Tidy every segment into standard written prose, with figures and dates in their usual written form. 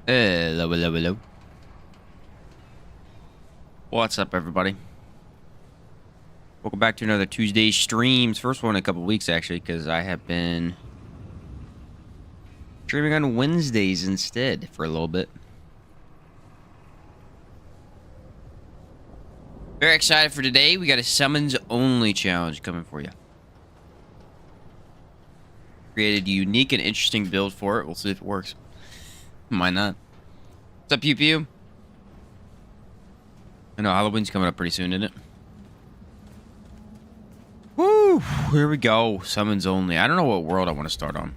Hello, hello, hello. What's up, everybody? Welcome back to another Tuesday streams. First one in a couple weeks, actually, because I have been streaming on Wednesdays instead for a little bit. Very excited for today. We got a summons only challenge coming for you. Created a unique and interesting build for it. We'll see if it works. Why not? What's up, Pew Pew? I know Halloween's coming up pretty soon, isn't it? Woo! Here we go. Summons only. I don't know what world I want to start on.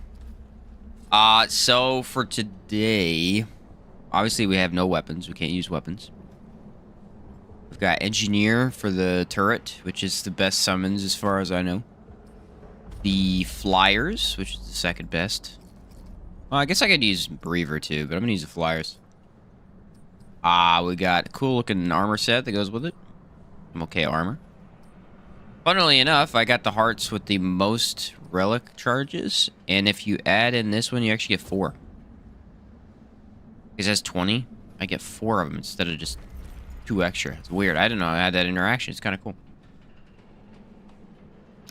So for today, obviously we have no weapons. We can't use weapons. We've got Engineer for the turret, which is the best summons as far as I know. The Flyers, which is the second best. Well, I guess I could use Breaver too, but I'm gonna use the Flyers. We got a cool looking armor set that goes with it. Okay, armor. Funnily enough, I got the hearts with the most relic charges, and if you add in this one, you actually get 4. It says 20. I get 4 of them instead of just 2 extra. It's weird. I didn't know I had that interaction. It's kind of cool.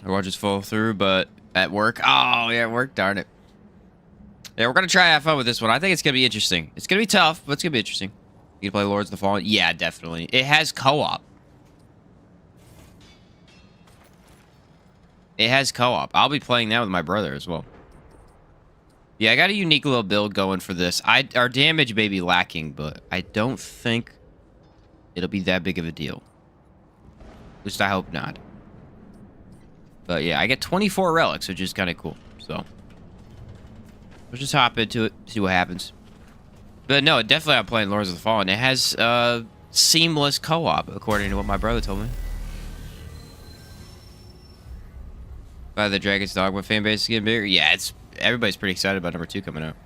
I'll just fall through, but at work. Oh, yeah, at work. Darn it. Yeah, we're going to try to have fun with this one. I think it's going to be interesting. It's going to be tough, but it's going to be interesting. You can play Lords of the Fallen? Yeah, definitely. It has co-op. It has co-op. I'll be playing that with my brother as well. Yeah, I got a unique little build going for this. Our damage may be lacking, but I don't think it'll be that big of a deal. At least I hope not. But yeah, I get 24 relics, which is kind of cool. So let's just hop into it, see what happens. But no, definitely I'm playing Lords of the Fallen. It has seamless co-op, according to what my brother told me. By the Dragon's Dogma fan base is getting bigger. Yeah, everybody's pretty excited about number 2 coming out.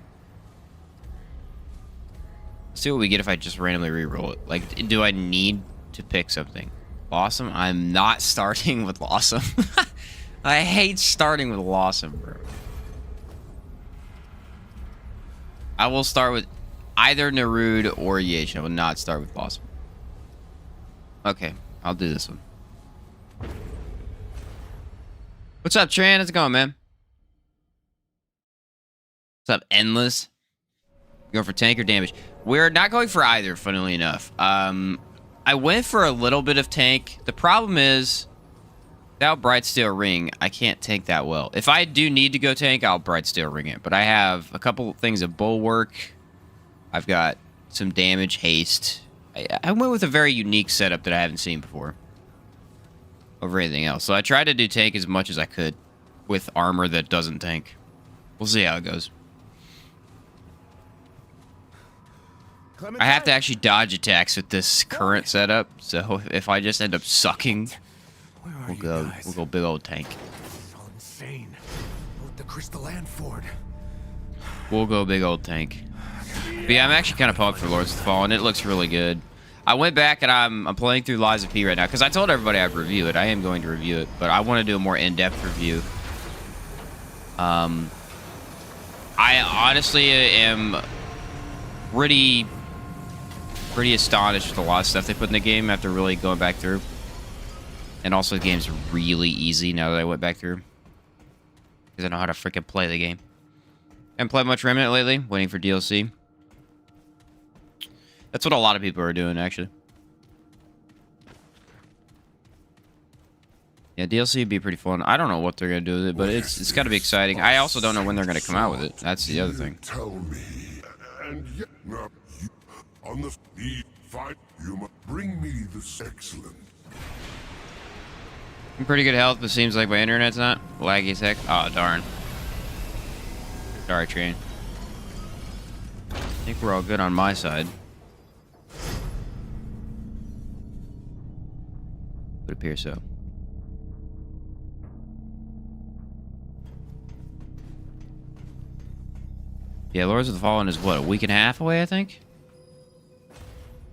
Let's see what we get if I just randomly reroll it. Like, do I need to pick something? Lawsome? I'm not starting with Lawsome. I hate starting with Lawsome, bro. I will start with either Nerud or Yesh. I will not start with Lawsome. Okay, I'll do this one. What's up, Tran? How's it going, man? What's up, Endless? You going for tank or damage? We're not going for either, funnily enough. I went for a little bit of tank. The problem is, without Brightsteel Ring, I can't tank that well. If I do need to go tank, I'll Brightsteel Ring it. But I have a couple things of Bulwark. I've got some damage, haste. I went with a very unique setup that I haven't seen before over anything else. So I tried to do tank as much as I could with armor that doesn't tank. We'll see how it goes. I have to actually dodge attacks with this current setup, so if I just end up sucking, we'll go big old tank. All insane. Both the crystal and Ford. We'll go big old tank. But yeah, I'm actually kind of pumped for Lords of the Fallen. It looks really good. I went back and I'm playing through Lies of P right now because I told everybody I'd review it. I am going to review it, but I want to do a more in-depth review. I honestly am pretty astonished with a lot of stuff they put in the game after really going back through. And also the game's really easy now that I went back through. Because I know how to freaking play the game. Haven't played much Remnant lately, waiting for DLC. That's what a lot of people are doing, actually. Yeah, DLC would be pretty fun. I don't know what they're going to do with it, but it's got to be exciting. I also don't know when they're going to come out with it. That's the other thing. Tell me, and yet now you on the fight, you must bring me this excellent. I'm pretty good health, but seems like my internet's not. Laggy as heck. Oh, darn. Sorry, Train. I think we're all good on my side. Would appear so. Yeah, Lords of the Fallen is what, a week and a half away, I think?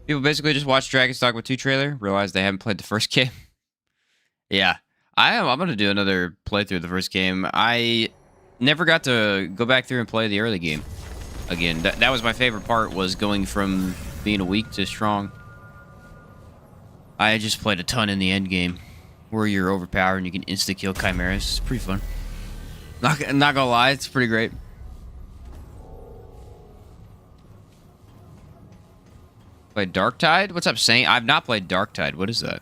People basically just watched Dragon's Dogma 2 trailer, realized they haven't played the first game. Yeah, I'm going to do another playthrough of the first game. I never got to go back through and play the early game. again. That was my favorite part, was going from being a weak to strong. I just played a ton in the end game, where you're overpowered and you can insta-kill chimeras. It's pretty fun. Not gonna lie, it's pretty great. Played Darktide? What's up, Saint? I've not played Darktide. What is that?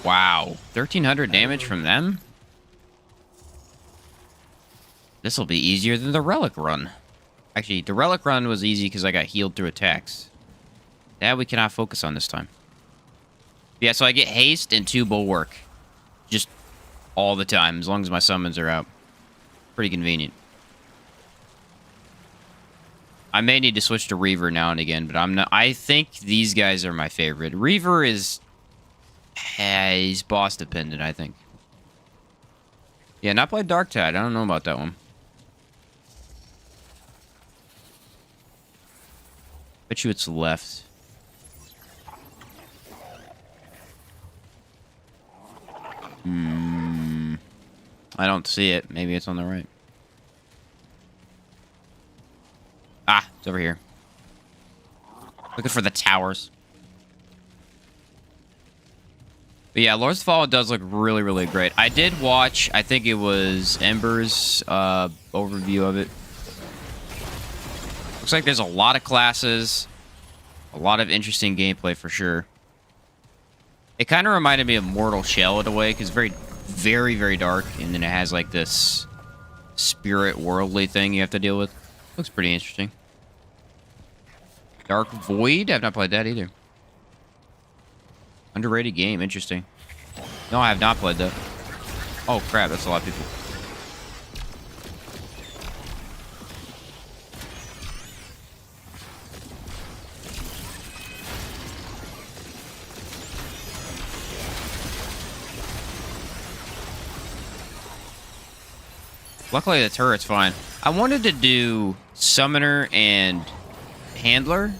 Wow. 1,300 damage from them? This will be easier than the Relic Run. Actually, the Relic Run was easy because I got healed through attacks. That we cannot focus on this time. Yeah, so I get haste and 2 bulwark. Just all the time, as long as my summons are out. Pretty convenient. I may need to switch to Reaver now and again, but I'm not. I think these guys are my favorite. Reaver is... he's boss dependent, I think. Yeah, not played Darktide. I don't know about that one. Bet you it's left. I don't see it. Maybe it's on the right. Ah, it's over here. Looking for the towers. But yeah, Lords of the Fallen does look really, really great. I did watch, I think it was Ember's overview of it. Looks like there's a lot of classes. A lot of interesting gameplay for sure. It kind of reminded me of Mortal Shell in a way, because very, very, very dark. And then it has like this spirit worldly thing you have to deal with. Looks pretty interesting. Dark Void? I've not played that either. Underrated game. Interesting. No, I have not played that. Oh, crap. That's a lot of people. Luckily, the turret's fine. I wanted to do Summoner and Handler,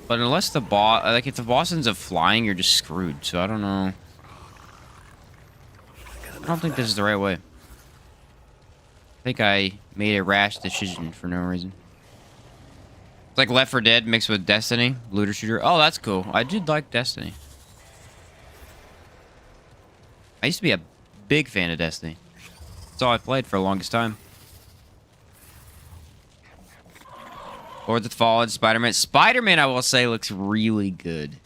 but unless the boss... like, if the boss ends up flying, you're just screwed. So, I don't know. I don't think this is the right way. I think I made a rash decision for no reason. It's like Left 4 Dead mixed with Destiny. Looter shooter. Oh, that's cool. I did like Destiny. I used to be a big fan of Destiny. That's all I played for the longest time. Lords of the Fallen, Spider-Man. Spider-Man, I will say, looks really good.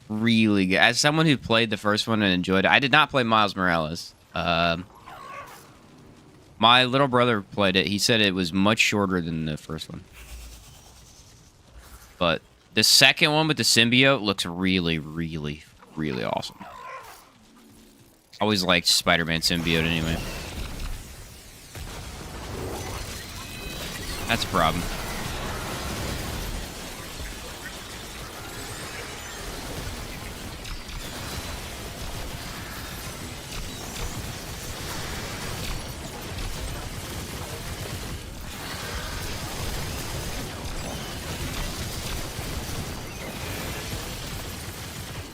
Really good. As someone who played the first one and enjoyed it, I did not play Miles Morales. My little brother played it. He said it was much shorter than the first one. But the second one with the symbiote looks really, really, really awesome. I always liked Spider-Man symbiote anyway. That's a problem.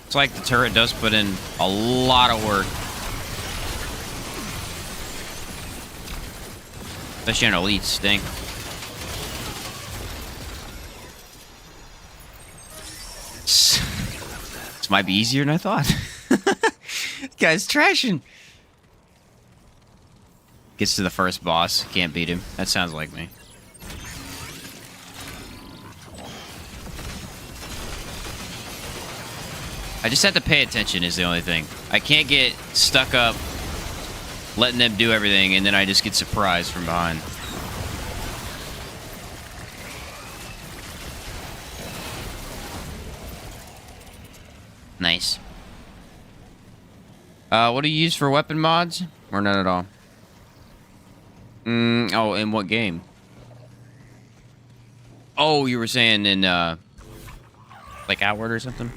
It's like the turret does put in a lot of work. Especially on elite stink. This might be easier than I thought. This guy's trashing. Gets to the first boss. Can't beat him. That sounds like me. I just have to pay attention is the only thing. I can't get stuck up letting them do everything and then I just get surprised from behind. Nice. What do you use for weapon mods? Or none at all? Oh, in what game? Oh, you were saying in, like Outward or something?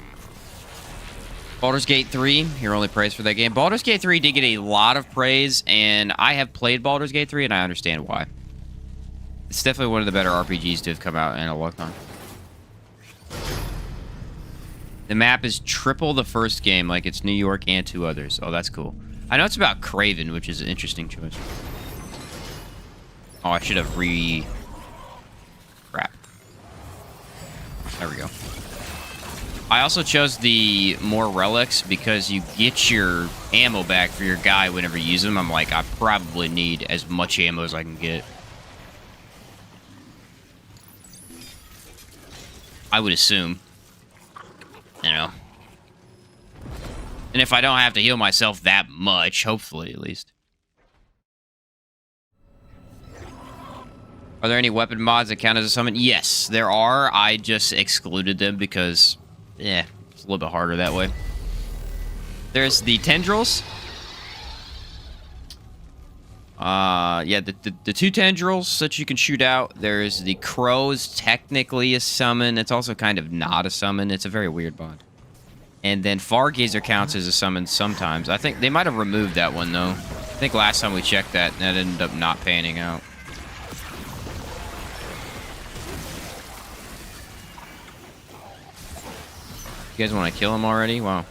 Baldur's Gate 3, your only praise for that game. Baldur's Gate 3 did get a lot of praise, and I have played Baldur's Gate 3, and I understand why. It's definitely one of the better RPGs to have come out in a long time. The map is triple the first game, like it's New York and 2 others. Oh, that's cool. I know it's about Craven, which is an interesting choice. Oh, I should have crap. There we go. I also chose the more relics because you get your ammo back for your guy whenever you use them. I'm like, I probably need as much ammo as I can get. I would assume. You know. And if I don't have to heal myself that much, hopefully at least. Are there any weapon mods that count as a summon? Yes, there are. I just excluded them because, it's a little bit harder that way. There's the tendrils. Yeah, the 2 tendrils that you can shoot out. There's the crows, technically a summon. It's also kind of not a summon. It's a very weird mod. And then Fargazer counts as a summon sometimes. I think they might have removed that one, though. I think last time we checked that ended up not panning out. You guys want to kill him already? Wow.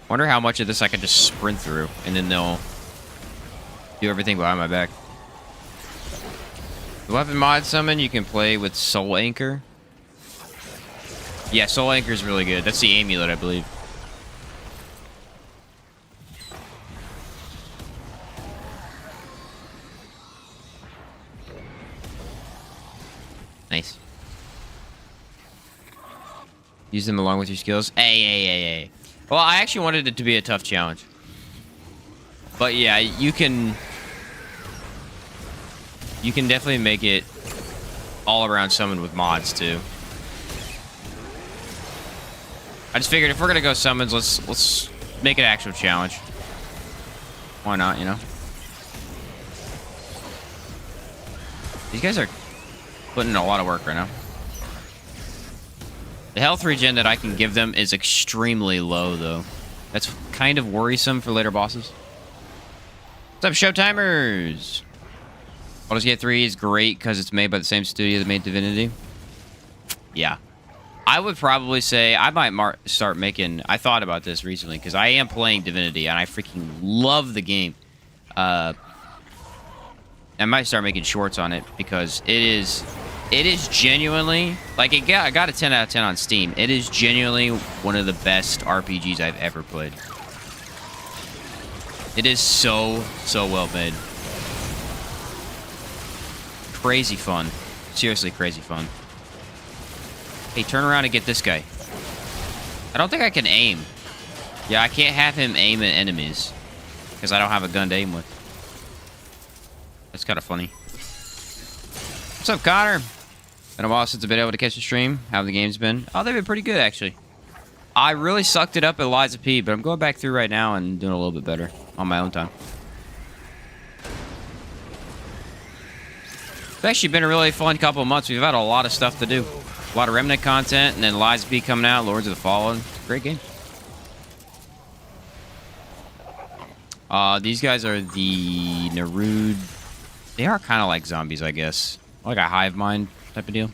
Wonder how much of this I can just sprint through, and then they'll do everything behind my back. The weapon mod summon, you can play with Soul Anchor. Yeah, Soul Anchor is really good. That's the amulet, I believe. Nice. Use them along with your skills. Hey. Well, I actually wanted it to be a tough challenge. But yeah, you can definitely make it all around summon with mods too. I just figured if we're gonna go summons, let's make it an actual challenge. Why not, you know? These guys are putting in a lot of work right now. The health regen that I can give them is extremely low, though. That's kind of worrisome for later bosses. What's up, Showtimers? Baldur's Gate 3 is great because it's made by the same studio that made Divinity. Yeah. I would probably say I might start making... I thought about this recently because I am playing Divinity and I freaking love the game. I might start making shorts on it because it is genuinely... Like, I got a 10 out of 10 on Steam. It is genuinely one of the best RPGs I've ever played. It is so well made. Crazy fun. Seriously crazy fun. Hey, turn around and get this guy. I don't think I can aim. Yeah, I can't have him aim at enemies. Because I don't have a gun to aim with. That's kind of funny. What's up, Connor? Been a while since I've been able to catch a stream. How have the games been? Oh, they've been pretty good, actually. I really sucked it up at Liza P, but I'm going back through right now and doing a little bit better on my own time. It's actually been a really fun couple of months. We've had a lot of stuff to do. A lot of Remnant content, and then Liza P coming out, Lords of the Fallen. Great game. These guys are the Nerud. They are kind of like zombies, I guess. Like a hive mind type of deal.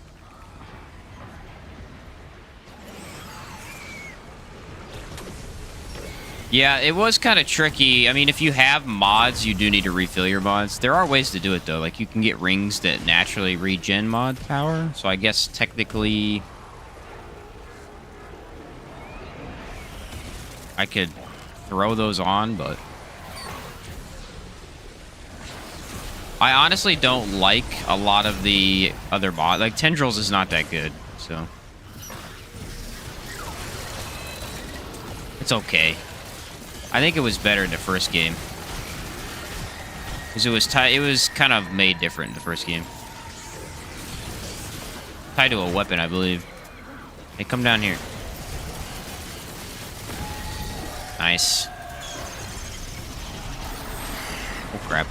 Yeah, it was kind of tricky. I mean, if you have mods, you do need to refill your mods. There are ways to do it, though. Like, you can get rings that naturally regen mod power. So I guess technically... I could throw those on, but... I honestly don't like a lot of the other mods. Like, Tendrils is not that good, so... It's okay. I think it was better in the first game. Because it was kind of made different in the first game. Tied to a weapon, I believe. Hey, come down here. Nice. Oh, crap.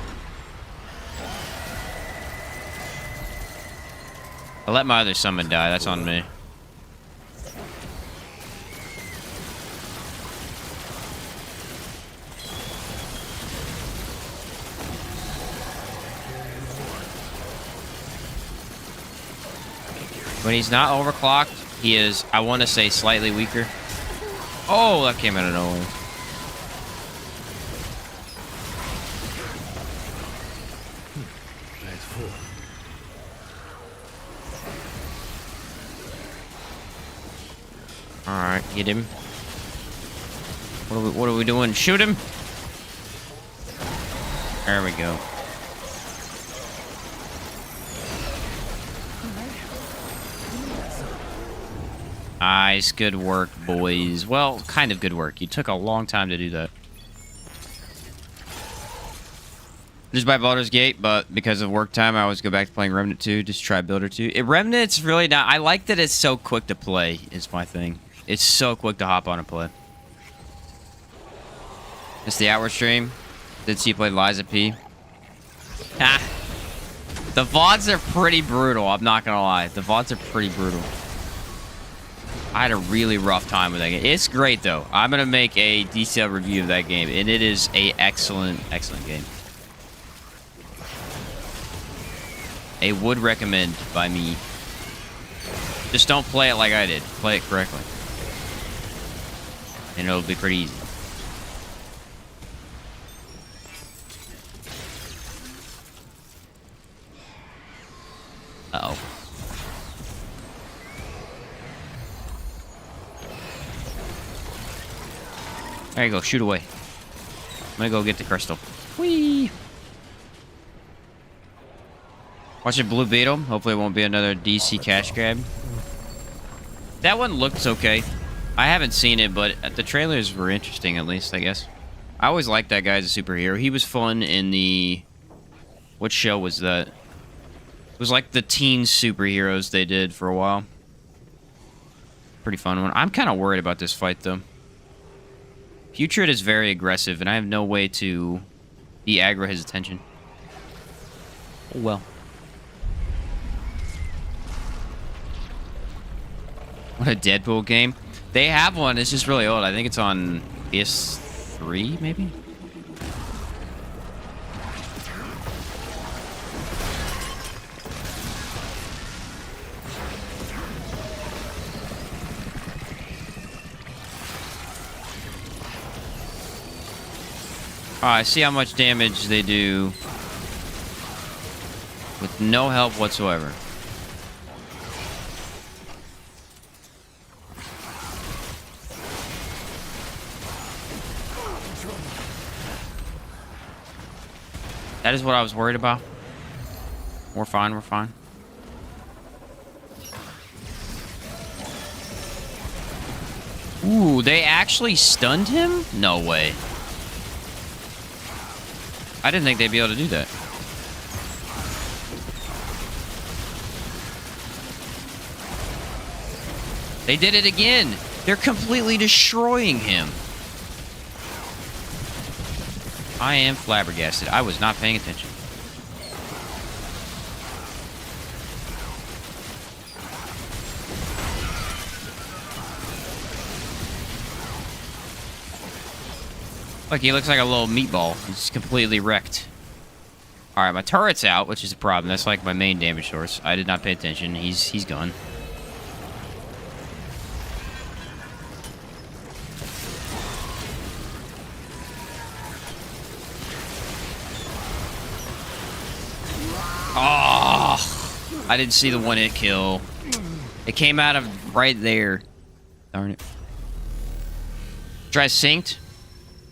I let my other summon die. That's on me. When he's not overclocked, he is, I want to say, slightly weaker. Oh, that came out of nowhere. That's full. Alright, get him. What are we doing? Shoot him! There we go. Nice, good work, boys. Well, kind of good work. You took a long time to do that. Just by Baldur's Gate, but because of work time, I always go back to playing Remnant 2, just try Builder 2. Remnant's really not... I like that it's so quick to play, is my thing. It's so quick to hop on and play. It's the Outward stream. Did see you play Liza P. Ah. The VODs are pretty brutal, I'm not gonna lie. The VODs are pretty brutal. I had a really rough time with that game. It's great, though. I'm gonna make a detailed review of that game, and it is a excellent, excellent game. A would recommend by me. Just don't play it like I did. Play it correctly. And it'll be pretty easy. Uh-oh. There you go. Shoot away. I'm gonna go get the crystal. Whee! Watch a blue beetle. Hopefully it won't be another DC cash grab. That one looks okay. I haven't seen it, but the trailers were interesting, at least, I guess. I always liked that guy as a superhero. He was fun in the... What show was that? It was like the teen superheroes they did for a while. Pretty fun one. I'm kind of worried about this fight, though. Putrid is very aggressive, and I have no way to de-aggro his attention. Oh, well. What a Deadpool game. They have one. It's just really old. I think it's on PS3, maybe? Oh, I see how much damage they do with no help whatsoever. That is what I was worried about. We're fine, we're fine. Ooh, they actually stunned him? No way. I didn't think they'd be able to do that. They did it again. They're completely destroying him. I am flabbergasted. I was not paying attention. Look, he looks like a little meatball. He's completely wrecked. Alright, my turret's out, which is a problem. That's like my main damage source. I did not pay attention. He's gone. Oh, I didn't see the one-hit kill. It came out of right there. Darn it. Try Synced.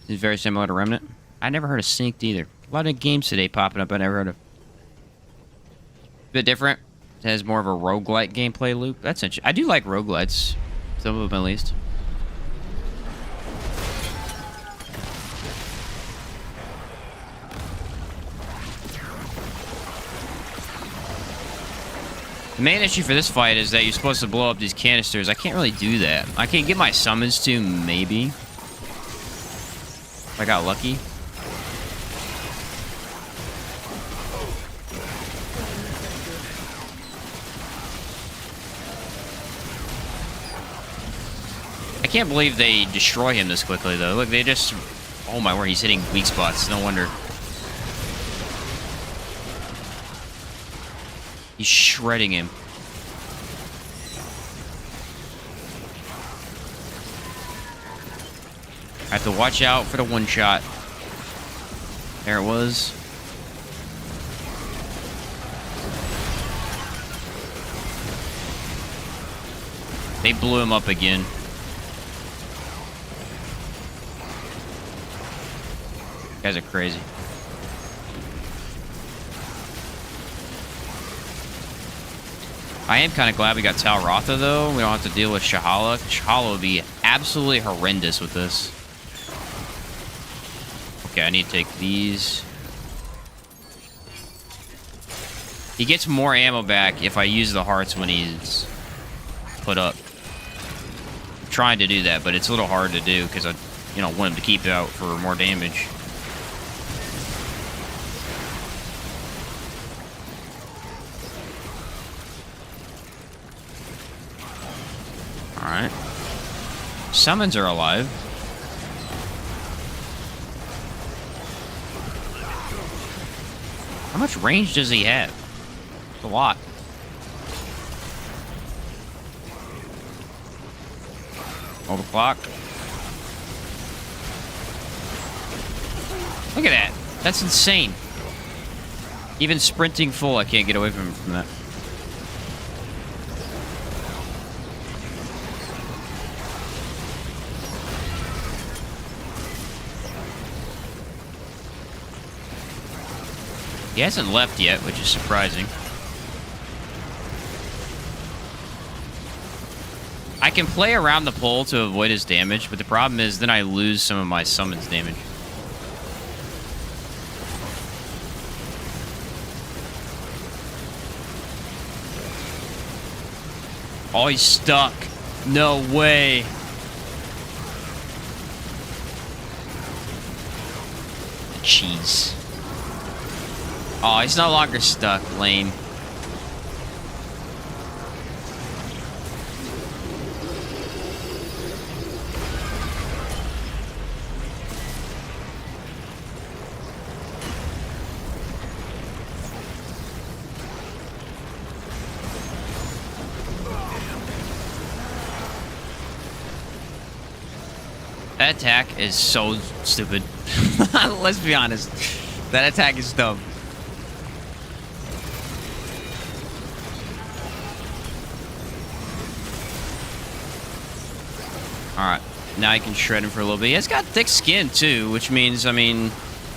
It's very similar to Remnant. I never heard of Synced either. A lot of games today popping up I never heard of. A bit different. It has more of a roguelite gameplay loop. That's interesting. I do like roguelites. Some of them at least. The main issue for this fight is that you're supposed to blow up these canisters. I can't really do that. I can get my summons to, maybe. If I got lucky. I can't believe they destroy him this quickly, though. Look, they just... Oh my word, he's hitting weak spots. No wonder. He's shredding him. I have to watch out for the one shot. There it was. They blew him up again. You guys are crazy. I am kind of glad we got Tal Rotha, though. We don't have to deal with Shahala. Shahala would be absolutely horrendous with this. Okay, I need to take these. He gets more ammo back if I use the hearts when he's put up. I'm trying to do that, but it's a little hard to do because I, want him to keep it out for more damage. Alright. Summons are alive. How much range does he have? It's a lot. Hold the clock. Look at that. That's insane. Even sprinting full, I can't get away from that. He hasn't left yet, which is surprising. I can play around the pole to avoid his damage, but the problem is then I lose some of my summons damage. Oh, he's stuck. No way. Jeez. Oh, he's no longer stuck. Lame. That attack is so stupid. Let's be honest. That attack is dumb. Alright, now I can shred him for a little bit. He's got thick skin, too, which means, my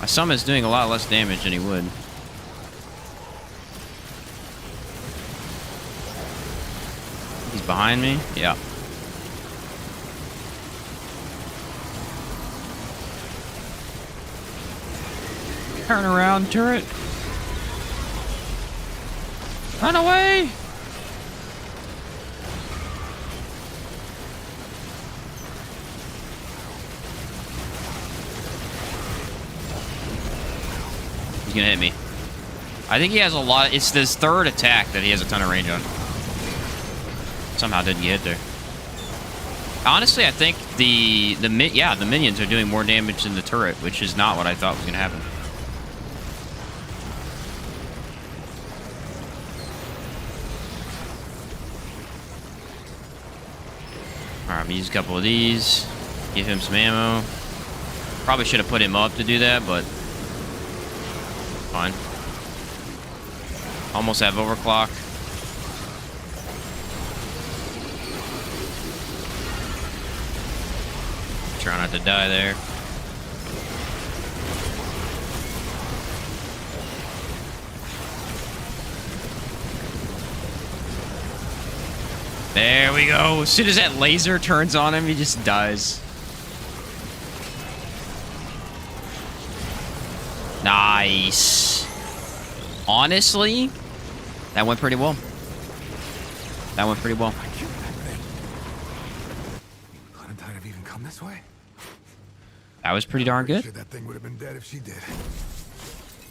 summon's doing a lot less damage than he would. He's behind me? Yeah. Turn around, turret. Run away! He's gonna hit me. I think he has a lot. It's this third attack that he has a ton of range on. Somehow didn't get hit there. Honestly, I think the minions are doing more damage than the turret, which is not what I thought was gonna happen. All right, I'm gonna use a couple of these. Give him some ammo. Probably should have put him up to do that, but fine. Almost have overclock. Try not to die there. There we go. As soon as that laser turns on him, he just dies. Nice. Honestly, that went pretty well. That went pretty well. Couldn't I have even come this way? That was pretty darn good. That thing would have been dead if she did.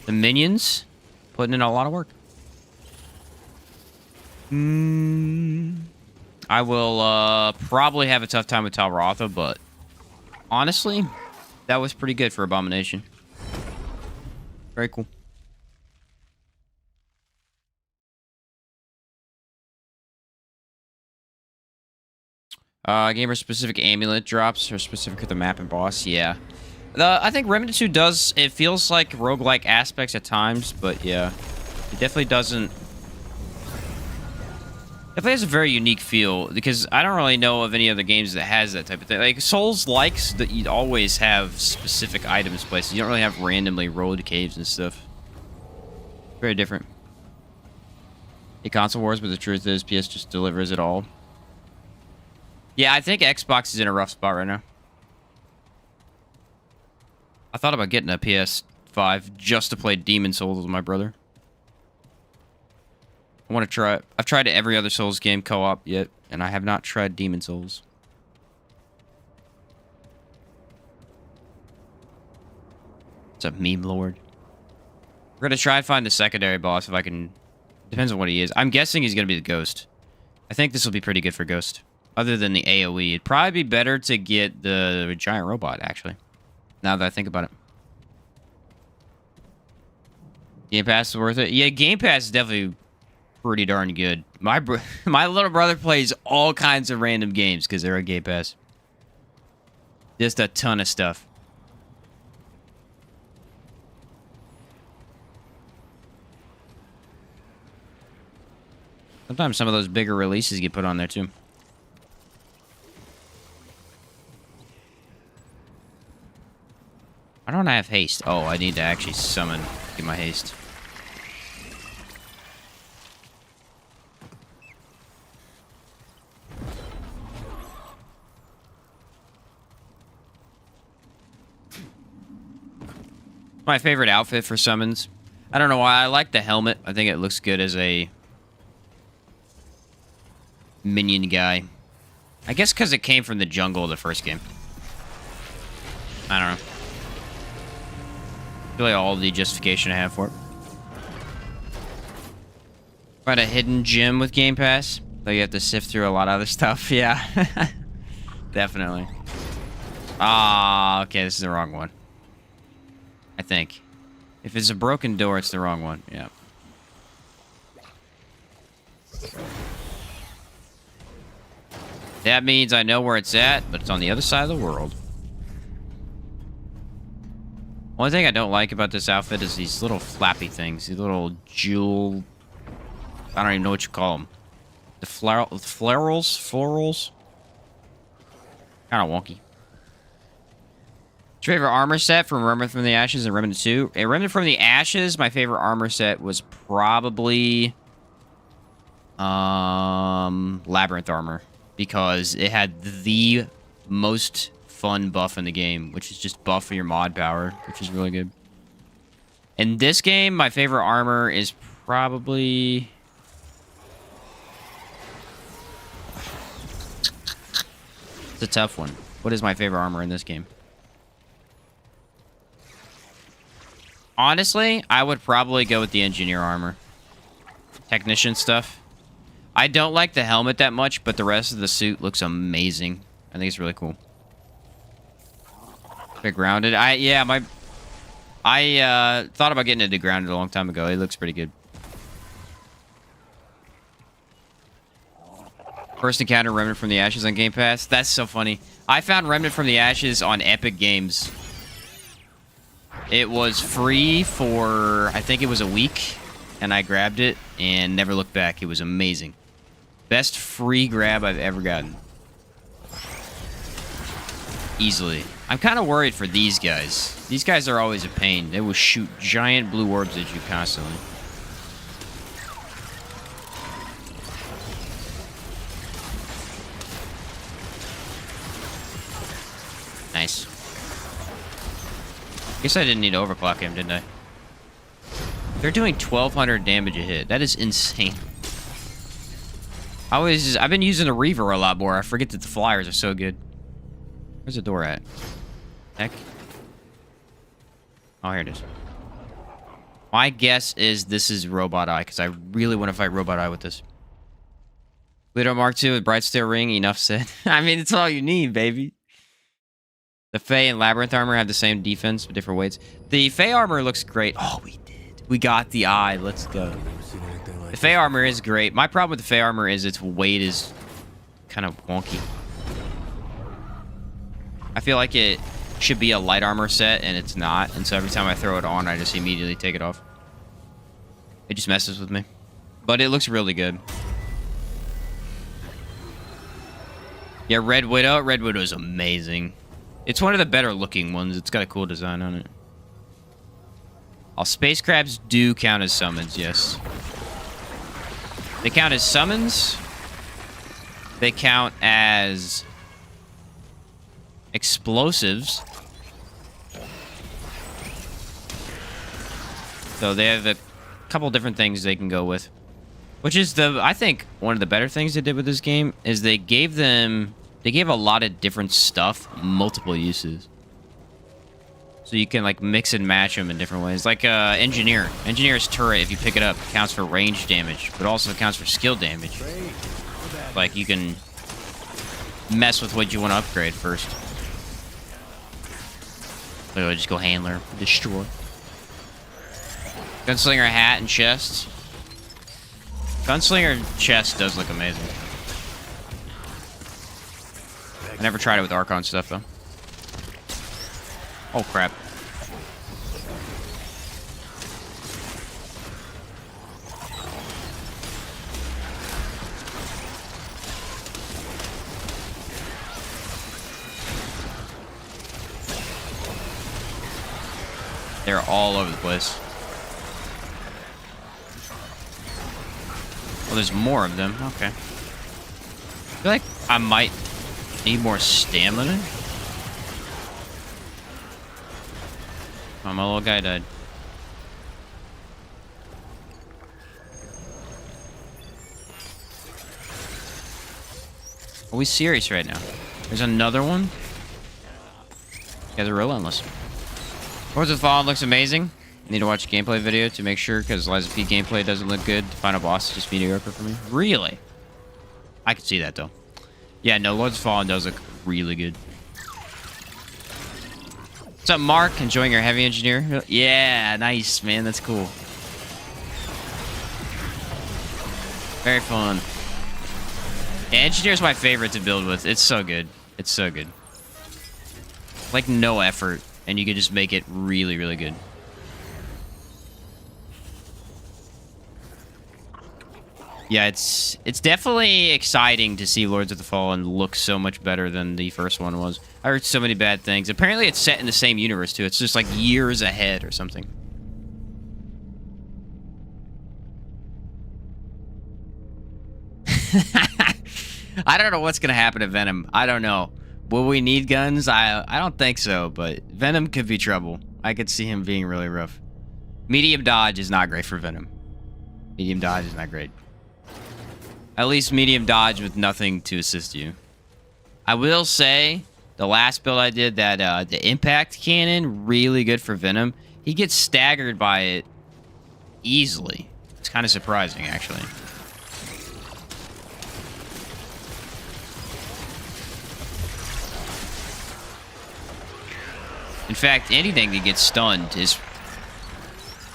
The minions putting in a lot of work. I will probably have a tough time with Tal Rotha, but honestly, that was pretty good for Abomination. Very cool. Gamer-specific amulet drops are specific to the map and boss. Yeah. I think Remnant 2 does... It feels like roguelike aspects at times, but yeah. It definitely doesn't... Definitely has a very unique feel, because I don't really know of any other games that has that type of thing. Like, Souls likes that you'd always have specific items places. You don't really have randomly rolled caves and stuff. Very different. A console wars, but the truth is PS just delivers it all. Yeah, I think Xbox is in a rough spot right now. I thought about getting a PS5 just to play Demon Souls with my brother. I want to try it. I've tried every other Souls game co-op yet, and I have not tried Demon Souls. What's up, meme lord? We're going to try and find the secondary boss if I can... Depends on what he is. I'm guessing he's going to be the Ghost. I think this will be pretty good for Ghost. Other than the AoE. It'd probably be better to get the giant robot, actually. Now that I think about it. Game Pass is worth it? Yeah, Game Pass is definitely pretty darn good. My little brother plays all kinds of random games because they're on Game Pass. Just a ton of stuff. Sometimes some of those bigger releases get put on there too. Why don't I have haste? Oh, I need to actually summon, get my haste. My favorite outfit for summons. I don't know why. I like the helmet. I think it looks good as a minion guy. I guess because it came from the jungle of the first game. I don't know. Really all the justification I have for it. Find a hidden gem with Game Pass. Though you have to sift through a lot of other stuff. Yeah. Definitely. Ah, okay, this is the wrong one. I think. If it's a broken door, it's the wrong one. Yeah. That means I know where it's at, but it's on the other side of the world. One thing I don't like about this outfit is these little flappy things. These little jewel... I don't even know what you call them. The florals? Kind of wonky. What's your favorite armor set from Remnant from the Ashes and Remnant 2? Remnant from the Ashes, my favorite armor set was probably... Labyrinth armor. Because it had the most fun buff in the game, which is just buff for your mod power, which is really good. In this game, my favorite armor is probably... It's a tough one. What is my favorite armor in this game? Honestly, I would probably go with the engineer armor. Technician stuff. I don't like the helmet that much, but the rest of the suit looks amazing. I think it's really cool. Bit grounded. I thought about getting into grounded a long time ago. It looks pretty good. First encounter Remnant from the Ashes on Game Pass. That's so funny. I found Remnant from the Ashes on Epic Games. It was free for, I think it was a week, and I grabbed it and never looked back. It was amazing. Best free grab I've ever gotten. Easily. I'm kind of worried for these guys. These guys are always a pain. They will shoot giant blue orbs at you constantly. Nice. Guess I didn't need to overclock him, didn't I? They're doing 1,200 damage a hit. That is insane. I've been using the Reaver a lot more. I forget that the flyers are so good. Where's the door at? Heck. Oh, here it is. My guess is this is Robot Eye, because I really want to fight Robot Eye with this. Widow Mark II with Bright Steel Ring, enough said. I mean, it's all you need, baby. The Fey and Labyrinth armor have the same defense, but different weights. The Fey armor looks great. Oh, we did. We got the eye. Let's go. The Fey armor is great. My problem with the Fey armor is its weight is kind of wonky. I feel like it should be a light armor set, and it's not. And so every time I throw it on, I just immediately take it off. It just messes with me. But it looks really good. Yeah, Red Widow. Red Widow is amazing. It's one of the better looking ones. It's got a cool design on it. All space crabs do count as summons, yes. They count as summons. They count as explosives. So they have a couple different things they can go with. Which is I think one of the better things they did with this game is they gave a lot of different stuff multiple uses. So you can like mix and match them in different ways. Like Engineer. Engineer's turret, if you pick it up, counts for range damage, but also counts for skill damage. Like you can mess with what you want to upgrade first. Literally just go handler, destroy. Gunslinger hat and chest. Gunslinger chest does look amazing. I never tried it with Archon stuff though. Oh crap. They're all over the place. Well, there's more of them. Okay. I feel like I might need more stamina. Oh, my little guy died. Are we serious right now? There's another one? You guys are relentless. Lords of the Fallen looks amazing. I need to watch a gameplay video to make sure, because Liza P gameplay doesn't look good. Final boss is just mediocre for me. Really? I can see that, though. Yeah, no, Lords of the Fallen does look really good. What's up, Mark? Enjoying your heavy engineer? Yeah, nice, man. That's cool. Very fun. Yeah, engineer's my favorite to build with. It's so good. It's so good. Like, no effort, and you can just make it really, really good. Yeah, it's definitely exciting to see Lords of the Fallen look so much better than the first one was. I heard so many bad things. Apparently it's set in the same universe, too. It's just like years ahead or something. I don't know what's going to happen to Venom. I don't know. Will we need guns? I don't think so, but Venom could be trouble. I could see him being really rough. Medium dodge is not great for Venom. Medium dodge is not great. At least medium dodge with nothing to assist you. I will say, the last build I did, that the impact cannon, really good for Venom. He gets staggered by it easily. It's kind of surprising, actually. In fact, anything that gets stunned is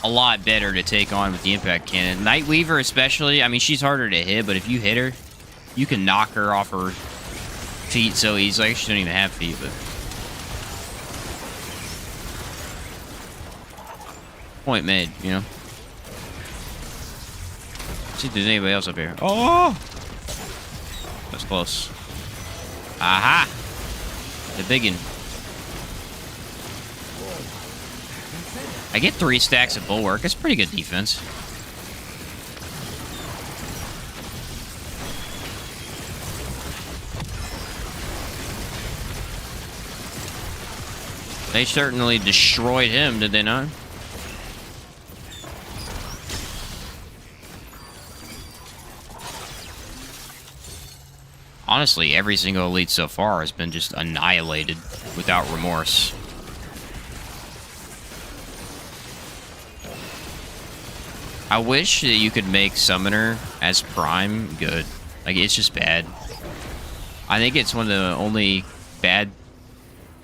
a lot better to take on with the impact cannon. Nightweaver especially, I mean, she's harder to hit, but if you hit her, you can knock her off her feet so easily. She doesn't even have feet, but... Point made, you know? See if there's anybody else up here. Oh! That's close. Aha! The biggin. I get 3 stacks of bulwark. That's pretty good defense. They certainly destroyed him, did they not? Honestly, every single elite so far has been just annihilated without remorse. I wish that you could make Summoner as Prime good. Like, it's just bad. I think it's one of the only bad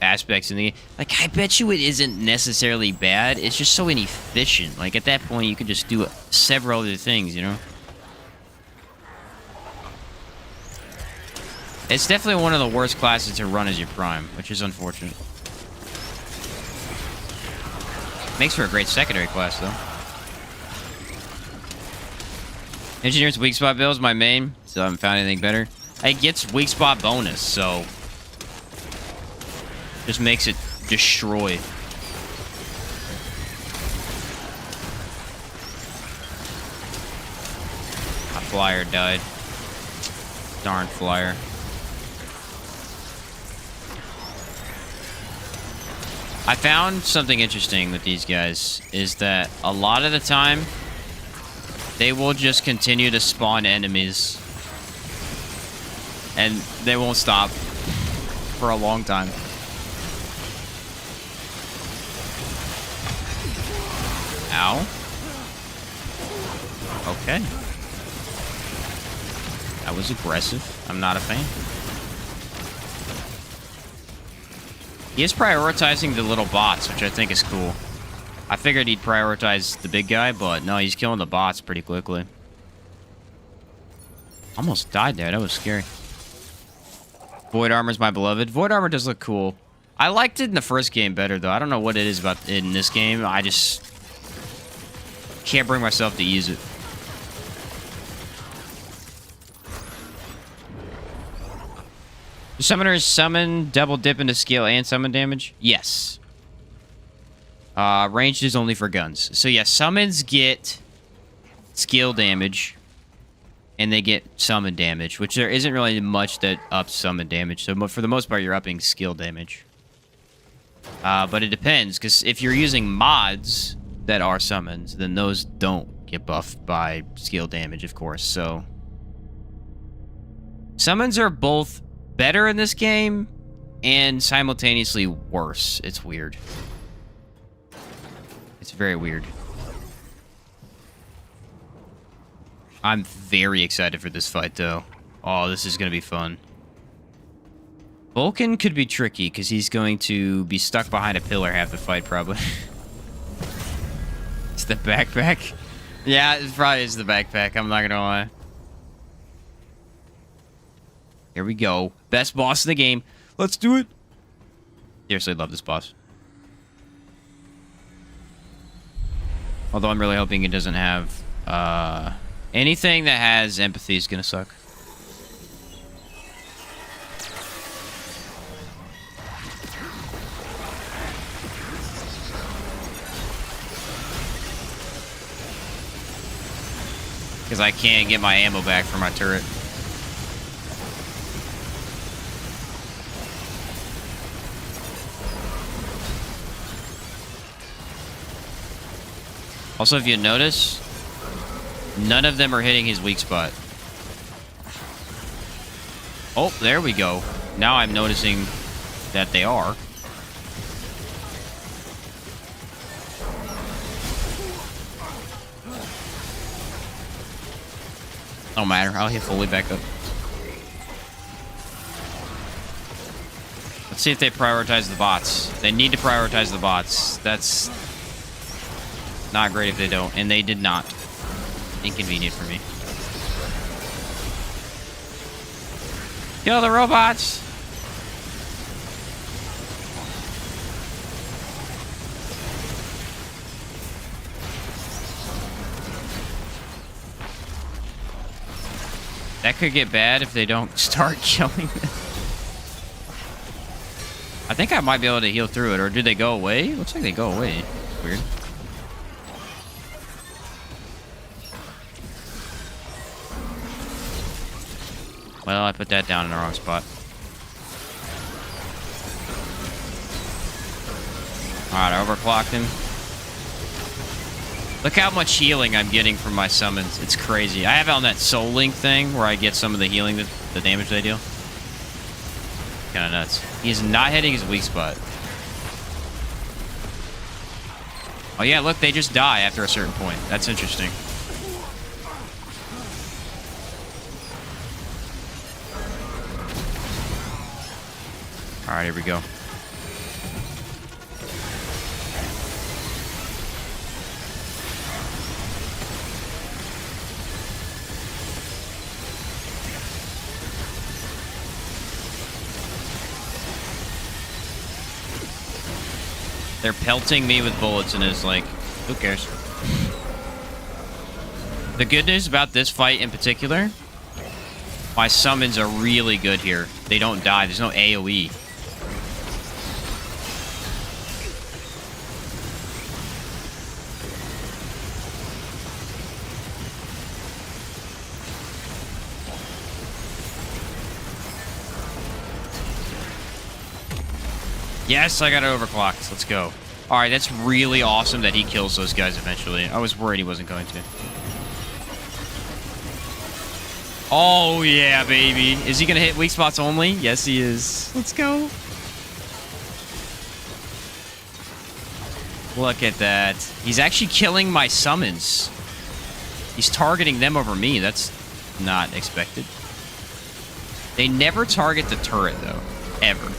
aspects in the... Like, I bet you it isn't necessarily bad. It's just so inefficient. Like, at that point, you could just do several other things, you know? It's definitely one of the worst classes to run as your prime, which is unfortunate. Makes for a great secondary class, though. Engineer's weak spot build is my main, so I haven't found anything better. It gets weak spot bonus, so just makes it destroy. My flyer died. Darn flyer. I found something interesting with these guys is that a lot of the time they will just continue to spawn enemies and they won't stop for a long time. Ow. Okay. That was aggressive. I'm not a fan. He is prioritizing the little bots, which I think is cool. I figured he'd prioritize the big guy, but no, he's killing the bots pretty quickly. Almost died there. That was scary. Void Armor's my beloved. Void Armor does look cool. I liked it in the first game better, though. I don't know what it is about it in this game. I just can't bring myself to use it. Do summoners summon, double dip into skill and summon damage? Yes. Ranged is only for guns. So yeah, summons get skill damage. And they get summon damage, which there isn't really much that ups summon damage. So for the most part, you're upping skill damage. But it depends, because if you're using mods that are summons, then those don't get buffed by skill damage, of course. So summons are both better in this game and simultaneously worse. It's weird. It's very weird. I'm very excited for this fight, though. Oh, this is going to be fun. Vulcan could be tricky, because he's going to be stuck behind a pillar half the fight, probably. It's the backpack. Yeah, it probably is the backpack. I'm not going to lie. Here we go. Best boss in the game. Let's do it. Seriously, love this boss. Although I'm really hoping it doesn't have... anything that has empathy is gonna suck. Because I can't get my ammo back for my turret. Also, if you notice, none of them are hitting his weak spot. Oh, there we go. Now I'm noticing that they are. Don't matter. I'll hit fully back up. Let's see if they prioritize the bots. They need to prioritize the bots. That's not great if they don't. And they did not. Inconvenient for me. Kill the robots! That could get bad if they don't start killing them. I think I might be able to heal through it, or do they go away? Looks like they go away. Weird. Well, I put that down in the wrong spot. Alright, I overclocked him. Look how much healing I'm getting from my summons. It's crazy. I have it on that Soul Link thing where I get some of the healing, the damage they deal. Kind of nuts. He's not hitting his weak spot. Oh yeah, look, they just die after a certain point. That's interesting. Alright, here we go. They're pelting me with bullets, and it's like, who cares? The good news about this fight in particular, my summons are really good here. They don't die. There's no AoE. Yes, I got it overclocked. Let's go. All right, that's really awesome that he kills those guys eventually. I was worried he wasn't going to. Oh, yeah, baby. Is he going to hit weak spots only? Yes, he is. Let's go. Look at that. He's actually killing my summons. He's targeting them over me. That's not expected. They never target the turret, though. Ever.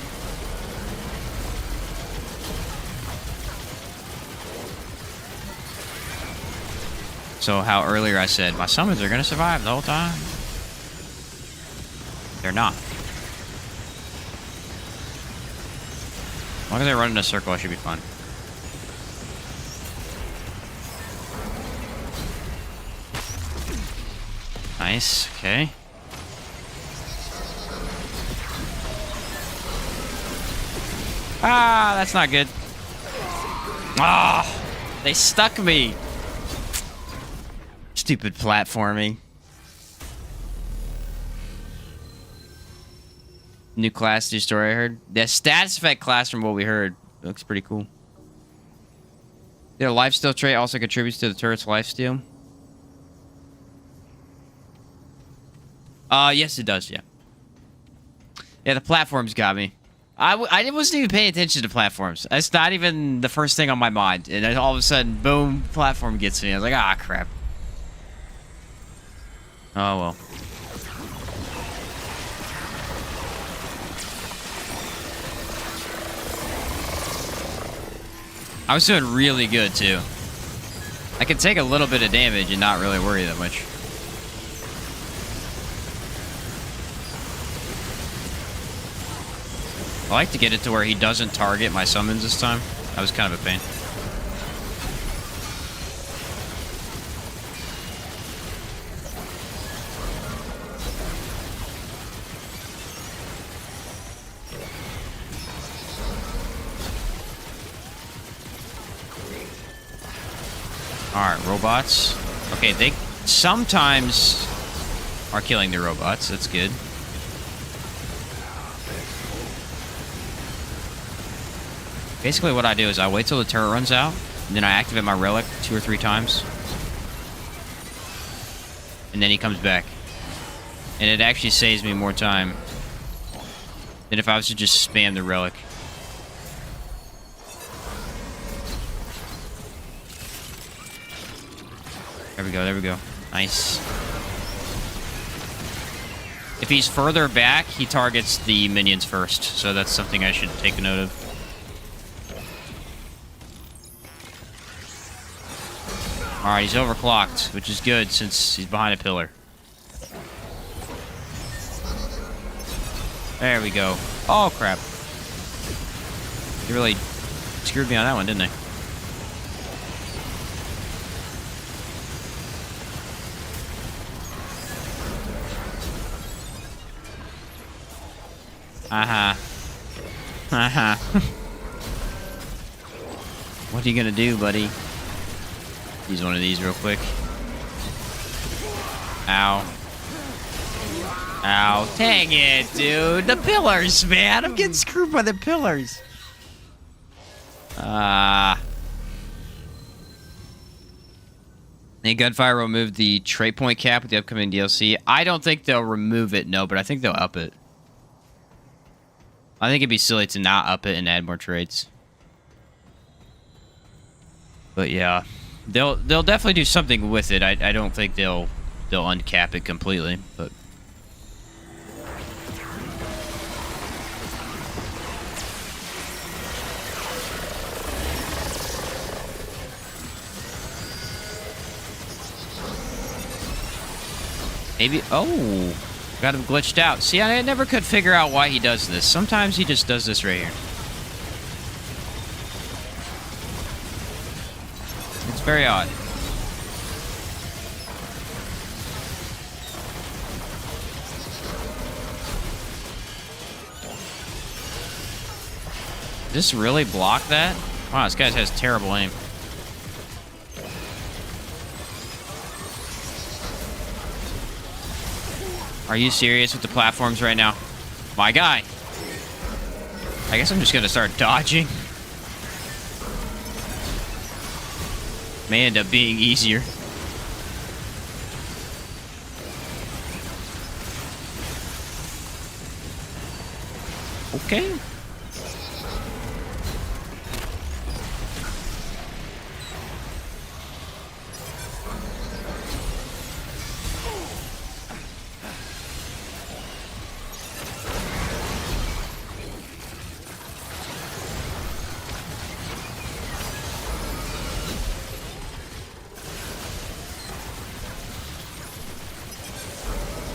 So how earlier I said, my summons are going to survive the whole time. They're not. As long as I run in a circle, I should be fine. Nice, okay. Ah, that's not good. Ah, they stuck me. Stupid platforming. New class, new story I heard. The status effect class from what we heard looks pretty cool. Their lifesteal trait also contributes to the turret's lifesteal. Yes it does, yeah. Yeah, the platforms got me. I wasn't even paying attention to platforms. That's not even the first thing on my mind. And then all of a sudden, boom, platform gets me. I was like, ah, crap. Oh, well. I was doing really good, too. I could take a little bit of damage and not really worry that much. I like to get it to where he doesn't target my summons this time. That was kind of a pain. Alright, robots. Okay, they sometimes are killing the robots. That's good. Basically what I do is I wait till the turret runs out, and then I activate my relic 2 or 3 times. And then he comes back. And it actually saves me more time than if I was to just spam the relic. There we go, there we go. Nice. If he's further back, he targets the minions first. So that's something I should take a note of. Alright, he's overclocked, which is good since he's behind a pillar. There we go. Oh, crap. They really screwed me on that one, didn't they? What are you gonna do, buddy? Use one of these real quick. Ow. Ow. Dang it, dude. The pillars, man. I'm getting screwed by the pillars. Hey, Gunfire removed the trait point cap with the upcoming DLC. I don't think they'll remove it, no, but I think they'll up it. I think it'd be silly to not up it and add more traits. But yeah, they'll definitely do something with it. I don't think they'll uncap it completely, but maybe. Oh, got him glitched out. See, I never could figure out why he does this. Sometimes he just does this right here. It's very odd. Does this really block that? Wow, this guy has terrible aim. Are you serious with the platforms right now? My guy. I guess I'm just gonna start dodging. May end up being easier. Okay.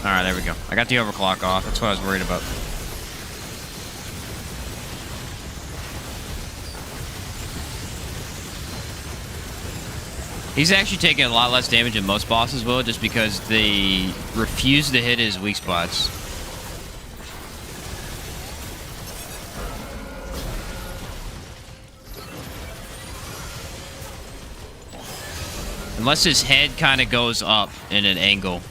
Alright, there we go. I got the overclock off. That's what I was worried about. He's actually taking a lot less damage than most bosses will, just because they refuse to hit his weak spots. Unless his head kind of goes up in an angle.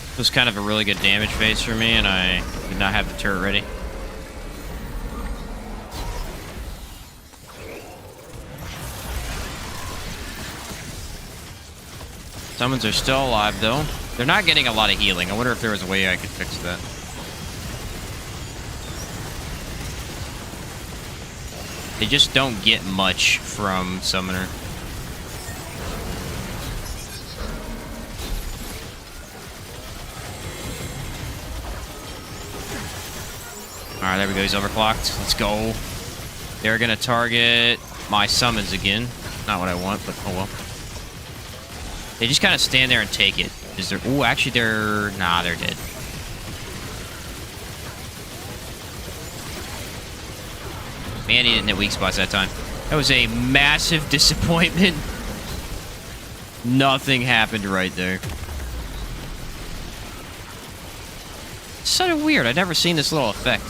It was kind of a really good damage phase for me, and I did not have the turret ready. Summons are still alive, though. They're not getting a lot of healing. I wonder if there was a way I could fix that. They just don't get much from Summoner. Alright, there we go. He's overclocked. Let's go. They're going to target my summons again. Not what I want, but oh well. They just kind of stand there and take it. Is there... Ooh, actually, they're... Nah, they're dead. Man, he didn't hit weak spots that time. That was a massive disappointment. Nothing happened right there. It's sort of weird. I've never seen this little effect.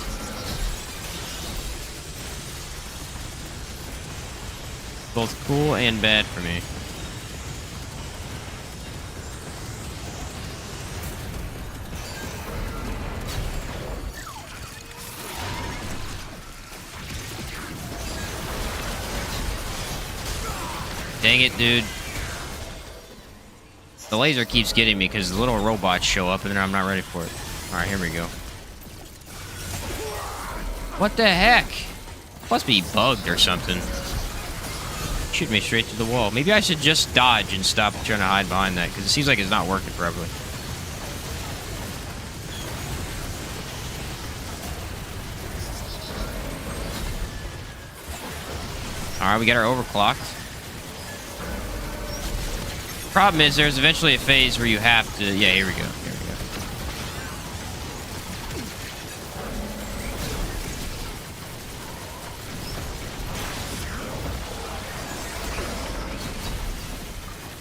Both cool and bad for me. Dang it, dude. The laser keeps getting me because the little robots show up and then I'm not ready for it. Alright, here we go. What the heck? Must be bugged or something. Shoot me straight to the wall. Maybe I should just dodge and stop trying to hide behind that, because it seems like it's not working properly. Alright, we got our overclocked. Problem is, there's eventually a phase where you have to... Yeah, here we go. Here we go.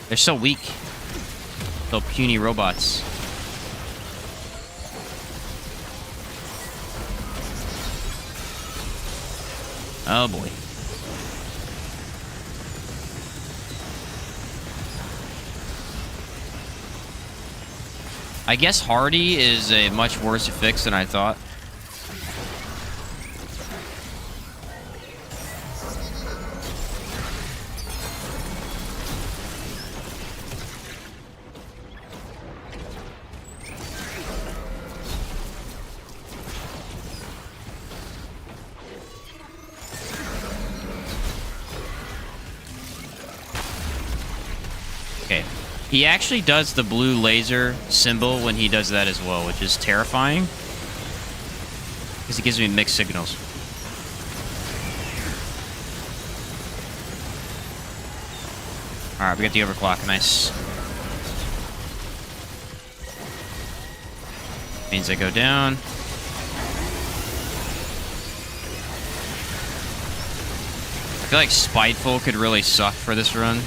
They're so weak. So puny robots. Oh boy. I guess Hardy is a much worse fix than I thought. Okay. He actually does the blue laser symbol when he does that as well, which is terrifying. Because it gives me mixed signals. Alright, we got the overclock. Nice. Means I go down. I feel like Spiteful could really suck for this run.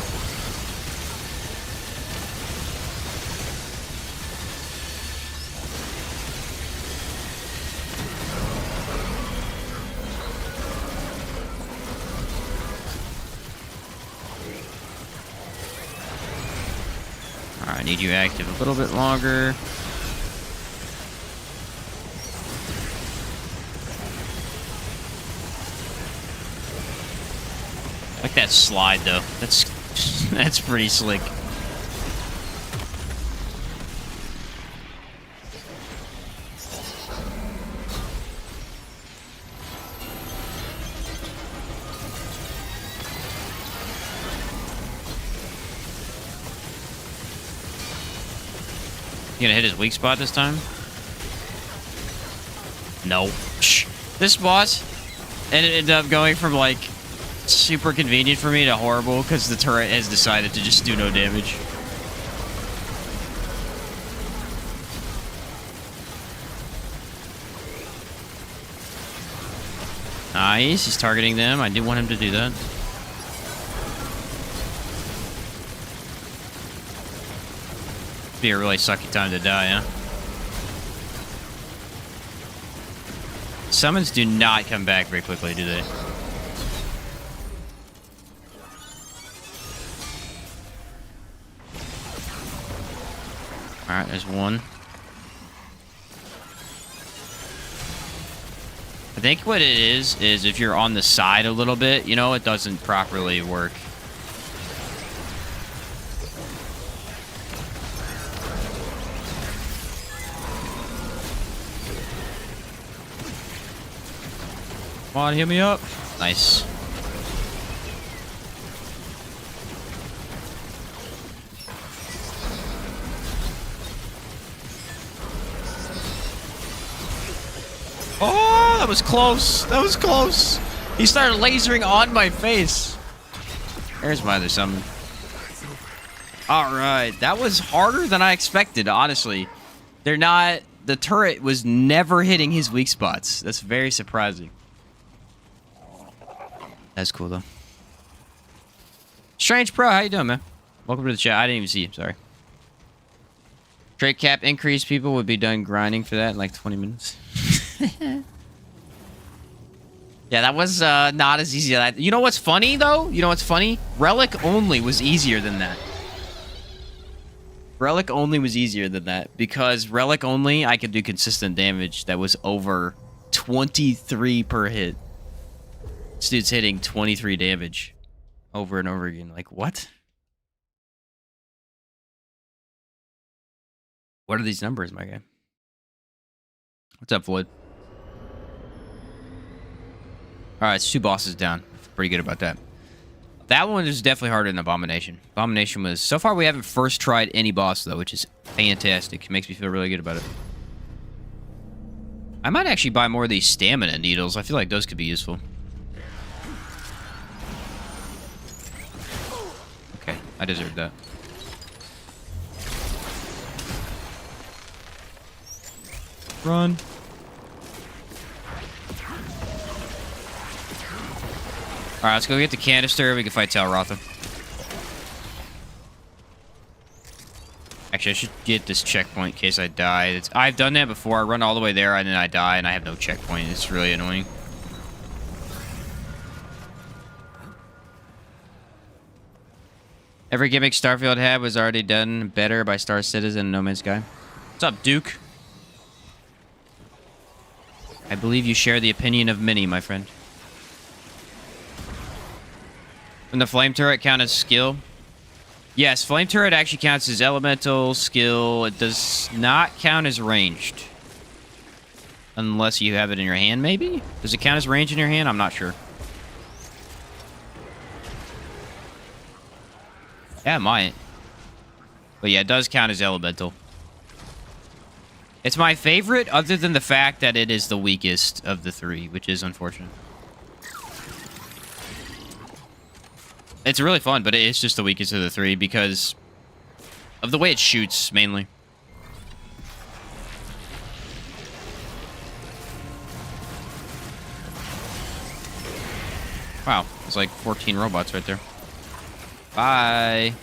Alright, I need you active a little bit longer. I like that slide though. That's pretty slick. You gonna hit his weak spot this time? No. This boss ended up going from like super convenient for me to horrible because the turret has decided to just do no damage. Nice, he's targeting them. I did want him to do that. Be a really sucky time to die, yeah? Summons do not come back very quickly, do they? Alright, there's one. I think what it is if you're on the side a little bit, you know, it doesn't properly work. Come on, hit me up. Nice. Oh, that was close. That was close. He started lasering on my face. There's my other summon. All right. That was harder than I expected, honestly. They're not... The turret was never hitting his weak spots. That's very surprising. That's cool, though. Strange Pro, how you doing, man? Welcome to the chat. I didn't even see you. Sorry. Trade cap increase. People would be done grinding for that in like 20 minutes. Yeah, that was not as easy as that. You know what's funny, though? You know what's funny? Relic only was easier than that. Relic only was easier than that. Because Relic only, I could do consistent damage that was over 23 per hit. This dude's hitting 23 damage over and over again. Like, what? What are these numbers, my guy? What's up, Floyd? Alright, it's 2 bosses down. Pretty good about that. That one is definitely harder than Abomination. Abomination was... So far, we haven't first tried any boss, though, which is fantastic. It makes me feel really good about it. I might actually buy more of these stamina needles. I feel like those could be useful. Okay, I deserve that. Run. Alright, let's go get the canister. We can fight Talrotha. Actually, I should get this checkpoint in case I die. I've done that before. I run all the way there and then I die and I have no checkpoint. It's really annoying. Every gimmick Starfield had was already done better by Star Citizen and No Man's Sky. What's up, Duke? I believe you share the opinion of many, my friend. And the flame turret count as skill? Yes, flame turret actually counts as elemental skill. It does not count as ranged. Unless you have it in your hand, maybe? Does it count as range in your hand? I'm not sure. Yeah, it might. But yeah, it does count as elemental. It's my favorite, other than the fact that it is the weakest of the 3, which is unfortunate. It's really fun, but it's just the weakest of the three because of the way it shoots, mainly. Wow, there's like 14 robots right there. Bye.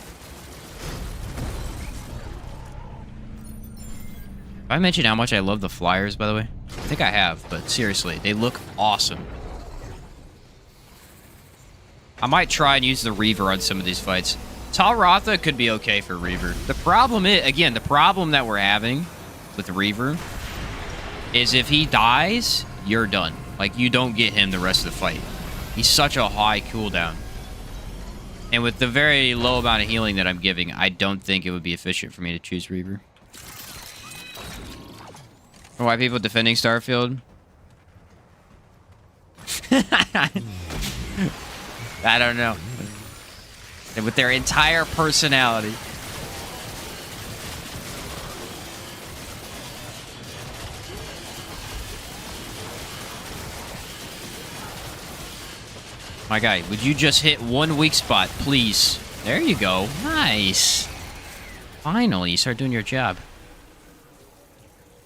Have I mentioned how much I love the flyers, by the way? I think I have, but seriously, they look awesome. I might try and use the Reaver on some of these fights. Talratha could be okay for Reaver. The problem is, again, the problem that we're having with Reaver is if he dies, you're done. Like, you don't get him the rest of the fight. He's such a high cooldown. And with the very low amount of healing that I'm giving, I don't think it would be efficient for me to choose Reaver. Why people defending Starfield? I don't know. And with their entire personality. My guy, would you just hit one weak spot, please? There you go. Nice. Finally, you start doing your job.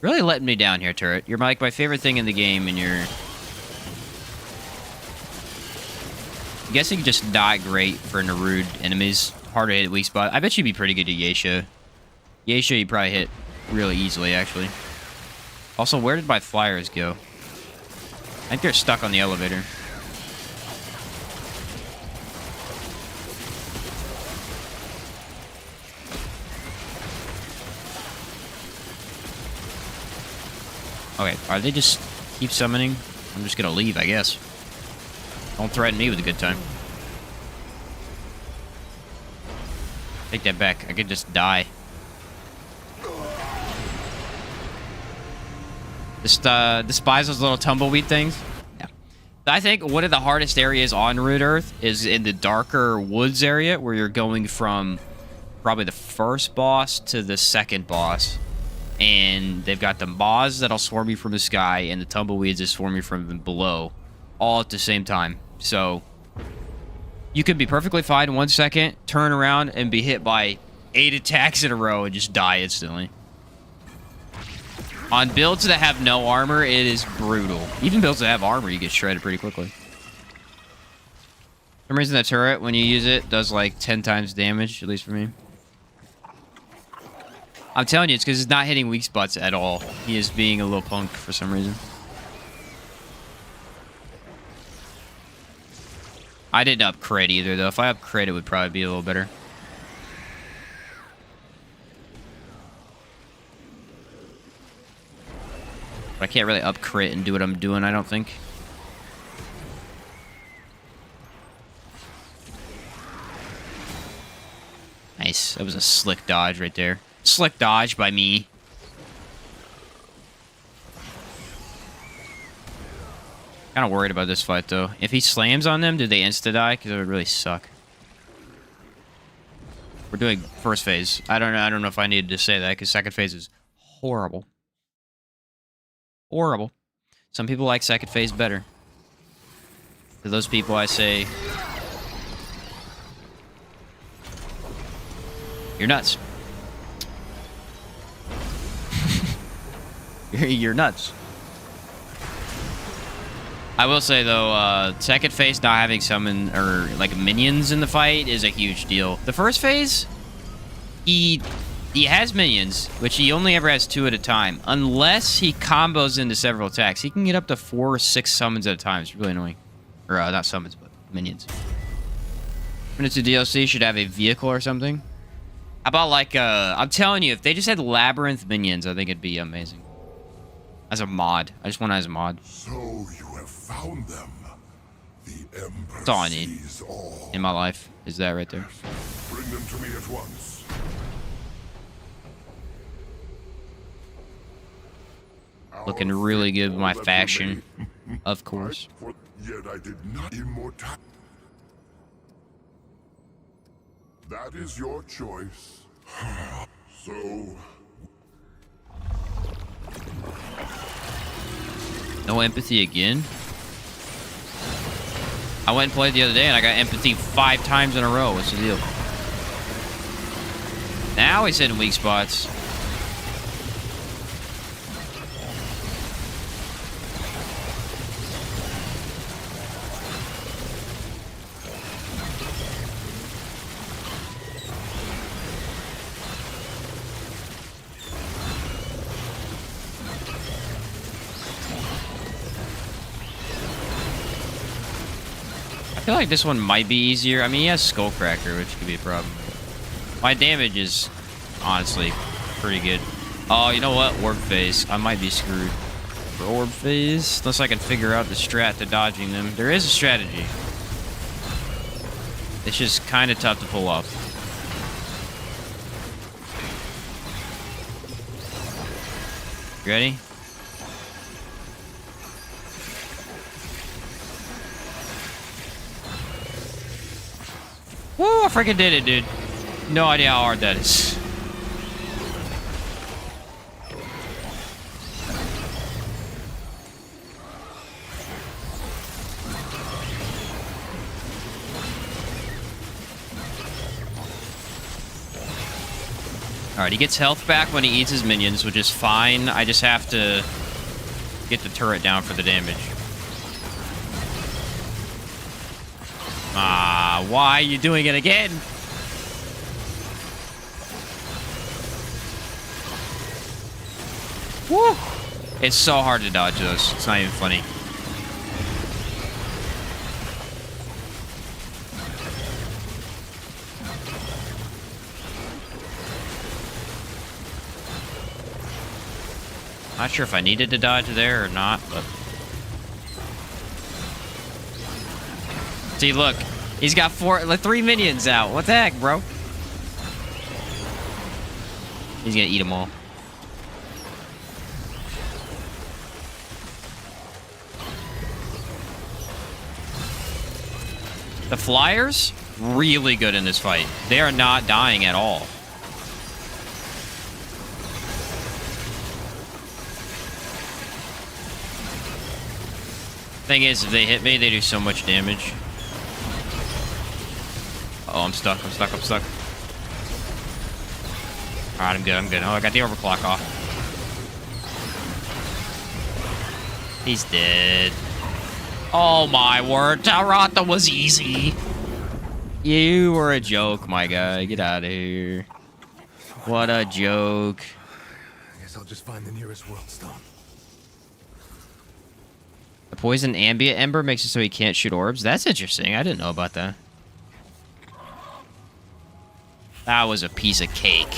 Really letting me down here, turret. You're like my favorite thing in the game, and you're... I guess you can just die great for Narude enemies. Hard to hit weak spot. I bet you'd be pretty good at Yeisha. Yeisha you probably hit really easily, actually. Also, where did my flyers go? I think they're stuck on the elevator. Okay, are they just keep summoning? I'm just gonna leave, I guess. Don't threaten me with a good time. Take that back. I could just die. Just despise those little tumbleweed things. Yeah. I think one of the hardest areas on Root Earth is in the darker woods area where you're going from probably the first boss to the second boss. And they've got the moths that'll swarm you from the sky and the tumbleweeds that swarm you from below. All at the same time. So you could be perfectly fine in 1 second, turn around, and be hit by 8 attacks in a row and just die instantly. On builds that have no armor, it is brutal. Even builds that have armor, you get shredded pretty quickly. For some reason, that turret, when you use it, does like 10 times damage, at least for me. I'm telling you, it's because he's not hitting weak spots at all. He is being a little punk for some reason. I didn't up crit either, though. If I up crit, it would probably be a little better. But I can't really up crit and do what I'm doing, I don't think. Nice. That was a slick dodge right there. Slick dodge by me. Kind of worried about this fight, though. If he slams on them, do they insta-die? Because it would really suck. We're doing first phase. I don't know if I needed to say that, because second phase is horrible. Horrible. Some people like second phase better. To those people, I say... You're nuts. You're nuts. I will say, though, second phase not having summon or like minions in the fight is a huge deal. The first phase, he has minions, which he only ever has 2 at a time. Unless he combos into several attacks. He can get up to 4 or 6 summons at a time. It's really annoying. Or, not summons, but minions. Minutes of DLC should have a vehicle or something. How about, like, I'm telling you, if they just had Labyrinth minions, I think it'd be amazing. As a mod. I just want it as a mod. So you have found them. The Emperor That's all I need sees all. in my life. Is that right there. Bring them to me at once. Looking really good with my fashion. Of course. Yet I did not immortal. That is your choice. So... No empathy again? I went and played the other day, and I got empathy 5 times in a row. What's the deal? Now he's hitting weak spots. I feel like this one might be easier. I mean, he has Skullcracker, which could be a problem. My damage is honestly pretty good. Oh, you know what? Orb phase. I might be screwed for orb phase. Unless I can figure out the strat to dodging them. There is a strategy. It's just kind of tough to pull off. You ready? Woo, I freaking did it, dude. No idea how hard that is. Alright, he gets health back when he eats his minions, which is fine. I just have to get the turret down for the damage. Ah, why are you doing it again? Woo! It's so hard to dodge those. It's not even funny. Not sure if I needed to dodge there or not, but... See, look. He's got 3 minions out. What the heck, bro? He's gonna eat them all. The Flyers, really good in this fight. They are not dying at all. Thing is, if they hit me, they do so much damage. Oh, I'm stuck. I'm stuck. Alright, I'm good. Oh, I got the overclock off. He's dead. Oh my word, Tarata was easy. You were a joke, my guy. Get out of here. What a joke. I guess I'll just find the nearest world stone. The poison ambient ember makes it so he can't shoot orbs. That's interesting. I didn't know about that. That was a piece of cake.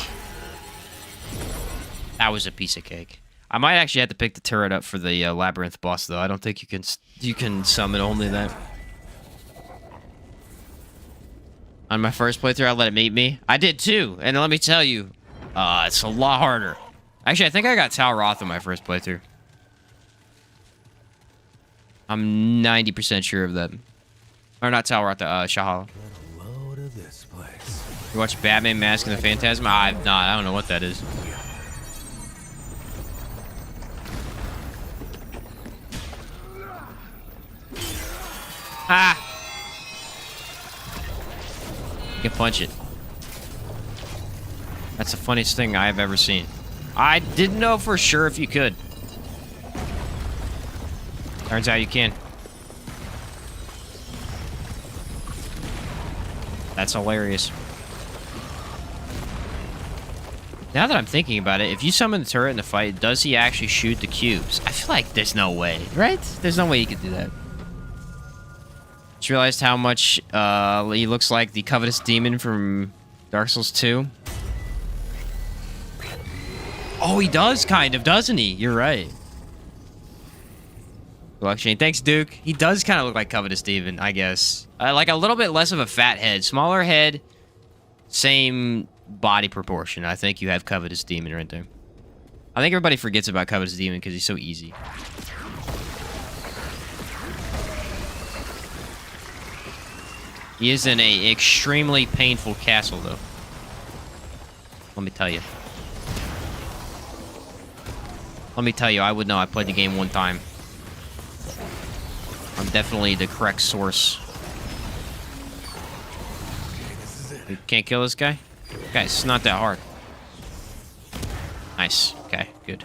That was a piece of cake. I might actually have to pick the turret up for the labyrinth boss, though. I don't think you can summon only that. On my first playthrough, I let it meet me. I did too, and let me tell you, it's a lot harder. Actually, I think I got Tal Roth in my first playthrough. I'm 90% sure of that. Or not Tal Roth, Shahal. You watch Batman Mask and the Phantasm? I've not. I don't know what that is. Ah! You can punch it. That's the funniest thing I've ever seen. I didn't know for sure if you could. Turns out you can. That's hilarious. Now that I'm thinking about it, if you summon the turret in the fight, does he actually shoot the cubes? I feel like there's no way, right? There's no way he could do that. Just realized how much he looks like the Covetous Demon from Dark Souls 2. Oh, he does kind of, doesn't he? You're right. Good luck, Shane. Thanks, Duke. He does kind of look like Covetous Demon, I guess. Like a little bit less of a fat head. Smaller head, same body proportion. I think you have Covetous Demon right there. I think everybody forgets about Covetous Demon because he's so easy. He is in a extremely painful castle, though. Let me tell you. Let me tell you, I would know. I played the game one time. I'm definitely the correct source We can't kill this guy? Guys, it's not that hard. Nice. Okay, good.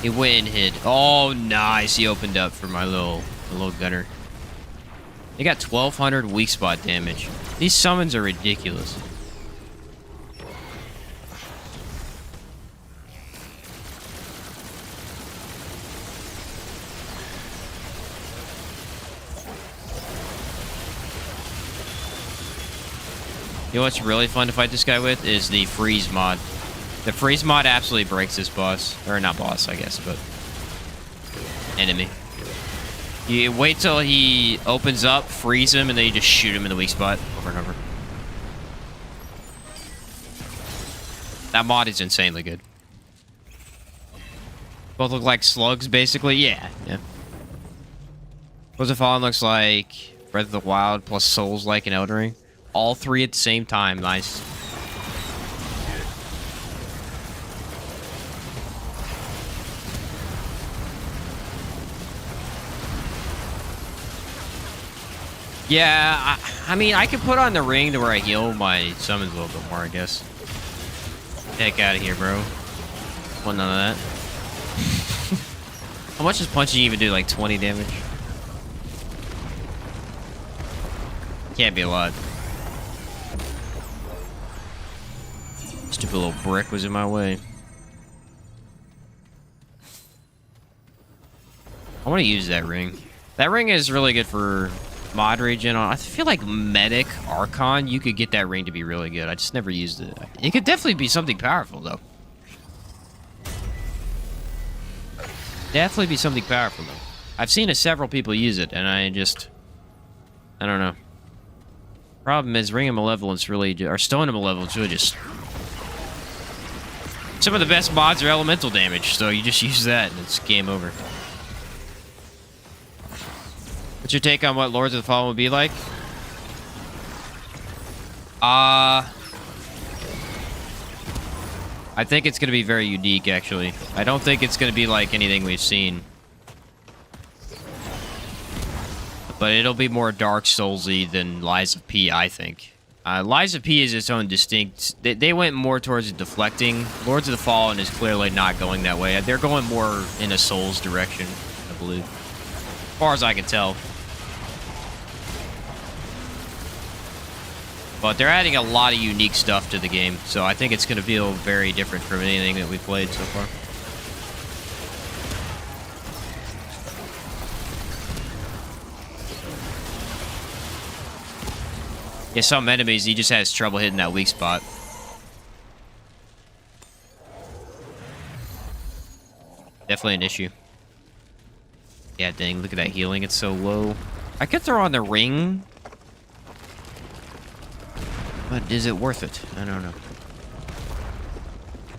He went and hid. Oh, nice. He opened up for my little gunner. They got 1,200 weak spot damage. These summons are ridiculous. You know what's really fun to fight this guy with is the freeze mod. The freeze mod absolutely breaks this boss. Or not boss, I guess, but enemy. You wait till he opens up, freeze him, and then you just shoot him in the weak spot over and over. That mod is insanely good. Both look like slugs, basically. Yeah. What's the Fallen looks like Breath of the Wild plus Souls like an Elden Ring. All three at the same time. Nice. Yeah, I mean, I could put on the ring to where I heal my summons a little bit more, I guess. Heck out of here, bro. Want none of that. How much does punching even do? Like 20 damage? Can't be a lot. Stupid little brick was in my way. I want to use that ring. That ring is really good for mod regen. I feel like Medic Archon, you could get that ring to be really good. I just never used it. It could definitely be something powerful, though. Definitely be something powerful, though. I've seen several people use it, and I don't know. Problem is, Ring of Malevolence really, or Stone of Malevolence really just... Some of the best mods are elemental damage, so you just use that, and it's game over. What's your take on what Lords of the Fallen would be like? I think it's going to be very unique, actually. I don't think it's going to be like anything we've seen. But it'll be more Dark Soulsy than Lies of P, I think. Lies of P is its own distinct... They went more towards deflecting. Lords of the Fallen is clearly not going that way. They're going more in a Souls direction, I believe. As far as I can tell. But they're adding a lot of unique stuff to the game, so I think it's going to feel very different from anything that we've played so far. Yeah, some enemies, he just has trouble hitting that weak spot. Definitely an issue. Yeah, dang, look at that healing, it's so low. I could throw on the ring. But is it worth it? I don't know.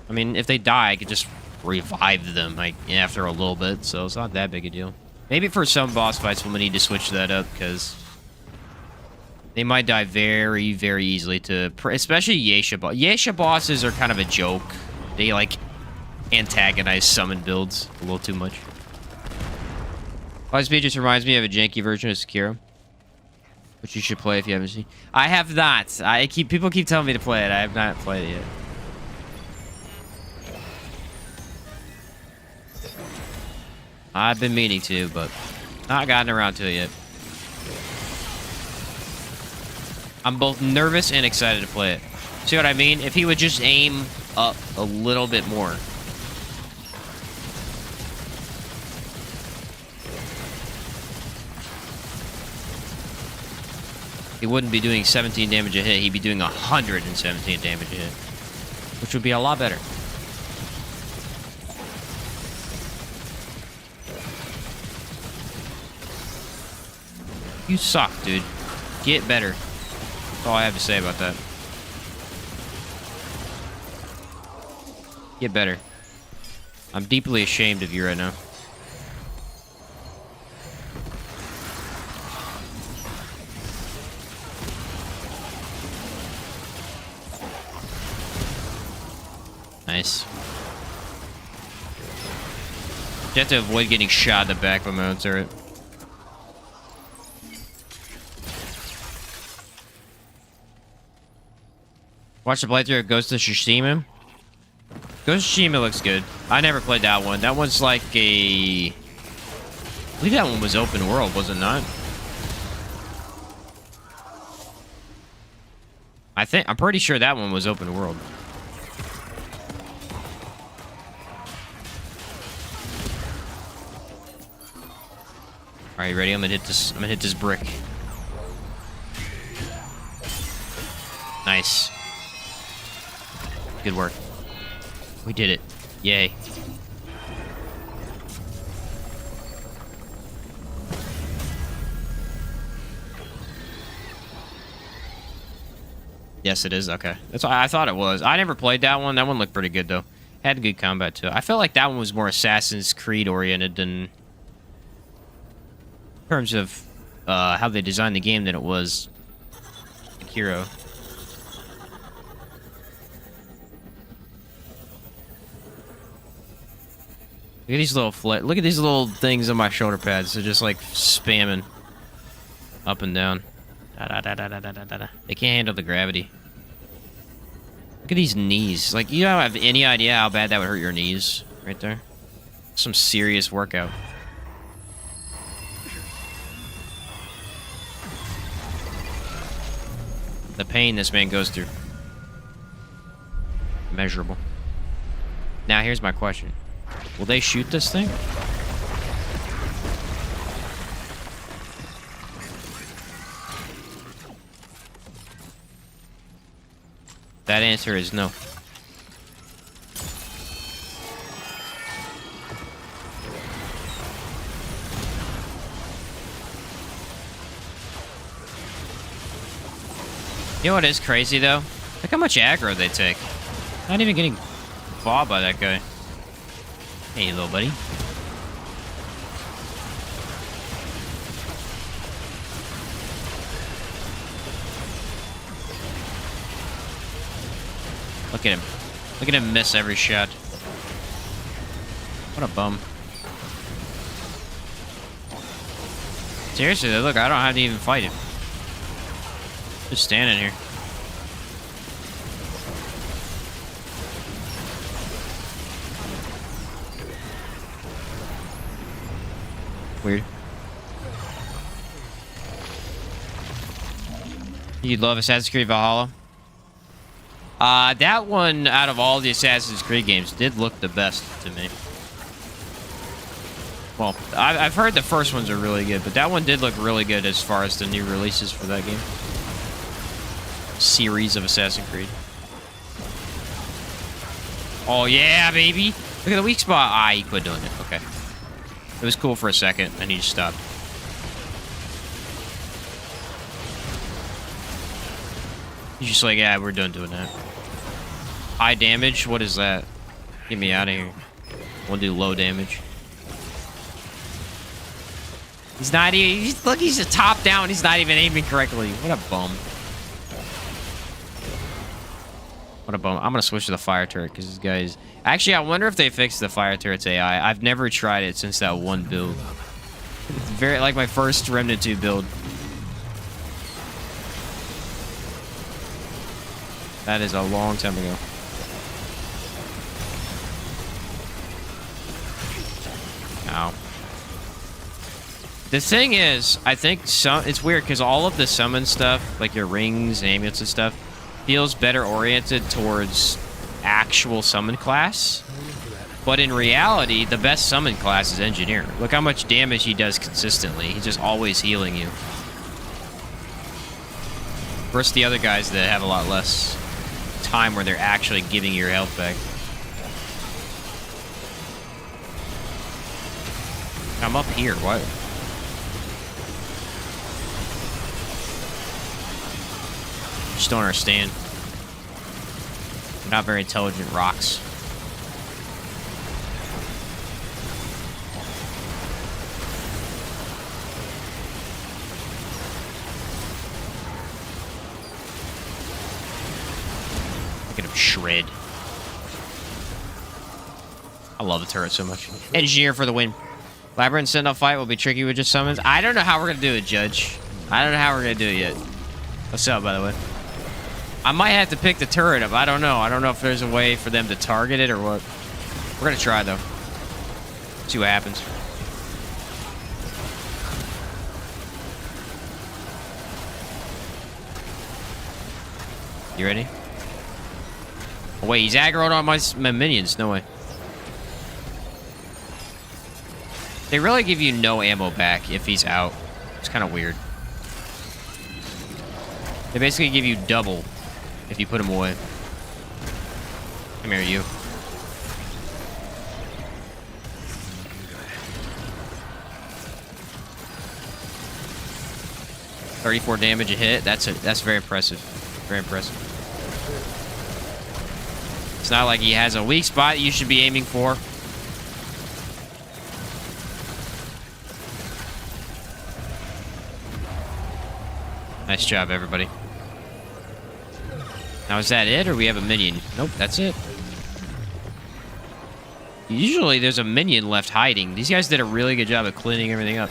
I mean, if they die, I could just revive them like after a little bit, so it's not that big a deal. Maybe for some boss fights, we'll need to switch that up, because they might die very, very easily to... Especially Yeisha bosses. Yeisha bosses are kind of a joke. They, like, antagonize summon builds a little too much. Lies just reminds me of a janky version of Sekiro, which you should play if you haven't seen. I have not. People keep telling me to play it. I have not played it yet. I've been meaning to, but not gotten around to it yet. I'm both nervous and excited to play it. See what I mean? If he would just aim up a little bit more. He wouldn't be doing 17 damage a hit. He'd be doing 117 damage a hit. Which would be a lot better. You suck, dude. Get better. That's all I have to say about that. Get better. I'm deeply ashamed of you right now. Nice. You have to avoid getting shot in the back of a mountain turret. Watch the playthrough of Ghost of Tsushima. Ghost of Tsushima looks good. I never played that one. That one's like a... I believe that one was open world, was it not? I'm pretty sure that one was open world. All right, ready? I'm gonna hit this. I'm gonna hit this brick. Nice. Good work. We did it. Yay. Yes, it is. Okay. That's what I thought it was. I never played that one. That one looked pretty good, though. Had good combat, too. I felt like that one was more Assassin's Creed oriented than... in terms of how they designed the game than it was Hero. Look at these look at these little things on my shoulder pads. They're just like spamming up and down. Da, da, da, da, da, da, da, da. They can't handle the gravity. Look at these knees. Like, you don't have any idea how bad that would hurt your knees right there. Some serious workout. The pain this man goes through. Immeasurable. Now, here's my question. Will they shoot this thing? That answer is no. You know what is crazy, though? Look how much aggro they take. Not even getting bobbed by that guy. Hey, little buddy. Look at him. Look at him miss every shot. What a bum. Seriously, though, look, I don't have to even fight him. Just standing here. Weird. You love Assassin's Creed Valhalla? That one, out of all the Assassin's Creed games, did look the best to me. Well, I've heard the first ones are really good, but that one did look really good as far as the new releases for that game. Series of Assassin's Creed. Oh, yeah, baby! Look at the weak spot. Ah, he quit doing it. Okay. It was cool for a second, and he just stopped. He's just like, yeah, we're done doing that. High damage? What is that? Get me out of here. I want to do low damage. He's not even... Look, he's a top down. He's not even aiming correctly. What a bum. What a bum. I'm going to switch to the fire turret because this guy's... Actually, I wonder if they fixed the fire turret's AI. I've never tried it since that one build. It's very... like my first Remnant 2 build. That is a long time ago. Ow. The thing is, I think it's weird because all of the summon stuff, like your rings, amulets and stuff, feels better oriented towards actual summon class. But in reality, the best summon class is engineer. Look how much damage he does consistently. He's just always healing you. Versus the other guys that have a lot less time where they're actually giving your health back. I'm up here. What? Just don't understand. They're not very intelligent rocks. Look at him shred. I love the turret so much. Engineer for the win. Labyrinth Sentinel fight will be tricky with just summons. I don't know how we're gonna do it, Judge. I don't know how we're gonna do it yet. What's up, by the way? I might have to pick the turret up. I don't know. I don't know if there's a way for them to target it or what. We're gonna try though. See what happens. You ready? Oh, wait, he's aggroed on my minions. No way. They really give you no ammo back if he's out. It's kind of weird. They basically give you double if you put him away. Come here, you. $34 damage a hit. That's very impressive. Very impressive. It's not like he has a weak spot you should be aiming for. Nice job, everybody. Now, is that it, or we have a minion? Nope, that's it. Usually, there's a minion left hiding. These guys did a really good job of cleaning everything up.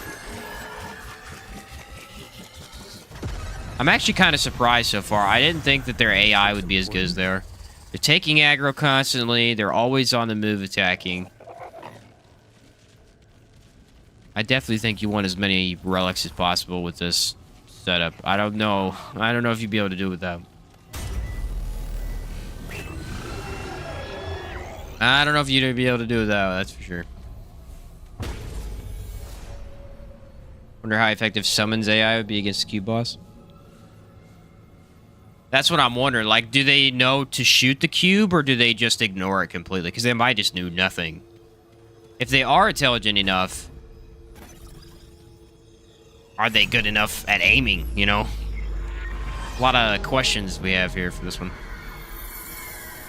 I'm actually kind of surprised so far. I didn't think that their AI would be as good as they are. They're taking aggro constantly. They're always on the move attacking. I definitely think you want as many relics as possible with this setup. I don't know. I don't know if you'd be able to do it with that. I don't know if you'd be able to do it that, that's for sure. Wonder how effective summons AI would be against the cube boss. That's what I'm wondering. Like, do they know to shoot the cube, or do they just ignore it completely? Because they might just do nothing. If they are intelligent enough, are they good enough at aiming, you know? A lot of questions we have here for this one.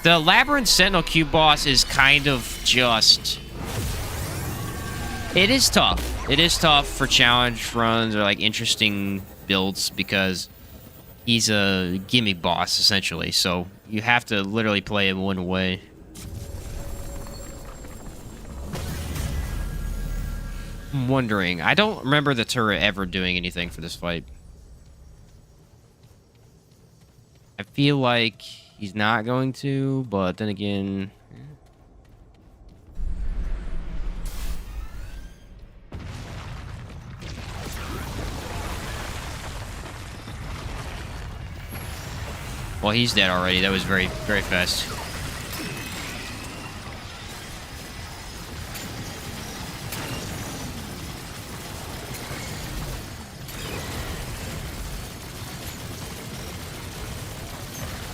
The Labyrinth Sentinel cube boss is kind of just... It is tough. It is tough for challenge runs or, like, interesting builds because he's a gimme boss, essentially. So you have to literally play him one way. I'm wondering. I don't remember the turret ever doing anything for this fight. I feel like he's not going to, but then again... Well, he's dead already. That was very, very fast.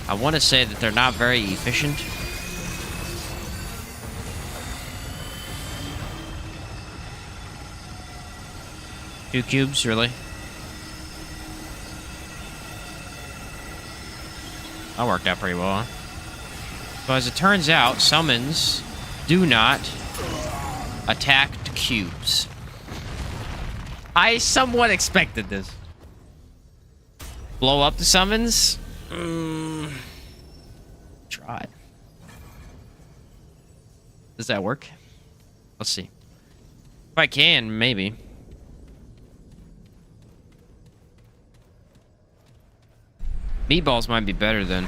I want to say that they're not very efficient. Two cubes, really? That worked out pretty well, huh? So as it turns out, summons do not attack cubes. I somewhat expected this. Blow up the summons? Try. Does that work? Let's see. If I can, maybe. Meatballs might be better then.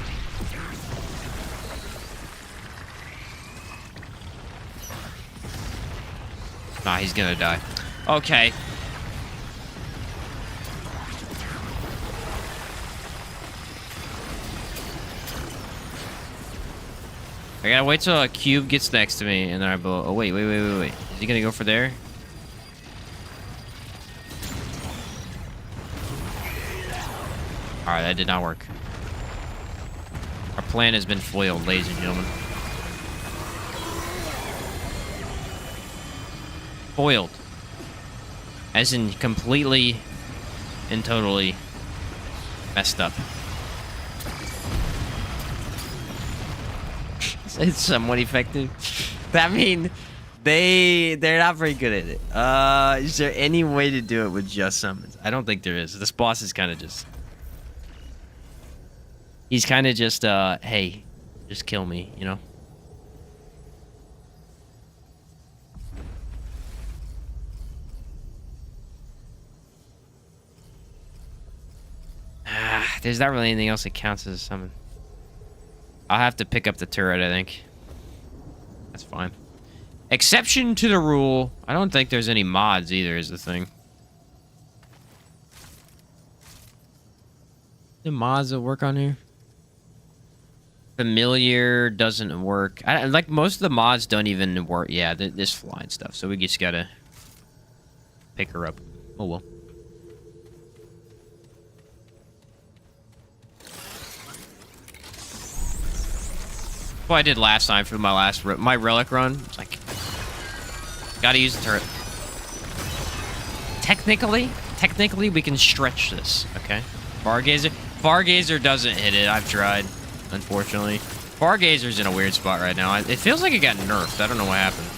Nah, he's gonna die. Okay. I gotta wait till a cube gets next to me and then I blow. Oh, wait. Is he gonna go for there? Alright, that did not work. Our plan has been foiled, ladies and gentlemen. Foiled. As in completely and totally messed up. It's somewhat effective. I mean, they're not very good at it. Is there any way to do it with just summons? I don't think there is. This boss is kind of just... He's kind of just, hey, just kill me, you know? There's not really anything else that counts as a summon. I'll have to pick up the turret, I think. That's fine. Exception to the rule. I don't think there's any mods either, is the thing. The mods that work on here? Familiar doesn't work. Like, most of the mods don't even work. Yeah, this flying stuff. So we just gotta pick her up. Oh, well. What I did last time for my relic run. It's like, gotta use the turret. Technically, we can stretch this. Okay, Fargazer doesn't hit it. I've tried, unfortunately. Fargazer's in a weird spot right now. It feels like it got nerfed. I don't know what happened.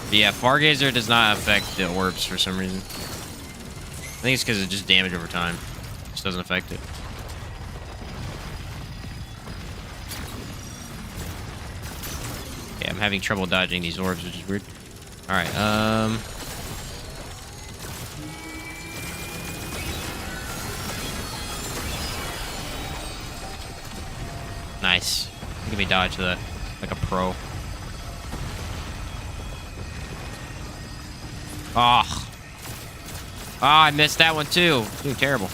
But yeah, Fargazer does not affect the orbs for some reason. I think it's because it's just damage over time. It just doesn't affect it. I'm having trouble dodging these orbs, which is weird. Alright, nice. Look at me dodge that like a pro. Oh. Oh, I missed that one too. Doing terrible.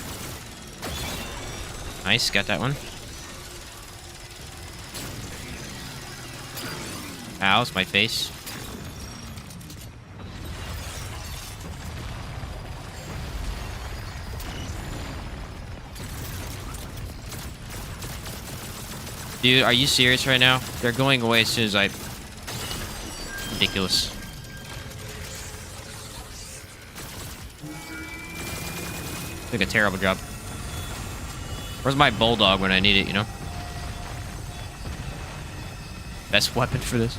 Nice, got that one. Ow, it's my face. Dude, are you serious right now? They're going away as soon as I... Ridiculous. Took a terrible job. Where's my bulldog when I need it, you know? Best weapon for this.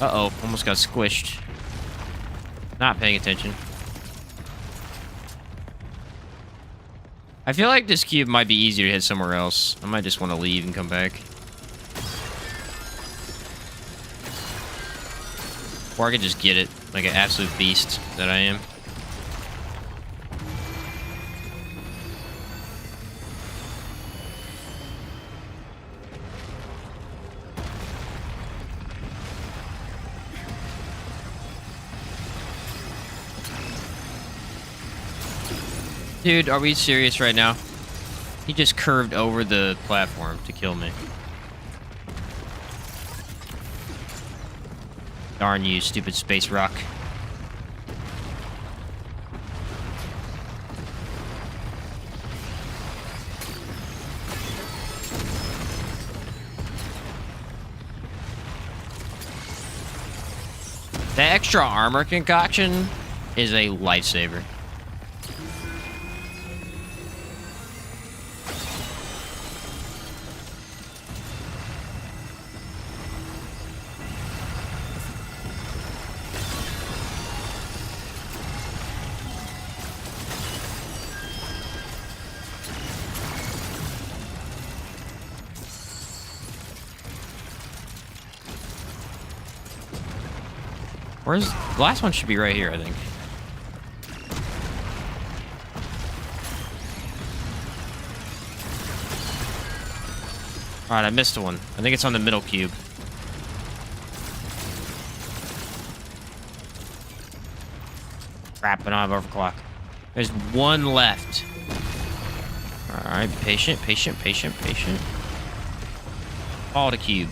Uh-oh, almost got squished. Not paying attention. I feel like this cube might be easier to hit somewhere else. I might just want to leave and come back. Or I could just get it, like an absolute beast that I am. Dude, are we serious right now? He just curved over the platform to kill me. Darn you, stupid space rock. That extra armor concoction is a lifesaver. Where's the last one? Should be right here, I think. Alright, I missed one. I think it's on the middle cube. Crap, I don't have overclock. There's one left. Alright, patient. Follow the cube.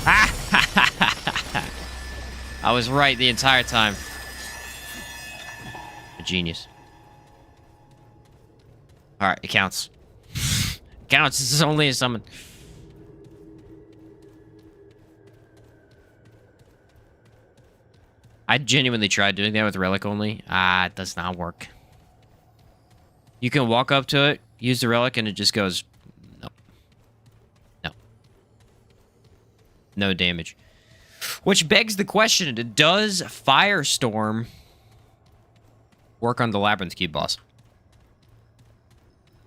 Ah! I was right the entire time. A genius. Alright, it counts. It counts. This is only a summon. I genuinely tried doing that with Relic only. It does not work. You can walk up to it, use the Relic, and it just goes... No. No. No damage. Which begs the question, does Firestorm Work on the Labyrinth Cube boss.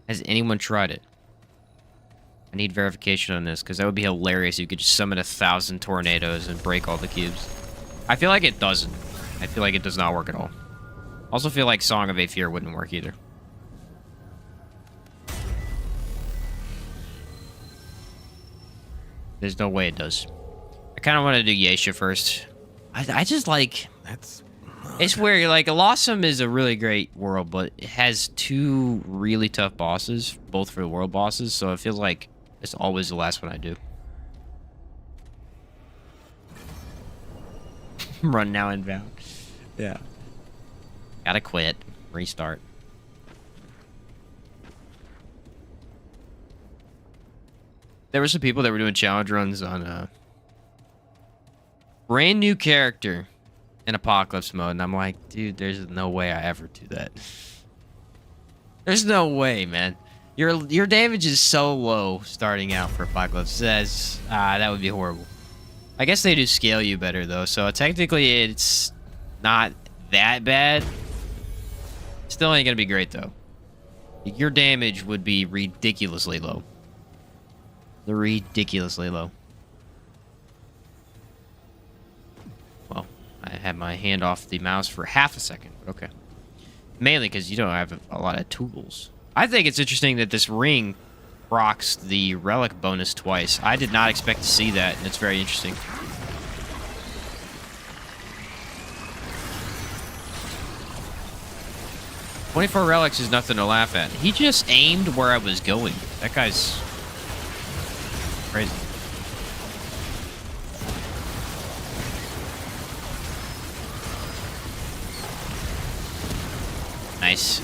Has anyone tried it? I need verification on this, because that would be hilarious. You could just summon 1,000 tornadoes and break all the cubes. I feel like it doesn't. I feel like it does not work at all. Also feel like Song of Aether wouldn't work either. There's no way it does. I kind of want to do Yeisha first. I just like... That's... It's where, like, Alossum is a really great world, but it has 2 really tough bosses, both for the world bosses, so it feels like it's always the last one I do. Run now inbound. Yeah. Gotta quit. Restart. There were some people that were doing challenge runs on brand new character in Apocalypse mode, and I'm like, dude, there's no way I ever do that. There's no way, man. Your damage is so low starting out for Apocalypse. That would be horrible. I guess they do scale you better though, so technically it's not that bad. Still ain't gonna be great though. Your damage would be ridiculously low. Ridiculously low. Well, I had my hand off the mouse for half a second, but okay. Mainly because you don't have a lot of tools. I think it's interesting that this ring procs the relic bonus twice. I did not expect to see that, and it's very interesting. "24 relics is nothing to laugh at." He just aimed where I was going. That guy's crazy. Nice.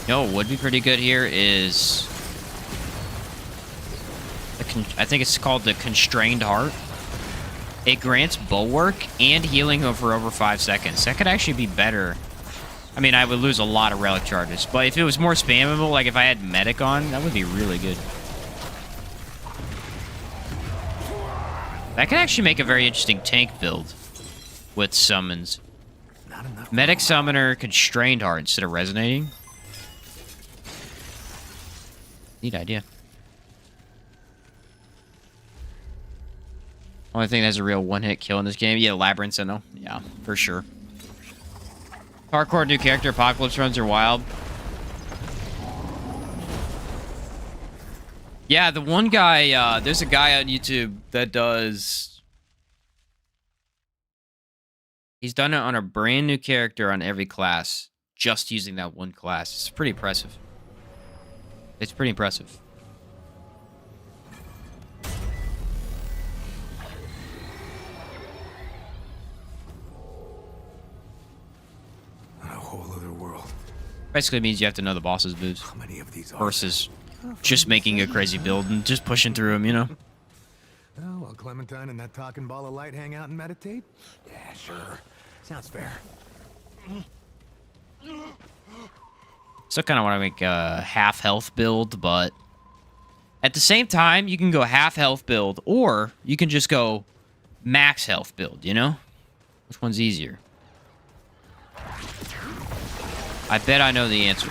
You know what would be pretty good here is... I think it's called the Constrained Heart. It grants bulwark and healing for over 5 seconds. That could actually be better. I mean, I would lose a lot of relic charges, but if it was more spammable, like if I had medic on, that would be really good. That could actually make a very interesting tank build with summons. Medic Summoner, Constrained Heart instead of Resonating. Neat idea. Only thing that has a real one-hit kill in this game. Yeah, Labyrinth, I know. Yeah, for sure. Hardcore new character. Apocalypse runs are wild. Yeah, the one guy, there's a guy on YouTube that does... He's done it on a brand new character on every class, just using that one class. It's pretty impressive. It's pretty impressive. A whole other world. Basically means you have to know the boss's moves. How many of these are versus just making a crazy build and just pushing through them, you know? Oh, while Clementine and that talking ball of light hang out and meditate? Yeah, sure. Sounds fair. Still kind of want to make a half health build, but at the same time, you can go half health build, or you can just go max health build, you know? Which one's easier? I bet I know the answer.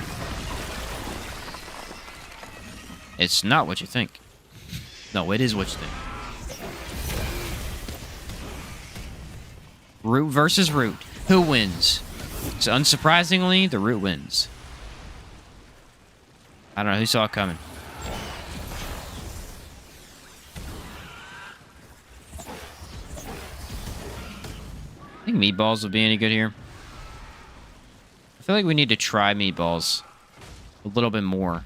It's not what you think. No, it is what you think. Root versus Root. Who wins? So unsurprisingly, the Root wins. I don't know. Who saw it coming? I think meatballs will be any good here. I feel like we need to try meatballs a little bit more.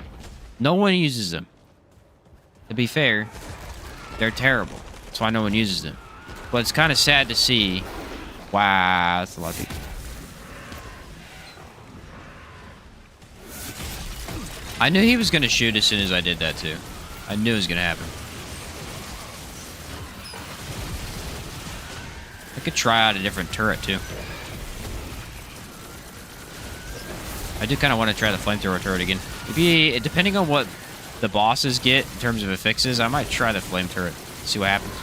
No one uses them. To be fair, they're terrible. That's why no one uses them. But it's kind of sad to see. Wow, that's a lot of people. I knew he was going to shoot as soon as I did that, too. I knew it was going to happen. I could try out a different turret, too. I do kind of want to try the flamethrower turret again. Maybe, depending on what the bosses get in terms of affixes, I might try the flame turret. See what happens.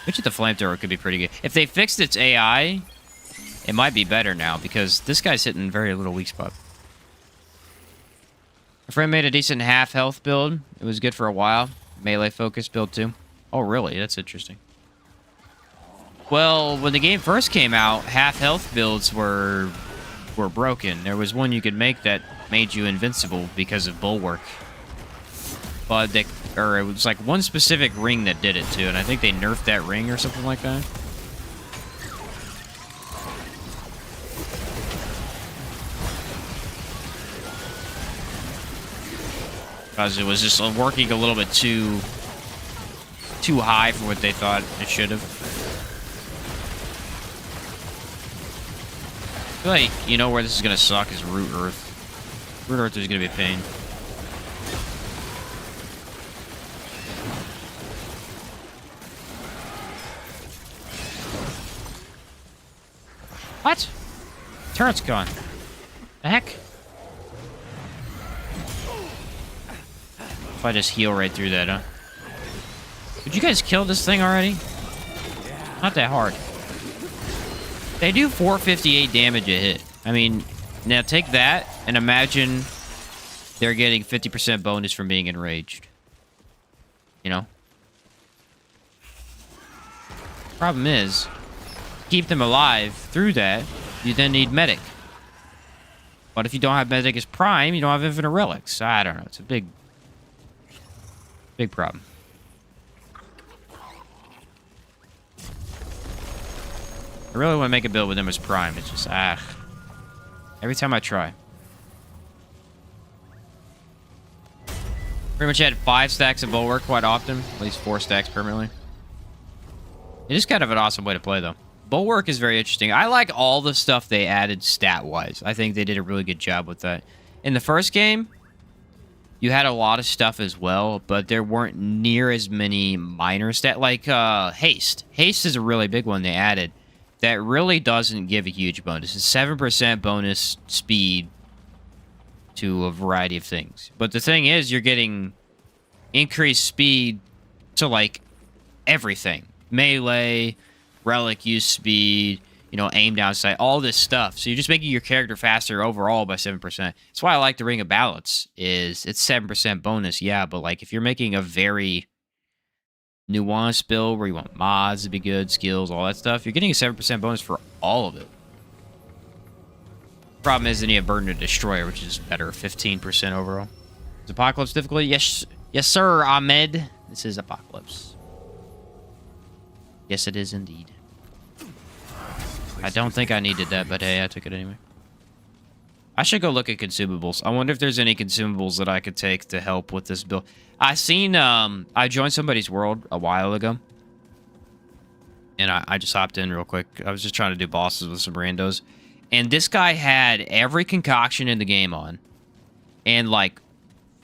Which the flame turret could be pretty good. If they fixed its AI, it might be better now because this guy's hitting very little weak spot. A friend made a decent half health build. It was good for a while. Melee focused build too. Oh, really? That's interesting. Well, when the game first came out, half health builds were broken. There was one you could make that made you invincible because of bulwark. But it was like one specific ring that did it too, and I think they nerfed that ring or something like that. Because it was just working a little bit too high for what they thought it should have. I feel like, you know where this is going to suck is Root Earth. Root Earth is going to be a pain. What? Turret's gone. The heck? If I just heal right through that, huh? Did you guys kill this thing already? Not that hard. They do 458 damage a hit. I mean, now take that and imagine they're getting 50% bonus from being enraged. You know? Problem is, keep them alive through that, you then need medic. But if you don't have medic as prime, you don't have infinite relics. I don't know. It's a big problem. I really want to make a build with them as prime. It's just, every time I try. Pretty much had 5 stacks of bulwark quite often. At least 4 stacks permanently. It is kind of an awesome way to play, though. Bulwark is very interesting. I like all the stuff they added stat-wise. I think they did a really good job with that. In the first game, you had a lot of stuff as well, but there weren't near as many minor stat. Like, haste. Haste is a really big one they added. That really doesn't give a huge bonus. It's 7% bonus speed to a variety of things. But the thing is, you're getting increased speed to, like, everything. Melee, relic use speed, you know, aim down sight, all this stuff. So you're just making your character faster overall by 7%. That's why I like the Ring of Balance, is it's 7% bonus, yeah, but, like, if you're making a very nuanced build where you want mods to be good, skills, all that stuff, you're getting a 7% bonus for all of it. Problem is, then you have Burden to Destroyer, which is better, 15% overall. Is Apocalypse difficulty? Yes, sir, Ahmed. This is Apocalypse. Yes, it is indeed. I don't think I needed that, but hey, I took it anyway. I should go look at consumables. I wonder if there's any consumables that I could take to help with this build. I joined somebody's world a while ago. And I just hopped in real quick. I was just trying to do bosses with some randos. And this guy had every concoction in the game on. And like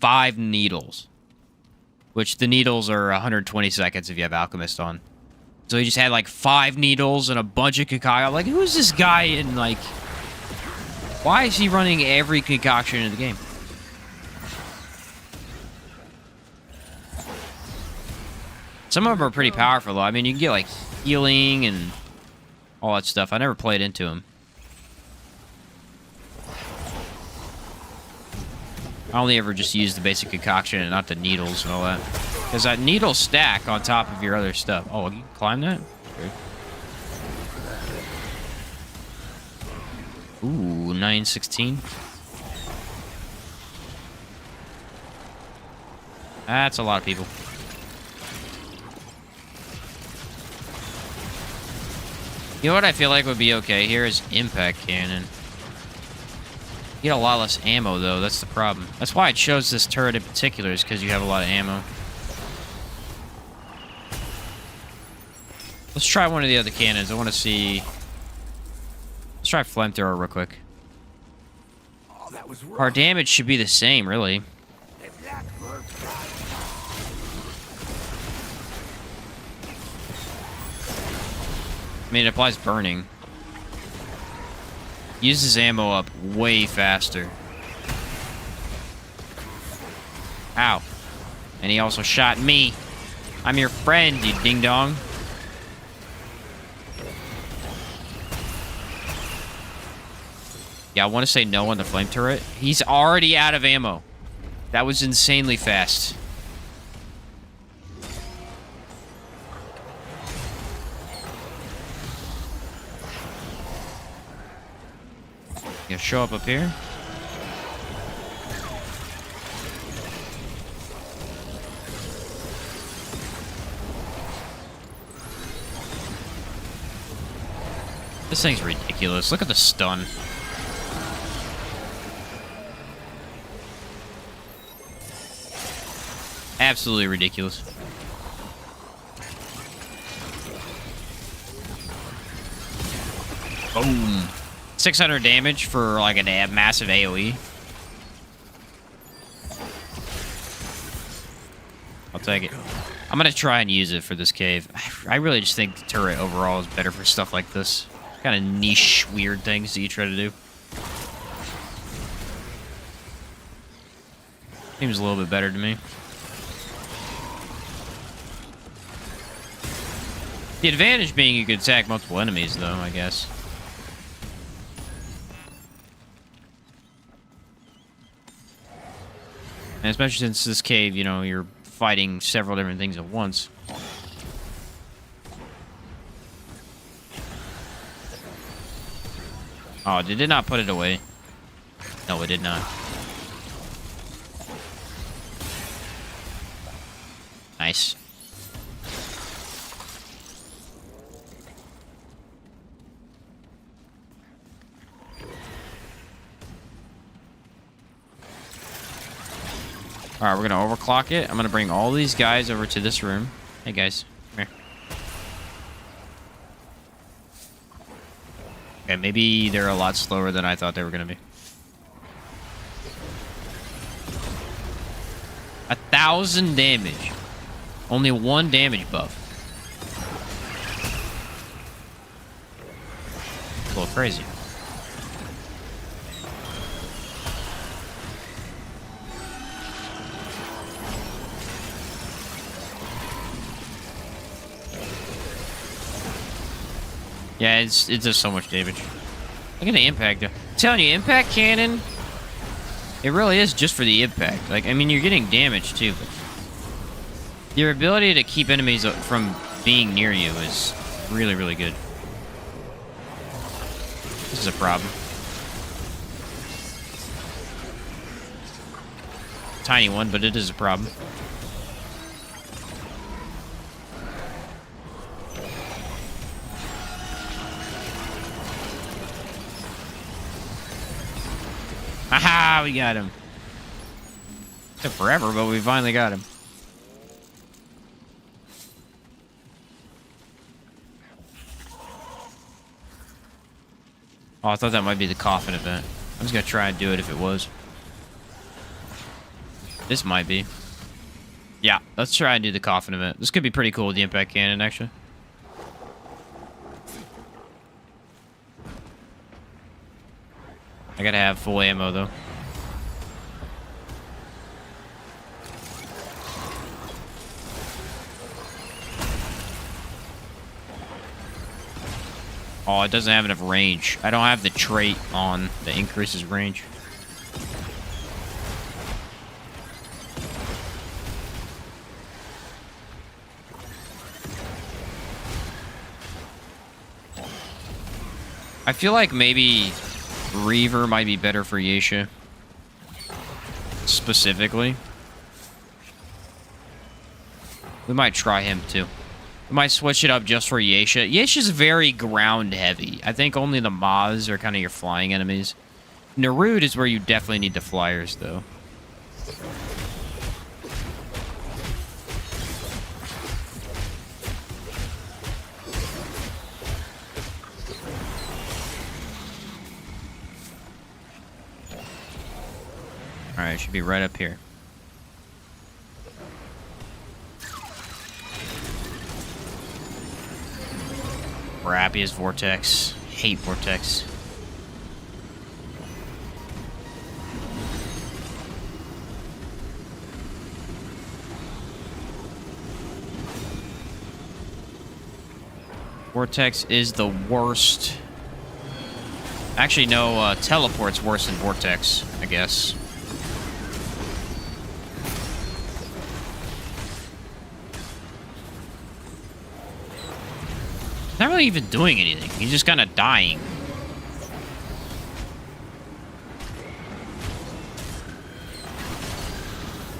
5 needles. Which the needles are 120 seconds if you have Alchemist on. So he just had like 5 needles and a bunch of concoction. Like, who is this guy in like... Why is he running every concoction in the game? Some of them are pretty powerful, though. I mean, you can get, like, healing and all that stuff. I never played into them. I only ever just used the basic concoction and not the needles and all that. Because that needle stack on top of your other stuff. Oh, you can climb that? Okay. Ooh, 916. That's a lot of people. You know what I feel like would be okay here is impact cannon. You get a lot less ammo, though. That's the problem. That's why I chose this turret in particular, is because you have a lot of ammo. Let's try one of the other cannons. I want to see... Let's try flamethrower real quick. Oh, that was Our damage should be the same, really. I mean, it applies burning. Uses ammo up way faster. Ow. And he also shot me. I'm your friend, you ding-dong. Yeah, I want to say no on the flame turret. He's already out of ammo. That was insanely fast. Yeah, show up here. This thing's ridiculous. Look at the stun. Absolutely ridiculous. Boom. 600 damage for like a massive AoE. I'll take it. I'm gonna try and use it for this cave. I really just think the turret overall is better for stuff like this. Kind of niche, weird things that you try to do. Seems a little bit better to me. The advantage being you could attack multiple enemies, though, I guess. And especially since this cave, you know, you're fighting several different things at once. Oh, did it not put it away? No, it did not. Nice. Alright, we're gonna overclock it. I'm gonna bring all these guys over to this room. Hey guys, come here. Okay, maybe they're a lot slower than I thought they were gonna be. 1,000 damage. Only 1 damage buff. A little crazy. Yeah, it's just so much damage. Look at the impact. I'm telling you, impact cannon, it really is just for the impact. Like, I mean, you're getting damage too, but your ability to keep enemies from being near you is really, really good. This is a problem. Tiny one, but it is a problem. Aha, we got him. Took forever, but we finally got him. Oh, I thought that might be the coffin event. I was gonna try and do it if it was. This might be. Yeah, let's try and do the coffin event. This could be pretty cool with the impact cannon, actually. I gotta have full ammo, though. Oh, it doesn't have enough range. I don't have the trait on that increases range. I feel like maybe Reaver might be better for Yeisha. Specifically. We might try him too. We might switch it up just for Yeisha. Yeisha's very ground heavy. I think only the Maz are kind of your flying enemies. Narud is where you definitely need the flyers though. Alright, should be right up here. Crappiest Vortex. Hate Vortex. Vortex is the worst. Actually, no, teleport's worse than Vortex, I guess. He's not really even doing anything. He's just kind of dying.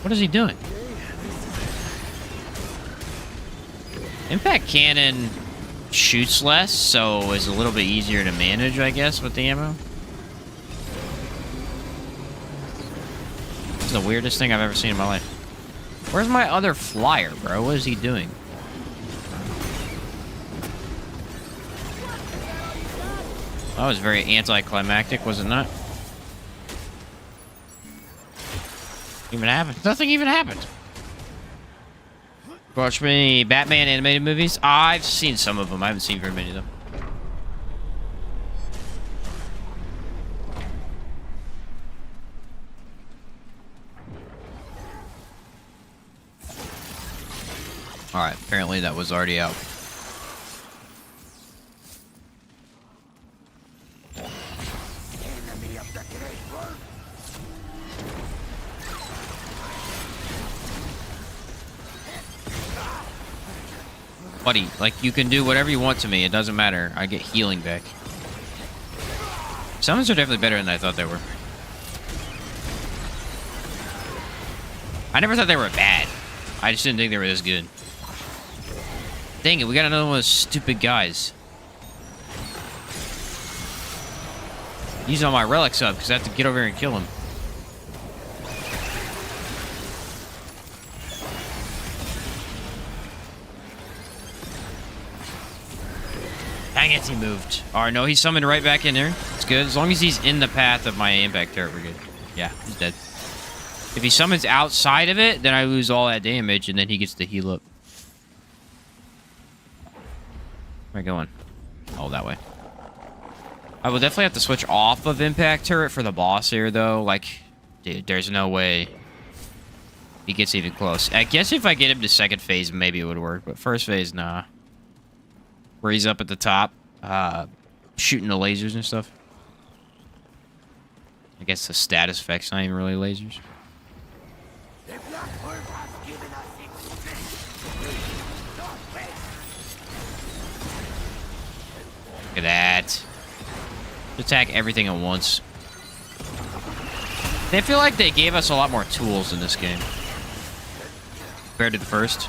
What is he doing? Impact cannon shoots less, so it's a little bit easier to manage, I guess, with the ammo. This is the weirdest thing I've ever seen in my life. Where's my other flyer, bro? What is he doing? That was very anticlimactic, was it not? Even happened. Nothing even happened. Watch me Batman animated movies. I've seen some of them. I haven't seen very many of them. All right. Apparently that was already out. Buddy, like, you can do whatever you want to me. It doesn't matter. I get healing back. Summons are definitely better than I thought they were. I never thought they were bad. I just didn't think they were this good. Dang it, we got another one of those stupid guys. He's on my relics up because I have to get over here and kill him. Dang it, he moved. Alright, no, he's summoned right back in there. It's good. As long as he's in the path of my impact turret, we're good. Yeah, he's dead. If he summons outside of it, then I lose all that damage, and then he gets to heal up. Where am I going? Oh, that way. I will definitely have to switch off of impact turret for the boss here, though. Like, dude, there's no way he gets even close. I guess if I get him to second phase, maybe it would work, but first phase, nah. Where he's up at the top, shooting the lasers and stuff. I guess the status effect's not even really lasers. Look at that. Attack everything at once. They feel like they gave us a lot more tools in this game compared to the first.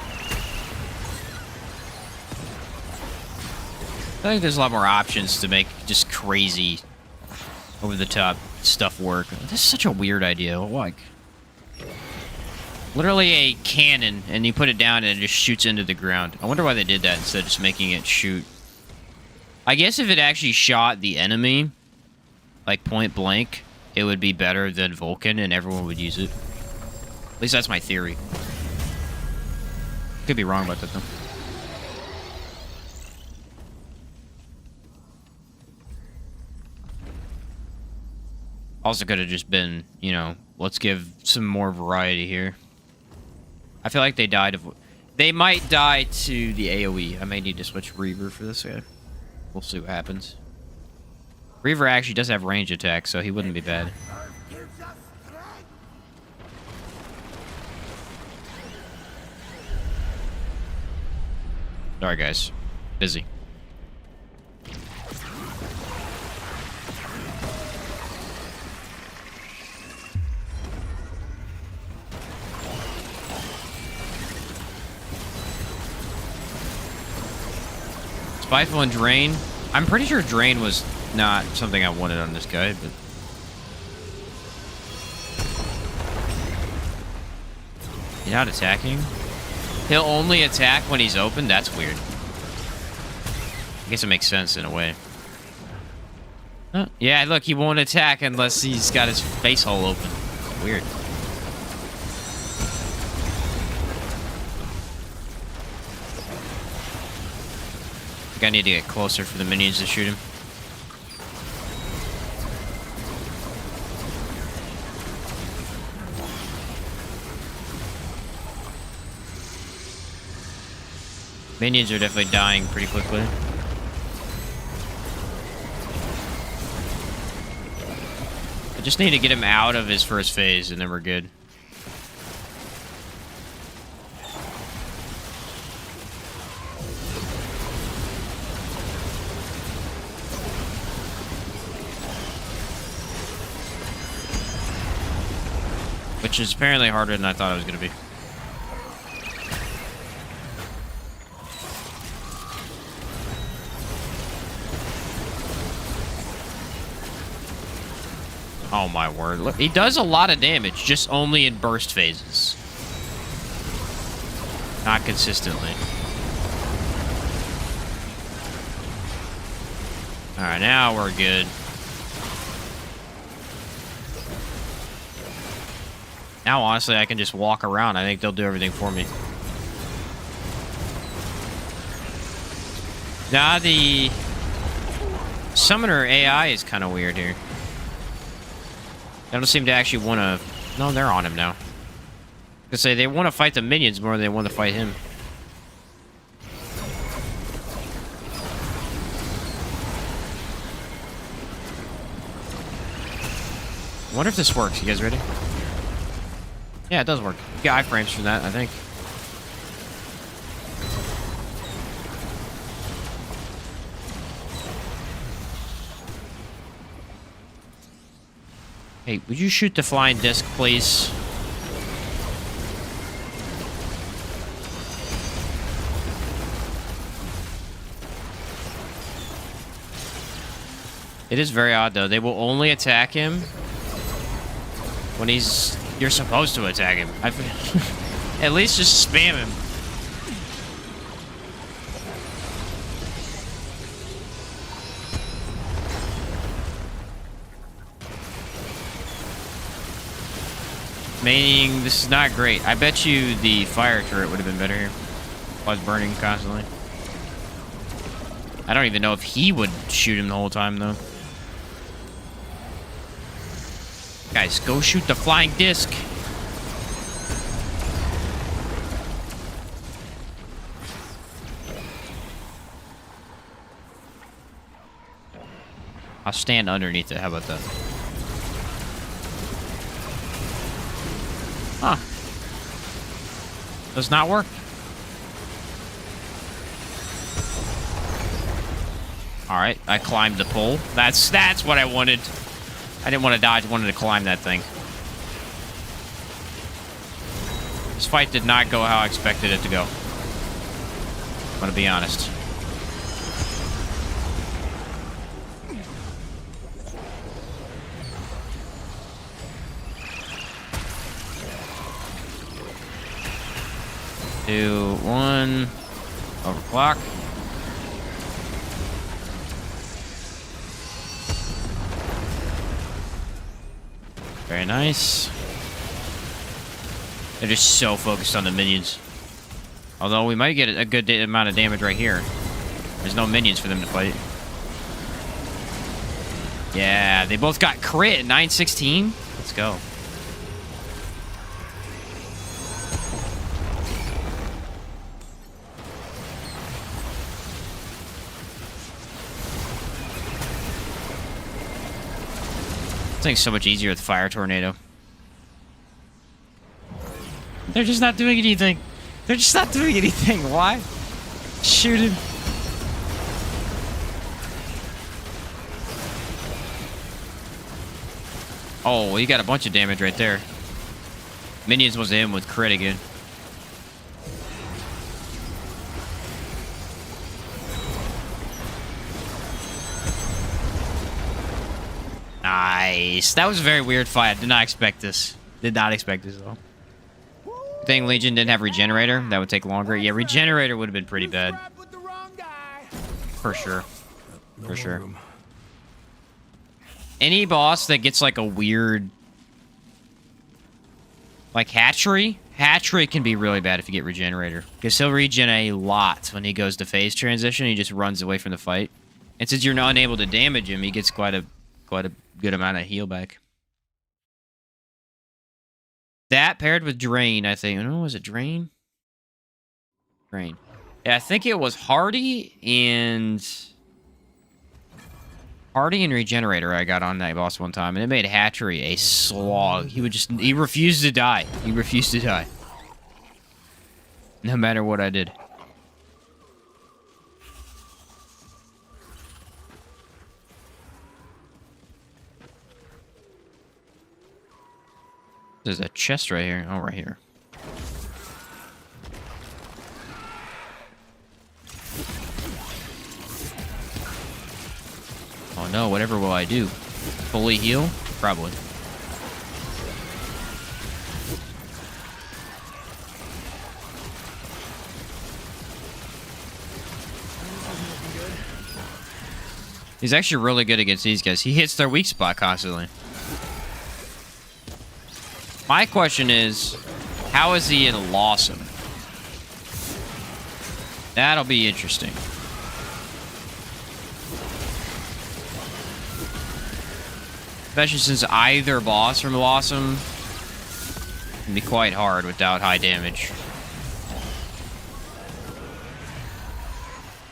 I think there's a lot more options to make just crazy, over-the-top stuff work. This is such a weird idea. Like, literally a cannon, and you put it down and it just shoots into the ground. I wonder why they did that instead of just making it shoot. I guess if it actually shot the enemy, like point blank, it would be better than Vulcan, and everyone would use it. At least that's my theory. Could be wrong about that, though. Also could have just been, you know, let's give some more variety here. I feel like they died of... They might die to the AoE. I may need to switch Reaver for this guy. We'll see what happens. Reaver actually does have range attack, so he wouldn't be bad. Sorry, guys. Busy. Spiteful and Drain. I'm pretty sure Drain was not something I wanted on this guy, but... He's not attacking? He'll only attack when he's open? That's weird. I guess it makes sense in a way. Huh? Yeah, look, he won't attack unless he's got his face hole open. Weird. I think I need to get closer for the minions to shoot him. Minions are definitely dying pretty quickly. Just need to get him out of his first phase, and then we're good. Which is apparently harder than I thought it was going to be. Oh my word. Look, he does a lot of damage, just only in burst phases. Not consistently. Alright, now we're good. Now, honestly, I can just walk around. I think they'll do everything for me. Now, the summoner AI is kind of weird here. They don't seem to actually want to... No, they're on him now. I was gonna say, they want to fight the minions more than they want to fight him. I wonder if this works. You guys ready? Yeah, it does work. You get iframes from that, I think. Hey, would you shoot the flying disc, please? It is very odd, though. They will only attack him when you're supposed to attack him. At least just spam him. Meaning, this is not great. I bet you the fire turret would have been better here. I was burning constantly. I don't even know if he would shoot him the whole time, though. Guys, go shoot the flying disc. I'll stand underneath it. How about that? Huh. Does not work. Alright, I climbed the pole. That's what I wanted. I didn't want to dodge, I wanted to climb that thing. This fight did not go how I expected it to go. I'm gonna be honest. Two, one, overclock. Very nice. They're just so focused on the minions. Although we might get a good amount of damage right here. There's no minions for them to fight. Yeah, they both got crit at 916. Let's go. This thing's so much easier with Fire Tornado. They're just not doing anything. They're just not doing anything. Why? Shoot him. Oh, well, you got a bunch of damage right there. Minions was in with crit again. Nice. That was a very weird fight. I did not expect this. Did not expect this, though. I think Legion didn't have Regenerator. That would take longer. Yeah, Regenerator would have been pretty bad. For sure. For sure. Any boss that gets, like, a weird... Like, Hatchery? Hatchery can be really bad if you get Regenerator. Because he'll regen a lot when he goes to phase transition. He just runs away from the fight. And since you're not able to damage him, he gets quite a good amount of heal back. That paired with Drain, I think. Oh, was it Drain? Drain. Yeah, I think it was Hardy and Hardy and Regenerator I got on that boss one time, and it made Hatchery a slog. He refused to die. He refused to die. No matter what I did. There's a chest right here. Oh, right here. Oh no, whatever will I do? Fully heal? Probably. He's actually really good against these guys. He hits their weak spot constantly. My question is, how is he in Lawsome? That'll be interesting. Especially since either boss from Lawsome can be quite hard without high damage.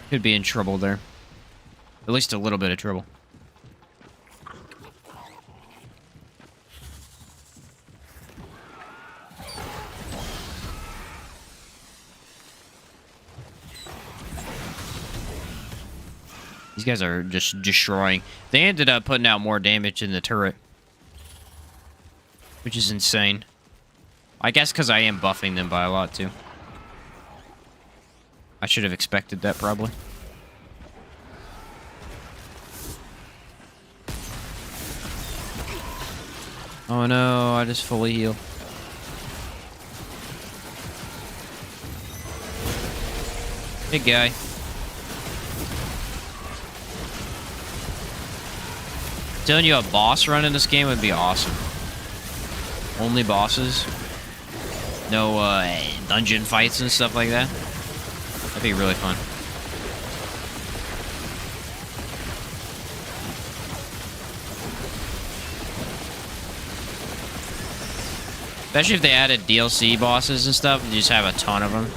Could be in trouble there. At least a little bit of trouble. These guys are just destroying. They ended up putting out more damage in the turret, which is insane. I guess because I am buffing them by a lot, too. I should have expected that, probably. Oh no, I just fully heal. Hey, guy. Telling you a boss run in this game would be awesome. Only bosses. No dungeon fights and stuff like that. That'd be really fun. Especially if they added DLC bosses and stuff, and you just have a ton of them.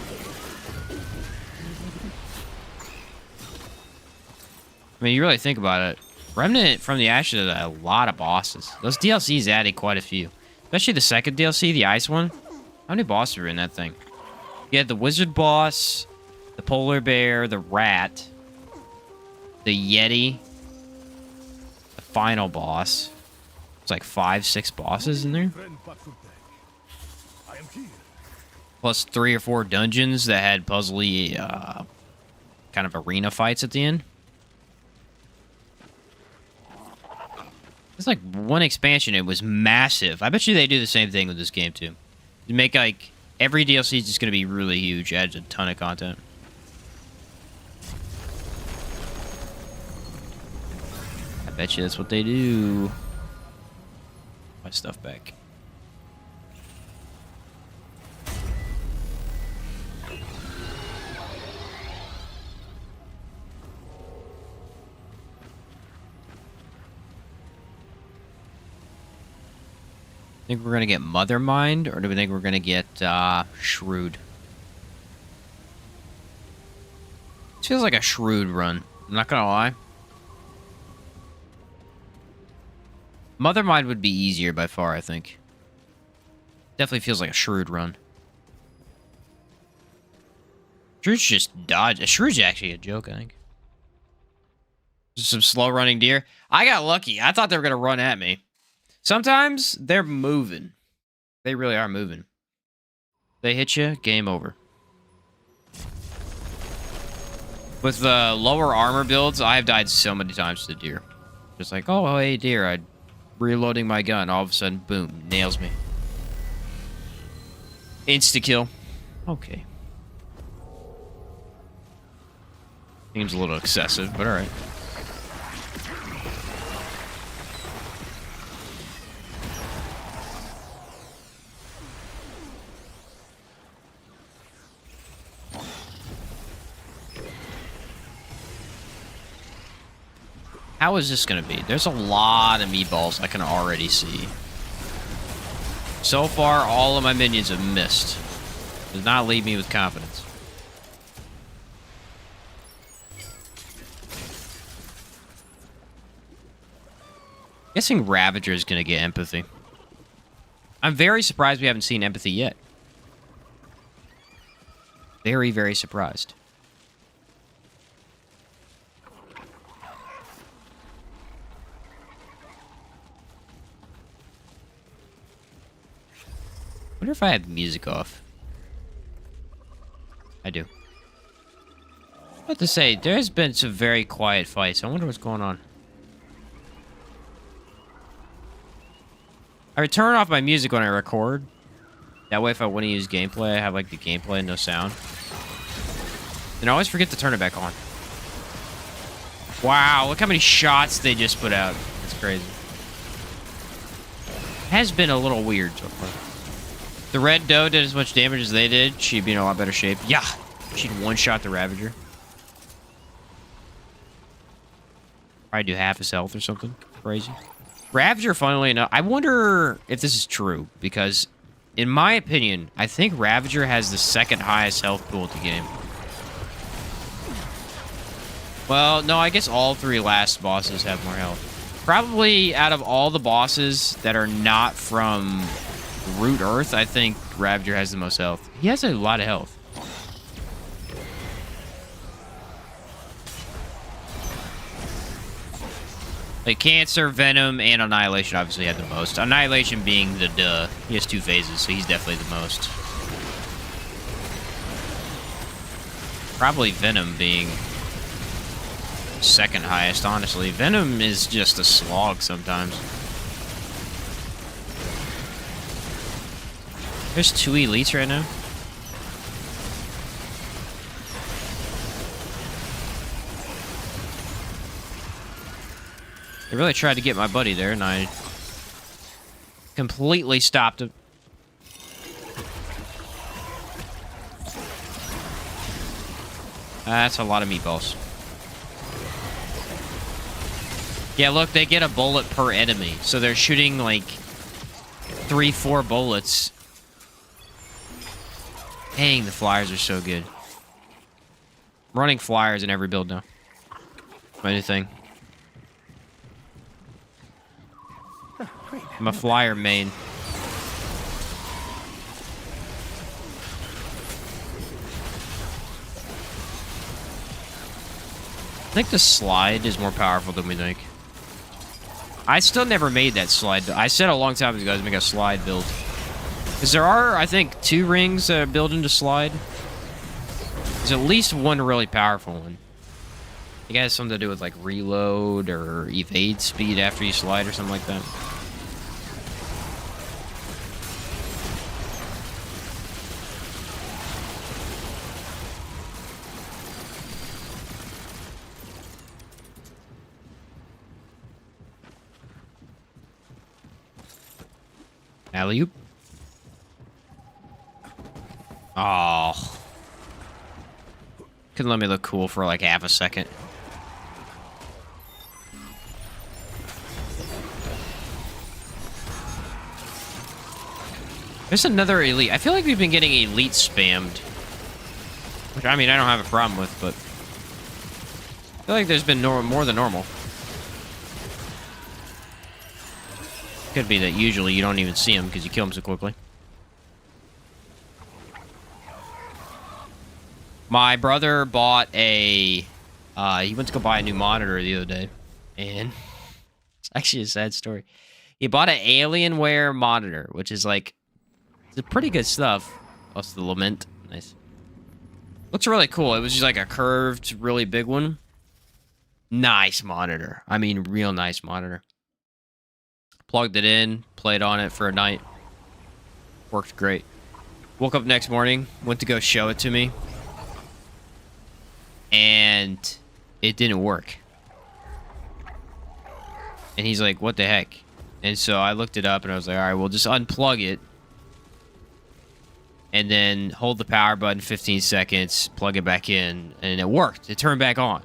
I mean, you really think about it. Remnant from the Ashes had a lot of bosses. Those DLCs added quite a few. Especially the second DLC, the ice one. How many bosses were in that thing? You had the wizard boss, the polar bear, the rat, the yeti, the final boss. It's like 5, 6 bosses in there. Plus 3 or 4 dungeons that had puzzly kind of arena fights at the end. It's like one expansion. It was massive. I bet you they do the same thing with this game, too. You make, like, every DLC is just going to be really huge. Adds a ton of content. I bet you that's what they do. My stuff back. Think we're gonna get Mother Mind, or do we think we're gonna get Shrewd? This feels like a Shrewd run. I'm not gonna lie. Mother Mind would be easier by far, I think. Definitely feels like a Shrewd run. Shrewd's just dodge. Shrewd's actually a joke, I think. Just some slow running deer. I got lucky. I thought they were gonna run at me. Sometimes they're moving. They really are moving. They hit you, game over. With the lower armor builds, I have died so many times to the deer. Just like, oh, hey, deer, I'm reloading my gun. All of a sudden, boom, nails me. Insta-kill. Okay. Seems a little excessive, but alright. How is this going to be? There's a lot of meatballs I can already see. So far, all of my minions have missed. Does not leave me with confidence. Guessing Ravager is going to get empathy. I'm very surprised we haven't seen empathy yet. Very, very surprised. Wonder if I have music off. I do. I was about to say, there's been some very quiet fights. I wonder what's going on. I would turn off my music when I record. That way, if I want to use gameplay, I have like the gameplay and no sound. And I always forget to turn it back on. Wow, look how many shots they just put out. That's crazy. Has been a little weird so far. The red doe did as much damage as they did. She'd be in a lot better shape. Yeah, she'd one-shot the Ravager. Probably do half his health or something crazy. Ravager, funnily enough, I wonder if this is true, because in my opinion, I think Ravager has the second highest health pool of the game. Well, no, I guess all three last bosses have more health. Probably out of all the bosses that are not from Root Earth, I think Ravager has the most health. He has a lot of health. Like Cancer, Venom, and Annihilation obviously had the most. Annihilation being the duh. He has 2 phases, so he's definitely the most. Probably Venom being second highest, honestly. Venom is just a slog sometimes. There's 2 elites right now. They really tried to get my buddy there, and I completely stopped him. That's a lot of meatballs. Yeah, look, they get a bullet per enemy. So they're shooting like 3-4 bullets. Dang, the flyers are so good. I'm running flyers in every build now. My new thing. I'm a flyer main. I think the slide is more powerful than we think. I still never made that slide. I said a long time ago, guys, make a slide build. Because there are, I think, 2 rings that are built into slide. There's at least one really powerful one. It has something to do with, like, reload or evade speed after you slide or something like that. Alley-oop. Oh. Couldn't let me look cool for like half a second. There's another elite. I feel like we've been getting elite spammed. Which, I mean, I don't have a problem with, but I feel like there's been more than normal. Could be that usually you don't even see them because you kill them so quickly. My brother bought a... he went to go buy a new monitor the other day. And it's actually a sad story. He bought an Alienware monitor, which is like... It's pretty good stuff. Also the Lament. Nice. Looks really cool. It was just like a curved, really big one. Nice monitor. I mean, real nice monitor. Plugged it in, played on it for a night. Worked great. Woke up next morning, went to go show it to me. And it didn't work. And he's like, what the heck? And so I looked it up and I was like, all right, well, just unplug it. And then hold the power button 15 seconds, plug it back in, and it worked. It turned back on.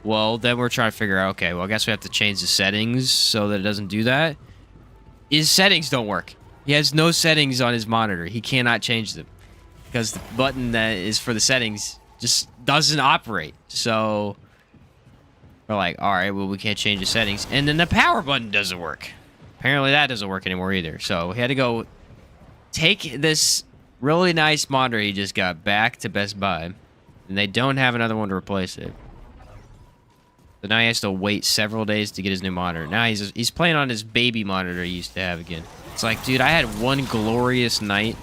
Well, then we're trying to figure out, okay, well, I guess we have to change the settings so that it doesn't do that. His settings don't work. He has no settings on his monitor. He cannot change them because the button that is for the settings just doesn't operate. So We're like, all right, well, we can't change the settings. And then the power button doesn't work. Apparently that doesn't work anymore either. So we had to go take this really nice monitor he just got back to Best Buy. And they don't have another one to replace it. So now he has to wait several days to get his new monitor. Now he's playing on his baby monitor he used to have again. It's like, dude, I had one glorious night.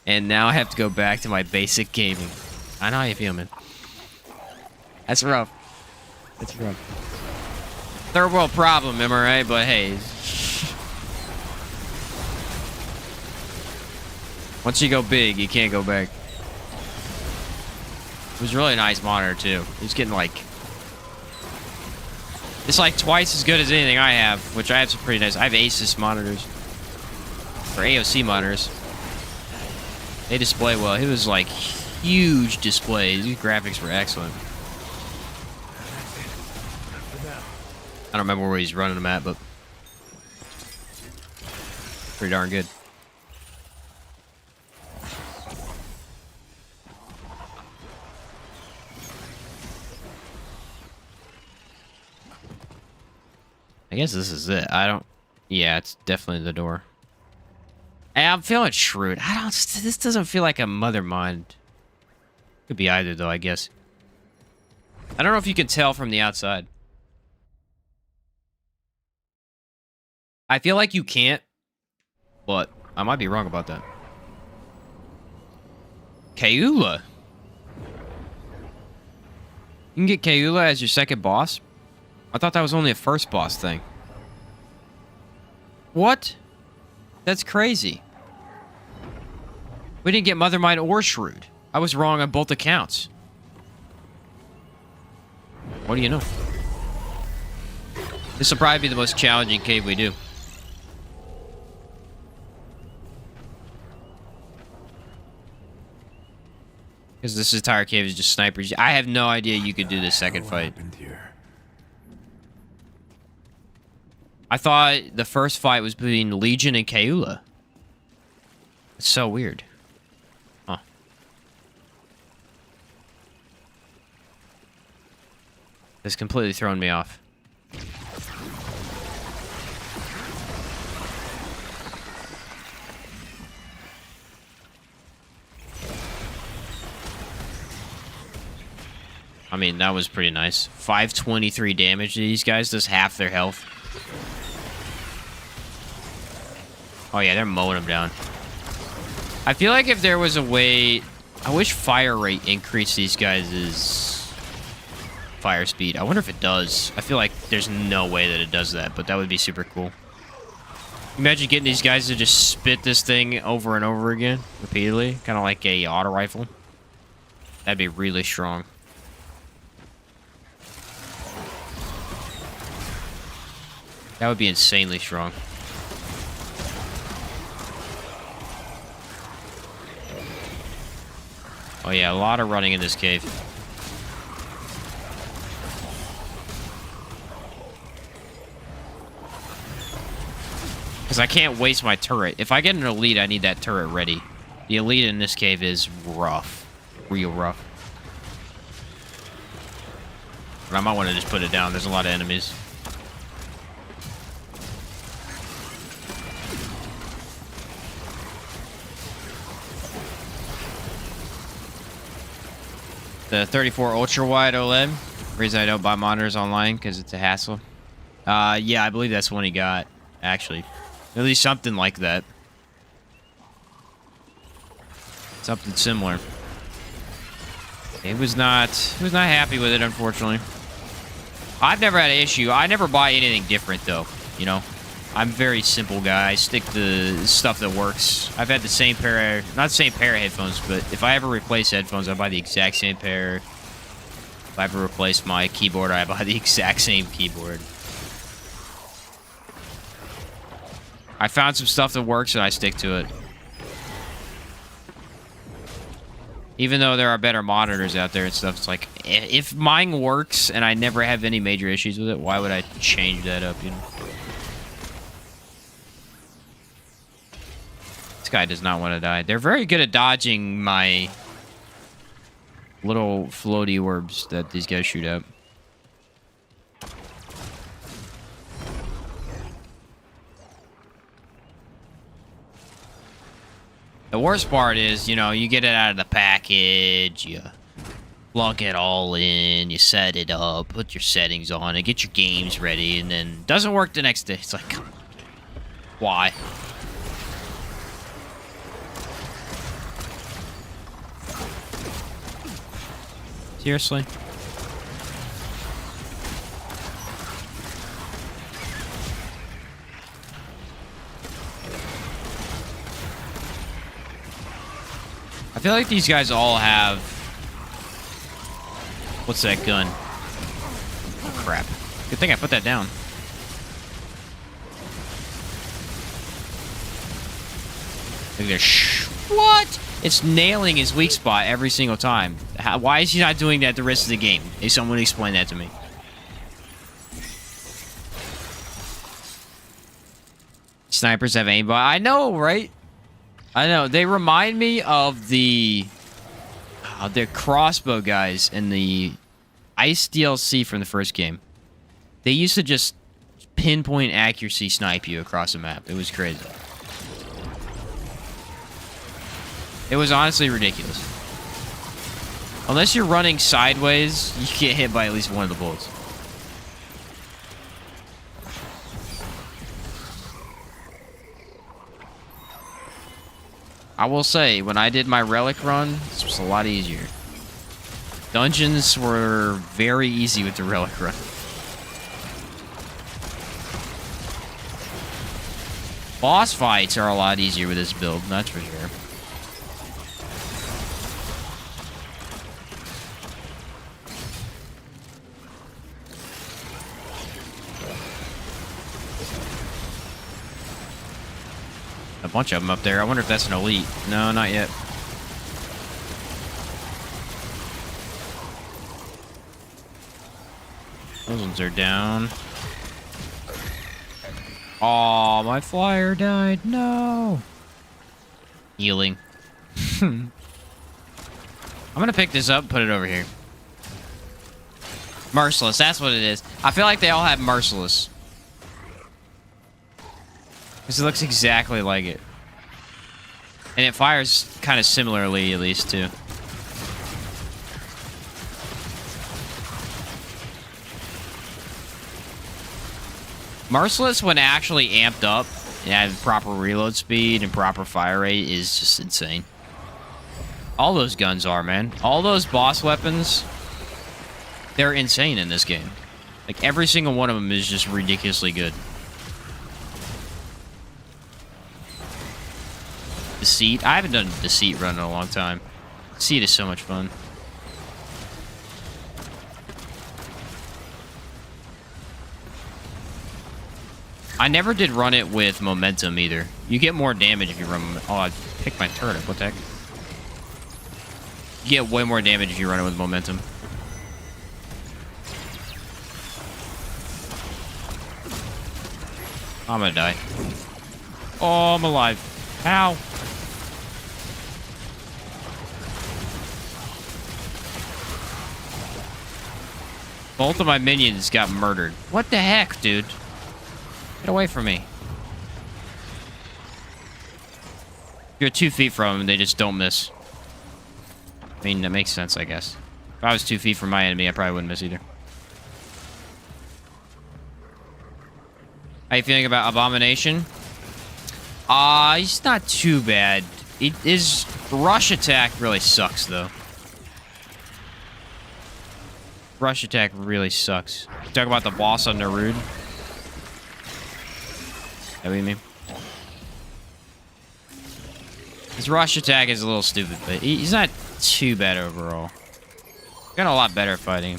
And now I have to go back to my basic gaming. I know how you feel, man. That's rough. That's rough. Third world problem, am I right? But hey. Once you go big, you can't go back. It was a really nice monitor, too. It was getting like... It's like twice as good as anything I have, which I have some pretty nice... I have Asus monitors. Or AOC monitors. They display well. It was like huge displays. These graphics were excellent. I don't remember where he's running them at, but... Pretty darn good. I guess this is it. I don't... Yeah, it's definitely the door. Hey, I'm feeling shrewd. This doesn't feel like a mother mind. Could be either, though, I guess. I don't know if you can tell from the outside. I feel like you can't, but I might be wrong about that. Kaula. You can get Kaula as your second boss? I thought that was only a first boss thing. What? That's crazy. We didn't get Mother Mind or Shrewd. I was wrong on both accounts. What do you know? This will probably be the most challenging cave we do. Because this entire cave is just snipers. I have no idea you could do this second fight. I thought the first fight was between Legion and Kaula. It's so weird. Huh. This completely thrown me off. I mean, that was pretty nice. 523 damage to these guys. That's half their health. Oh yeah, they're mowing them down. I feel like if there was a way... I wish fire rate increased these guys' fire speed. I wonder if it does. I feel like there's no way that it does that, but that would be super cool. Imagine getting these guys to just spit this thing over and over again, repeatedly. Kind of like a auto rifle. That'd be really strong. That would be insanely strong. Oh yeah, a lot of running in this cave. Because I can't waste my turret. If I get an elite, I need that turret ready. The elite in this cave is rough. Real rough. But I might want to just put it down. There's a lot of enemies. The 34 ultra wide OLED. Reason I don't buy monitors online because it's a hassle. Yeah, I believe that's the one he got. Actually, at least something like that. Something similar. He was not happy with it, unfortunately. I've never had an issue. I never buy anything different though. You know, I'm a very simple guy. I stick to stuff that works. I've had the same pair, not the same pair of headphones, but if I ever replace headphones, I buy the exact same pair. If I ever replace my keyboard, I buy the exact same keyboard. I found some stuff that works and I stick to it. Even though there are better monitors out there and stuff, it's like, if mine works and I never have any major issues with it, why would I change that up, you know? This guy does not want to die. They're very good at dodging my little floaty orbs that these guys shoot out. The worst part is, you know, you get it out of the package, you plug it all in, you set it up, put your settings on it, get your games ready, and then it doesn't work the next day. It's like, why? Seriously? I feel like these guys all have... What's that gun? Oh, crap. Good thing I put that down. Look at this. What? It's nailing his weak spot every single time. Why is he not doing that the rest of the game? Hey, someone explain that to me. Snipers have aimbot. I know, right? I know. They remind me of the crossbow guys in the Ice DLC from the first game. They used to just pinpoint accuracy snipe you across the map. It was crazy. It was honestly ridiculous. Unless you're running sideways, you get hit by at least one of the bullets. I will say, when I did my relic run, this was a lot easier. Dungeons were very easy with the relic run. Boss fights are a lot easier with this build, that's for sure. A bunch of them up there. I wonder if that's an elite. No, not yet. Those ones are down. Oh, my flyer died. No. Healing. I'm gonna pick this up and put it over here. Merciless, that's what it is. I feel like they all have Merciless. Because it looks exactly like it. And it fires kind of similarly, at least, too. Merciless, when actually amped up and had proper reload speed and proper fire rate, is just insane. All those guns are, man. All those boss weapons, they're insane in this game. Like, every single one of them is just ridiculously good. Deceit. I haven't done Deceit run in a long time. Deceit is so much fun. I never did run it with momentum either. You get more damage if you run... Oh, I picked my turret up. What the heck? You get way more damage if you run it with momentum. I'm gonna die. Oh, I'm alive. Ow. Both of my minions got murdered. What the heck, dude? Get away from me. You're 2 feet from them, they just don't miss. I mean, that makes sense, I guess. If I was 2 feet from my enemy, I probably wouldn't miss either. How you feeling about Abomination? He's not too bad. His rush attack really sucks, though. Rush attack really sucks. Talk about the boss on Narud. That what you mean? His rush attack is a little stupid, but he's not too bad overall. Got a lot better fighting.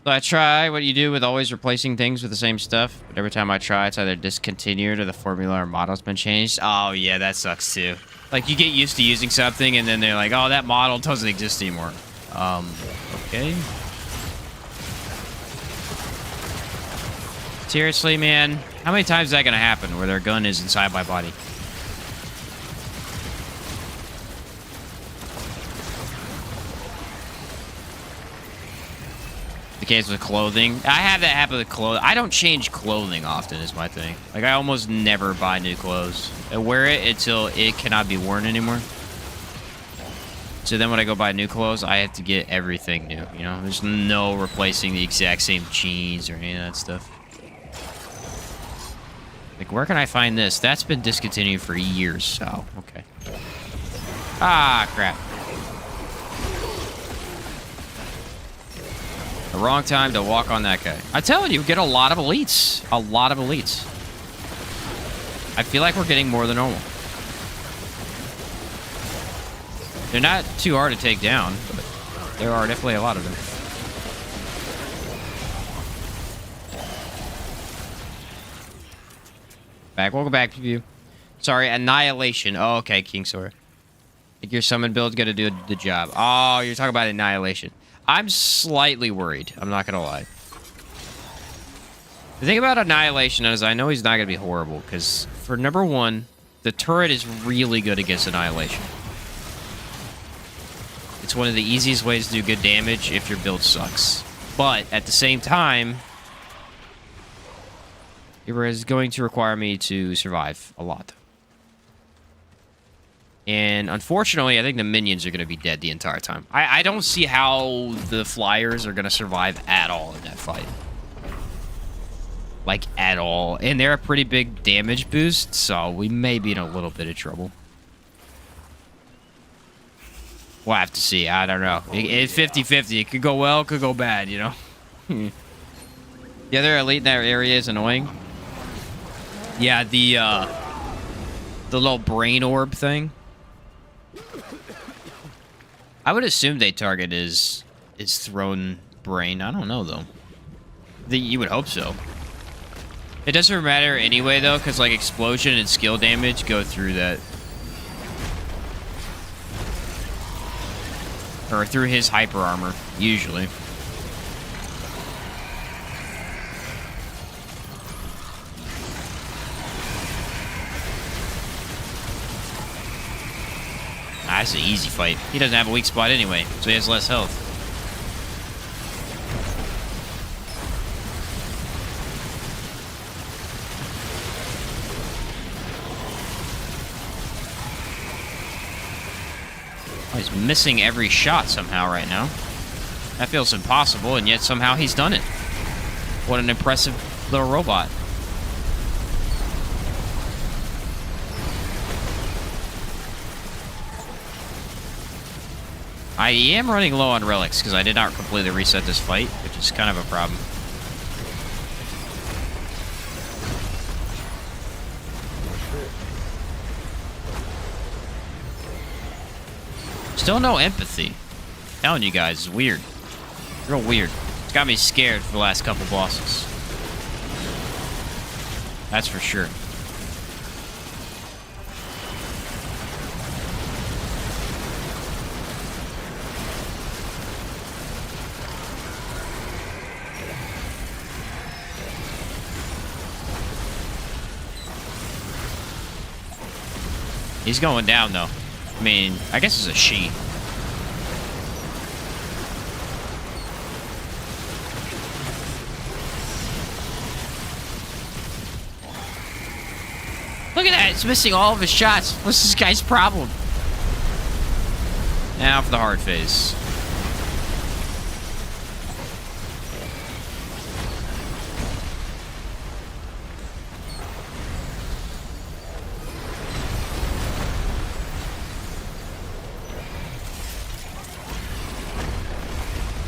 So I try what you do with always replacing things with the same stuff, but every time I try, it's either discontinued or the formula or model's been changed. Oh yeah, that sucks too. Like, you get used to using something, and then they're like, oh, that model doesn't exist anymore. Okay. Seriously, man? How many times is that gonna happen where their gun is inside my body? The case with clothing. I have that happen with clothing. I don't change clothing often is my thing. Like, I almost never buy new clothes. I wear it until it cannot be worn anymore. So then when I go buy new clothes, I have to get everything new, you know? There's no replacing the exact same jeans or any of that stuff. Like, where can I find this? That's been discontinued for years, so, okay. Ah, crap. The wrong time to walk on that guy. I'm telling you, get a lot of elites. A lot of elites. I feel like we're getting more than normal. They're not too hard to take down, but there are definitely a lot of them. Welcome back to you. Sorry, Annihilation. Oh, okay, King Sword. I think your summon build's gonna do the job. Oh, you're talking about Annihilation. I'm slightly worried. I'm not gonna lie. The thing about Annihilation is I know he's not gonna be horrible, because for number one, the turret is really good against Annihilation. It's one of the easiest ways to do good damage if your build sucks. But at the same time, it is going to require me to survive a lot. And unfortunately, I think the minions are going to be dead the entire time. I don't see how the flyers are going to survive at all in that fight. Like, at all. And they're a pretty big damage boost, so we may be in a little bit of trouble. We'll have to see. I don't know. It's 50-50. It could go well, it could go bad, you know? The other elite in that area is annoying. Yeah, the little brain orb thing. I would assume they target is thrown brain. I don't know, though. You would hope so. It doesn't matter anyway, though, because, like, explosion and skill damage go through that. Or through his hyper armor, usually. That's an easy fight. He doesn't have a weak spot anyway, so he has less health. Oh, he's missing every shot somehow right now. That feels impossible, and yet somehow he's done it. What an impressive little robot. I am running low on relics because I did not completely reset this fight, which is kind of a problem. Still no empathy. I'm telling you guys, it's weird. Real weird. It's got me scared for the last couple bosses. That's for sure. He's going down, though. I mean, I guess it's a she. Look at that. It's missing all of his shots. What's this guy's problem? Now for the hard phase.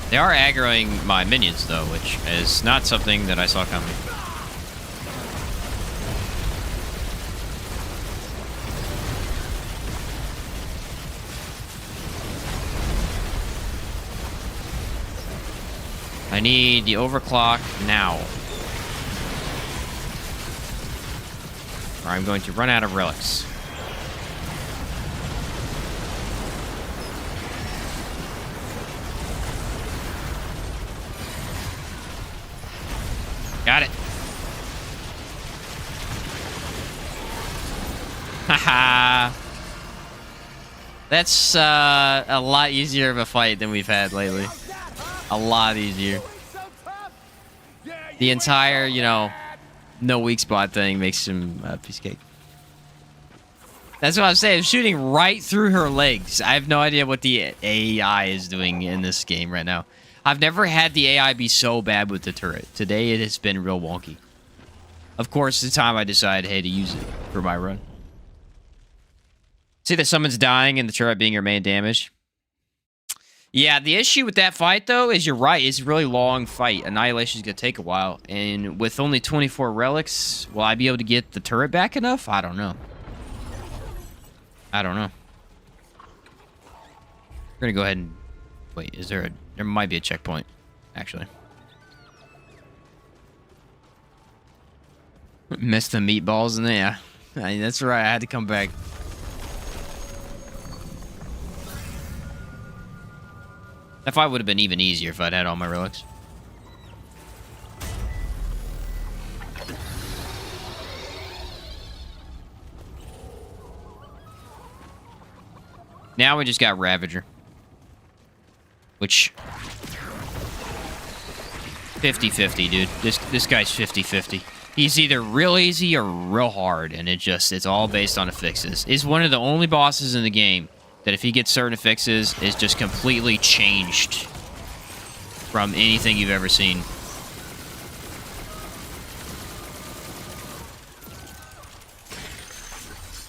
They are aggroing my minions, though, which is not something that I saw coming. I need the overclock now. Or I'm going to run out of relics. Got it. Haha. That's a lot easier of a fight than we've had lately. A lot easier. The entire, you know, no weak spot thing makes him a piece of cake. That's what I'm saying. I'm shooting right through her legs. I have no idea what the AI is doing in this game right now. I've never had the AI be so bad with the turret. Today it has been real wonky. Of course, the time I decided, hey, to use it for my run. See that someone's dying and the turret being your main damage? Yeah, the issue with that fight, though, is you're right. It's a really long fight. Annihilation is going to take a while. And with only 24 relics, will I be able to get the turret back enough? I don't know. I don't know. We're going to go ahead and... Wait, is there a... There might be a checkpoint, actually. Missed the meatballs in there. Yeah, that's right. I had to come back. That fight would have been even easier if I'd had all my relics. Now we just got Ravager. Which... 50-50, dude. This guy's 50-50. He's either real easy or real hard, and it's all based on affixes. He's one of the only bosses in the game that if he gets certain affixes, is just completely changed from anything you've ever seen.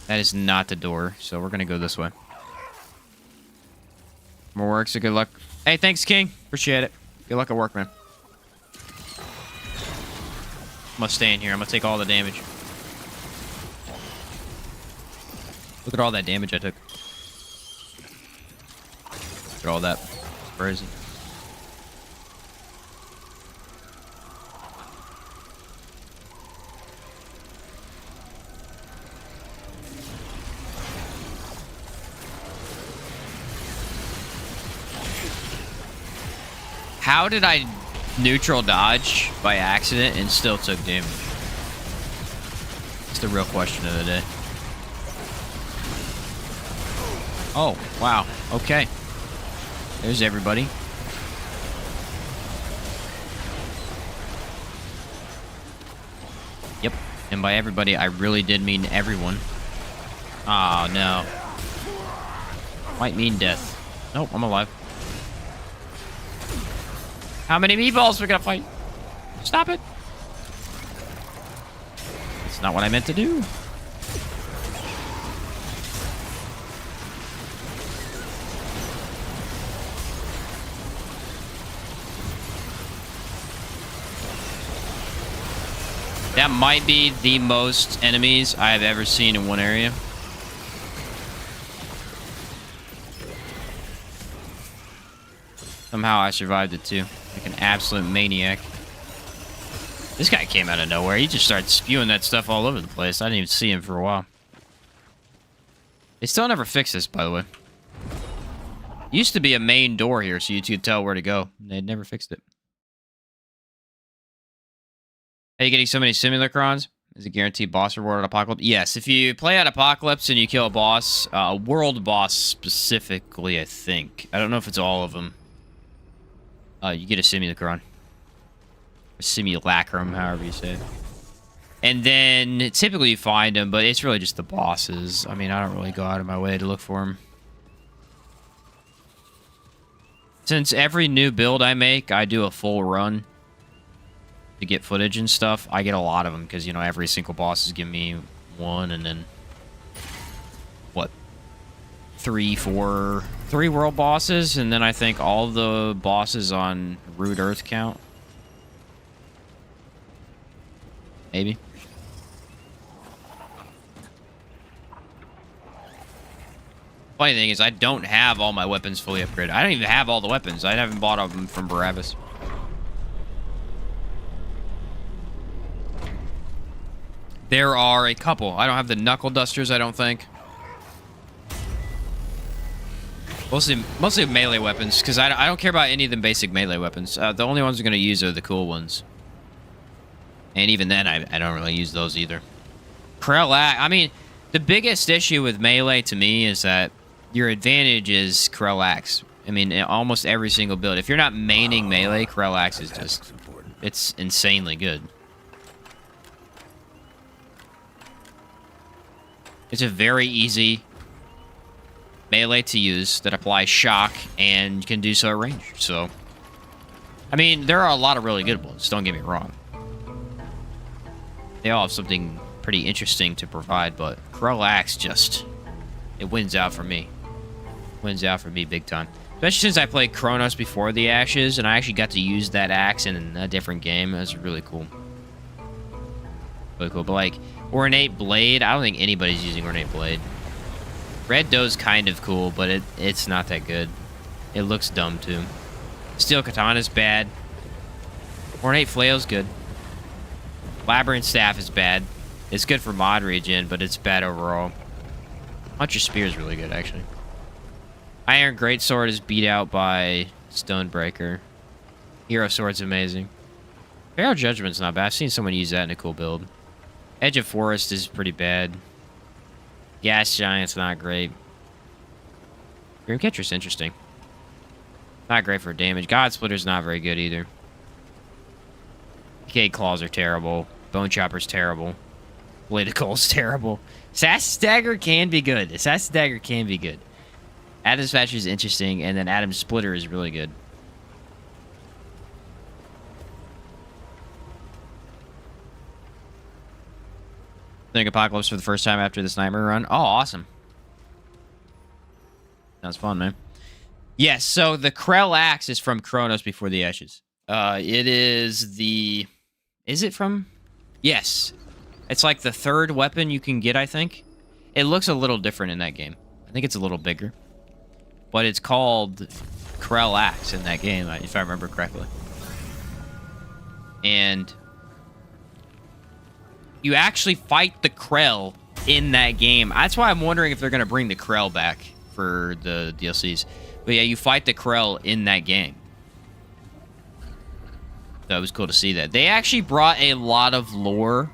That is not the door, so we're gonna go this way. More work, so good luck. Hey, thanks, King. Appreciate it. Good luck at work, man. I'm gonna stay in here. I'm gonna take all the damage. Look at all that damage I took. Look at all that. It's crazy. How did I neutral dodge by accident and still took damage? It's the real question of the day. Oh, wow. Okay. There's everybody. Yep. And by everybody, I really did mean everyone. Oh, no. Might mean death. Nope, I'm alive. How many meatballs we gonna fight? Stop it. That's not what I meant to do. That might be the most enemies I have ever seen in one area. Somehow I survived it too. Like an absolute maniac. This guy came out of nowhere. He just started spewing that stuff all over the place. I didn't even see him for a while. They still never fixed this, by the way. Used to be a main door here, so you could tell where to go. They'd never fixed it. Are you getting so many simulacrons? Is it guaranteed boss reward at Apocalypse? Yes, if you play at Apocalypse and you kill a boss, a world boss specifically, I think. I don't know if it's all of them. You get a simulacron. A simulacrum, however you say it. And then typically you find them, but it's really just the bosses. I mean, I don't really go out of my way to look for them. Since every new build I make, I do a full run to get footage and stuff. I get a lot of them because, you know, every single boss is giving me one, and then what? 3 world bosses, and then I think all the bosses on Root Earth count. Maybe. Funny thing is, I don't have all my weapons fully upgraded. I don't even have all the weapons. I haven't bought them from Barabbas. There are a couple. I don't have the knuckle dusters, I don't think. Mostly melee weapons, because I don't care about any of them basic melee weapons. The only ones I'm going to use are the cool ones. And even then, I don't really use those either. Krell-axe. I mean, the biggest issue with melee to me is that your advantage is Krell-axe. I mean, in almost every single build. If you're not maining melee, Krell-axe is just It's insanely good. It's a very easy melee to use that applies shock and can do so at range. So, I mean, there are a lot of really good ones, don't get me wrong. They all have something pretty interesting to provide, but Krell Axe just, it wins out for me. Wins out for me big time. Especially since I played Kronos before the Ashes, and I actually got to use that axe in a different game. That was really cool. Really cool. But, like, Ornate Blade, I don't think anybody's using Ornate Blade. Red Dough's kind of cool, but it's not that good. It looks dumb, too. Steel Katana's bad. Ornate Flail's good. Labyrinth Staff is bad. It's good for mod regen, but it's bad overall. Hunter Spear is really good, actually. Iron Greatsword is beat out by Stonebreaker. Hero Sword's amazing. Pharaoh Judgment's not bad. I've seen someone use that in a cool build. Edge of Forest is pretty bad. Gas Giant's not great. Dreamcatcher's interesting. Not great for damage. God Splitter's not very good either. Decayed Claws are terrible. Bone Chopper's terrible. Blade of Coal's terrible. Assassin's Dagger can be good. Assassin's Dagger can be good. Adam's Dispatcher is interesting, and then Adam's Splitter is really good. Think Apocalypse for the first time after this Nightmare run. Oh, awesome. Sounds fun, man. Yes, so the Krell Axe is from Kronos Before the Ashes. It is the... Is it from... Yes. It's like the third weapon you can get, I think. It looks a little different in that game. I think it's a little bigger. But it's called Krell Axe in that game, if I remember correctly. And you actually fight the Krell in that game. That's why I'm wondering if they're going to bring the Krell back for the DLCs. But yeah, you fight the Krell in that game. So it was cool to see that. They actually brought a lot of lore,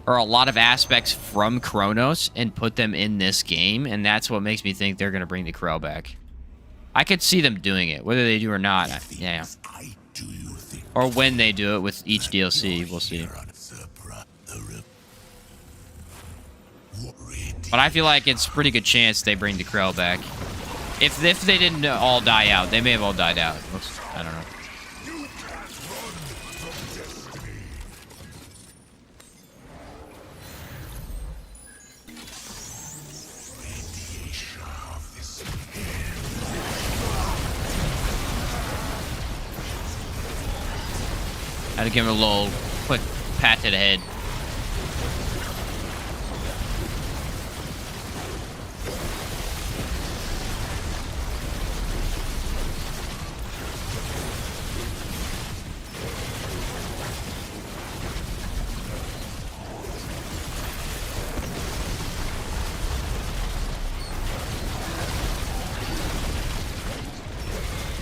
or a lot of aspects from Kronos, and put them in this game, and that's what makes me think they're going to bring the Krell back. I could see them doing it, whether they do or not. Yeah. Or when they do it with each DLC, we'll see. But I feel like it's a pretty good chance they bring the Krell back. If they didn't all die out, they may have all died out. I don't know. Had to give him a little quick pat to the head.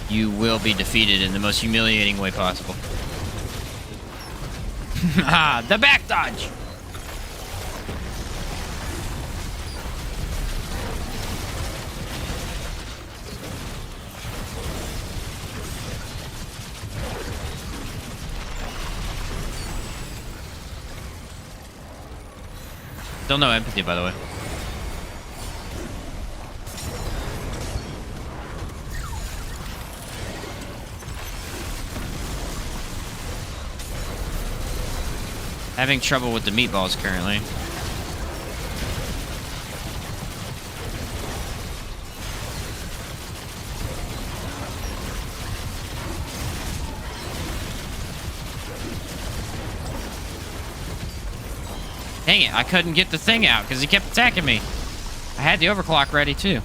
You will be defeated in the most humiliating way possible. Ah, the back dodge! Still no empathy, by the way. Having trouble with the meatballs currently. Dang it, I couldn't get the thing out because he kept attacking me. I had the overclock ready too.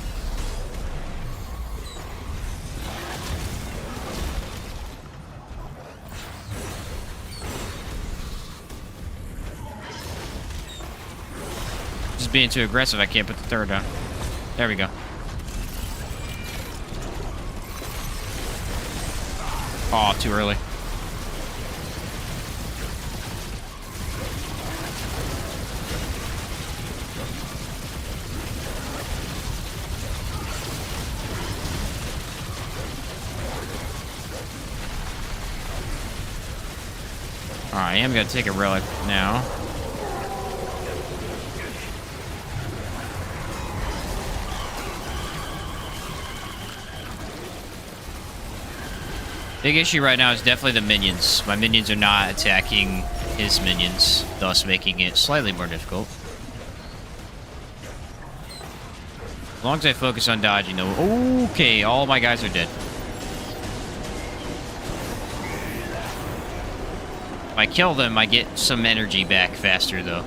Being too aggressive, I can't put the third down. There we go. Oh, too early. Alright, I am gonna take a relic now. Big issue right now is definitely the minions. My minions are not attacking his minions, thus making it slightly more difficult. As long as I focus on dodging, though. Okay, all my guys are dead. If I kill them, I get some energy back faster, though.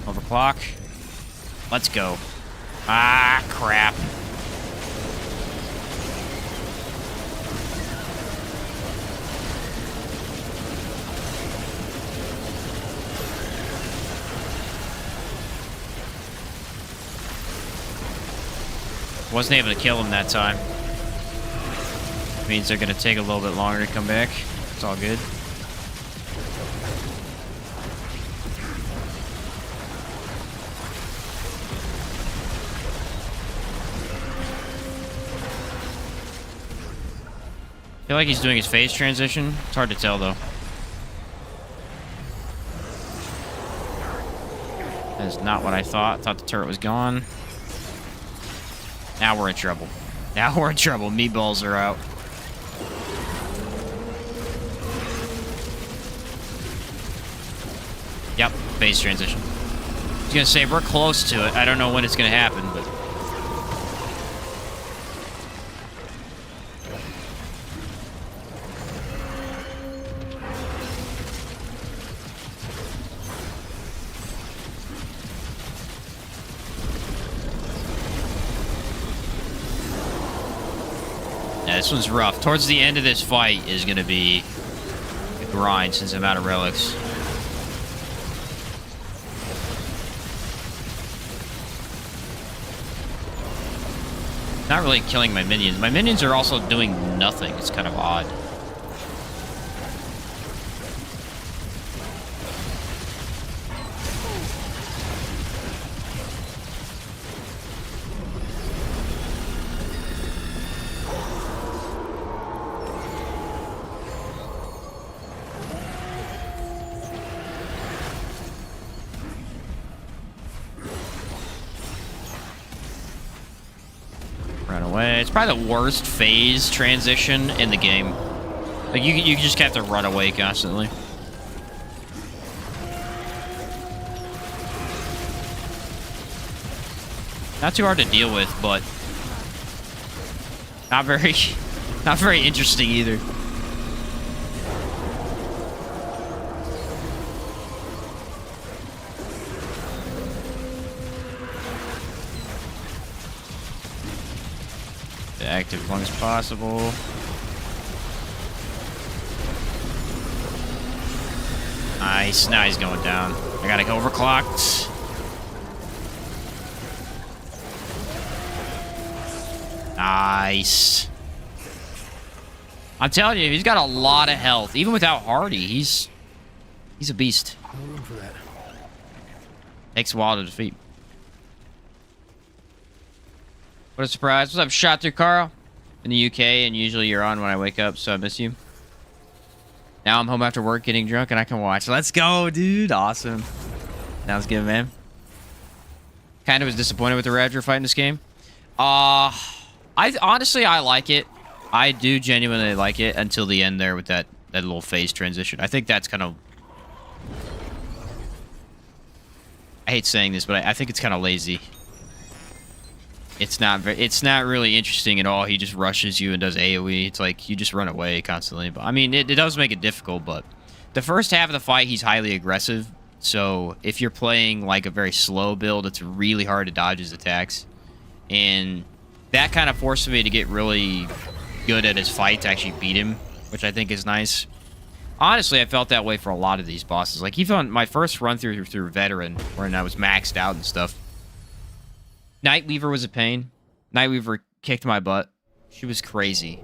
Overclock. Let's go. Ah, crap. Wasn't able to kill him that time. Means they're gonna take a little bit longer to come back. It's all good. I feel like he's doing his phase transition. It's hard to tell, though. That is not what I thought. Thought the turret was gone. Now we're in trouble. Now we're in trouble. Meatballs are out. Yep, phase transition. I was gonna say, we're close to it. I don't know when it's gonna happen, but... this one's rough. Towards the end of this fight is going to be a grind since I'm out of relics. Not really killing my minions. My minions are also doing nothing. It's kind of odd. It's probably the worst phase transition in the game. Like, you just have to run away constantly. Not too hard to deal with, but not very interesting either. Active as long as possible. Nice. Now he's going down. I gotta go overclocked. Nice. I'm telling you, he's got a lot of health. Even without Hardy, he's a beast. No room for that. Takes a while to defeat. What a surprise. What's up, Shot Through Carl? In the UK, and usually you're on when I wake up, so I miss you. Now I'm home after work getting drunk, and I can watch. Let's go, dude. Awesome. Sounds good, man. Kind of was disappointed with the Raptor fight in this game. Honestly, I like it. I do genuinely like it until the end there with that little phase transition. I think that's kind of... I hate saying this, but I think it's kind of lazy. It's not really interesting at all. He just rushes you and does AoE. It's like you just run away constantly. But I mean, it does make it difficult, but the first half of the fight, he's highly aggressive. So if you're playing like a very slow build, it's really hard to dodge his attacks. And that kind of forced me to get really good at his fight to actually beat him, which I think is nice. Honestly, I felt that way for a lot of these bosses. Like even on my first run through Veteran, when I was maxed out and stuff, Nightweaver was a pain. Nightweaver kicked my butt. She was crazy.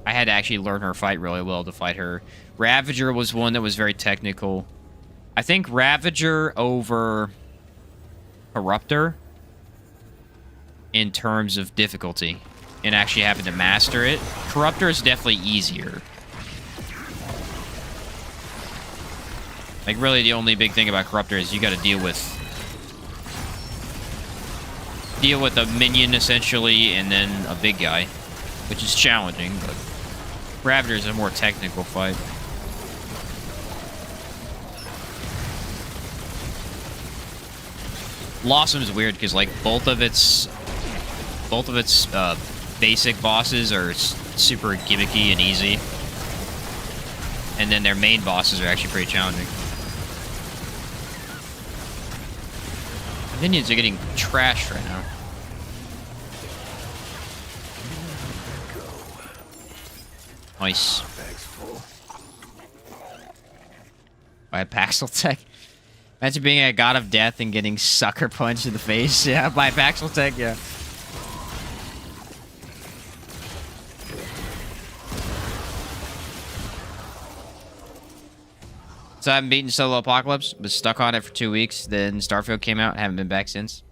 I had to actually learn her fight really well to fight her. Ravager was one that was very technical. I think Ravager over Corruptor in terms of difficulty and actually having to master it. Corruptor is definitely easier. Like, really, the only big thing about Corruptor is you got to deal with a minion, essentially, and then a big guy, which is challenging, but Ravager is a more technical fight. Blossom is weird because, like, both of its basic bosses are super gimmicky and easy, and then their main bosses are actually pretty challenging. Minions are getting trashed right now. Nice. By Paxel Tech. Imagine being a god of death and getting sucker punched in the face. Yeah, by Paxel Tech, yeah. So I haven't beaten Solo Apocalypse. Was stuck on it for 2 weeks. Then Starfield came out. Haven't been back since.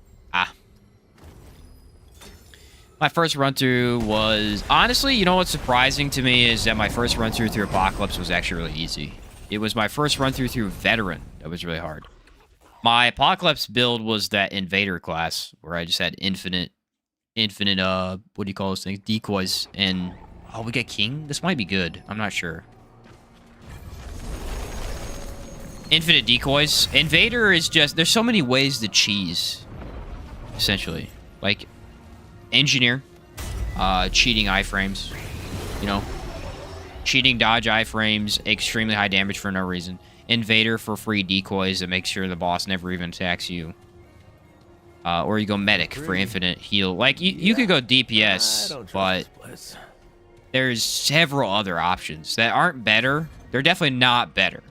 My first run-through was... Honestly, you know what's surprising to me is that my first run-through through Apocalypse was actually really easy. It was my first run-through through Veteran that was really hard. My Apocalypse build was that Invader class, where I just had infinite, what do you call those things? Decoys, and... Oh, we get King? This might be good. I'm not sure. Infinite decoys. Invader is just... There's so many ways to cheese, essentially. Like... Engineer, cheating iframes, you know, cheating dodge iframes, extremely high damage for no reason. Invader for free decoys that make sure the boss never even attacks you. Or you go medic for infinite heal. Like, you could go DPS, but there's several other options that aren't better. They're definitely not better.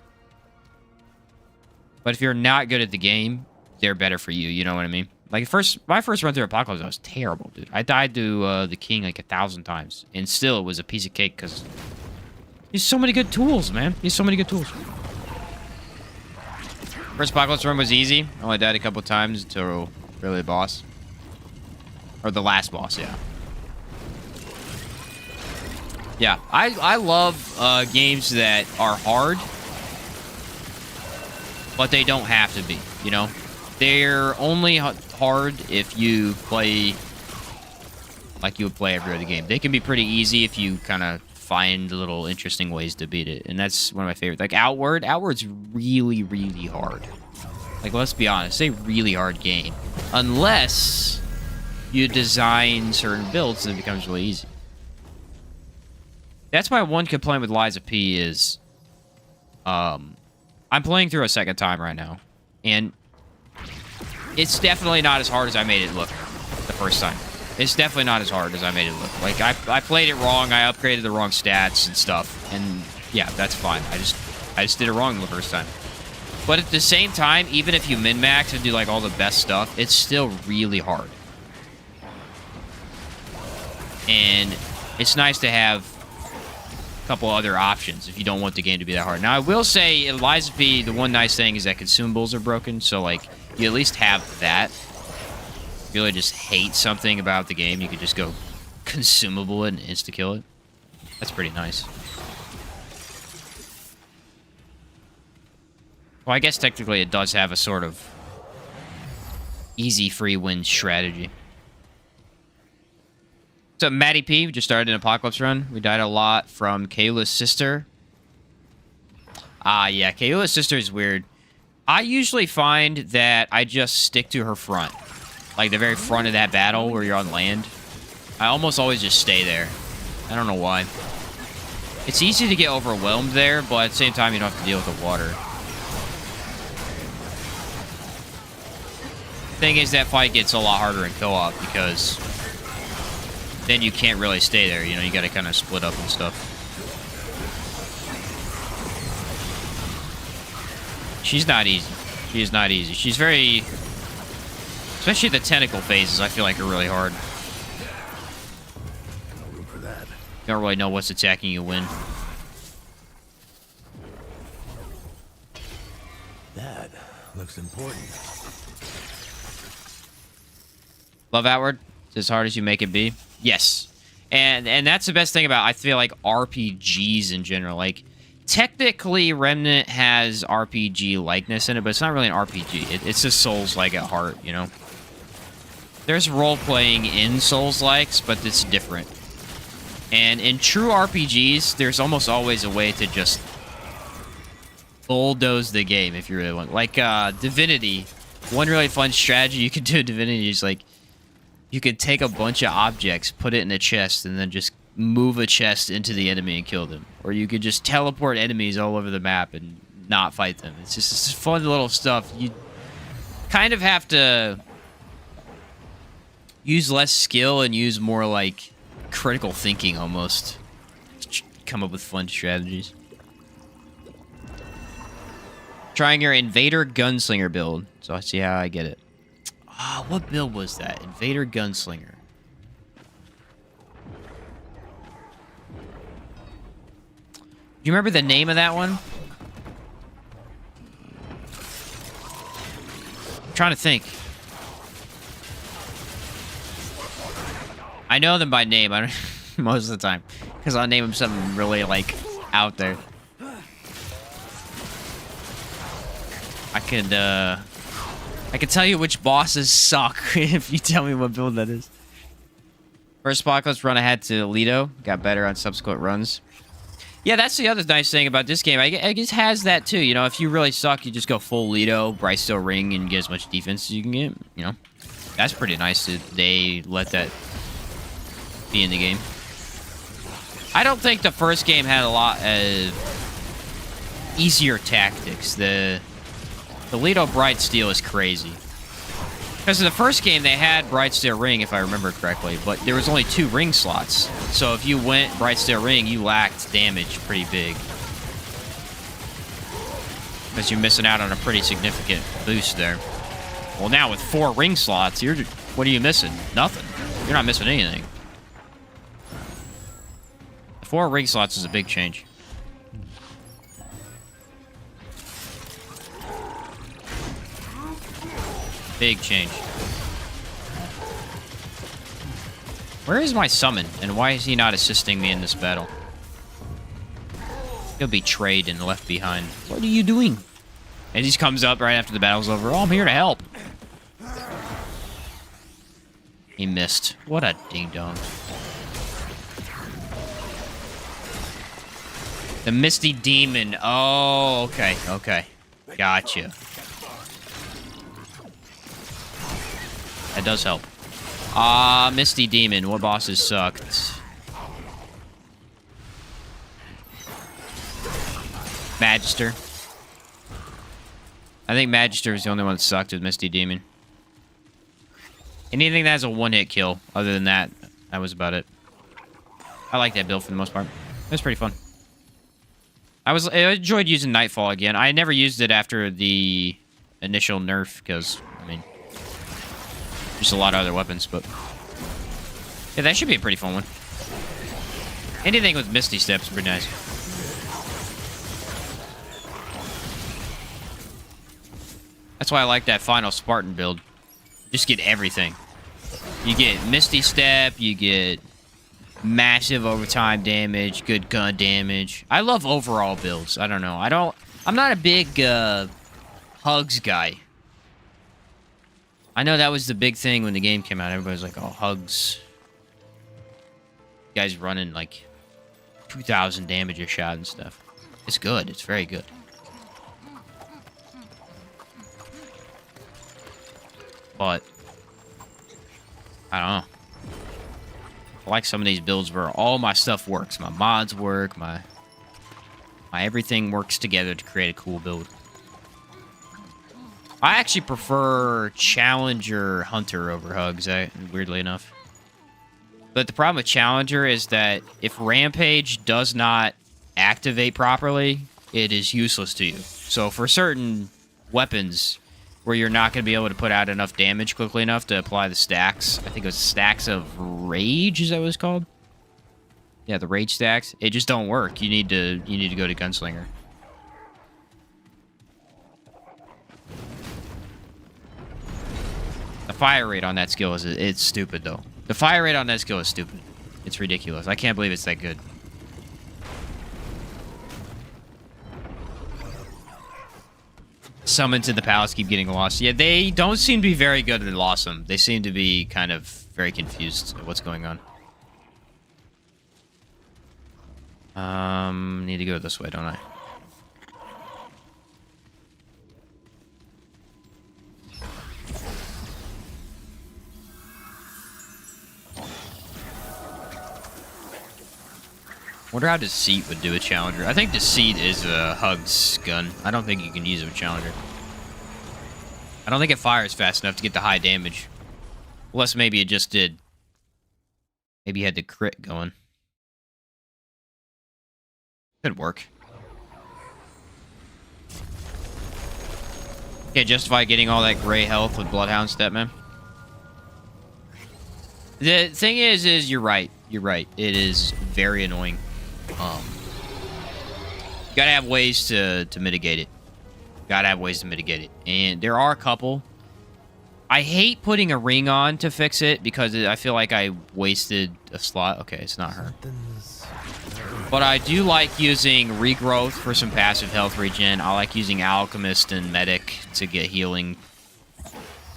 But if you're not good at the game, they're better for you, you know what I mean? Like, my first run through Apocalypse, I was terrible, dude. I died to the King like 1,000 times. And still, it was a piece of cake, because... There's so many good tools, man. There's so many good tools. First Apocalypse run was easy. I only died a couple times until really the boss. Or the last boss, yeah. Yeah, I love games that are hard. But they don't have to be, you know? They're only hard if you play like you would play every other game. They can be pretty easy if you kind of find little interesting ways to beat it. And that's one of my favorites. Like Outward. Outward's really, really hard. Like, let's be honest. It's a really hard game. Unless you design certain builds, then it becomes really easy. That's my one complaint with Liza P is... I'm playing through a second time right now. And... it's definitely not as hard as I made it look the first time. It's definitely not as hard as I made it look. Like, I played it wrong. I upgraded the wrong stats and stuff. And, yeah, that's fine. I just did it wrong the first time. But at the same time, even if you min-max and do, like, all the best stuff, it's still really hard. And it's nice to have a couple other options if you don't want the game to be that hard. Now, I will say, in Liza P, the one nice thing is that consumables are broken. So, like... you at least have that. If you really just hate something about the game, you could just go consumable it and insta-kill it. That's pretty nice. Well, I guess technically it does have a sort of easy free win strategy. So, Matty P, we just started an Apocalypse run. We died a lot from Kayla's sister. Yeah, Kayla's sister is weird. I usually find that I just stick to her front. Like the very front of that battle where you're on land. I almost always just stay there. I don't know why. It's easy to get overwhelmed there, but at the same time you don't have to deal with the water. Thing is, that fight gets a lot harder in co-op because then you can't really stay there. You know, you gotta kind of split up and stuff. She's not easy. She is not easy. She's very... Especially the tentacle phases, I feel like are really hard. No room for that. You don't really know what's attacking you when. That looks important. Love Outward? It's as hard as you make it be? Yes. And that's the best thing about, I feel like, RPGs in general. Like, technically, Remnant has RPG likeness in it, but it's not really an RPG. It's just Souls-like at heart, you know? There's role-playing in Souls-likes, but it's different. And in true RPGs, there's almost always a way to just bulldoze the game if you really want. Like, Divinity. One really fun strategy you can do in Divinity is, like, you could take a bunch of objects, put it in a chest, and then just move a chest into the enemy and kill them. Or you could just teleport enemies all over the map and not fight them. It's just this fun little stuff. You kind of have to use less skill and use more, like, critical thinking almost to come up with fun strategies. Trying your Invader Gunslinger build. So I see how I get it. Ah, what build was that? Invader Gunslinger. Do you remember the name of that one? I'm trying to think. I know them by name. I don't most of the time, because I'll name them something really like out there. I can tell you which bosses suck if you tell me what build that is. First Apocalypse run ahead to Lido. Got better on subsequent runs. Yeah, that's the other nice thing about this game. I guess it has that too. You know, if you really suck, you just go full Lido, Brightsteel Ring, and get as much defense as you can get. You know, that's pretty nice that they let that be in the game. I don't think the first game had a lot of easier tactics. The Lido Brightsteel is crazy. Because in the first game, they had Brightsteel Ring, if I remember correctly, but there was only 2 ring slots. So if you went Brightsteel Ring, you lacked damage pretty big. Because you're missing out on a pretty significant boost there. Well, now with 4 ring slots, what are you missing? Nothing. You're not missing anything. 4 ring slots is a big change. Big change. Where is my summon? And why is he not assisting me in this battle? He'll be betrayed and left behind. What are you doing? And he just comes up right after the battle's over. Oh, I'm here to help. He missed. What a ding-dong. The Misty Demon. Oh, okay, okay. Gotcha. That does help. Misty Demon. What bosses sucked? Magister. I think Magister is the only one that sucked with Misty Demon. Anything that has a one-hit kill. Other than that, that was about it. I like that build for the most part. It was pretty fun. I enjoyed using Nightfall again. I never used it after the initial nerf because, I mean, just a lot of other weapons, but yeah, that should be a pretty fun one. Anything with Misty Steps is pretty nice. That's why I like that final Spartan build. Just get everything. You get Misty Step, you get massive overtime damage, good gun damage. I love overall builds. I don't know. I'm not a big Hugs guy. I know that was the big thing when the game came out. Everybody was like, oh, Hugs. You guys running like 2,000 damage a shot and stuff. It's good. It's very good. But I don't know. I like some of these builds where all my stuff works. My mods work, my everything works together to create a cool build. I actually prefer Challenger Hunter over Hugs, weirdly enough. But the problem with Challenger is that if Rampage does not activate properly, it is useless to you. So for certain weapons, where you're not going to be able to put out enough damage quickly enough to apply the stacks. I think it was stacks of rage, is that what it's called? Yeah, the rage stacks. It just don't work. You need to go to gunslinger. The fire rate on that skill it's stupid though. The fire rate on that skill is stupid. It's ridiculous. I can't believe it's that good. Summons in the palace keep getting lost. Yeah, they don't seem to be very good at lost them. They seem to be kind of very confused at what's going on. Need to go this way, don't I? Wonder how Deceit would do a Challenger. I think Deceit is a Hug's gun. I don't think you can use it with Challenger. I don't think it fires fast enough to get the high damage. Unless maybe it just did. Maybe you had the crit going. Could work. Can't justify getting all that gray health with Bloodhound Step, man. The thing is you're right. You're right. It is very annoying. You gotta have ways to mitigate it. Gotta have ways to mitigate it. And there are a couple. I hate putting a ring on to fix it because I feel like I wasted a slot. Okay, it's not her. But I do like using Regrowth for some passive health regen. I like using Alchemist and Medic to get healing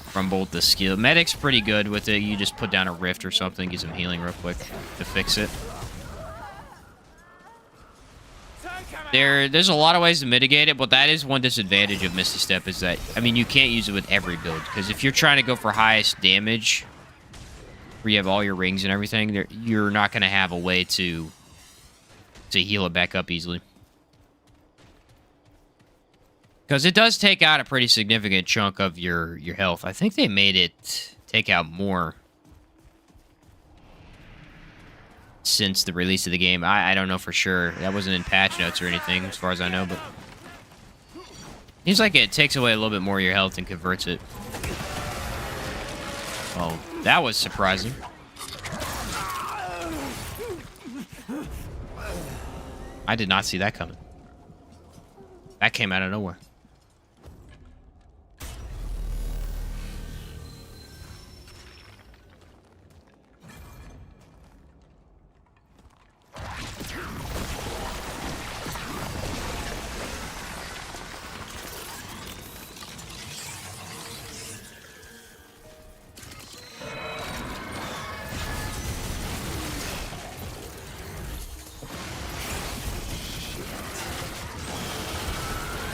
from both the skill. Medic's pretty good with it. You just put down a Rift or something, get some healing real quick to fix it. There's a lot of ways to mitigate it, but that is one disadvantage of Misty Step is that, I mean, you can't use it with every build. Because if you're trying to go for highest damage, where you have all your rings and everything, you're not going to have a way to heal it back up easily. Because it does take out a pretty significant chunk of your health. I think they made it take out more since the release of the game. I don't know for sure. That wasn't in patch notes or anything, as far as I know, but seems like it takes away a little bit more of your health and converts it. Oh, that was surprising. I did not see that coming. That came out of nowhere.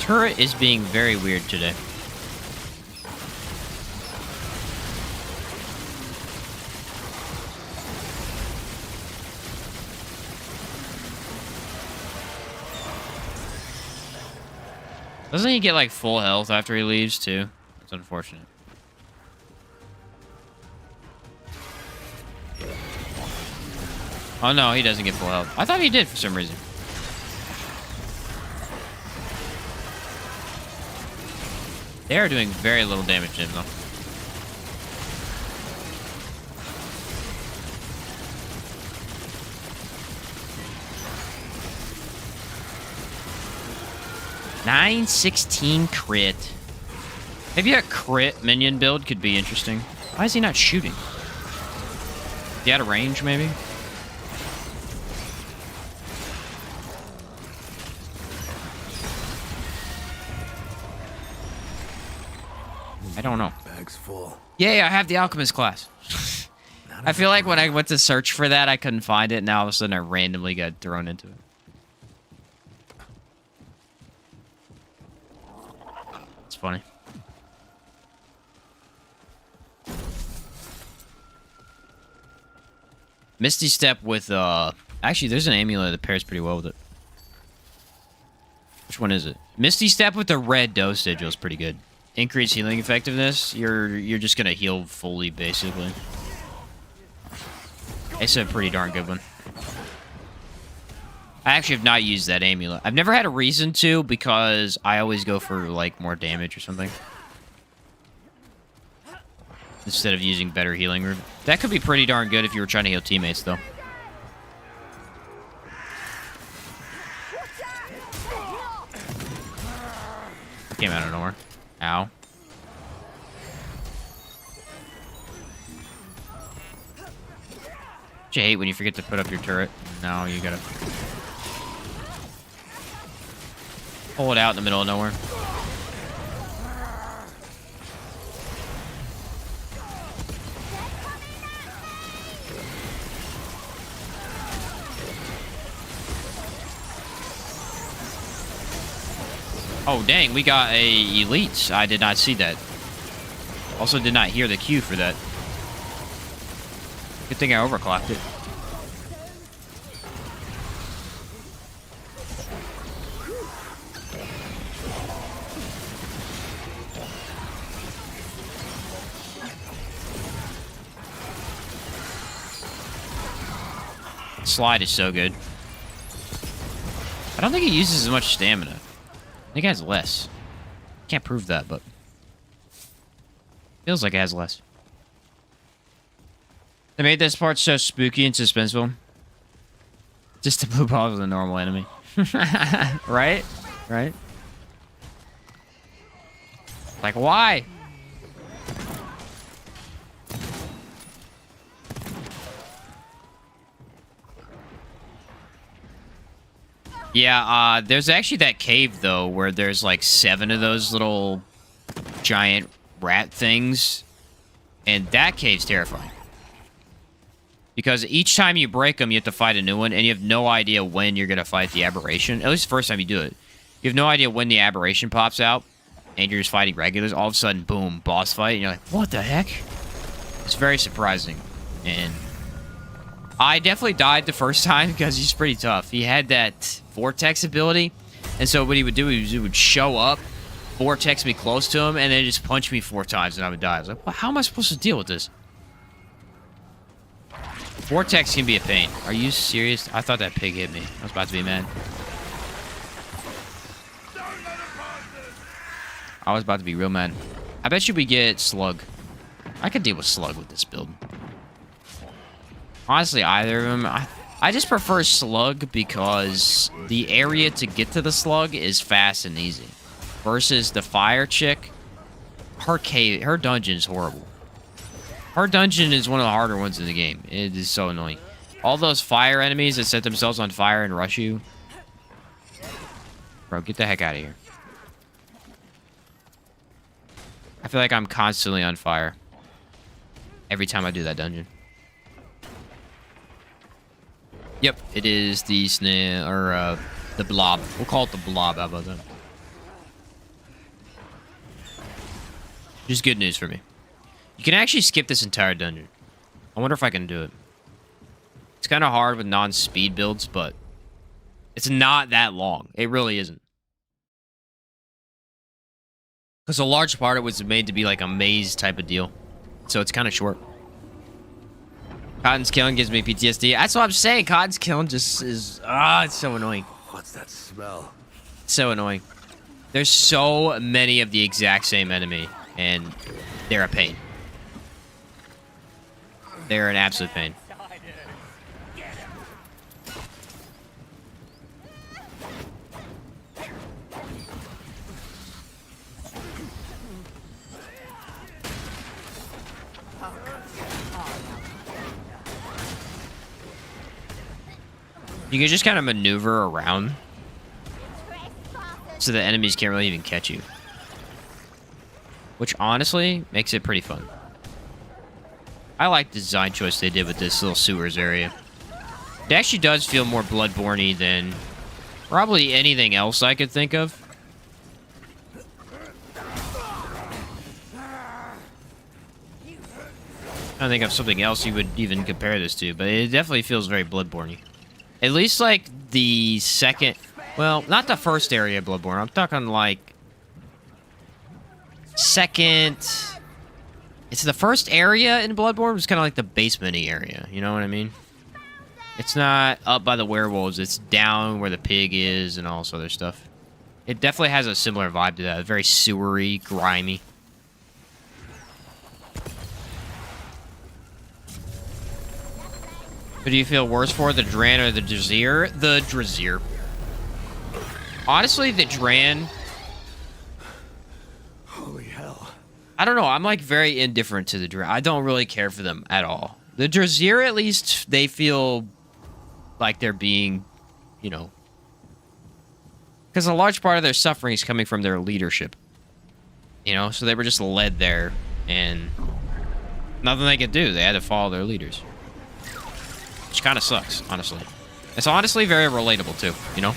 Turret is being very weird today. Doesn't he get like full health after he leaves too? That's unfortunate. Oh no, he doesn't get full health. I thought he did for some reason. They are doing very little damage to him, though. $916 crit. Maybe a crit minion build could be interesting. Why is he not shooting? Is he out of range, maybe? I don't know. Bag's full. Yeah, I have the Alchemist class. I feel like when I went to search for that, I couldn't find it. Now all of a sudden, I randomly got thrown into it. It's funny. Misty Step with, actually, there's an amulet that pairs pretty well with it. Which one is it? Misty Step with the red dose sigil is pretty good. Increased healing effectiveness. You're just gonna heal fully, basically. It's a pretty darn good one. I actually have not used that amulet. I've never had a reason to because I always go for like more damage or something. instead of using better healing room. That could be pretty darn good if you were trying to heal teammates, though. Came out of nowhere. Ow. Don't you hate when you forget to put up your turret? No, you gotta pull it out in the middle of nowhere. Oh, dang, we got a elites. I did not see that. Also did not hear the cue for that. Good thing I overclocked it. Slide is so good. I don't think he uses as much stamina. I think it has less. Can't prove that, but feels like it has less. They made this part so spooky and suspenseful. Just to blue balls with a normal enemy. Right? Right? Like, why? Yeah, there's actually that cave, though, where there's like 7 of those little giant rat things. And that cave's terrifying. Because each time you break them, you have to fight a new one, and you have no idea when you're going to fight the aberration. At least the first time you do it. You have no idea when the aberration pops out, and you're just fighting regulars. All of a sudden, boom, boss fight, and you're like, what the heck? It's very surprising. And I definitely died the first time because he's pretty tough. He had that vortex ability, and so what he would do is he would show up, vortex me close to him, and then just punch me 4 times, and I would die. I was like, well, how am I supposed to deal with this? Vortex can be a pain. Are you serious? I thought that pig hit me. I was about to be mad. I was about to be real mad. I bet you we get Slug. I could deal with Slug with this build. Honestly, either of them. I just prefer Slug because the area to get to the Slug is fast and easy. Versus the Fire chick, her dungeon is horrible. Her dungeon is one of the harder ones in the game. It is so annoying. All those fire enemies that set themselves on fire and rush you. Bro, get the heck out of here. I feel like I'm constantly on fire every time I do that dungeon. Yep, it is the snail, or the blob. We'll call it the blob. How about that? Just good news for me. You can actually skip this entire dungeon. I wonder if I can do it. It's kind of hard with non-speed builds, but it's not that long. It really isn't. Because a large part of it was made to be like a maze type of deal. So it's kind of short. Cotton's killing gives me PTSD. That's what I'm saying. Cotton's killing just is... it's so annoying. What's that smell? So annoying. There's so many of the exact same enemy, and they're a pain. They're an absolute pain. You can just kind of maneuver around so the enemies can't really even catch you. Which honestly makes it pretty fun. I like the design choice they did with this little sewers area. It actually does feel more Bloodborne-y than probably anything else I could think of. I don't think of something else you would even compare this to, but it definitely feels very Bloodborne-y. At least like the second... Well, not the first area of Bloodborne. I'm talking like... second... It's the first area in Bloodborne. It's kind of like the basement-y area. You know what I mean? It's not up by the werewolves. It's down where the pig is and all this other stuff. It definitely has a similar vibe to that. Very sewery, grimy. Who do you feel worse for, the Dran or the Drazier? The Drazier. Honestly, the Dran... Holy hell. I don't know. I'm, like, very indifferent to the Dran. I don't really care for them at all. The Drazier, at least, they feel like they're being, you know... Because a large part of their suffering is coming from their leadership. You know? So they were just led there, and... nothing they could do. They had to follow their leaders. Which kind of sucks, honestly. It's honestly very relatable, too, you know?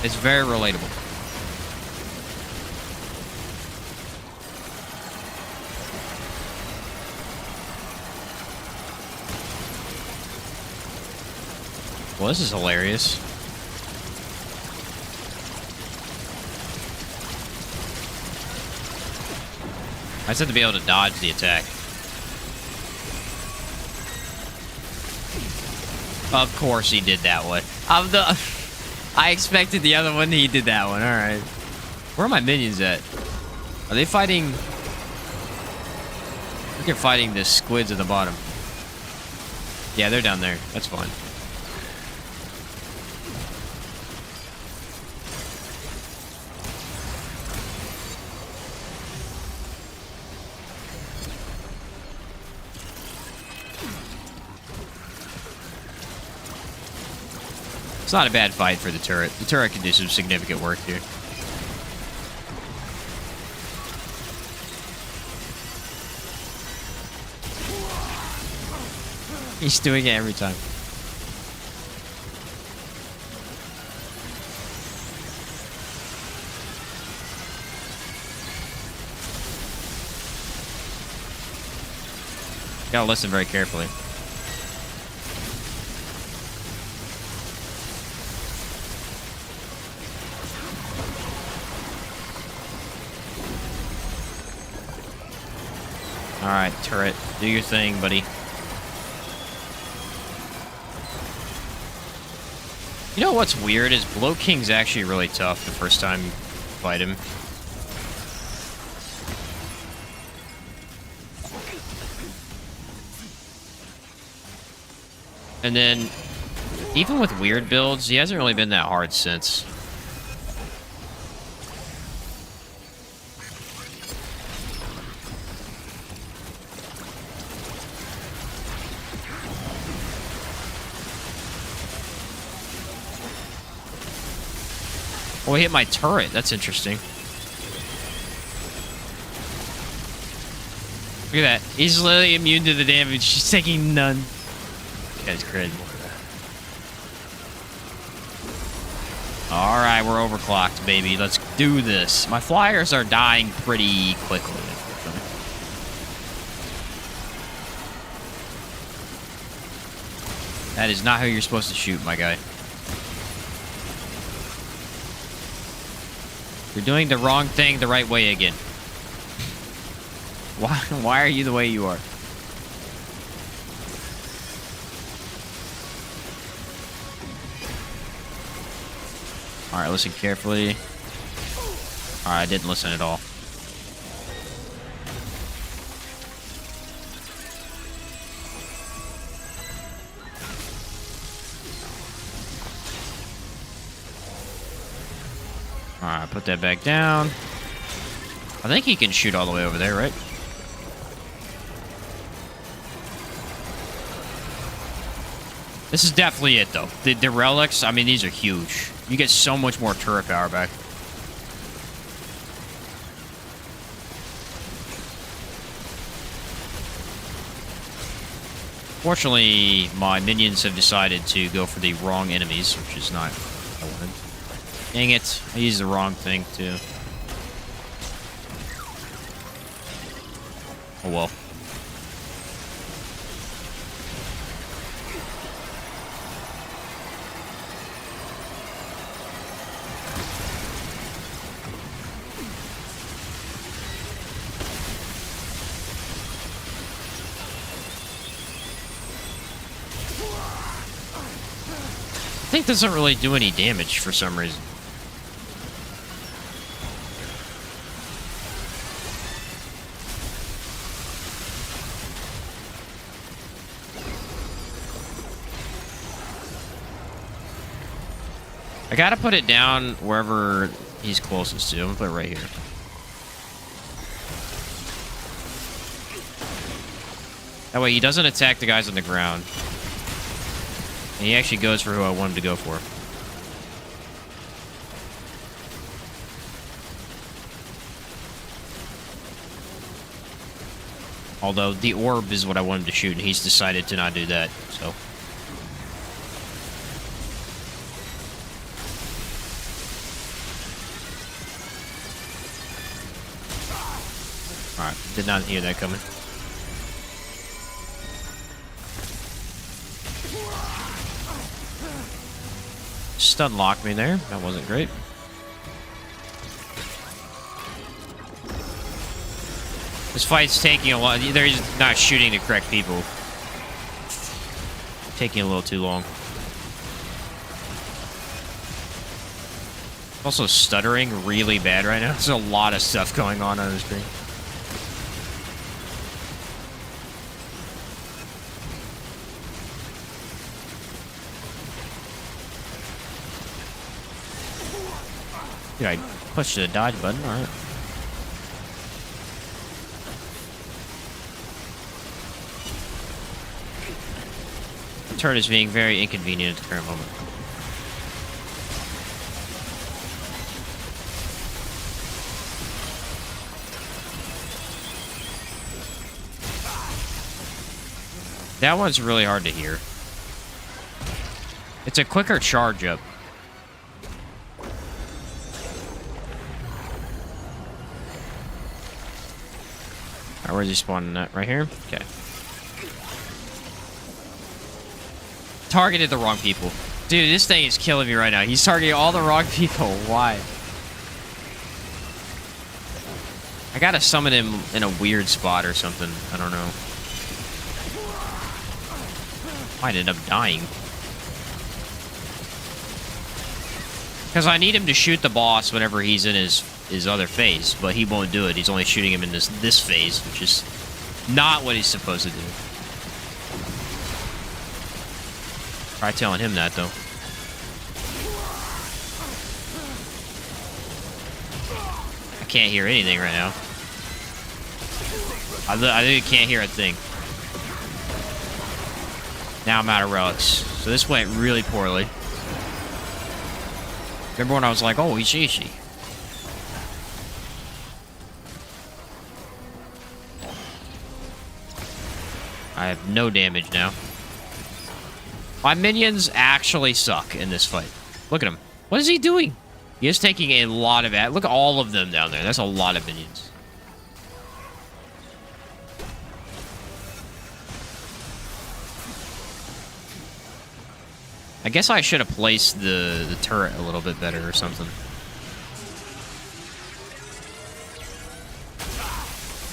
It's very relatable. Well, this is hilarious. I just have to be able to dodge the attack. Of course he did that one. I expected the other one, he did that one. Alright. Where are my minions at? Are they fighting... I think they're fighting the squids at the bottom. Yeah, they're down there. That's fine. It's not a bad fight for the turret. The turret can do some significant work here. He's doing it every time. Gotta listen very carefully. Alright, turret. Do your thing, buddy. You know what's weird is Blow King's actually really tough the first time you fight him. And then, even with weird builds, he hasn't really been that hard since. Oh, he hit my turret. That's interesting. Look at that. He's literally immune to the damage. He's taking none. This guy's crazy. Alright, we're overclocked, baby. Let's do this. My flyers are dying pretty quickly. That is not how you're supposed to shoot, my guy. You're doing the wrong thing the right way again. Why are you the way you are? Alright, listen carefully. Alright, I didn't listen at all. Alright, put that back down. I think he can shoot all the way over there, right? This is definitely it, though. The relics, I mean, these are huge. You get so much more turret power back. Fortunately, my minions have decided to go for the wrong enemies, which is not what I wanted. Dang it. I used the wrong thing, too. Oh, well. I think this doesn't really do any damage for some reason. I gotta put it down wherever he's closest to. I'm gonna put it right here. That way he doesn't attack the guys on the ground. And he actually goes for who I want him to go for. Although the orb is what I want him to shoot, and he's decided to not do that, so. Alright, did not hear that coming. Stun locked me there. That wasn't great. This fight's taking a lot. They're just not shooting the correct people. Taking a little too long. Also stuttering really bad right now. There's a lot of stuff going on the screen. Dude, I pushed the dodge button. All right. The turret is being very inconvenient at the current moment. That one's really hard to hear. It's a quicker charge up. Alright, where's he spawning at? Right here? Okay. Targeted the wrong people. Dude, this thing is killing me right now. He's targeting all the wrong people. Why? I gotta summon him in a weird spot or something. I don't know. Might end up dying. Because I need him to shoot the boss whenever he's in his other phase, but he won't do it. He's only shooting him in this phase, which is not what he's supposed to do. Try telling him that, though. I can't hear anything right now. I literally can't hear a thing. Now I'm out of relics. So this went really poorly. Remember when I was like, oh, he's easy. I have no damage now. My minions actually suck in this fight. Look at him. What is he doing? He is taking a lot of it. Look at all of them down there. That's a lot of minions. I guess I should have placed the turret a little bit better or something.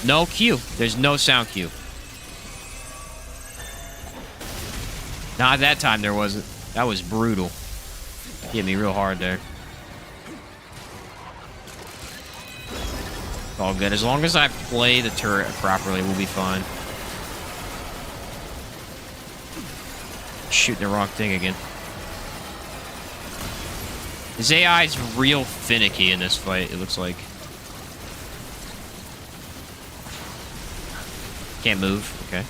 No cue. There's no sound cue. Not that time there wasn't. That was brutal. Hit me real hard there. It's all good. As long as I play the turret properly, we'll be fine. Shooting the wrong thing again. His AI is real finicky in this fight, it looks like. Can't move. Okay.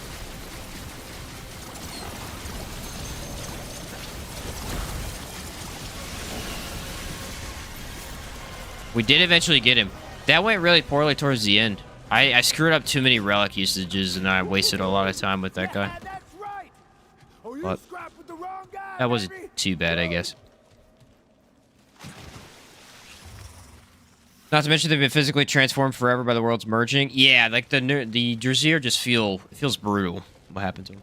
We did eventually get him. That went really poorly towards the end. I screwed up too many relic usages, and I wasted a lot of time with that guy. But that wasn't too bad, I guess. Not to mention they've been physically transformed forever by the worlds merging. Yeah, like the Drazir just feels brutal. What happened to him?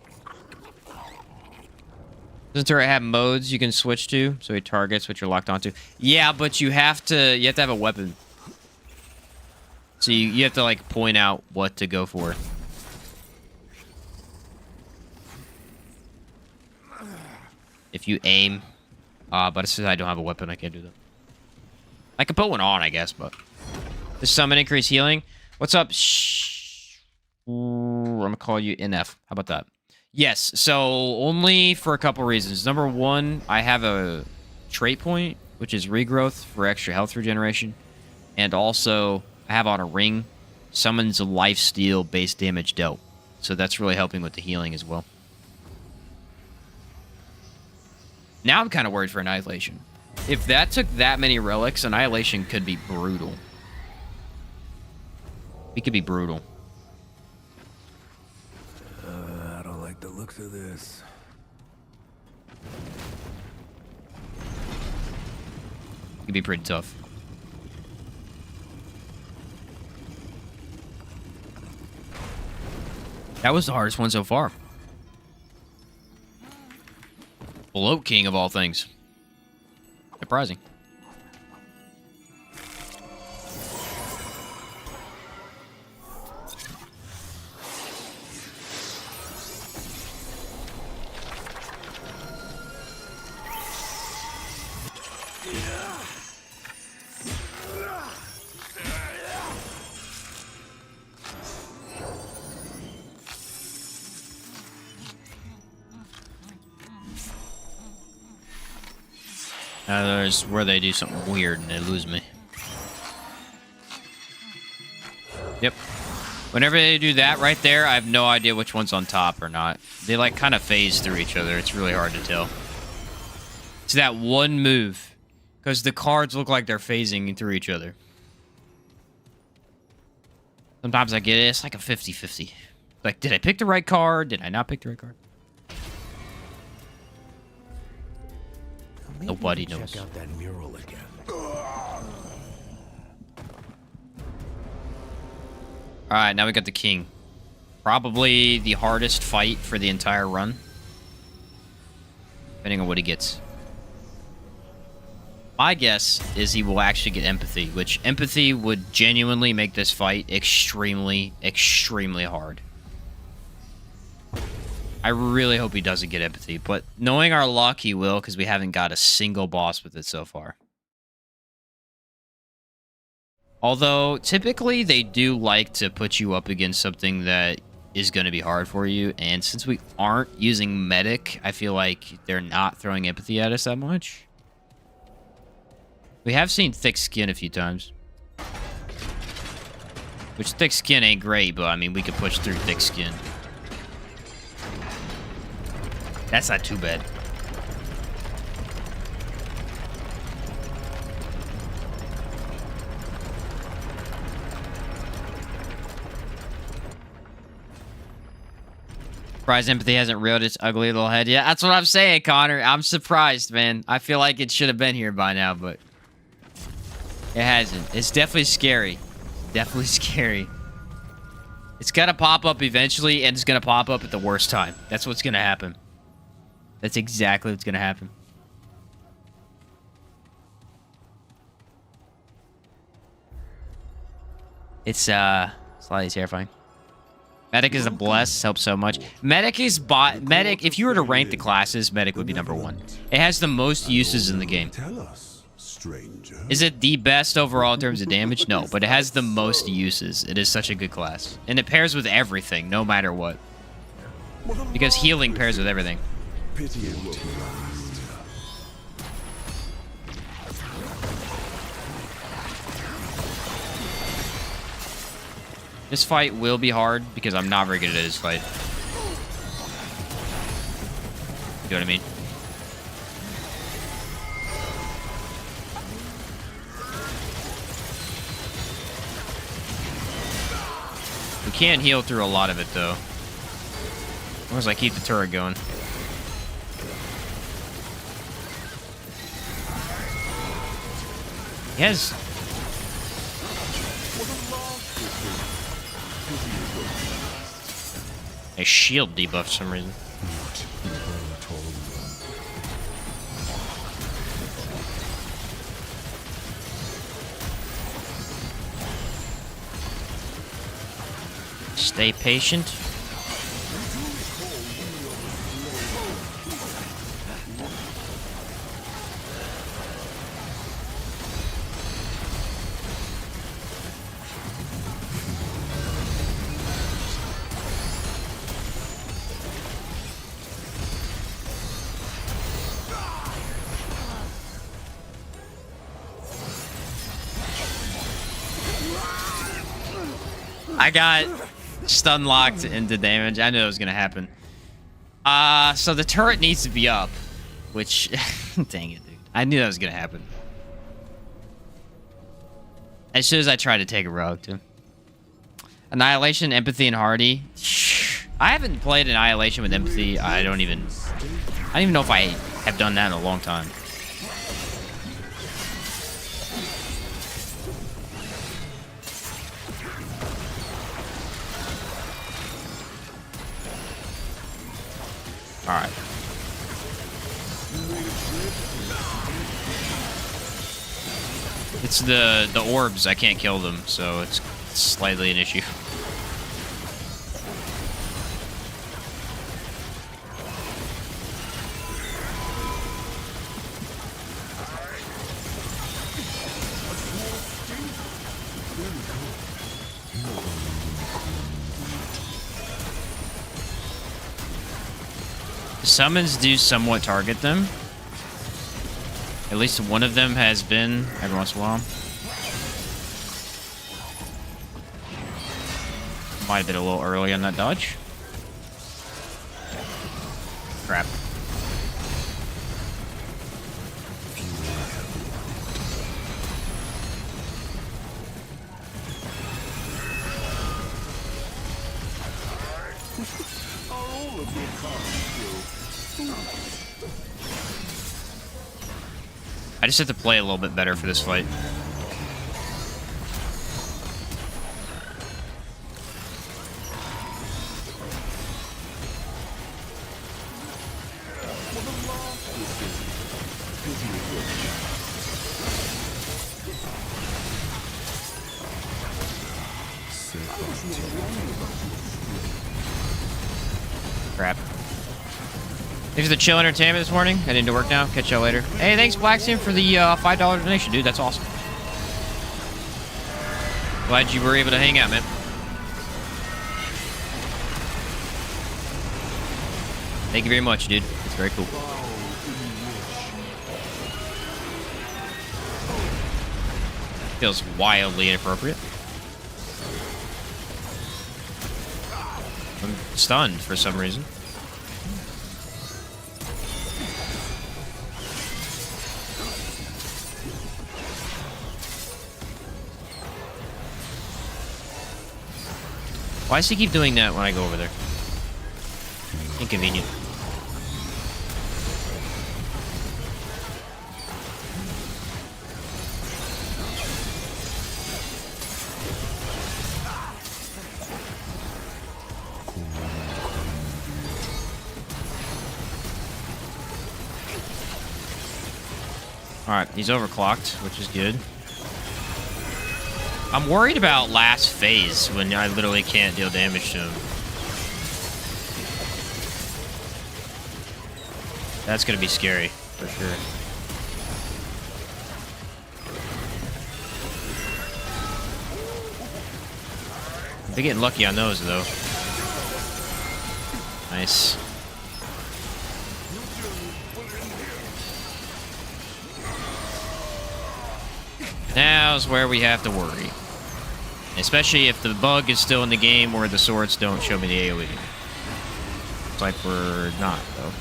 Doesn't turret have modes you can switch to, so he targets what you're locked onto? Yeah, but you have to have a weapon. So you have to like point out what to go for. If you aim, but since I don't have a weapon, I can't do that. I could put one on, I guess, but the summon increase healing. What's up? I'm gonna call you NF. How about that? Yes. So only for a couple reasons. Number one, I have a trait point which is regrowth for extra health regeneration. And also, I have on a ring, summons a lifesteal base damage dealt. So that's really helping with the healing as well. Now I'm kind of worried for Annihilation. If that took that many relics, Annihilation could be brutal. It could be brutal. I don't like the looks of this. It could be pretty tough. That was the hardest one so far. Bloat King of all things. Surprising. There's where they do something weird and they lose me. Yep. Whenever they do that right there, I have no idea which one's on top or not. They like kind of phase through each other. It's really hard to tell. It's that one move. Because the cards look like they're phasing through each other. Sometimes I get it. It's like a 50-50. Like, did I pick the right card? Did I not pick the right card? Nobody knows. Check out that mural again. Alright, now we got the king. Probably the hardest fight for the entire run. Depending on what he gets. My guess is he will actually get empathy, which empathy would genuinely make this fight extremely, extremely hard. I really hope he doesn't get empathy, but knowing our luck, he will, because we haven't got a single boss with it so far. Although, typically, they do like to put you up against something that is going to be hard for you, and since we aren't using medic, I feel like they're not throwing empathy at us that much. We have seen thick skin a few times. Which, thick skin ain't great, but, I mean, we could push through thick skin. That's not too bad. Surprised empathy hasn't reeled its ugly little head yet. That's what I'm saying, Connor. I'm surprised, man. I feel like it should have been here by now, but it hasn't. It's definitely scary. Definitely scary. It's gonna pop up eventually, and it's gonna pop up at the worst time. That's what's gonna happen. That's exactly what's gonna happen. It's slightly terrifying. Medic is a bless, helps so much. Medic is medic. If you were to rank the classes, medic would be #1. It has the most uses in the game. Tell us, stranger. Is it the best overall in terms of damage? No, but it has the most uses. It is such a good class, and it pairs with everything, no matter what. Because healing pairs with everything. Pity it won't last. This fight will be hard because I'm not very good at this fight. You know what I mean? We can heal through a lot of it, though. As long as I keep the turret going. He has... a shield debuff for some reason. Stay patient. I got stun locked into damage. I knew it was gonna happen. So the turret needs to be up, which, dang it, dude. I knew that was gonna happen. As soon as I tried to take a rogue, too. Annihilation, Empathy, and Hardy. I haven't played Annihilation with Empathy. I don't even know if I have done that in a long time. All right. It's the orbs. I can't kill them, so it's slightly an issue. Summons do somewhat target them. At least one of them has been every once in a while. Might have been a little early on that dodge. Crap. I just have to play a little bit better for this fight. Crap. Thanks for the chill entertainment this morning. Heading to work now. Catch y'all later. Hey, thanks, Blackstein, for the $5 donation, dude. That's awesome. Glad you were able to hang out, man. Thank you very much, dude. It's very cool. Feels wildly inappropriate. I'm stunned for some reason. Why does he keep doing that when I go over there? Inconvenient. Alright, he's overclocked, which is good. I'm worried about last phase when I literally can't deal damage to him. That's gonna be scary, for sure. They're getting lucky on those, though. Nice. Now's where we have to worry. Especially if the bug is still in the game where the swords don't show me the AoE. Looks like we're not, though.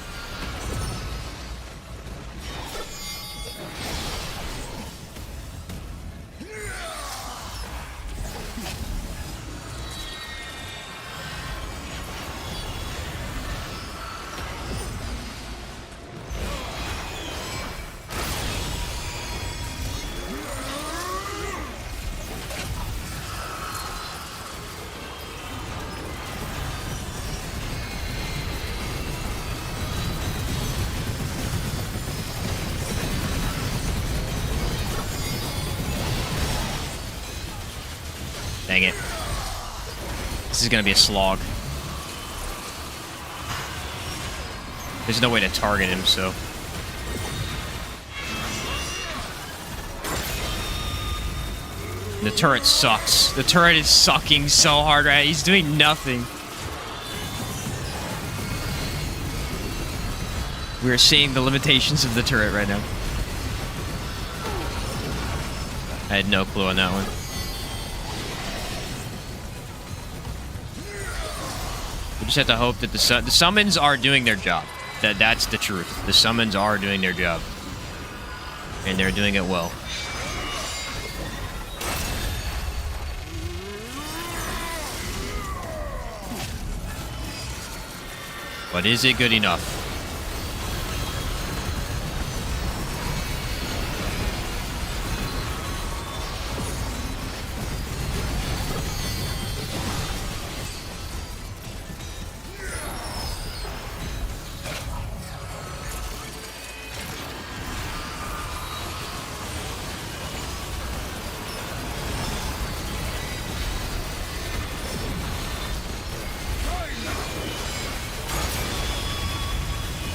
Dang it. This is gonna be a slog. There's no way to target him, so... The turret sucks. The turret is sucking so hard right now. He's doing nothing. We're seeing the limitations of the turret right now. I had no clue on that one. Just have to hope that the summons are doing their job. That's the truth. The summons are doing their job. And they're doing it well. But is it good enough?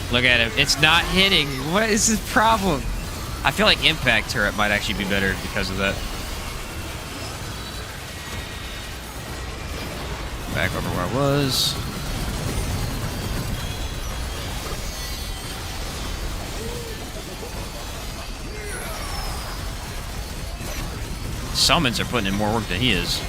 Look at him. It's not hitting. What is his problem? I feel like impact turret might actually be better because of that. Back over where I was. Summons are putting in more work than he is.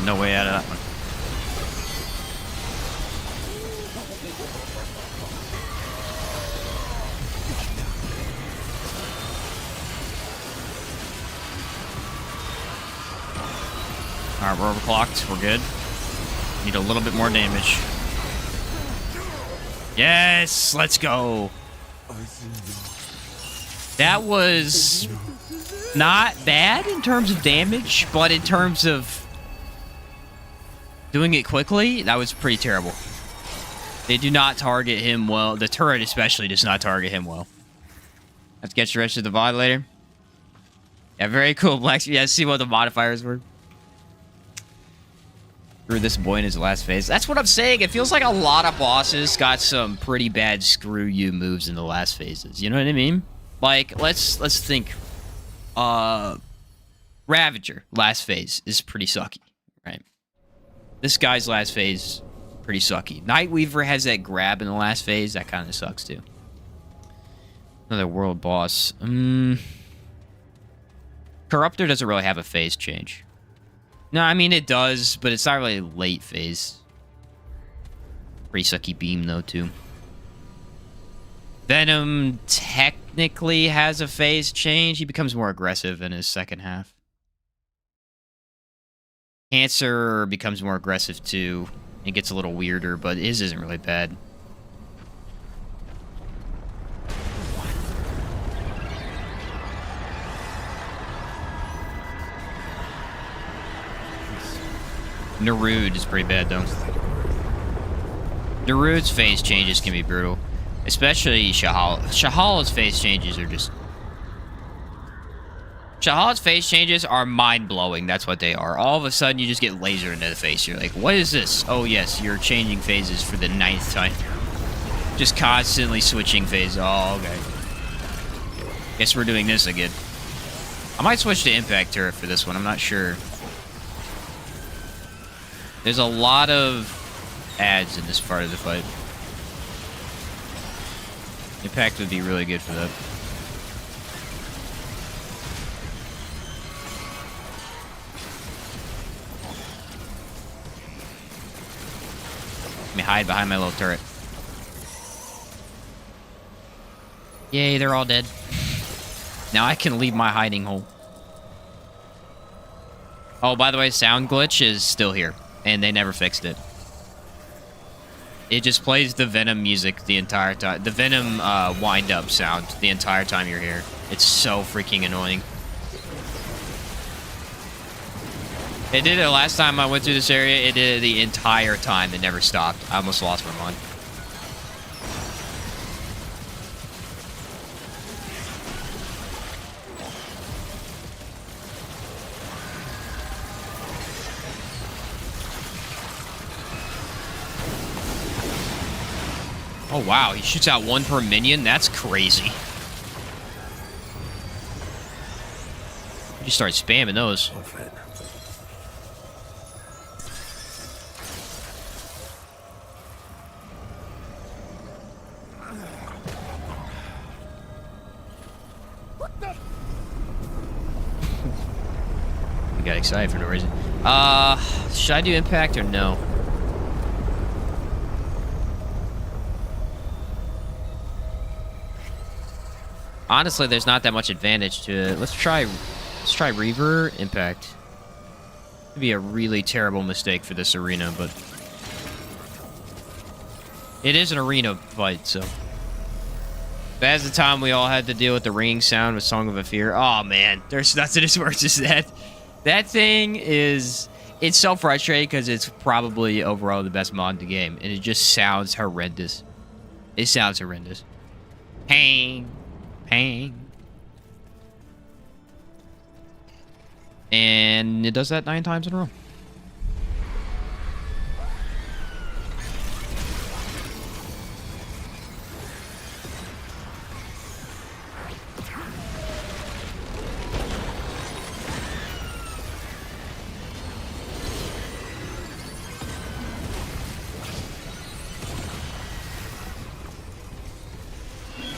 No way out of that one. Alright, we're overclocked. We're good. Need a little bit more damage. Yes! Let's go! That was not bad in terms of damage, but in terms of doing it quickly, that was pretty terrible. They do not target him well. The turret especially does not target him well. Let's get the rest of the VOD later. Yeah, very cool. Black. Yeah, see what the modifiers were. Screw this boy in his last phase. That's what I'm saying. It feels like a lot of bosses got some pretty bad screw you moves in the last phases. You know what I mean? Like, let's think. Ravager, last phase, is pretty sucky, right? This guy's last phase, pretty sucky. Nightweaver has that grab in the last phase. That kind of sucks, too. Another world boss. Corruptor doesn't really have a phase change. No, I mean, it does, but it's not really late phase. Pretty sucky beam, though, too. Venom technically has a phase change. He becomes more aggressive in his second half. Cancer becomes more aggressive too. It gets a little weirder, but his isn't really bad. Nerude is pretty bad though. Nerude's phase changes can be brutal. Especially Shahal. Shahal's phase changes are just... Shahal's phase changes are mind-blowing. That's what they are. All of a sudden, you just get lasered into the face. You're like, what is this? Oh, yes, you're changing phases for the 9th time. Just constantly switching phases. Oh, okay. Guess we're doing this again. I might switch to impact turret for this one. I'm not sure. There's a lot of ads in this part of the fight. Impact would be really good for that. Let me hide behind my little turret. Yay, they're all dead. Now I can leave my hiding hole. Oh, by the way, sound glitch is still here, and they never fixed it. It just plays the Venom music the entire time. The Venom wind-up sound the entire time you're here. It's so freaking annoying. It did it last time I went through this area. It did it the entire time. It never stopped. I almost lost my mind. Oh, wow. He shoots out one per minion? That's crazy. Just start spamming those. Won't fit. I got excited for no reason. Should I do impact or no? Honestly, there's not that much advantage to it. Let's try Reaver Impact. It'd be a really terrible mistake for this arena, but it is an arena fight, so. That's the time we all had to deal with the ringing sound with Song of a Fear. Oh man, there's nothing as worse as that. That thing is, it's so frustrating because it's probably overall the best mod in the game, and it just sounds horrendous. It sounds horrendous. Pain. And it does that 9 times in a row.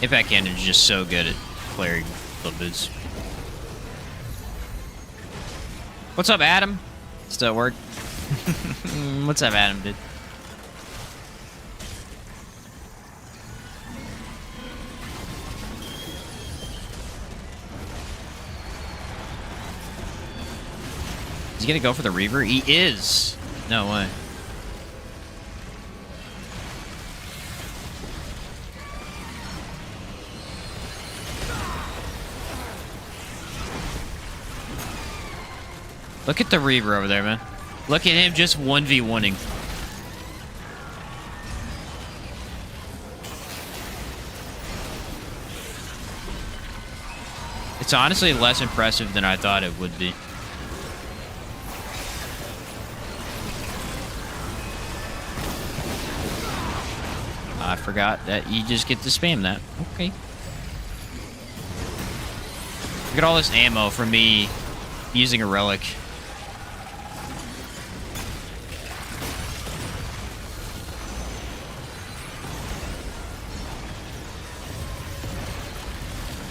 Impact Cannon is just so good at clearing lipids. What's up, Adam? Still at work? What's up, Adam, dude? Is he gonna go for the Reaver? He is! No way. Look at the Reaver over there, man. Look at him just 1v1ing. It's honestly less impressive than I thought it would be. I forgot that you just get to spam that. Okay. Look at all this ammo from me using a relic.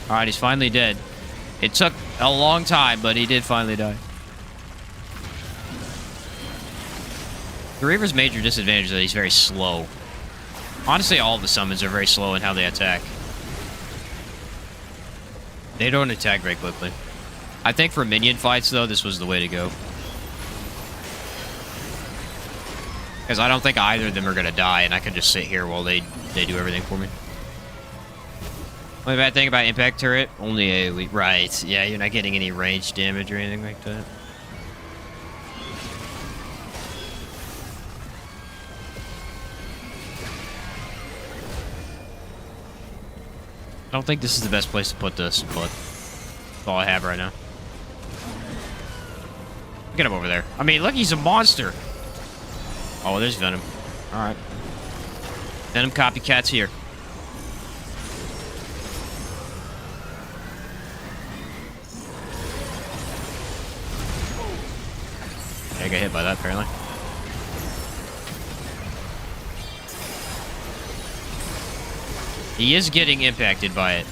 Alright, he's finally dead. It took a long time, but he did finally die. The Reaver's major disadvantage is that he's very slow. Honestly, all of the summons are very slow in how they attack. They don't attack very quickly. I think for minion fights, though, this was the way to go. Because I don't think either of them are going to die, and I can just sit here while they do everything for me. Only bad thing about Impact Turret, only AoE. Right, yeah, you're not getting any range damage or anything like that. I don't think this is the best place to put this, but that's all I have right now. Get him over there. I mean, look, he's a monster. Oh, there's Venom. Alright. Venom copycats here. I got hit by that, apparently. He is getting impacted by it.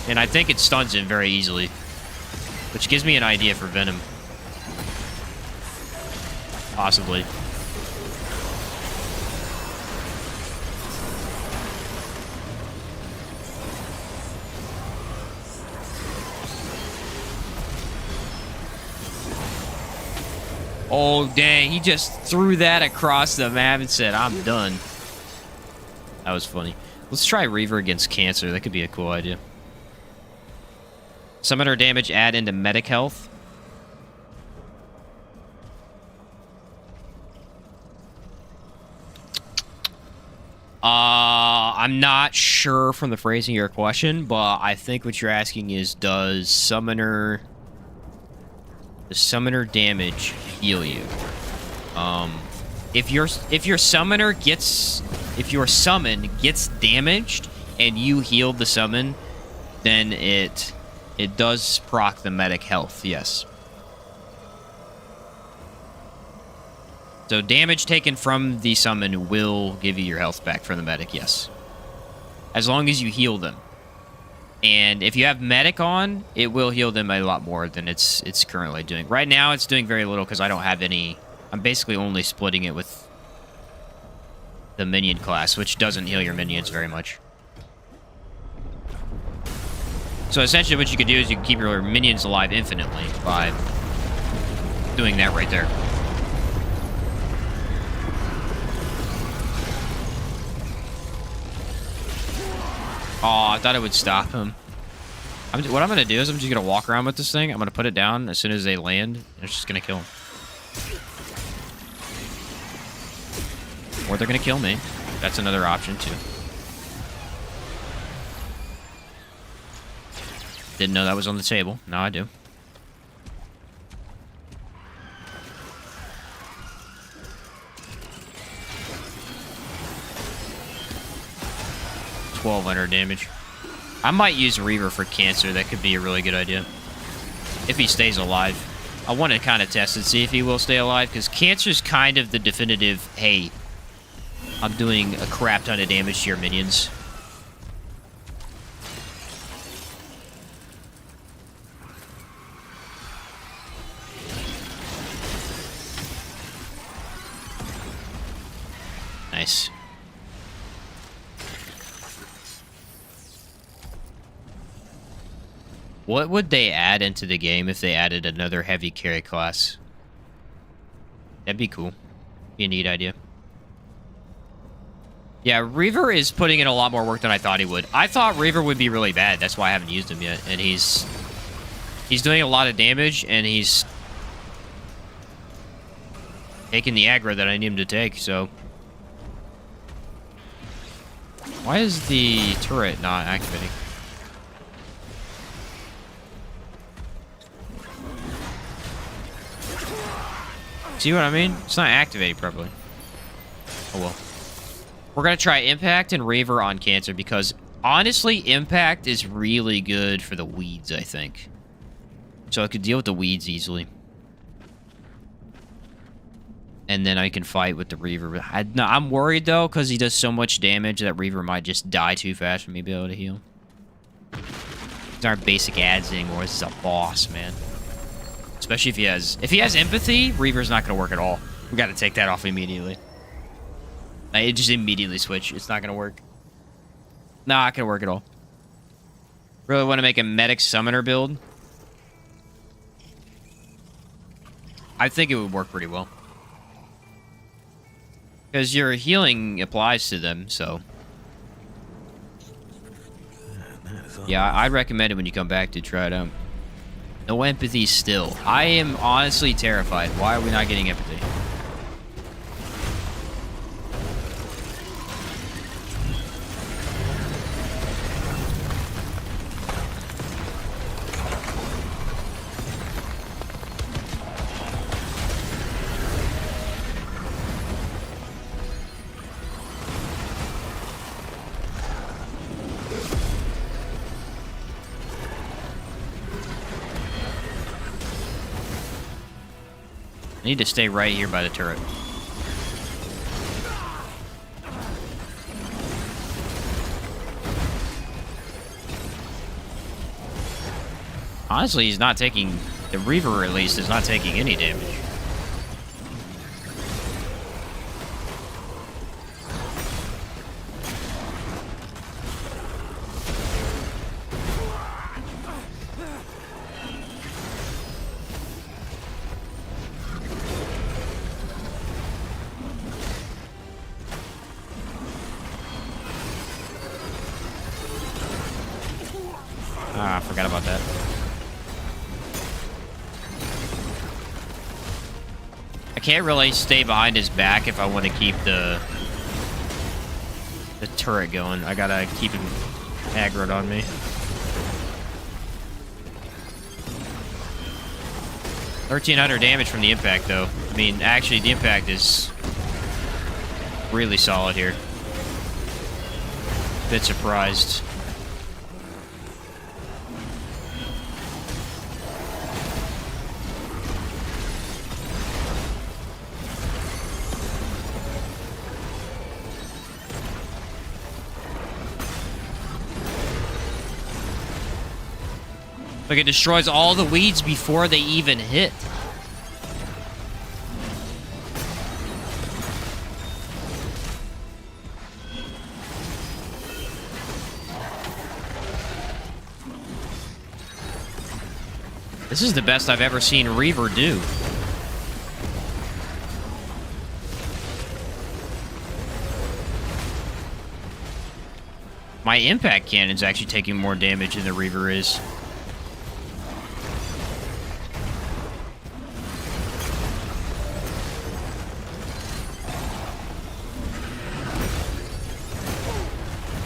And I think it stuns him very easily. Which gives me an idea for Venom. Possibly. Oh, dang. He just threw that across the map and said, I'm done. That was funny. Let's try Reaver against Cancer. That could be a cool idea. Summoner damage add into medic health. I'm not sure from the phrasing of your question, but I think what you're asking is, does summoner damage heal you? If your summon gets damaged and you healed the summon, then it It does proc the medic health, yes. So damage taken from the summon will give you your health back from the medic, yes. As long as you heal them. And if you have medic on, it will heal them a lot more than it's currently doing. Right now, it's doing very little because I don't have any... I'm basically only splitting it with the minion class, which doesn't heal your minions very much. So essentially what you could do is you can keep your minions alive infinitely by doing that right there. Oh, I thought it would stop him. What I'm going to do is I'm just going to walk around with this thing. I'm going to put it down as soon as they land. And it's just going to kill him. Or they're going to kill me. That's another option, too. Didn't know that was on the table. Now I do. $1,200 damage. I might use Reaver for cancer. That could be a really good idea. If he stays alive. I want to kind of test and see if he will stay alive, because cancer's kind of the definitive, hey, I'm doing a crap ton of damage to your minions. Nice. What would they add into the game if they added another heavy carry class? That'd be cool. Be a neat idea. Yeah, Reaver is putting in a lot more work than I thought he would. I thought Reaver would be really bad. That's why I haven't used him yet. And he's doing a lot of damage, and he's taking the aggro that I need him to take, so... Why is the turret not activating? See what I mean? It's not activating properly. Oh well. We're going to try Impact and Reaver on Cancer because, honestly, Impact is really good for the weeds, I think. So I could deal with the weeds easily. And then I can fight with the Reaver. I'm worried, though, because he does so much damage that Reaver might just die too fast for me to be able to heal. These aren't basic ads anymore. This is a boss, man. Especially if he has empathy, Reaver's not going to work at all. We got to take that off immediately. It just immediately switch. It's not going to work. Not going to work at all. Really want to make a medic summoner build. I think it would work pretty well. Because your healing applies to them, so... Yeah, I'd recommend it when you come back to try it out. No empathy still. I am honestly terrified. Why are we not getting empathy? I need to stay right here by the turret. Honestly, he's not taking... The Reaver, at least, is not taking any damage. Ah, I forgot about that. I can't really stay behind his back if I want to keep the turret going. I gotta keep him aggroed on me. 1,300 damage from the impact, though. I mean, actually, the impact is really solid here. Bit surprised. Like, it destroys all the weeds before they even hit. This is the best I've ever seen Reaver do. My impact cannon's actually taking more damage than the Reaver is.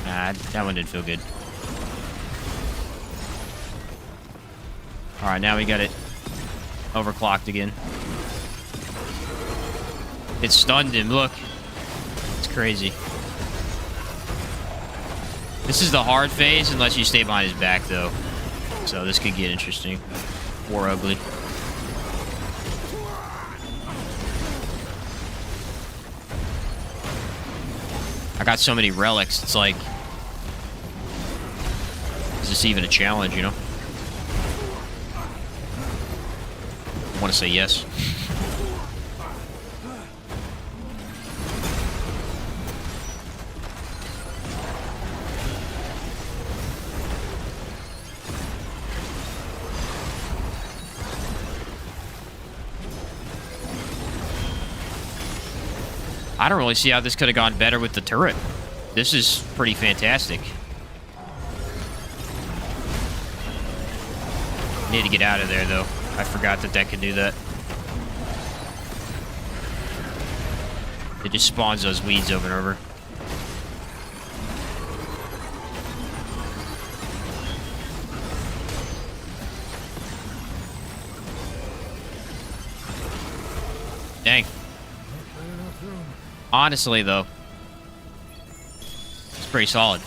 Ah, that one didn't feel good. Alright, now we got it overclocked again. It stunned him, look. It's crazy. This is the hard phase unless you stay behind his back, though. So this could get interesting. Or ugly. I got so many relics, it's like... Is this even a challenge, you know? I want to say yes. I don't really see how this could have gone better with the turret. This is pretty fantastic. Need to get out of there, though. I forgot that that could do that. It just spawns those weeds over and over. Dang. Honestly, though, it's pretty solid.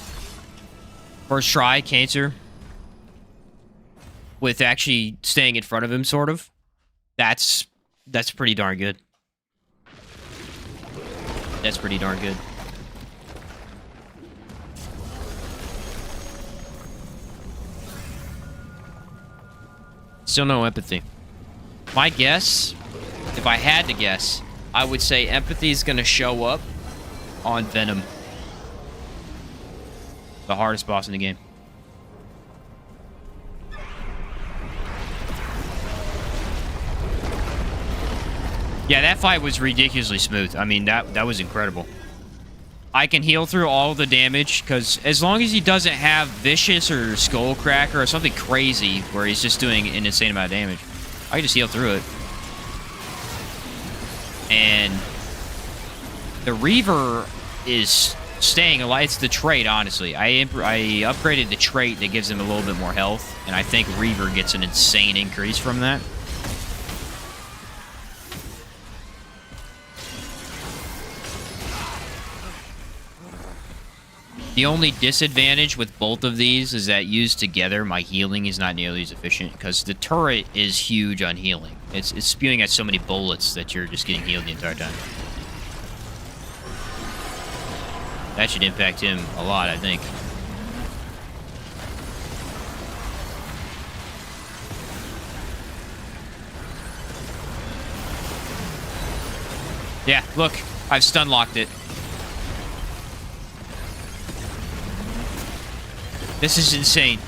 First try, Cancer. With actually staying in front of him, sort of. That's pretty darn good. That's pretty darn good. Still no empathy. My guess, if I had to guess, I would say empathy is going to show up on Venom. The hardest boss in the game. Yeah, that fight was ridiculously smooth. I mean, that was incredible. I can heal through all the damage, because as long as he doesn't have Vicious or Skullcracker or something crazy where he's just doing an insane amount of damage, I can just heal through it. And the Reaver is staying alive. It's the trait, honestly. I upgraded the trait that gives him a little bit more health, and I think Reaver gets an insane increase from that. The only disadvantage with both of these is that used together, my healing is not nearly as efficient, because the turret is huge on healing. It's spewing out so many bullets that you're just getting healed the entire time. That should impact him a lot, I think. Yeah, look, I've stun locked it. This is insane.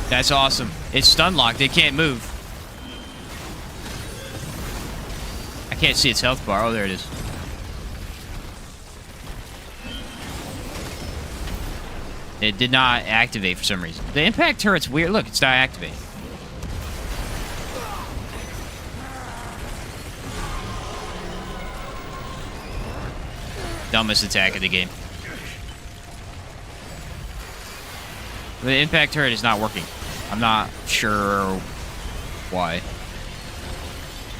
That's awesome. It's stun locked. It can't move. I can't see its health bar. Oh, there it is. It did not activate for some reason. The impact turret's weird. Look, it's not activating. Dumbest attack of the game. The impact turret is not working. I'm not sure why.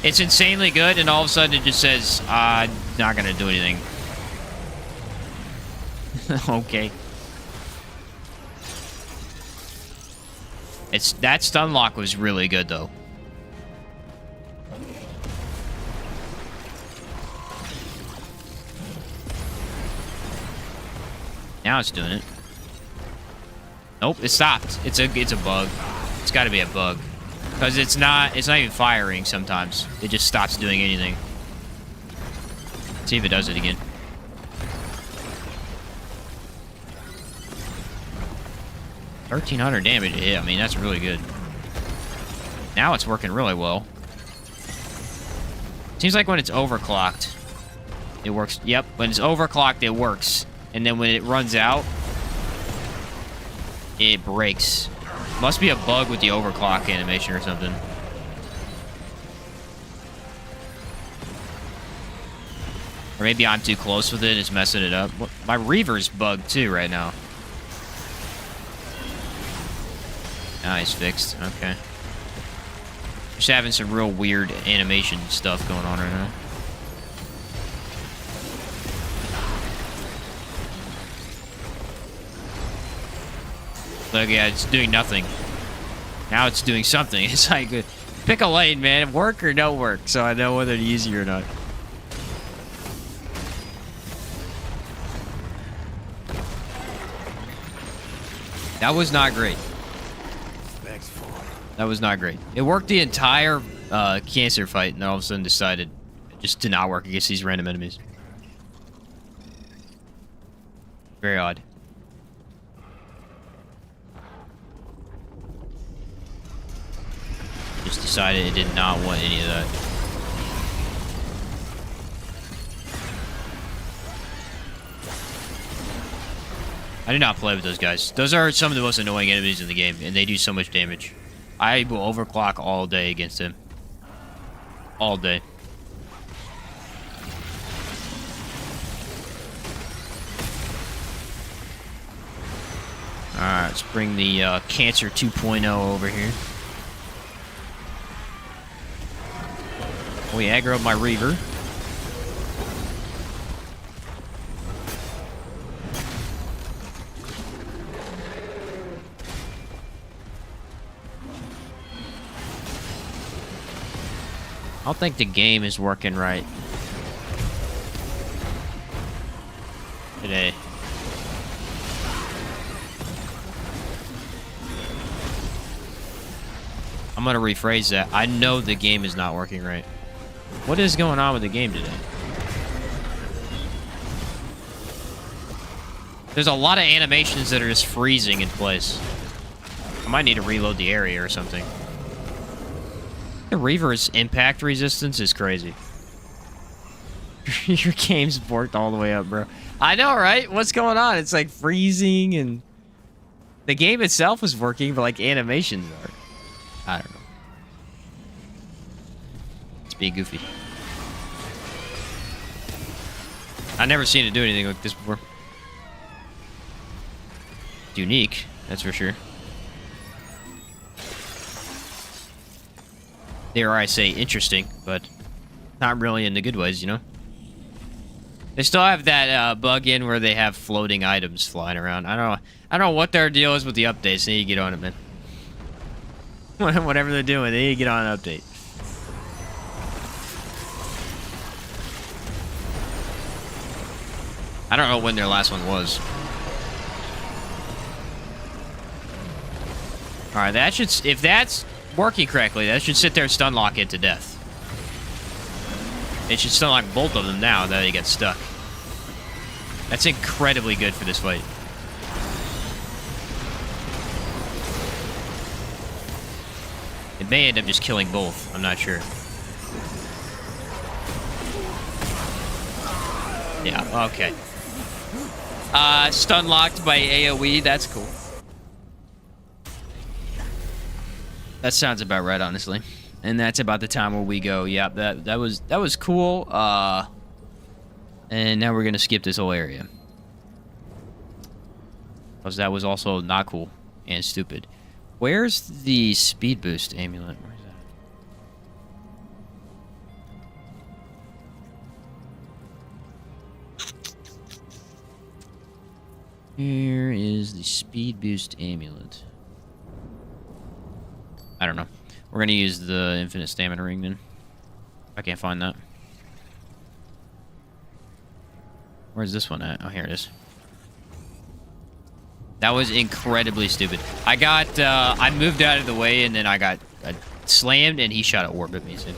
It's insanely good, and all of a sudden it just says, not gonna do anything. Okay. That stun lock was really good, though. Now it's doing it. Nope, it stopped. It's a bug. It's got to be a bug. Because it's not even firing sometimes. It just stops doing anything. Let's see if it does it again. $1,300 damage to hit. I mean, that's really good. Now it's working really well. Seems like when it's overclocked, it works. Yep, when it's overclocked, it works. And then when it runs out, it breaks. Must be a bug with the overclock animation or something. Or maybe I'm too close with it, it's messing it up. My Reaver's bugged too right now. Nice, fixed. Okay. Just having some real weird animation stuff going on right now. Look, yeah, it's doing nothing. Now it's doing something. It's like, pick a lane, man. Work or no work, so I know whether to use you or not. That was not great. That was not great. It worked the entire cancer fight, and then all of a sudden decided it just did not work against these random enemies. Very odd. Just decided it did not want any of that. I do not play with those guys. Those are some of the most annoying enemies in the game, and they do so much damage. I will overclock all day against him. All day. Alright, let's bring the Cancer 2.0 over here. We aggroed my Reaver. I don't think the game is working right today. I'm gonna rephrase that. I know the game is not working right. What is going on with the game today? There's a lot of animations that are just freezing in place. I might need to reload the area or something. The Reaver's impact resistance is crazy. Your game's borked all the way up, bro. I know, right? What's going on? It's like freezing, and the game itself is working, but like animations are. I don't know. It's being goofy. I've never seen it do anything like this before. It's unique, that's for sure. Dare I say interesting, but not really in the good ways, you know? They still have that bug in where they have floating items flying around. I don't know what their deal is with the updates. They need to get on it, man. Whatever they're doing, they need to get on an update. I don't know when their last one was. Alright, that should... If that's working correctly, that should sit there and stun lock it to death. It should stun lock both of them now that they get stuck. That's incredibly good for this fight. It may end up just killing both. I'm not sure. Yeah, okay. Stun locked by AoE, that's cool. That sounds about right, honestly. And that's about the time where we go. Yeah, that was cool. And now we're gonna skip this whole area. Because that was also not cool and stupid. Where's the speed boost amulet? Where's that? Here is the speed boost amulet. I don't know. We're gonna use the infinite stamina ring then. I can't find that. Where's this one at? Oh, here it is. That was incredibly stupid. I moved out of the way, and then I got slammed, and he shot an orb at me. So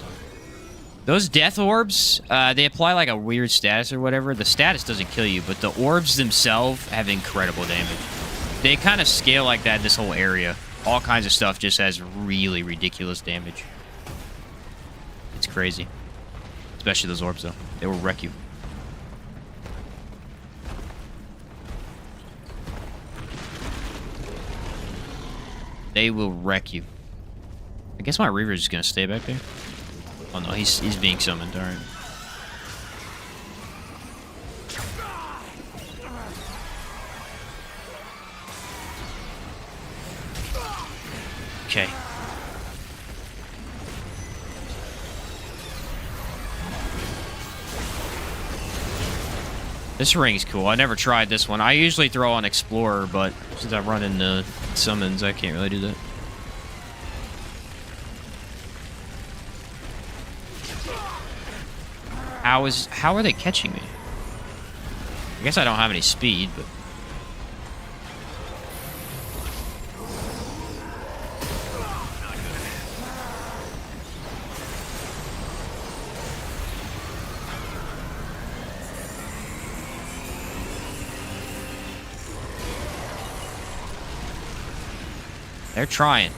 those death orbs, they apply like a weird status or whatever. The status doesn't kill you, but the orbs themselves have incredible damage. They kind of scale like that this whole area. All kinds of stuff just has really ridiculous damage. It's crazy. Especially those orbs, though. They will wreck you. They will wreck you. I guess my Reaver is just going to stay back there. Oh, no. He's being summoned. All right. Okay. This ring's cool. I never tried this one. I usually throw on Explorer, but since I run into summons, I can't really do that. How are they catching me? I guess I don't have any speed, but... They're trying.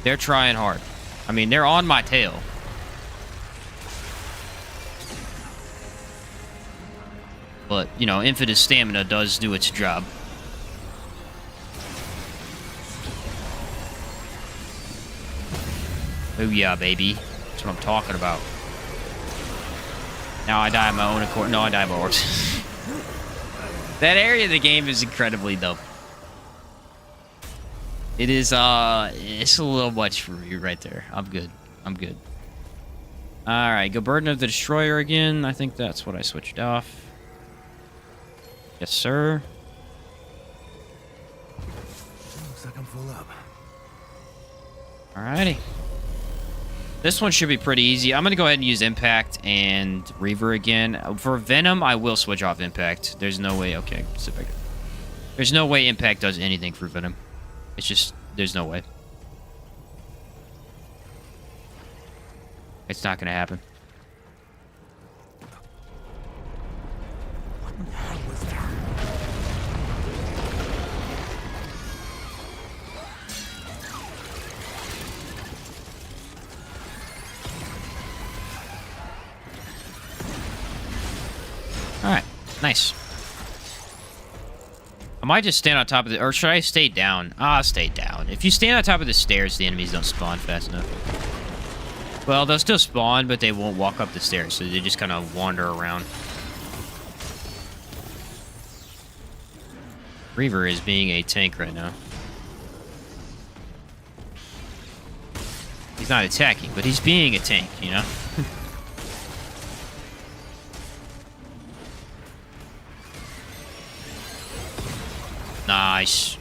They're trying hard. I mean, they're on my tail. But, you know, infinite stamina does do its job. Oh yeah, baby. That's what I'm talking about. Now I die of my own accord. No, I die by orbs. That area of the game is incredibly dope. It is, it's a little much for you right there. I'm good. I'm good. Alright, go Burden of the Destroyer again. I think that's what I switched off. Yes, sir. Looks like I'm full up. Alrighty. This one should be pretty easy. I'm going to go ahead and use Impact and Reaver again. For Venom, I will switch off Impact. There's no way... Okay, sit back. There's no way Impact does anything for Venom. It's just... There's no way. It's not going to happen. What the hell was that? Alright, nice. I might just stand on top of the... Or should I stay down? I'll stay down. If you stand on top of the stairs, the enemies don't spawn fast enough. Well, they'll still spawn, but they won't walk up the stairs, so they just kind of wander around. Reaver is being a tank right now. He's not attacking, but he's being a tank, you know? Nice.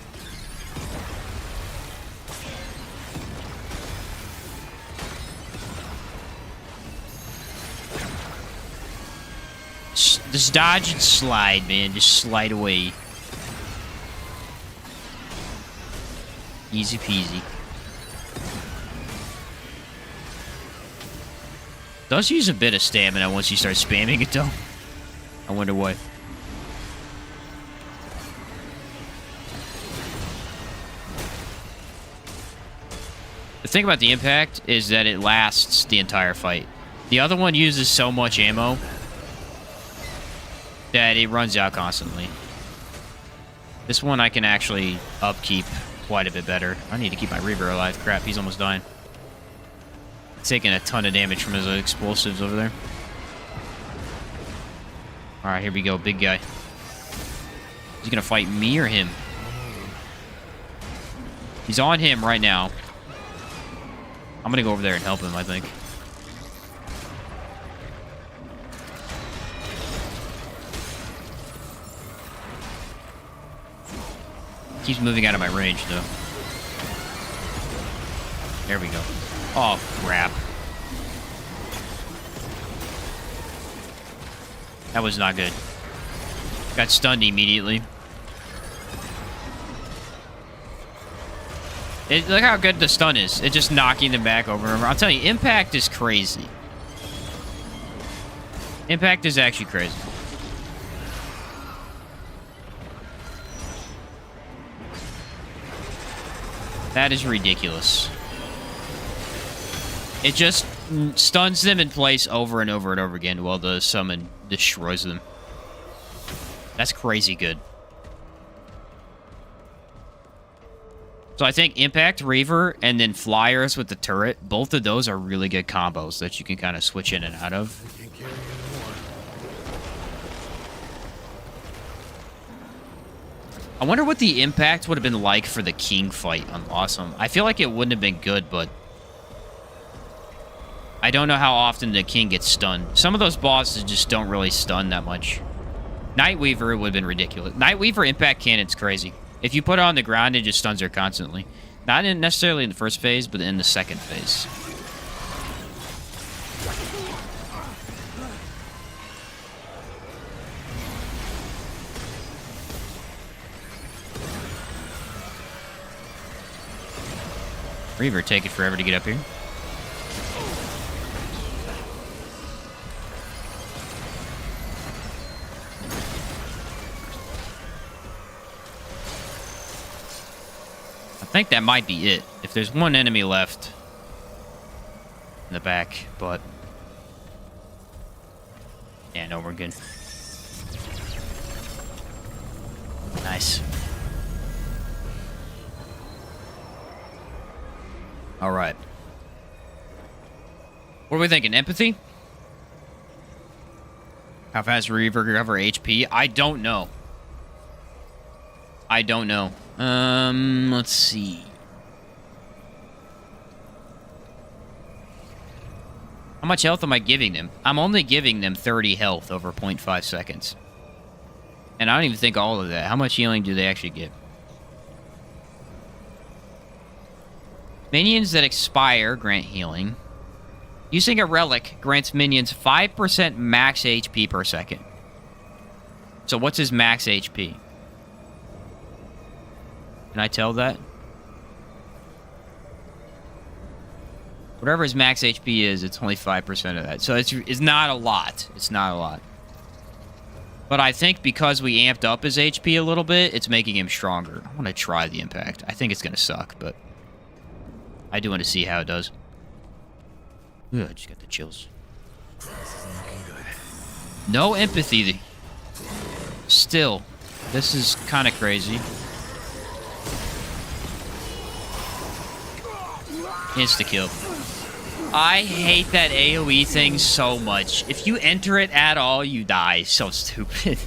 Just dodge and slide, man. Just slide away. Easy peasy. Does use a bit of stamina once you start spamming it, though. I wonder why. The thing about the Impact is that it lasts the entire fight. The other one uses so much ammo that it runs out constantly. This one I can actually upkeep quite a bit better. I need to keep my Reaver alive. Crap, he's almost dying. Taking a ton of damage from his explosives over there. Alright, here we go. Big guy. Is he gonna fight me or him? He's on him right now. I'm gonna go over there and help him, I think. Keeps moving out of my range, though. There we go. Oh, crap. That was not good. Got stunned immediately. Look how good the stun is. It's just knocking them back over and over. I'll tell you, impact is crazy. Impact is actually crazy. That is ridiculous. It just stuns them in place over and over and over again while the summon destroys them. That's crazy good. So I think Impact, Reaver, and then Flyers with the turret, both of those are really good combos that you can kind of switch in and out of. I can't carry anymore. I wonder what the impact would have been like for the King fight on Awesome. I feel like it wouldn't have been good, but I don't know how often the King gets stunned. Some of those bosses just don't really stun that much. Nightweaver would have been ridiculous. Nightweaver impact cannon's crazy. If you put it on the ground, it just stuns her constantly. Not necessarily in the first phase, but in the second phase. Reaver taking forever to get up here. I think that might be it. If there's one enemy left in the back, but yeah, no, we're good. Nice. All right. What are we thinking? Empathy? How fast Reaver recover HP? I don't know. I don't know. Let's see. How much health am I giving them? I'm only giving them 30 health over 0.5 seconds. And I don't even think all of that. How much healing do they actually get? Minions that expire grant healing. Using a relic grants minions 5% max HP per second. So what's his max HP? Can I tell that? Whatever his max HP is, it's only 5% of that. So it's not a lot. It's not a lot. But I think because we amped up his HP a little bit, it's making him stronger. I want to try the impact. I think it's going to suck, but I do want to see how it does. Ugh, I just got the chills. No empathy. Still, this is kind of crazy. Insta-kill. I hate that AoE thing so much. If you enter it at all, you die. So stupid.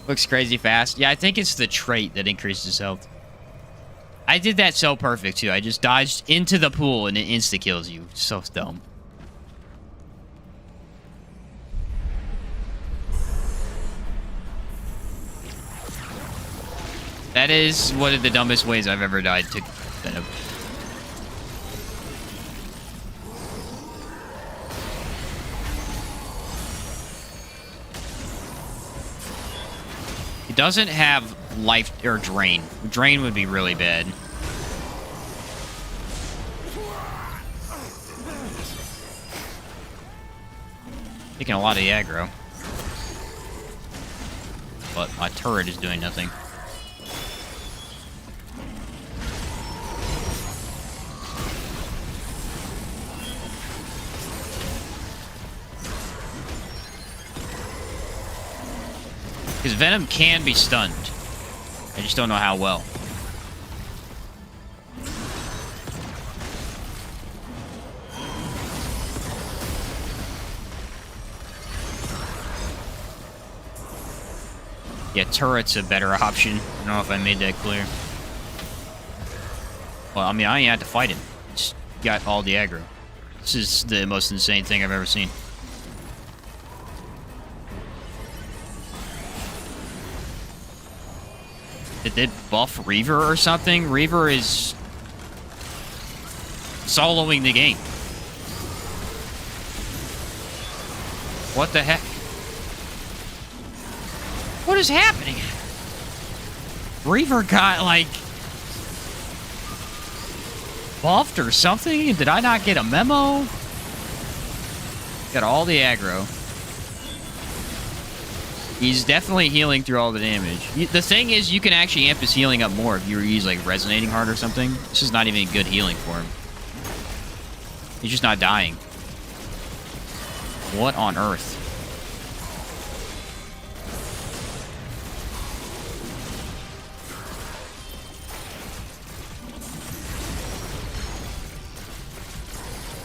Looks crazy fast. Yeah, I think it's the trait that increases health. I did that so perfect, too. I just dodged into the pool and it insta-kills you. So dumb. That is one of the dumbest ways I've ever died to Venom. It doesn't have life or drain. Drain would be really bad. Taking a lot of the aggro. But my turret is doing nothing. Because Venom can be stunned. I just don't know how well. Yeah, turret's a better option. I don't know if I made that clear. Well, I mean, I ain't had to fight him. Just got all the aggro. This is the most insane thing I've ever seen. Did they buff Reaver or something? Reaver is soloing the game. What the heck? What is happening? Reaver got, like, buffed or something? Did I not get a memo? Got all the aggro. He's definitely healing through all the damage. The thing is, you can actually amp his healing up more if you use, like, resonating heart or something. This is not even good healing for him. He's just not dying. What on earth?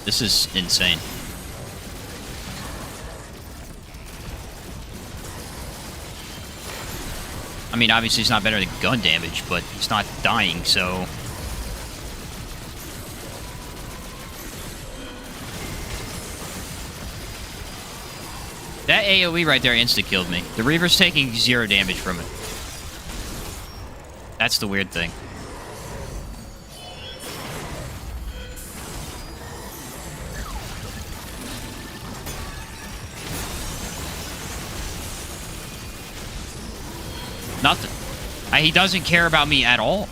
This is insane. I mean, obviously it's not better than gun damage, but he's not dying, so... That AoE right there insta-killed me. The Reaver's taking 0 damage from it. That's the weird thing. Nothing. He doesn't care about me at all.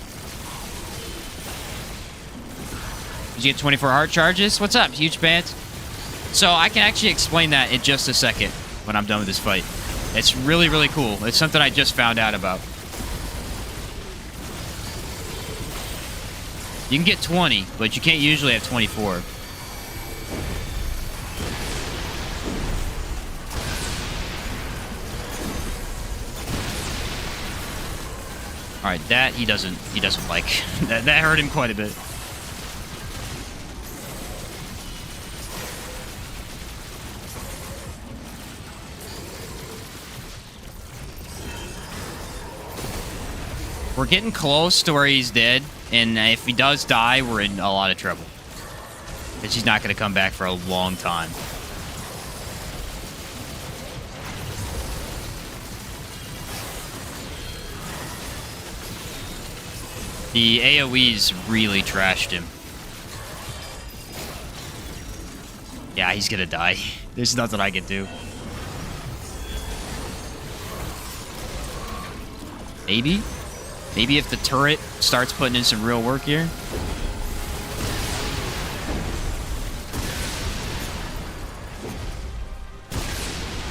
Did you get 24 heart charges? What's up, huge pants? So I can actually explain that in just a second when I'm done with this fight. It's really, really cool. It's something I just found out about. You can get 20, but you can't usually have 24. All right, that he doesn't like. that hurt him quite a bit. We're getting close to where he's dead, and if he does die, we're in a lot of trouble. Because he's not going to come back for a long time. The AoE's really trashed him. Yeah, he's gonna die. There's nothing I can do. Maybe? Maybe if the turret starts putting in some real work here.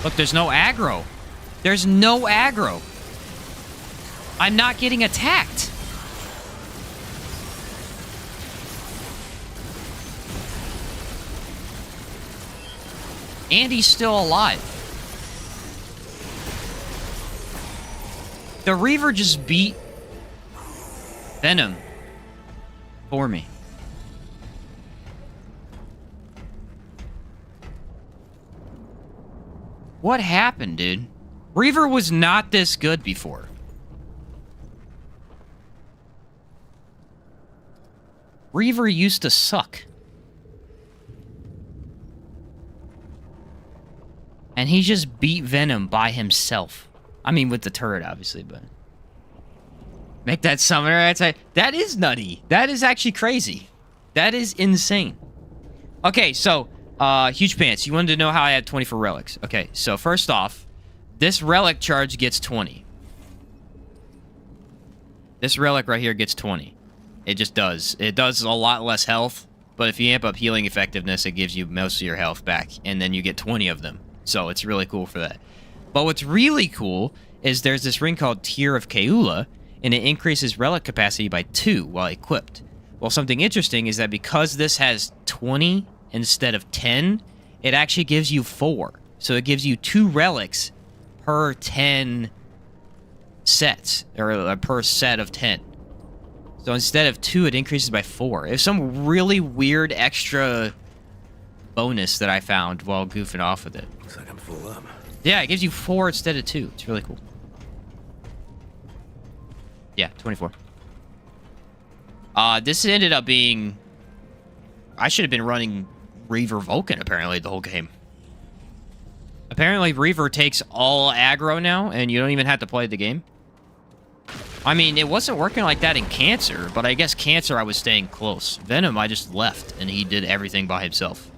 Look, there's no aggro. There's no aggro. I'm not getting attacked. And he's still alive. The Reaver just beat Venom for me. What happened, dude? Reaver was not this good before. Reaver used to suck. And he just beat Venom by himself. I mean, with the turret, obviously, but... Make that summoner attack. That is nutty. That is actually crazy. That is insane. Okay, so, Huge Pants, you wanted to know how I had 24 relics. Okay, so first off, this relic charge gets 20. This relic right here gets 20. It just does. It does a lot less health, but if you amp up healing effectiveness, it gives you most of your health back, and then you get 20 of them. So it's really cool for that. But what's really cool is there's this ring called Tear of Keula, and it increases relic capacity by 2 while equipped. Well, something interesting is that because this has 20 instead of 10, it actually gives you 4. So it gives you 2 relics per 10 sets, or per set of 10. So instead of 2, it increases by 4. It's some really weird extra bonus that I found while goofing off with it. Looks like I'm full up. Yeah, it gives you 4 instead of 2. It's really cool. Yeah, 24. This ended up being... I should have been running Reaver Vulcan, apparently, the whole game. Apparently, Reaver takes all aggro now, and you don't even have to play the game. I mean, it wasn't working like that in Cancer, but I guess Cancer I was staying close. Venom, I just left, and he did everything by himself.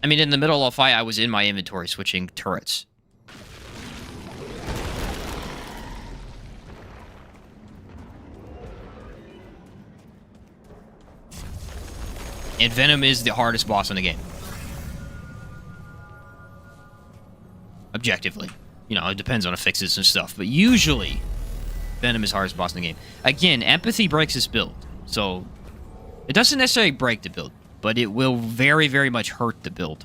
I mean, in the middle of a fight, I was in my inventory switching turrets. And Venom is the hardest boss in the game. Objectively. You know, it depends on affixes and stuff, but usually Venom is hardest boss in the game. Again, empathy breaks this build, so it doesn't necessarily break the build, but it will very, very much hurt the build.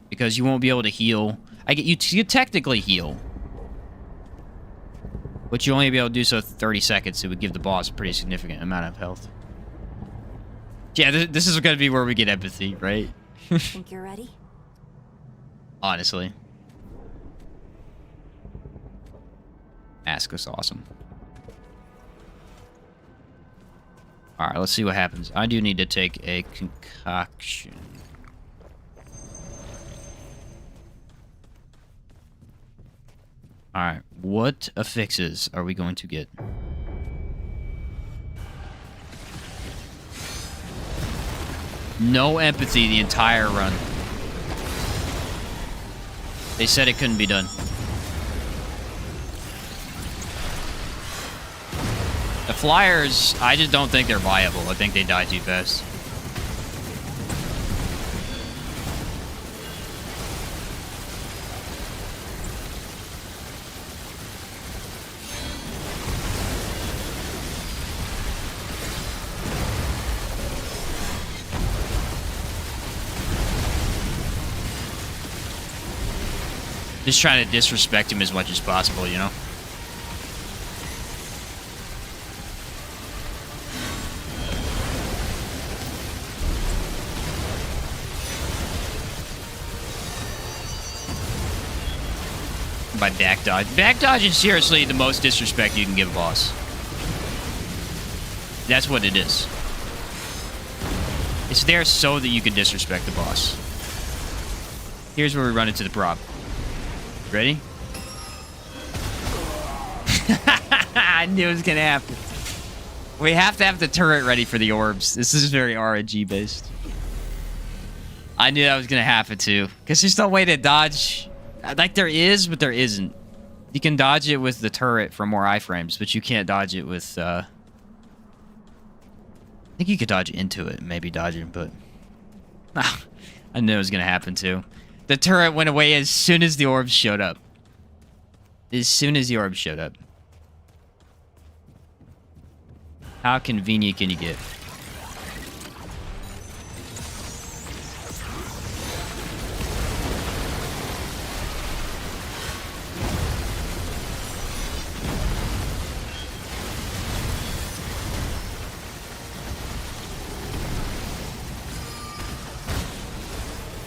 Because you won't be able to heal. You technically heal, but you only be able to do so 30 seconds. It would give the boss a pretty significant amount of health. Yeah, this is going to be where we get empathy, right? Think you're ready? Honestly. Mask is awesome. Alright, let's see what happens. I do need to take a concoction. Alright, what affixes are we going to get? No empathy the entire run. They said it couldn't be done. The flyers, I just don't think they're viable. I think they die too fast. Just trying to disrespect him as much as possible, you know? By back dodge. Back dodge is seriously the most disrespect you can give a boss. That's what it is. It's there so that you can disrespect the boss. Here's where we run into the problem. Ready? I knew it was gonna happen. We have to have the turret ready for the orbs. This is very RNG based. I knew that was gonna happen too. Because there's no way to dodge. Like there is, but there isn't. You can dodge it with the turret for more iframes, but you can't dodge it with I think you could dodge into it and maybe dodge it, but I knew it was gonna happen too. The turret went away as soon as the orbs showed up. As soon as the orbs showed up. How convenient can you get?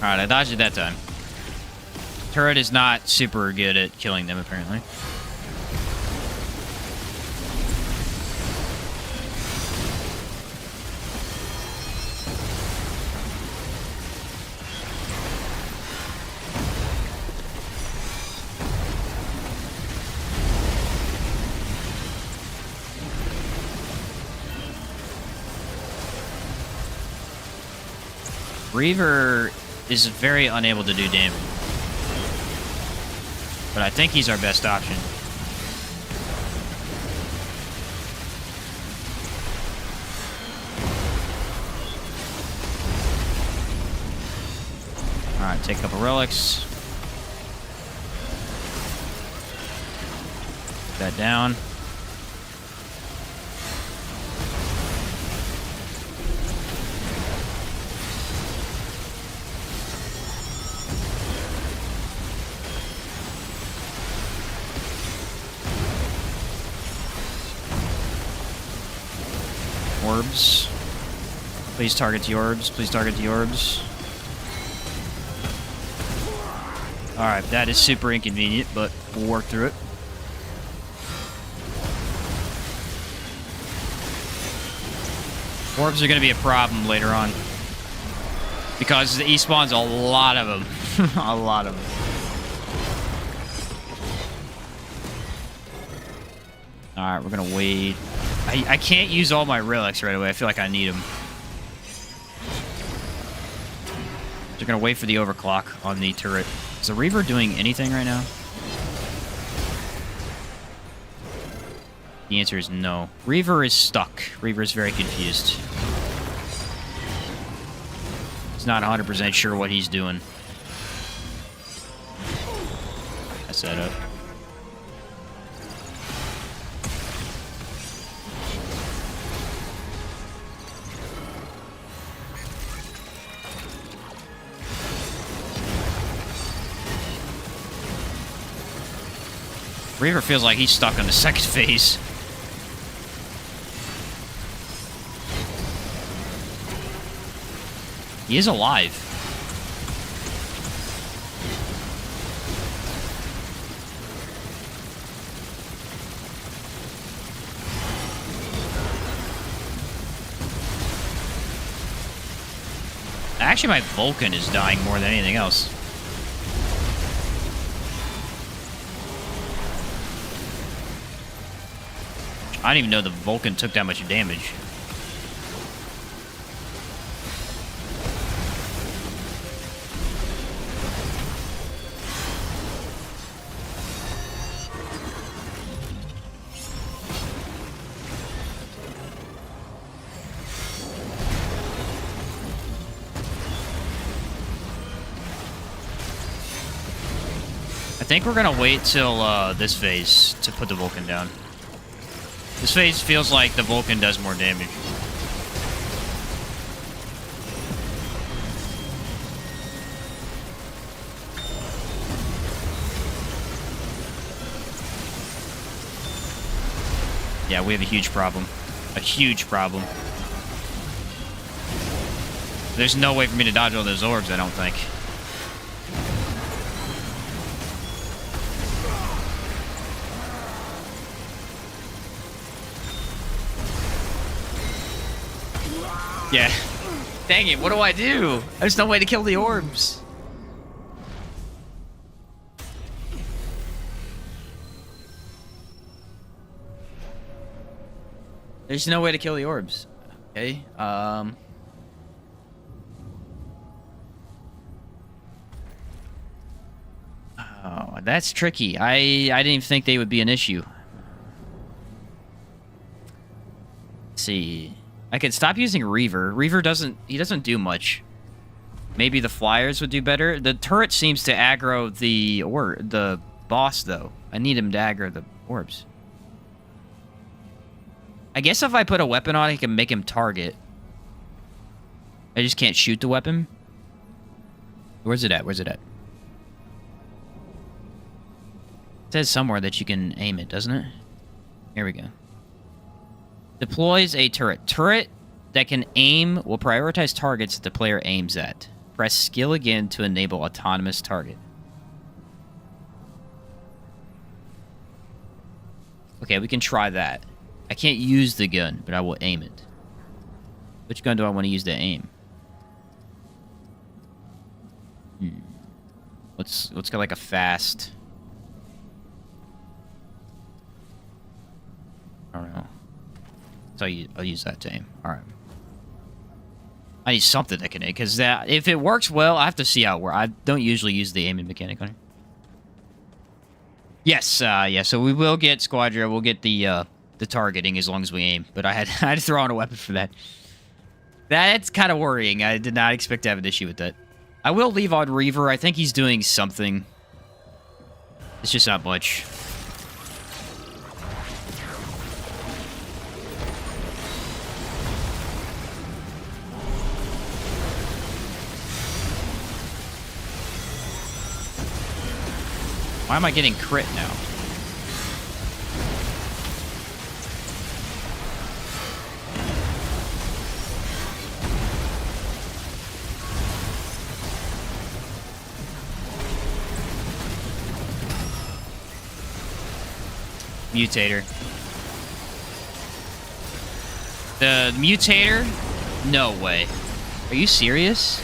Alright, I dodged it that time. Turret is not super good at killing them, apparently. Reaver is very unable to do damage. But I think he's our best option. Alright, take a couple relics. Put that down. Orbs. Please target the orbs. Please target the orbs. Alright, that is super inconvenient, but we'll work through it. Orbs are going to be a problem later on. Because he spawns a lot of them. A lot of them. Alright, we're going to wait. I can't use all my relics right away. I feel like I need them. They're going to wait for the overclock on the turret. Is the Reaver doing anything right now? The answer is no. Reaver is stuck. Reaver is very confused. He's not 100% sure what he's doing. I set up. Reaver feels like he's stuck on the second phase. He is alive. Actually, my Vulcan is dying more than anything else. I didn't even know the Vulcan took that much damage. I think we're gonna wait till this phase to put the Vulcan down. This phase feels like the Vulcan does more damage. Yeah, we have a huge problem. A huge problem. There's no way for me to dodge all those orbs, I don't think. Yeah. Dang it, what do I do? There's no way to kill the orbs. There's no way to kill the orbs. Okay, Oh, that's tricky. I didn't even think they would be an issue. Let's see. I could stop using Reaver. Reaver doesn't do much. Maybe the flyers would do better. The turret seems to aggro the boss though. I need him to aggro the orbs. I guess if I put a weapon on, I can make him target. I just can't shoot the weapon. Where's it at? Where's it at? It says somewhere that you can aim it, doesn't it? Here we go. Deploys a turret. Turret that can aim will prioritize targets that the player aims at. Press skill again to enable autonomous target. Okay, we can try that. I can't use the gun, but I will aim it. Which gun do I want to use to aim? Let's go like a fast. I don't know. So I'll use that to aim. All right. I need something that can aim, because if it works well, I have to see how it works. I don't usually use the aiming mechanic on it. Yes, yeah. So we will get Squadra. We'll get the targeting as long as we aim. But I had to throw on a weapon for that. That's kind of worrying. I did not expect to have an issue with that. I will leave on Reaver. I think he's doing something. It's just not much. Why am I getting crit now? Mutator. The mutator? No way. Are you serious?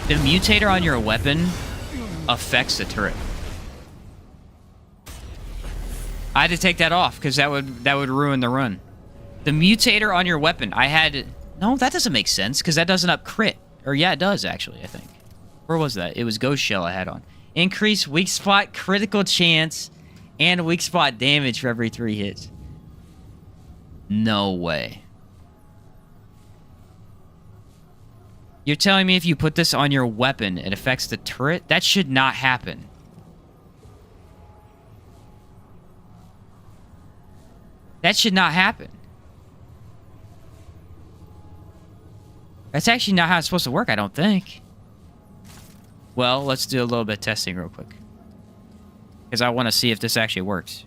The mutator on your weapon affects the turret. I had to take that off because that would ruin the run. The mutator on your weapon. No, that doesn't make sense because that doesn't up crit. Or yeah, it does actually, I think. Where was that? It was Ghost Shell I had on. Increase weak spot critical chance and weak spot damage for every 3 hits. No way. You're telling me if you put this on your weapon, it affects the turret? That should not happen. That should not happen. That's actually not how it's supposed to work, I don't think. Well, let's do a little bit of testing real quick. Because I want to see if this actually works.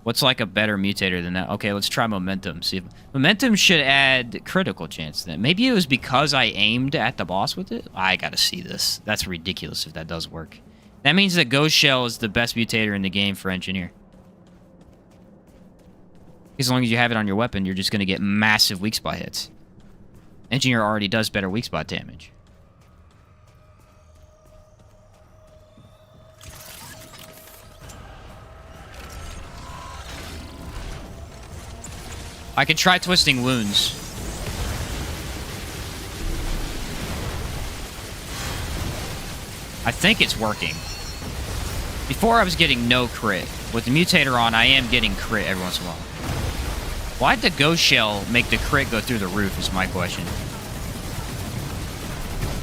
What's like a better mutator than that? Okay, let's try momentum. See if momentum should add critical chance then. Maybe it was because I aimed at the boss with it? I gotta see this. That's ridiculous if that does work. That means that Ghost Shell is the best mutator in the game for Engineer. As long as you have it on your weapon, you're just gonna get massive weak spot hits. Engineer already does better weak spot damage. I could try twisting wounds. I think it's working. Before I was getting no crit. With the mutator on, I am getting crit every once in a while. Why'd the Ghost Shell make the crit go through the roof is my question.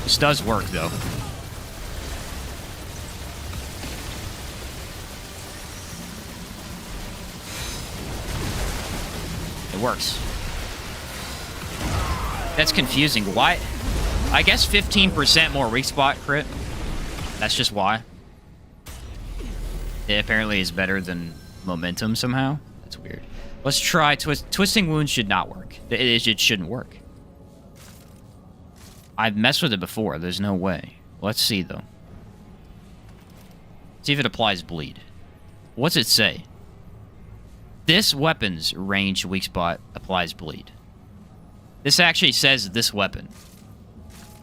This does work, though. It works. That's confusing. Why? I guess 15% more weak spot crit. That's just why. It apparently is better than momentum somehow. That's weird. Let's try twisting wounds should not work. It shouldn't work. I've messed with it before. There's no way. Let's see, though. See if it applies bleed. What's it say? This weapon's range weak spot applies bleed. This actually says this weapon.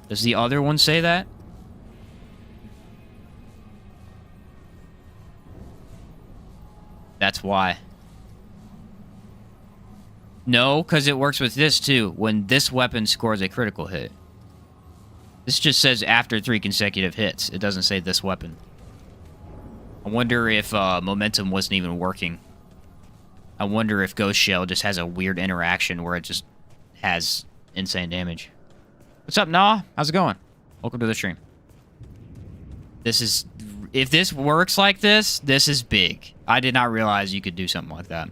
Does the other one say that? That's why. No, because it works with this too. When this weapon scores a critical hit. This just says after 3 consecutive hits. It doesn't say this weapon. I wonder if momentum wasn't even working. I wonder if Ghost Shell just has a weird interaction where it just has insane damage. What's up, Nah? How's it going? Welcome to the stream. This is... If this works like this, this is big. I did not realize you could do something like that.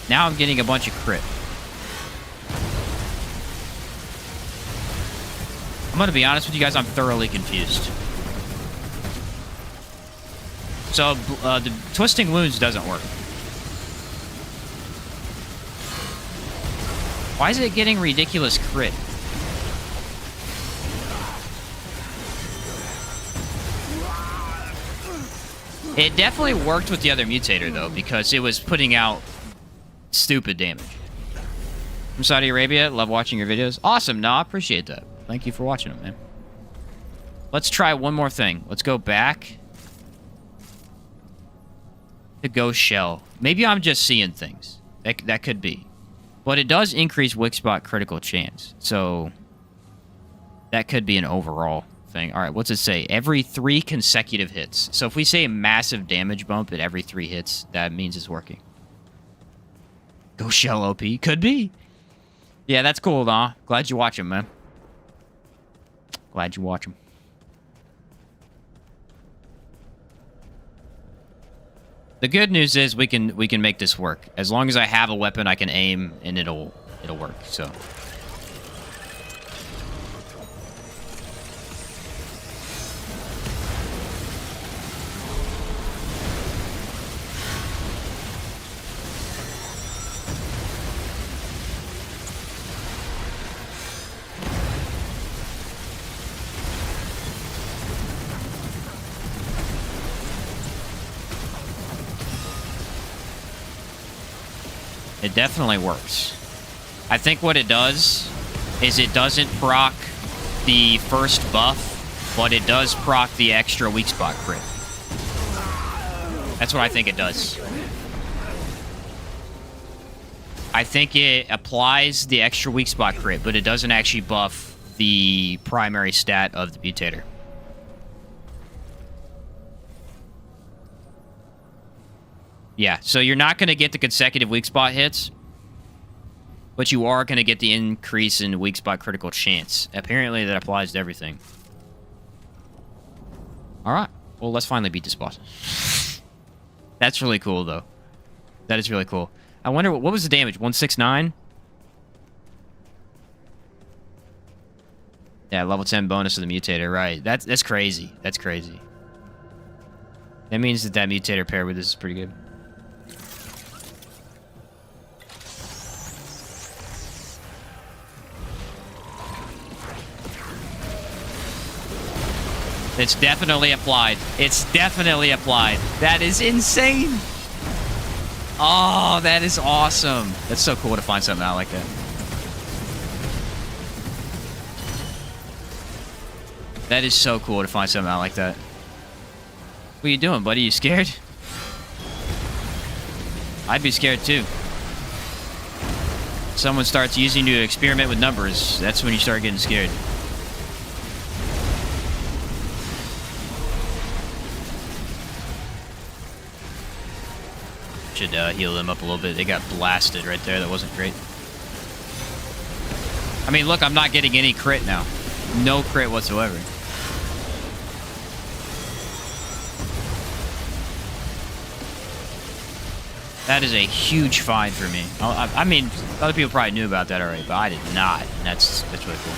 Now I'm getting a bunch of crit. I'm gonna be honest with you guys, I'm thoroughly confused. So, the twisting wounds doesn't work. Why is it getting ridiculous crit? It definitely worked with the other mutator, though, because it was putting out stupid damage. From Saudi Arabia, love watching your videos. Awesome, nah, appreciate that. Thank you for watching them, man. Let's try one more thing. Let's go back to Ghost Shell. Maybe I'm just seeing things. That could be. But it does increase weak spot critical chance. So that could be an overall thing. All right, what's it say? Every 3 consecutive hits. So if we say a massive damage bump at every 3 hits, that means it's working. Ghost Shell OP. Could be. Yeah, that's cool, nah. Glad you watch him, man. Glad you watch him. The good news is we can make this work. As long as I have a weapon, I can aim and it'll work. So it definitely works. I think what it does is it doesn't proc the first buff, but it does proc the extra weak spot crit. That's what I think it does. I think it applies the extra weak spot crit, but it doesn't actually buff the primary stat of the mutator. Yeah, so you're not going to get the consecutive weak spot hits, but you are going to get the increase in weak spot critical chance. Apparently, that applies to everything. All right. Well, let's finally beat this boss. That's really cool, though. That is really cool. I wonder, what was the damage? 169? Yeah, level 10 bonus of the mutator. Right. That's crazy. That's crazy. That means that mutator paired with this is pretty good. It's definitely applied. It's definitely applied. That is insane. Oh, that is awesome. That's so cool to find something out like that. That is so cool to find something out like that. What are you doing, buddy? You scared? I'd be scared too. Someone starts using you to experiment with numbers. That's when you start getting scared. Should heal them up a little bit. They got blasted right there. That wasn't great. I mean, look, I'm not getting any crit now. No crit whatsoever. That is a huge find for me. I mean, other people probably knew about that already, but I did not. And that's really cool.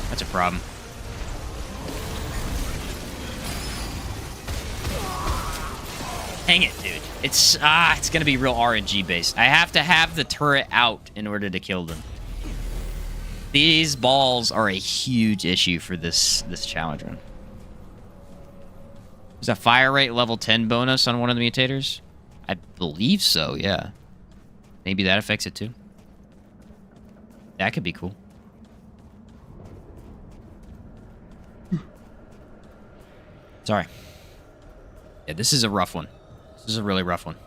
That's a problem. Dang it, dude. It's gonna be real RNG based. I have to have the turret out in order to kill them. These balls are a huge issue for this challenge run. There's a fire rate level 10 bonus on one of the mutators. I believe so, yeah. Maybe that affects it too. That could be cool. Sorry. Yeah, this is a rough one. This is a really rough one.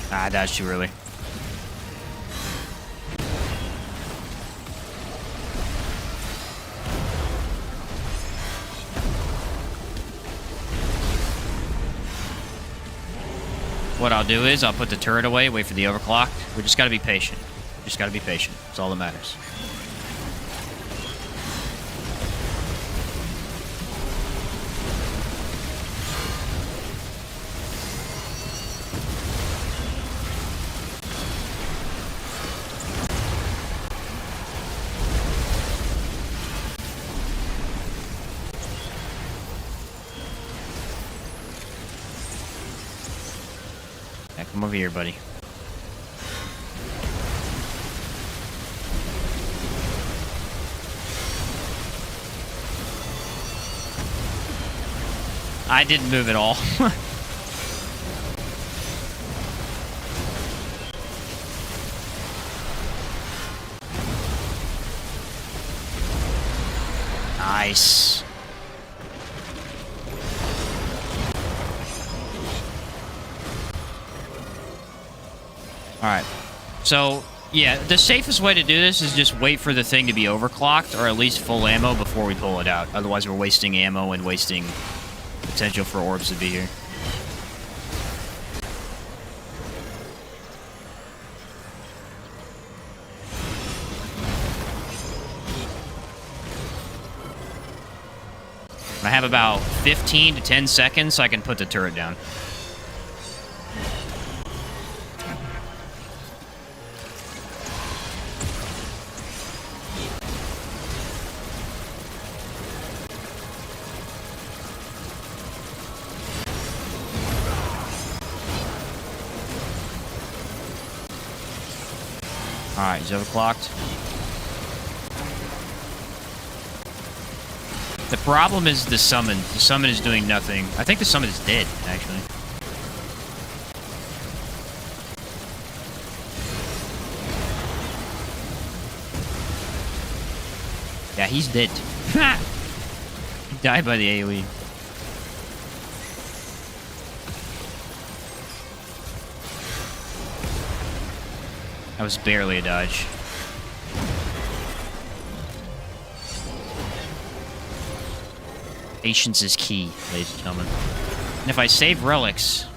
I dodged too early. What I'll do is I'll put the turret away, wait for the overclock. We just gotta be patient. Just gotta be patient. That's all that matters. Come over here, buddy. I didn't move at all. Nice. Alright, so, yeah, the safest way to do this is just wait for the thing to be overclocked, or at least full ammo before we pull it out. Otherwise, we're wasting ammo and wasting potential for orbs to be here. I have about 15 to 10 seconds so I can put the turret down. Alright, he's overclocked. The problem is the summon. The summon is doing nothing. I think the summon is dead, actually. Yeah, he's dead. He died by the AoE. That was barely a dodge. Patience is key, ladies and gentlemen. And if I save relics...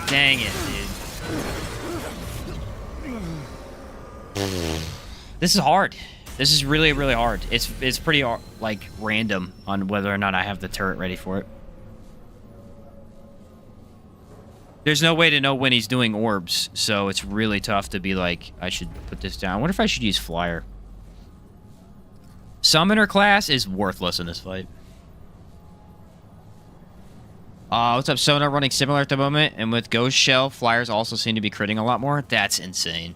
Dang it, dude. This is hard. This is really, really hard. It's pretty, like, random on whether or not I have the turret ready for it. There's no way to know when he's doing orbs, so it's really tough to be like, I should put this down. I wonder if I should use Flyer. Summoner class is worthless in this fight. What's up, Sona? Running similar at the moment, and with Ghost Shell, Flyers also seem to be critting a lot more. That's insane.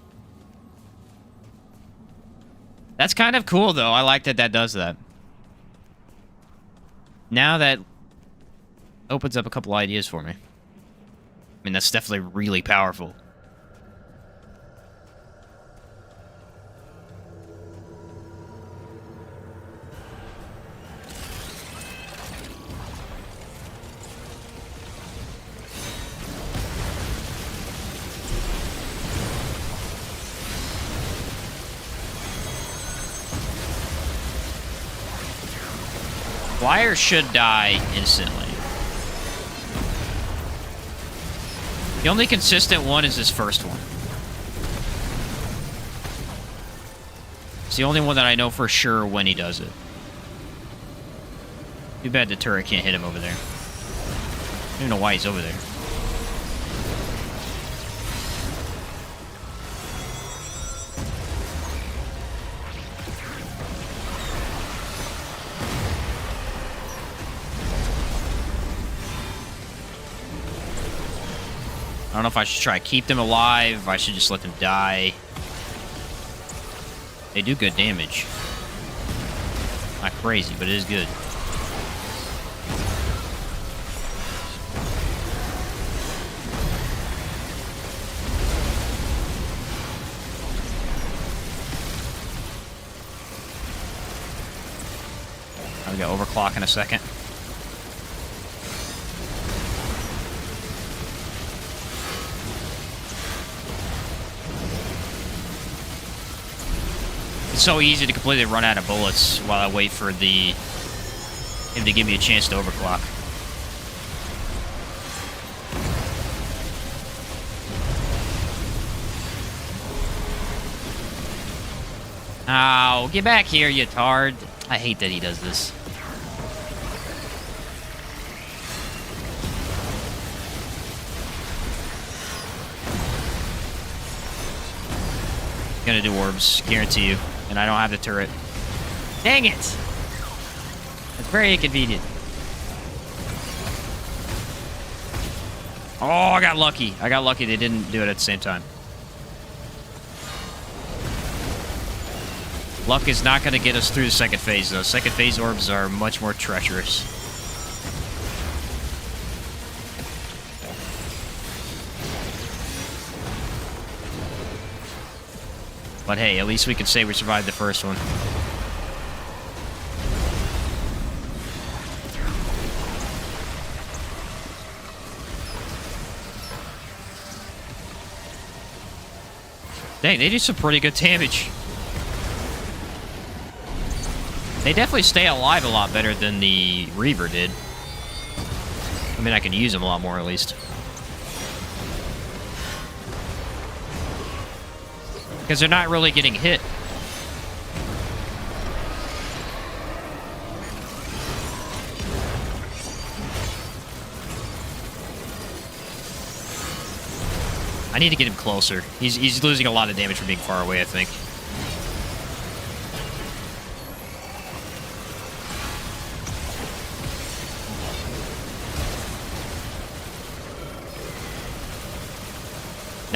That's kind of cool, though. I like that that does that. Now that opens up a couple ideas for me. I mean, that's definitely really powerful. Flyer should die instantly. The only consistent one is this first one. It's the only one that I know for sure when he does it. Too bad the turret can't hit him over there. I don't even know why he's over there. I don't know if I should try to keep them alive, if I should just let them die. They do good damage. Not crazy, but it is good. I'll go overclock in a second. It's so easy to completely run out of bullets while I wait for him to give me a chance to overclock. Ow, get back here, you tard. I hate that he does this. Gonna do orbs, guarantee you. And I don't have the turret. Dang it! It's very inconvenient. Oh, I got lucky. I got lucky they didn't do it at the same time. Luck is not going to get us through the second phase, though. Second phase orbs are much more treacherous. But hey, at least we can say we survived the first one. Dang, they do some pretty good damage. They definitely stay alive a lot better than the Reaver did. I mean, I can use them a lot more, at least. Because they're not really getting hit. I need to get him closer. He's losing a lot of damage from being far away, I think.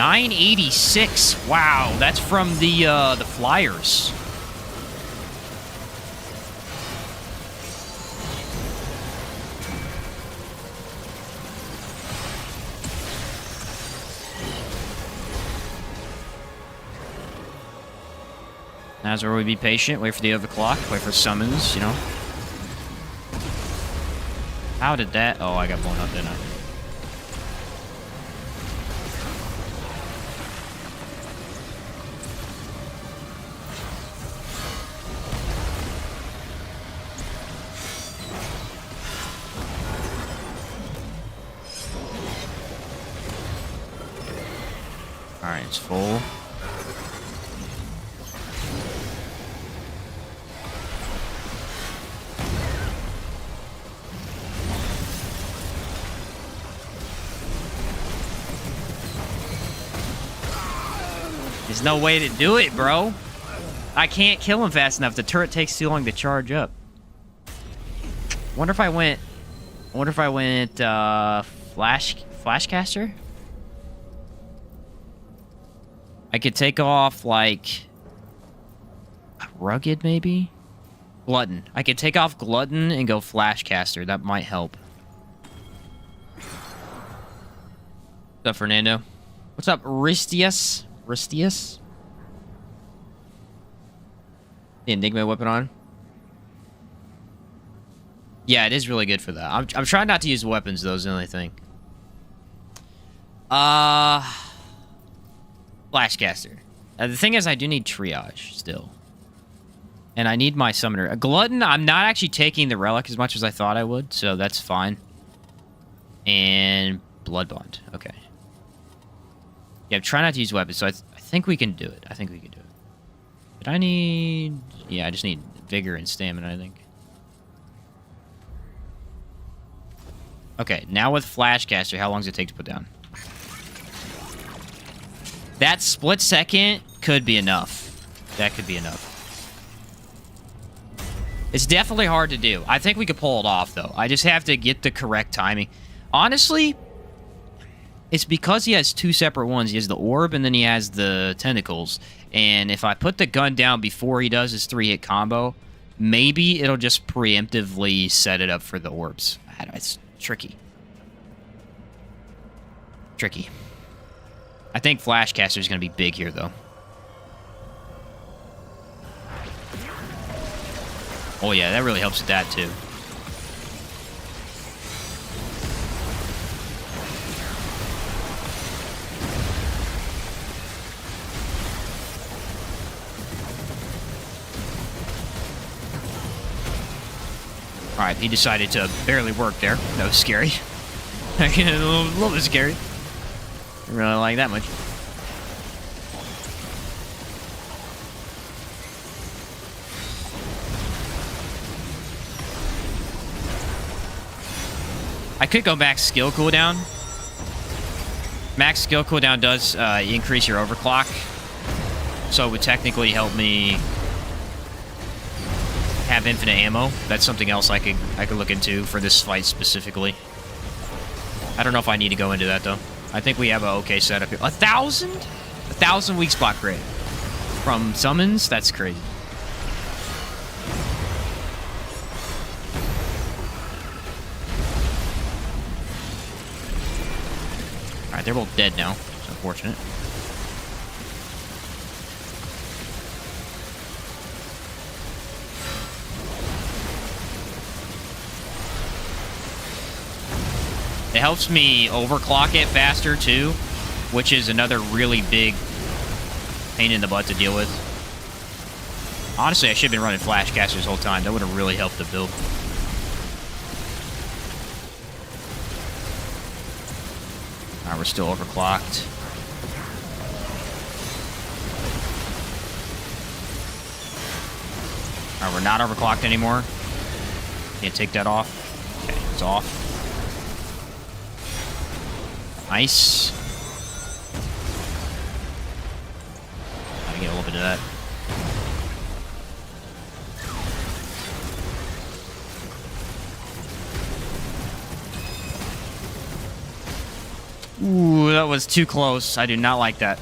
986. Wow, that's from the flyers. That's where we be patient, wait for the overclock, wait for summons, you know. How did that? Oh, I got blown up, didn't I? Alright, it's full. There's no way to do it, bro. I can't kill him fast enough. The turret takes too long to charge up. Wonder if I went flashcaster? I could take off like rugged maybe? Glutton. I could take off glutton and go flashcaster. That might help. What's up, Fernando? What's up, Ristius? Ristius? The Enigma weapon on? Yeah, it is really good for that. I'm trying not to use weapons, though, is the only thing. Flashcaster. The thing is, I do need triage, still. And I need my summoner. Glutton, I'm not actually taking the relic as much as I thought I would, so that's fine. And Blood Bond. Okay. Yeah, I'm trying not to use weapons, so I think we can do it. I think we can do it. But I need... Yeah, I just need vigor and stamina, I think. Okay, now with Flashcaster, how long does it take to put down? That split second could be enough. That could be enough. It's definitely hard to do. I think we could pull it off, though. I just have to get the correct timing. Honestly, it's because he has two separate ones. He has the orb, and then he has the tentacles. And if I put the gun down before he does his 3-hit combo, maybe it'll just preemptively set it up for the orbs. It's tricky. Tricky. I think Flashcaster is going to be big here, though. Oh, yeah, that really helps with that, too. Alright, he decided to barely work there. That was scary. a little bit scary. Didn't really like that much. I could go max skill cooldown. Max skill cooldown does increase your overclock. So it would technically help me have infinite ammo. That's something else I could look into for this fight specifically. I don't know if I need to go into that though. I think we have an okay setup here. 1,000? 1,000 weak spot grade. From summons? That's crazy. Alright, they're both dead now. It's unfortunate. It helps me overclock it faster, too, which is another really big pain in the butt to deal with. Honestly, I should have been running Flashcaster this whole time. That would have really helped the build. Alright, we're still overclocked. Alright, we're not overclocked anymore. Can't take that off. Okay, it's off. Nice. Gotta get a little bit of that. Ooh, that was too close. I do not like that.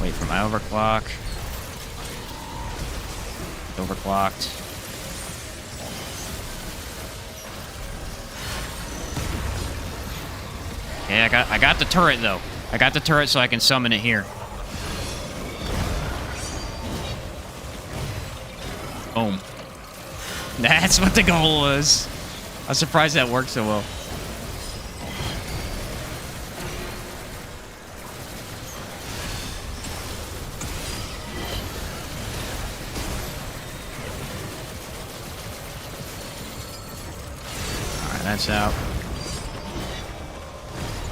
Wait for my overclock. Overclocked. Okay, I got the turret though. I got the turret so I can summon it here. Boom. That's what the goal was. I'm surprised that worked so well. Alright, that's out.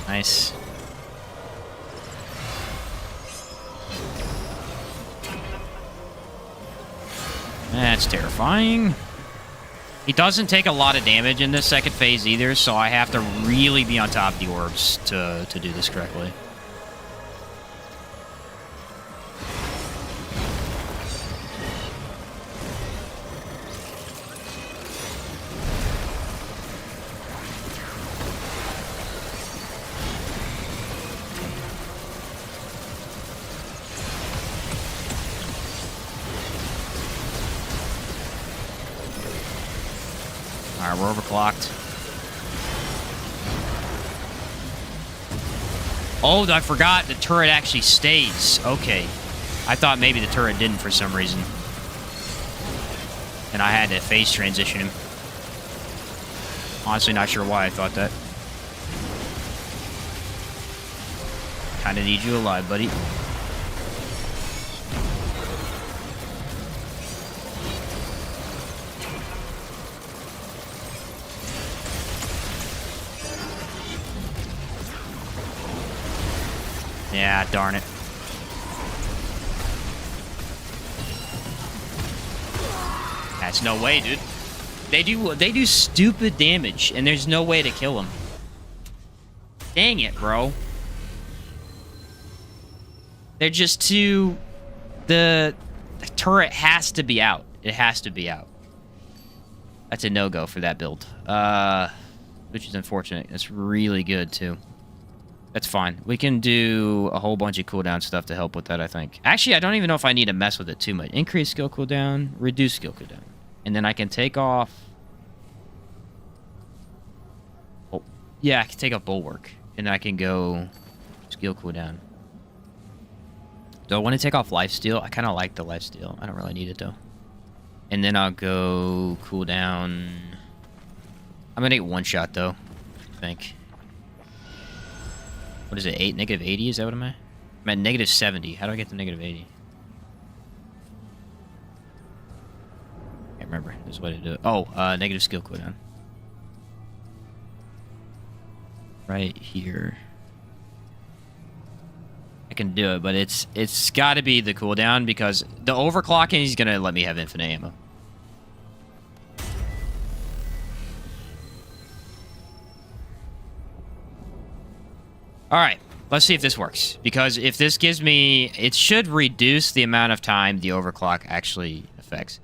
Nice. That's terrifying. He doesn't take a lot of damage in this second phase either, so I have to really be on top of the orbs to do this correctly. Alright, we're overclocked. Oh, I forgot the turret actually stays. Okay. I thought maybe the turret didn't for some reason. And I had to phase transition him. Honestly, not sure why I thought that. Kinda need you alive, buddy. Yeah, darn it. That's no way, dude. They do stupid damage, and there's no way to kill them. Dang it, bro. They're just too... The turret has to be out. It has to be out. That's a no-go for that build. Which is unfortunate. That's really good, too. That's fine. We can do a whole bunch of cooldown stuff to help with that, I think. Actually, I don't even know if I need to mess with it too much. Increase skill cooldown, reduce skill cooldown. And then I can take off... Oh, yeah, I can take off Bulwark. And I can go skill cooldown. Do I want to take off lifesteal? I kind of like the lifesteal. I don't really need it, though. And then I'll go cooldown... I'm going to get one shot, though. I think. What is it, negative 80? Is that what I'm at? I'm at negative 70. How do I get to negative 80? Can't remember. There's a way to do it. Oh, negative skill cooldown. Right here. I can do it, but it's got to be the cooldown because the overclocking is going to let me have infinite ammo. All right, let's see if this works. Because if this gives me... It should reduce the amount of time the overclock actually affects.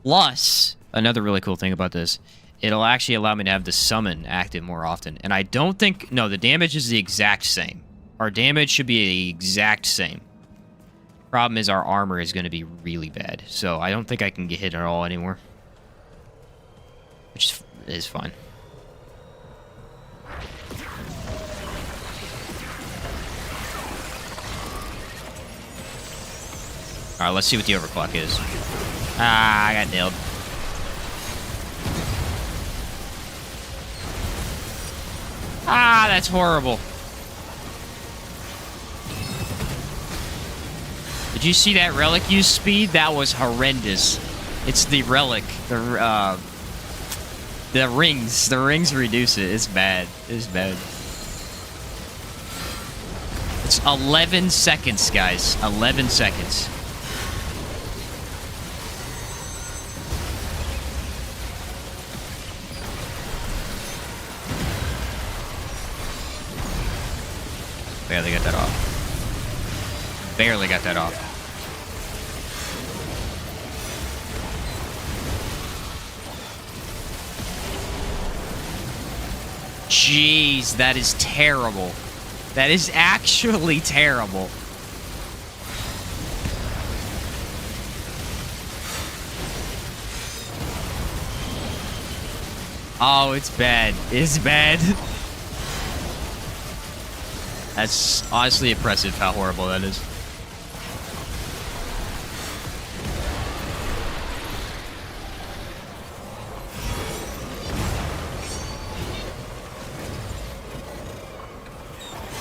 Plus, another really cool thing about this, it'll actually allow me to have the summon active more often. And I don't think... No, the damage is the exact same. Our damage should be the exact same. Problem is our armor is going to be really bad. So I don't think I can get hit at all anymore. Which is fine. Alright, let's see what the overclock is. Ah, I got nailed. Ah, that's horrible. Did you see that relic use speed? That was horrendous. It's the relic. The rings. The rings reduce it. It's bad. It's bad. It's 11 seconds, guys. 11 seconds. Barely got that off. Barely got that off. Jeez, that is terrible. That is actually terrible. Oh, it's bad. It's bad. That's honestly impressive how horrible that is.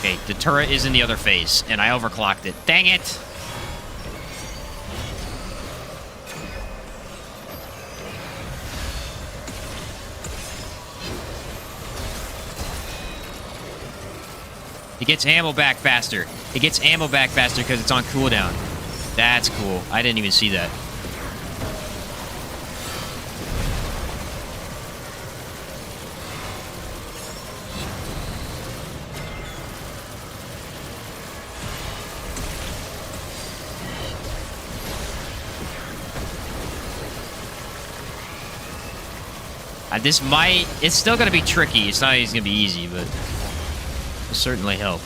Okay, the turret is in the other phase, and I overclocked it. Dang it! It gets ammo back faster. It gets ammo back faster because it's on cooldown. That's cool. I didn't even see that. This might... It's still going to be tricky. It's not always going to be easy, but... Will certainly help.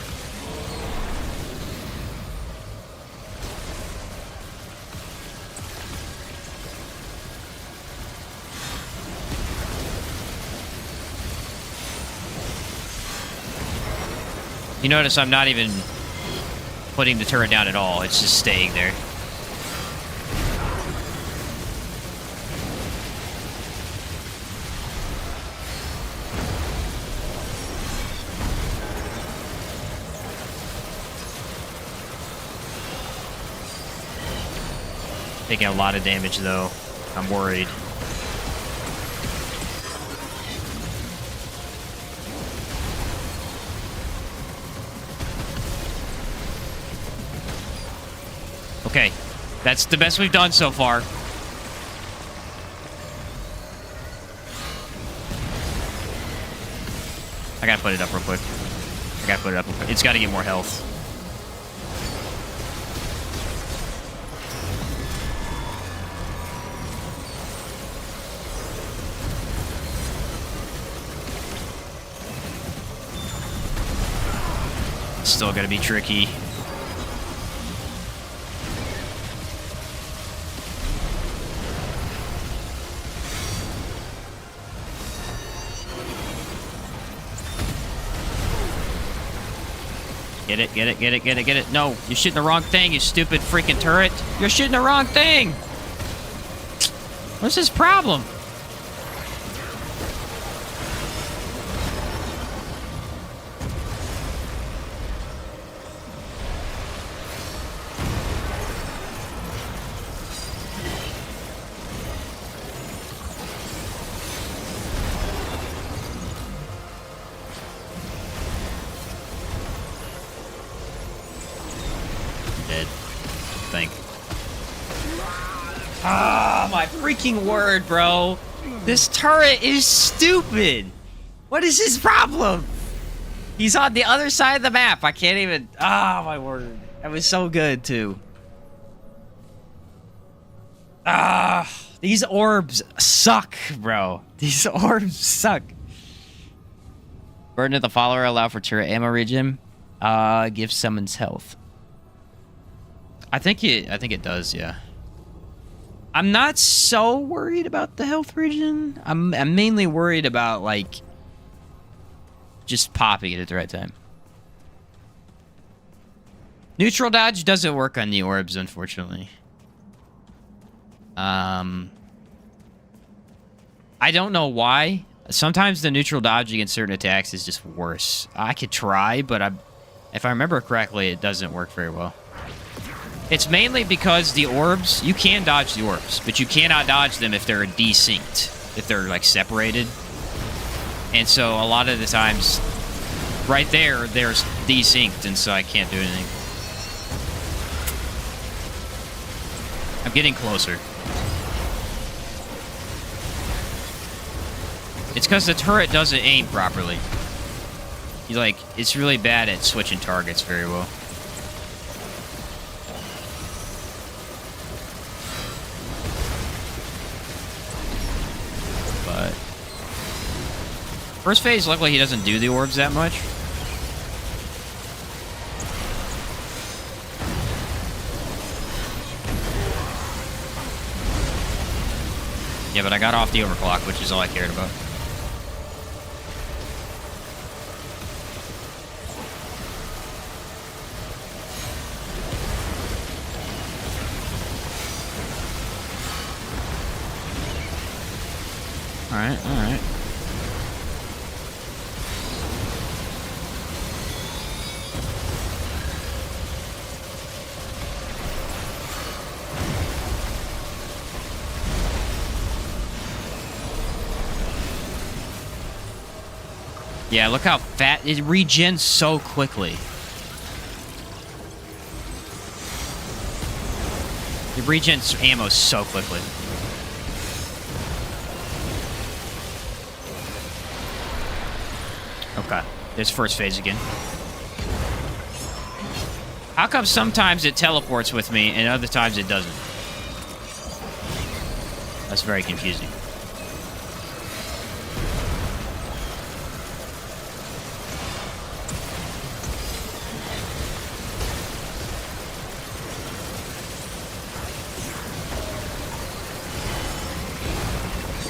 You notice I'm not even putting the turret down at all. It's just staying there. Taking a lot of damage, though. I'm worried. Okay. That's the best we've done so far. I gotta put it up real quick. It's gotta get more health. Still gonna be tricky. Get it. No, you're shooting the wrong thing, you stupid freaking turret. You're shooting the wrong thing. What's his problem? Freaking word, bro. This turret is stupid. What is his problem? He's on the other side of the map. I can't even... Ah, my word. That was so good, too. Ah, these orbs suck, bro. These orbs suck. Burden of the follower, allow for turret ammo regen. Give summons health. I think it does, yeah. I'm not so worried about the health regen. I'm mainly worried about, like, just popping it at the right time. Neutral dodge doesn't work on the orbs, unfortunately. I don't know why. Sometimes the neutral dodge against certain attacks is just worse. I could try, but if I remember correctly, it doesn't work very well. It's mainly because the orbs, you can dodge the orbs, but you cannot dodge them if they're desynced, if they're, like, separated. And so a lot of the times, right there, they're desynced, and so I can't do anything. I'm getting closer. It's because the turret doesn't aim properly. He, like, it's really bad at switching targets very well. But first phase, luckily, he doesn't do the orbs that much. Yeah, but I got off the overclock, which is all I cared about. Alright, alright. Yeah, look how fat it regens so quickly. It regens ammo so quickly. Okay, there's first phase again. How come sometimes it teleports with me and other times it doesn't? That's very confusing.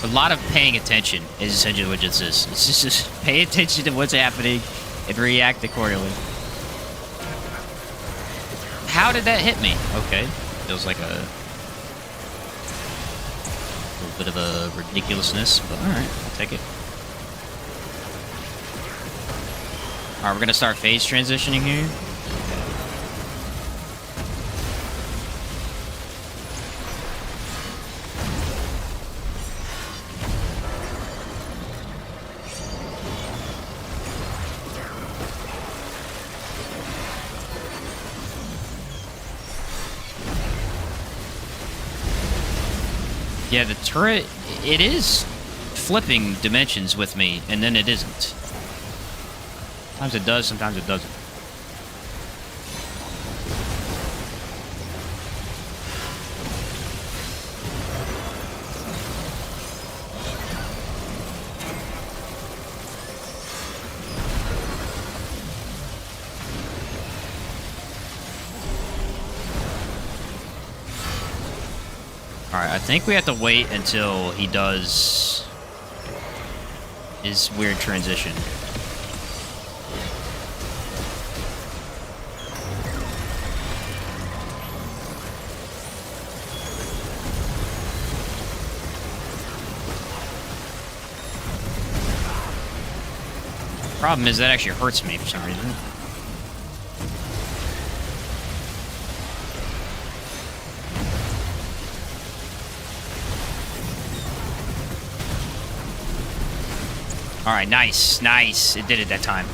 A lot of paying attention is essentially what this is. It's just pay attention to what's happening and react accordingly. How did that hit me? Okay. Feels like a little bit of a ridiculousness, but alright, I'll take it. Alright, we're gonna start phase transitioning here. Yeah, the turret, it is flipping dimensions with me, and then it isn't. Sometimes it does, sometimes it doesn't. Alright, I think we have to wait until he does his weird transition. Problem is that actually hurts me for some reason. All right, nice, nice. It did it that time.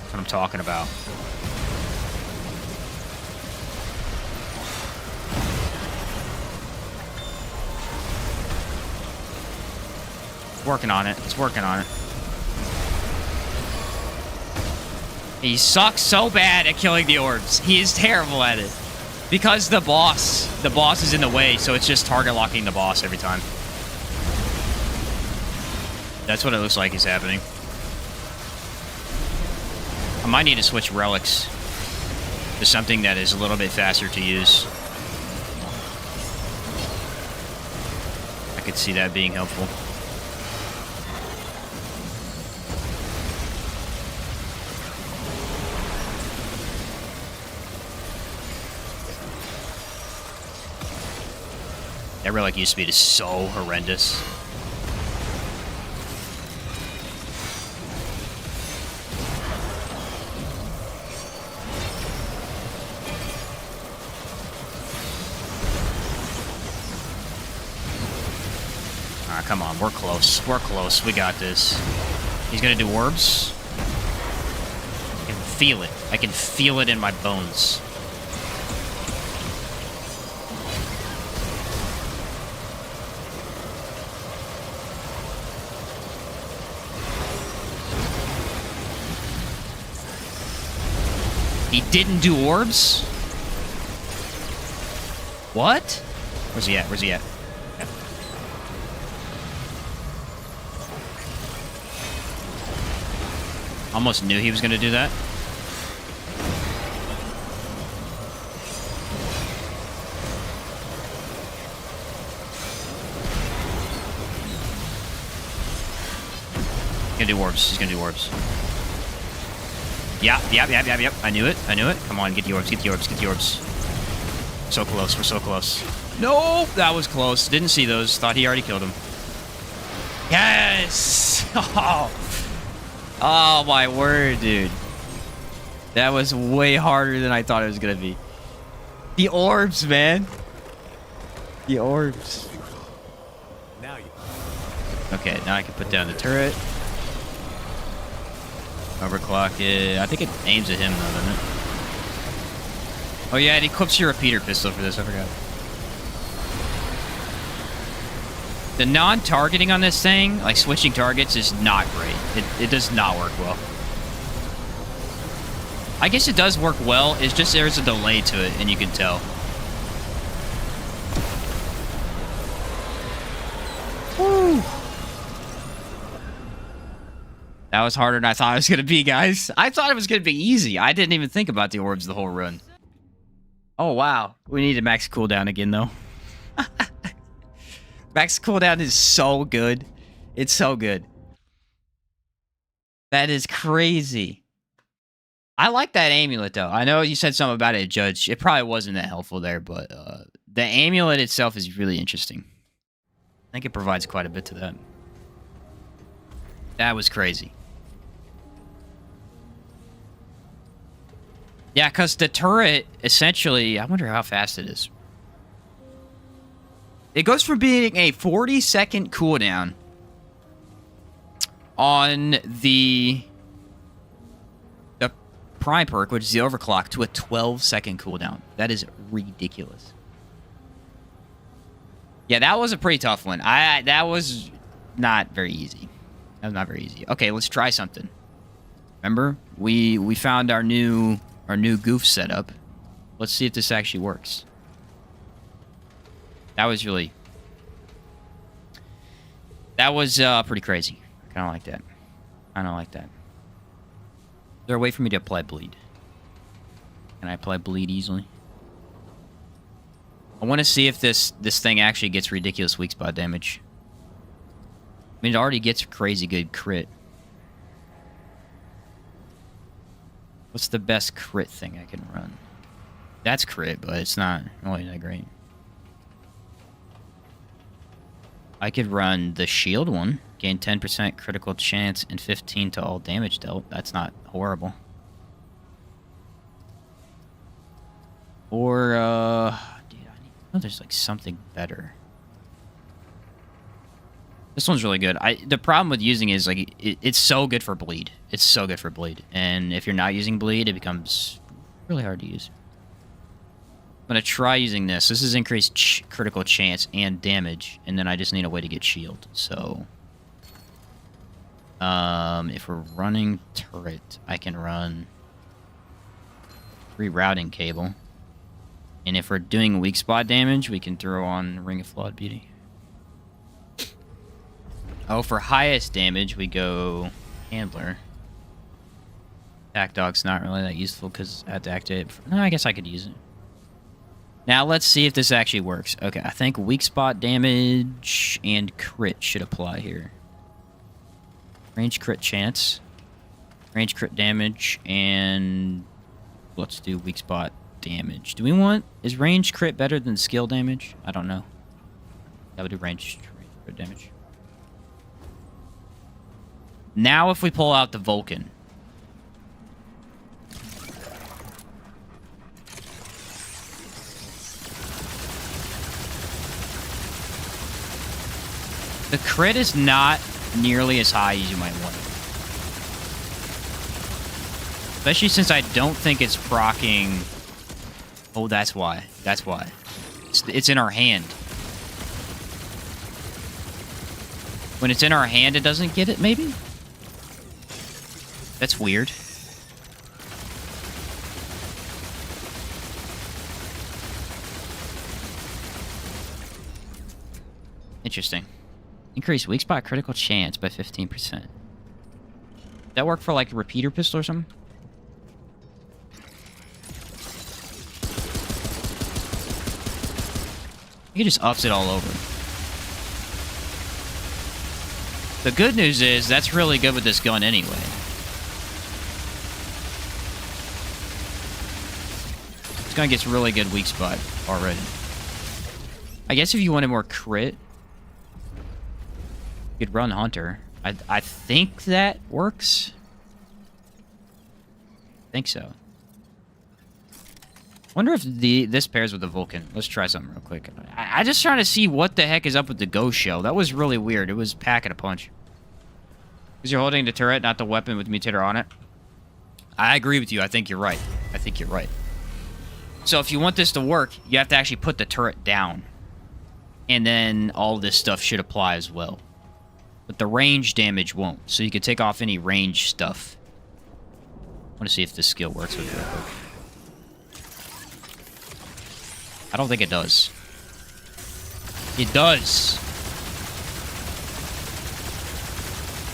That's what I'm talking about. Working on it. It's working on it. He sucks so bad at killing the orbs. He is terrible at it. Because the boss is in the way, so it's just target locking the boss every time. That's what it looks like is happening. I might need to switch relics to something that is a little bit faster to use. I could see that being helpful. That relic use speed is so horrendous. Come on, we're close. We're close. We got this. He's gonna do orbs. I can feel it. I can feel it in my bones. He didn't do orbs? What? Where's he at? Where's he at? Yeah. Almost knew he was going to do that. He's gonna do orbs. He's gonna do orbs. Yep. I knew it. Come on, get the orbs. Get the orbs. Get the orbs. So close. We're so close. Nope, that was close. Didn't see those. Thought he already killed him. Yes! Oh my word, dude. That was way harder than I thought it was gonna be. The orbs, man. The orbs. Now you. Okay, now I can put down the turret. Overclock it. I think it aims at him, though, doesn't it? Oh, yeah, it equips your repeater pistol for this. I forgot. The non-targeting on this thing, like switching targets, is not great. It does not work well. I guess it does work well. It's just there's a delay to it, and you can tell. Woo! That was harder than I thought it was going to be, guys. I thought it was going to be easy. I didn't even think about the orbs the whole run. Oh, wow. We need a max cooldown again, though. Max cooldown is so good. It's so good. That is crazy. I like that amulet, though. I know you said something about it, Judge. It probably wasn't that helpful there, but the amulet itself is really interesting. I think it provides quite a bit to that. That was crazy. Yeah, because the turret, essentially... I wonder how fast it is. It goes from being a 40-second cooldown on the prime perk, which is the overclock, to a 12-second cooldown. That is ridiculous. Yeah, that was a pretty tough one. That was not very easy. That was not very easy. Okay, let's try something. Remember, we found our new goof setup. Let's see if this actually works. That was pretty crazy. I kind of like that. I don't like that. Is there a way for me to apply bleed? Can I apply bleed easily? I want to see if this thing actually gets ridiculous weak spot damage. I mean, it already gets crazy good crit. What's the best crit thing I can run? That's crit, but it's not really that great. I could run the shield one. Gain 10% critical chance and 15 to all damage dealt. That's not horrible. Or, dude, there's like something better. This one's really good. The problem with using it is like it's so good for bleed. It's so good for bleed. And if you're not using bleed, it becomes really hard to use. I'm going to try using this. This is increased critical chance and damage, and then I just need a way to get shield. So, if we're running turret, I can run rerouting cable. And if we're doing weak spot damage, we can throw on Ring of Flawed Beauty. Oh, for highest damage, we go Handler. Attack Dog's not really that useful because I have to activate it. No, I guess I could use it. Now, let's see if this actually works. Okay, I think weak spot damage and crit should apply here. Range crit chance. Range crit damage, and let's do weak spot damage. Do we want... Is range crit better than skill damage? I don't know. That would do range crit damage. Now if we pull out the Vulcan. The crit is not nearly as high as you might want it. Especially since I don't think it's proccing... Oh, that's why. That's why. It's in our hand. When it's in our hand, it doesn't get it, maybe? That's weird. Interesting. Increase weak spot critical chance by 15%. That work for like a repeater pistol or something? You just ups it all over. The good news is that's really good with this gun anyway. This gun gets really good weak spot already. I guess if you wanted more crit, you could run Hunter. I think that works. I think so. Wonder if this pairs with the Vulcan. Let's try something real quick. I just trying to see what the heck is up with the ghost shell. That was really weird. It was packing a punch. Because you're holding the turret, not the weapon with mutator on it. I agree with you. I think you're right. I think you're right. So if you want this to work, you have to actually put the turret down. And then all this stuff should apply as well. But the range damage won't. So you can take off any range stuff. I want to see if this skill works with it real quick. I don't think it does. It does.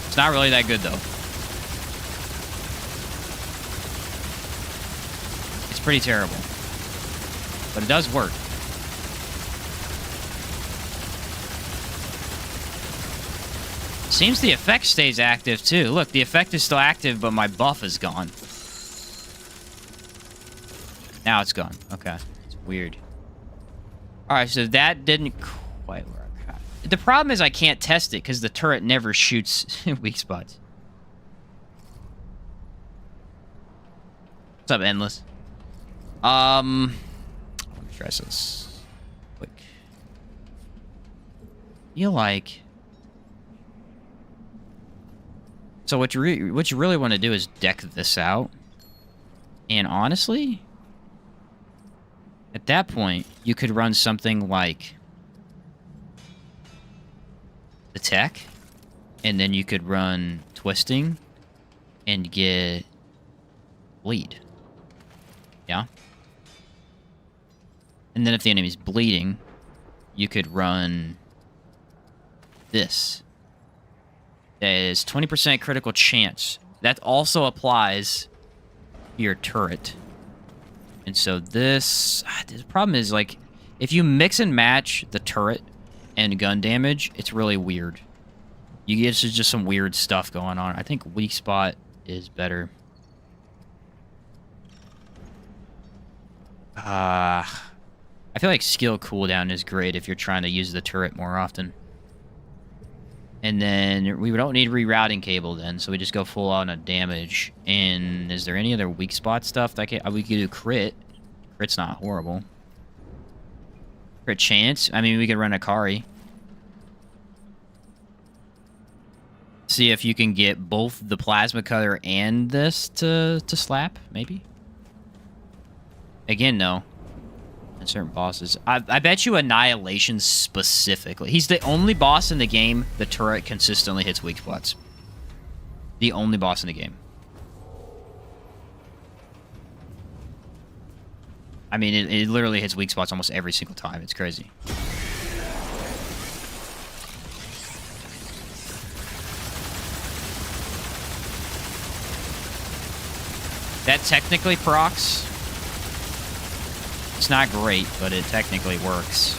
It's not really that good, though. It's pretty terrible. But it does work. Seems the effect stays active, too. Look, the effect is still active, but my buff is gone. Now it's gone. Okay. It's weird. Alright, so that didn't quite work. The problem is I can't test it, because the turret never shoots weak spots. What's up, Endless? Let me try this quick. Feel like... So what you really want to do is deck this out. And honestly, at that point, you could run something like the tech, and then you could run twisting and get bleed. Yeah? And then if the enemy's bleeding, you could run this. That is 20% critical chance. That also applies to your turret. And so this... The problem is, like, if you mix and match the turret and gun damage, it's really weird. You get just some weird stuff going on. I think weak spot is better. I feel like skill cooldown is great if you're trying to use the turret more often. And then we don't need rerouting cable then, so we just go full on a damage. And is there any other weak spot stuff that we could do? Crit. Crit's not horrible. Crit chance. I mean, we could run Akari. See if you can get both the plasma cutter and this to slap, maybe. Again, no. And certain bosses. I bet you Annihilation specifically. He's the only boss in the game the turret consistently hits weak spots. The only boss in the game. I mean, it literally hits weak spots almost every single time. It's crazy. That technically procs. It's not great, but it technically works.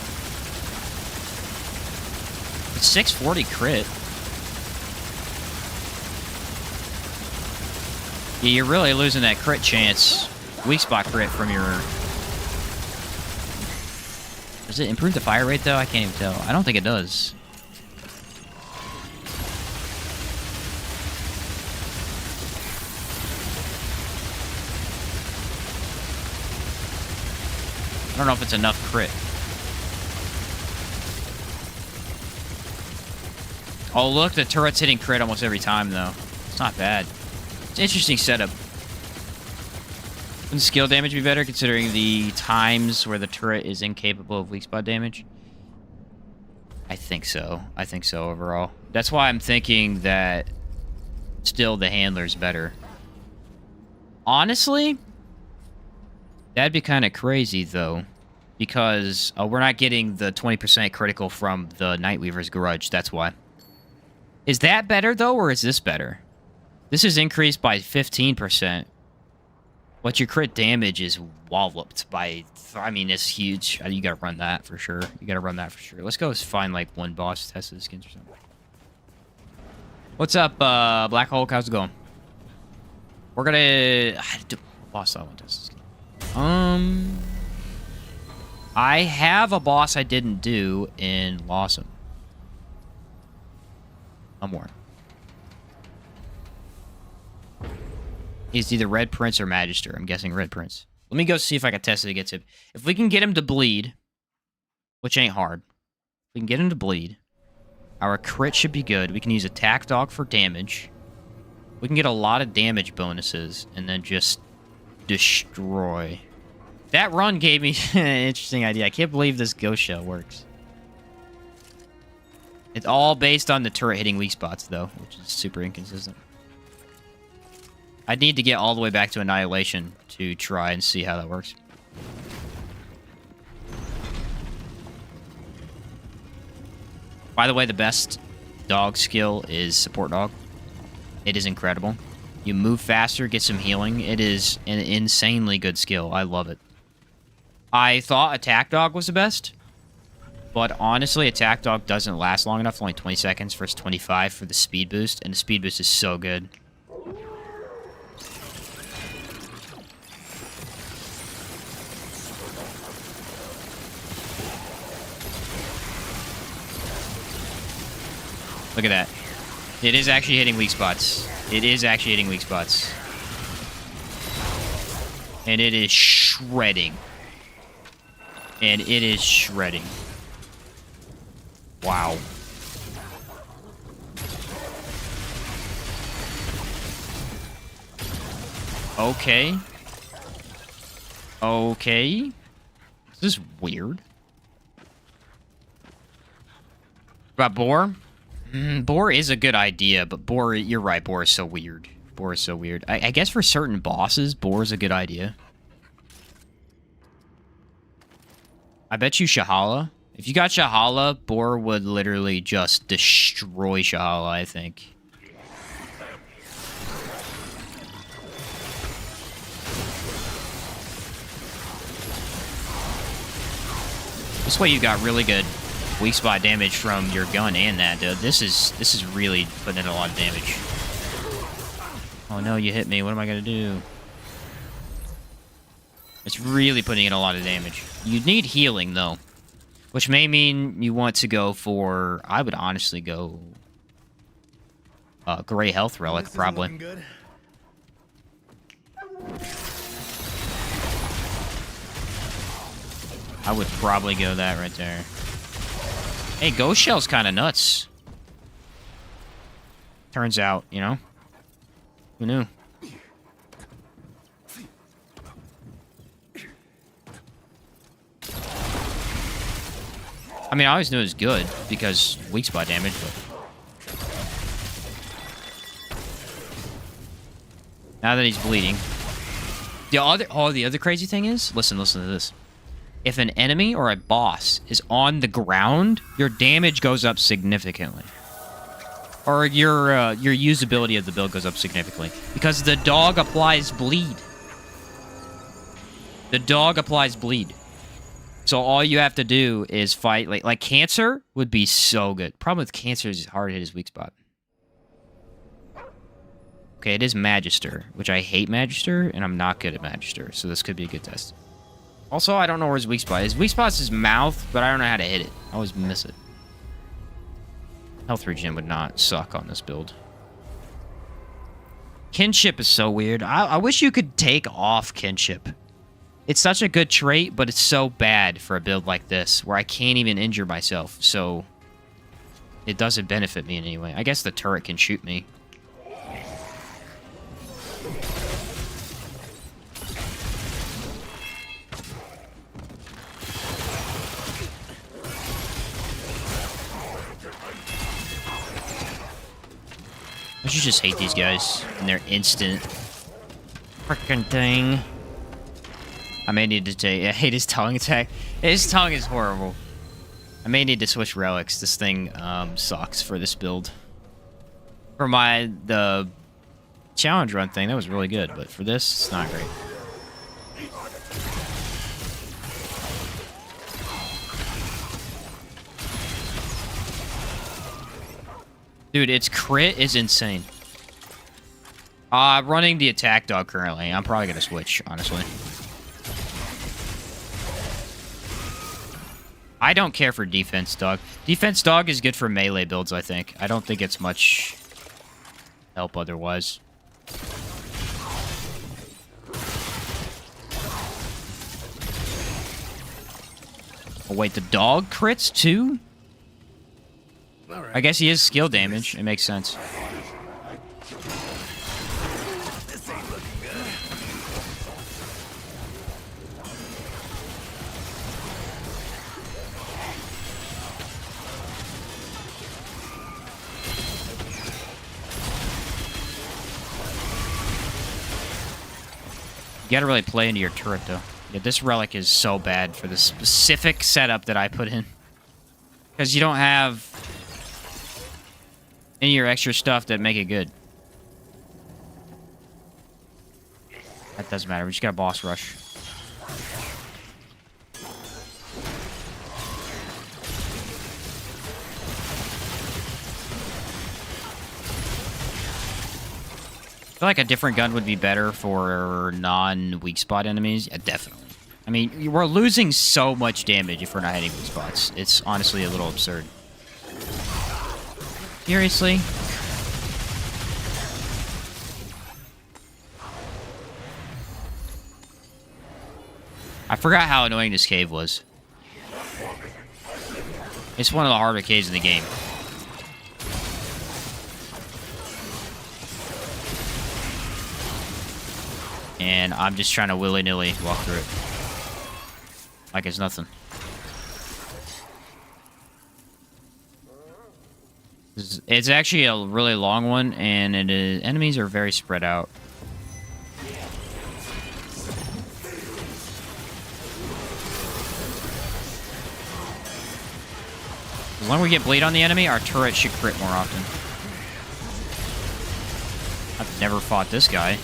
It's 640 crit. Yeah, you're really losing that crit chance. Weak spot crit from your... Does it improve the fire rate, though? I can't even tell. I don't think it does. I don't know if it's enough crit. Oh, look, the turret's hitting crit almost every time, though. It's not bad. It's an interesting setup. Wouldn't skill damage be better, considering the times where the turret is incapable of weak spot damage? I think so. I think so, overall. That's why I'm thinking that still the handler's better. Honestly... That'd be kind of crazy, though. because we're not getting the 20% critical from the Nightweaver's Grudge. That's why. Is that better, though, or is this better? This is increased by 15%. But your crit damage is walloped by... I mean, it's huge. You gotta run that for sure. You gotta run that for sure. Let's go find, like, one boss to test the skins or something. What's up, Black Hulk? How's it going? We're gonna... Boss, I want to test the skin. I have a boss I didn't do in Lawsome. One more. He's either Red Prince or Magister. I'm guessing Red Prince. Let me go see if I can test it against him. If we can get him to bleed, which ain't hard. If we can get him to bleed, our crit should be good. We can use Attack Dog for damage. We can get a lot of damage bonuses and then just destroy. That run gave me an interesting idea. I can't believe this Ghost Shell works. It's all based on the turret hitting weak spots, though, which is super inconsistent. I'd need to get all the way back to Annihilation to try and see how that works. By the way, the best dog skill is Support Dog. It is incredible. You move faster, get some healing. It is an insanely good skill. I love it. I thought Attack Dog was the best, but honestly, Attack Dog doesn't last long enough. Only 20 seconds versus 25 for the speed boost, and the speed boost is so good. Look at that. It is actually hitting weak spots. It is actually hitting weak spots. And it is shredding. And it is shredding. Wow. Okay. Okay. This is weird. About Boar? Boar is a good idea, but Boar, you're right, Boar is so weird. Boar is so weird. I guess for certain bosses, Boar is a good idea. I bet you Shahala. If you got Shahala, Boar would literally just destroy Shahala, I think. This way you got really good weak spot damage from your gun and that, dude. This is really putting in a lot of damage. Oh no, you hit me. What am I gonna do? It's really putting in a lot of damage. You need healing, though. Which may mean you want to go for... I would honestly go... Gray Health Relic, probably. Good. I would probably go that right there. Hey, Ghost Shell's kind of nuts. Turns out, you know? Who knew? I mean, I always knew it was good, because weak spot damage, but... Now that he's bleeding... The other crazy thing is... Listen to this. If an enemy or a boss is on the ground, your damage goes up significantly. Or your usability of the build goes up significantly. Because the dog applies bleed. The dog applies bleed. So all you have to do is fight... Like Cancer would be so good. Problem with Cancer is hard to hit his weak spot. Okay, it is Magister, which I hate Magister, and I'm not good at Magister. So this could be a good test. Also, I don't know where his weak spot is. His weak spot's his mouth, but I don't know how to hit it. I always miss it. Health regen would not suck on this build. Kinship is so weird. I wish you could take off Kinship. It's such a good trait, but it's so bad for a build like this, where I can't even injure myself, so... It doesn't benefit me in any way. I guess the turret can shoot me. I should just hate these guys and their instant frickin' thing. I may need to take... I hate his tongue attack. His tongue is horrible. I may need to switch relics. This thing sucks for this build. For the challenge run thing, that was really good. But for this, it's not great. Dude, its crit is insane. Running the attack dog currently. I'm probably going to switch, honestly. I don't care for defense dog. Defense dog is good for melee builds, I think. I don't think it's much help otherwise. Oh, wait, the dog crits too? I guess he is skill damage. It makes sense. You gotta really play into your turret, though. Yeah, this relic is so bad for the specific setup that I put in. Because you don't have any of your extra stuff that make it good. That doesn't matter. We just got a boss rush. I feel like a different gun would be better for non-weak spot enemies. Yeah, definitely. I mean, we're losing so much damage if we're not hitting weak spots. It's honestly a little absurd. Seriously? I forgot how annoying this cave was. It's one of the harder caves in the game. And I'm just trying to willy-nilly walk through it. Like it's nothing. It's actually a really long one, and enemies are very spread out. As long as we get bleed on the enemy, our turret should crit more often. I've never fought this guy.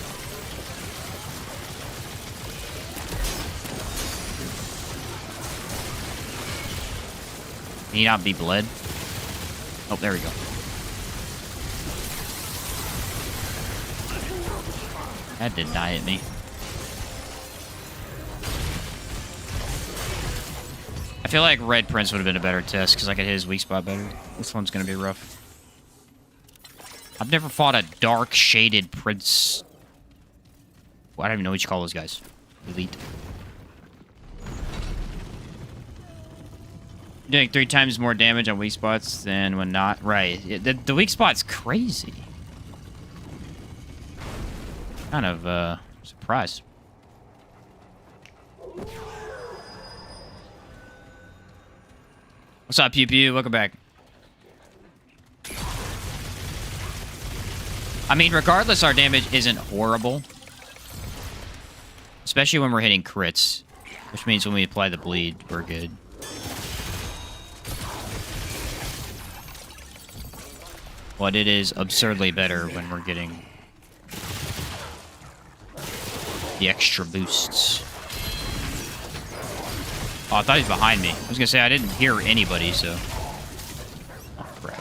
Can he not be bled? Oh, there we go. That did not hit me. I feel like Red Prince would have been a better test because I could hit his weak spot better. This one's going to be rough. I've never fought a dark shaded prince. Well, I don't even know what you call those guys. Elite. Doing 3 times more damage on weak spots than when not. Right. The weak spot's crazy. Kind of surprised. What's up, Pew Pew? Welcome back. I mean, regardless, our damage isn't horrible. Especially when we're hitting crits. Which means when we apply the bleed, we're good. But it is absurdly better when we're getting the extra boosts. Oh, I thought he was behind me. I was gonna say I didn't hear anybody, so. Oh, crap.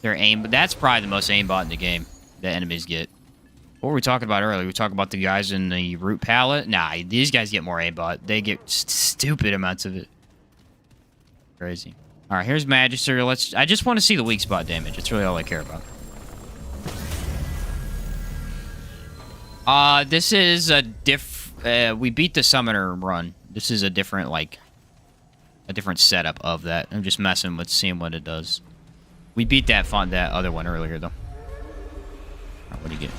Their aim, but that's probably the most aimbot in the game that enemies get. What were we talking about earlier? We talking about the guys in the root palette? Nah, these guys get more aimbot. They get stupid amounts of it. Crazy. All right, here's Magister. I just want to see the weak spot damage. That's really all I care about. This is a we beat the summoner run. This is a different, like, a different setup of that. I'm just messing with seeing what it does. We beat that other one earlier, though. All right, what do you get?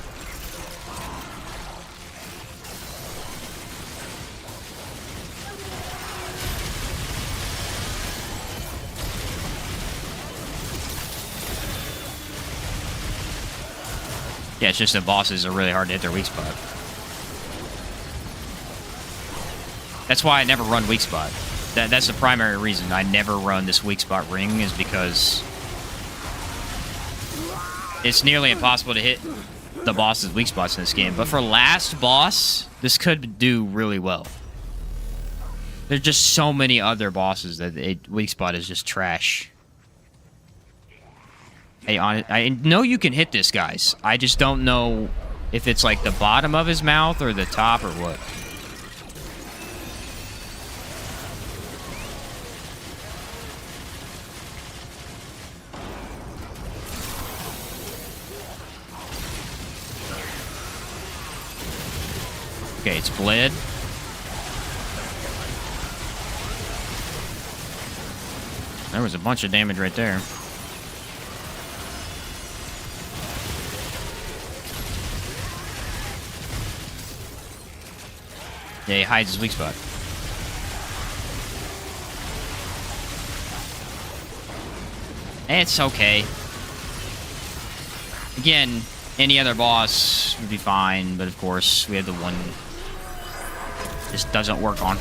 Yeah, it's just that bosses are really hard to hit their weak spot. That's why I never run weak spot. That's the primary reason I never run this weak spot ring, is because it's nearly impossible to hit the boss's weak spots in this game. But for last boss, this could do really well. There's just so many other bosses that weak spot is just trash. Hey, I know you can hit this, guys. I just don't know if it's like the bottom of his mouth or the top or what. Okay, it's bled. There was a bunch of damage right there. Yeah, he hides his weak spot. It's okay. Again, any other boss would be fine, but of course, we have the one just doesn't work on.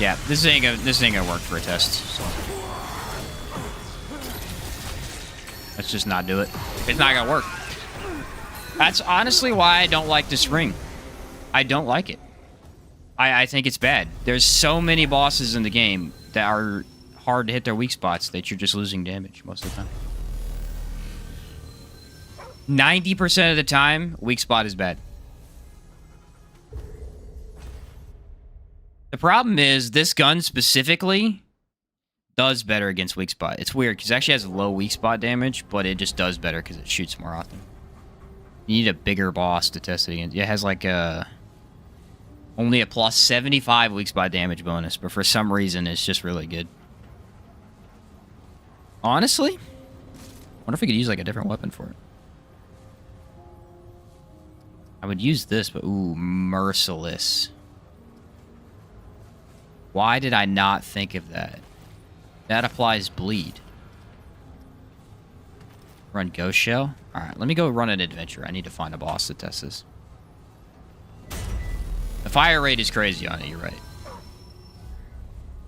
Yeah, this ain't gonna work for a test, so let's just not do it. It's not gonna work. That's honestly why I don't like this ring. I don't like it. I think it's bad. There's so many bosses in the game that are hard to hit their weak spots that you're just losing damage most of the time. 90% of the time, weak spot is bad. The problem is, this gun specifically does better against weak spot. It's weird, because it actually has low weak spot damage, but it just does better because it shoots more often. You need a bigger boss to test it against. It has like only a plus 75 weak spot damage bonus, but for some reason, it's just really good. Honestly, I wonder if we could use like a different weapon for it. I would use this, but ooh, merciless. Why did I not think of that? That applies bleed. Run Ghost Shell? Alright, let me go run an adventure. I need to find a boss to test this. The fire rate is crazy on it, you're right.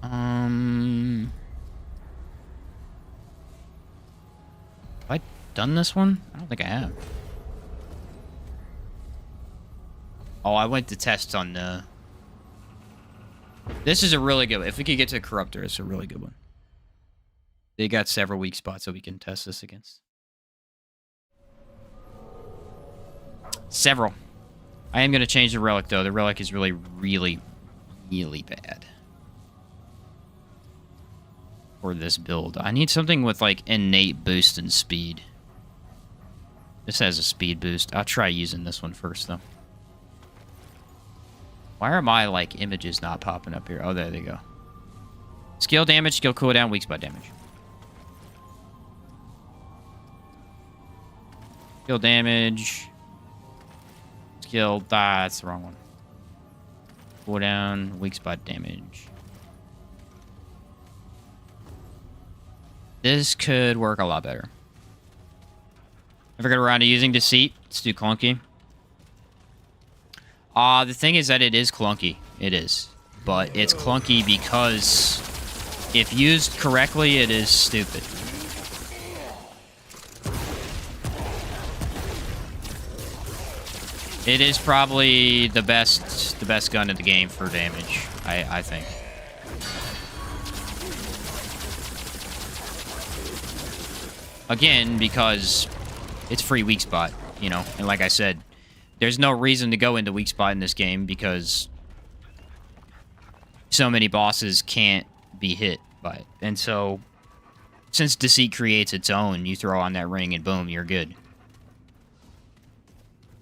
Have I done this one? I don't think I have. Oh, I went to test on the... This is a really good one. If we could get to Corruptor, it's a really good one. They got several weak spots that we can test this against. Several. I am going to change the Relic, though. The Relic is really, really, really bad for this build. I need something with, like, innate boost and speed. This has a speed boost. I'll try using this one first, though. Why are my, like, images not popping up here? Oh, there they go. Skill damage, skill cooldown, weak spot damage. Skill damage. Skill... that's the wrong one. Cooldown, weak spot damage. This could work a lot better. Ever get around to using Deceit? It's too clunky. The thing is that it is clunky. It is. But it's clunky because if used correctly, it is stupid. It is probably the best gun in the game for damage, I think. Again, because it's free weak spot, you know, and like I said, there's no reason to go into weak spot in this game because so many bosses can't be hit by it. And so, since Deceit creates its own, you throw on that ring and boom, you're good.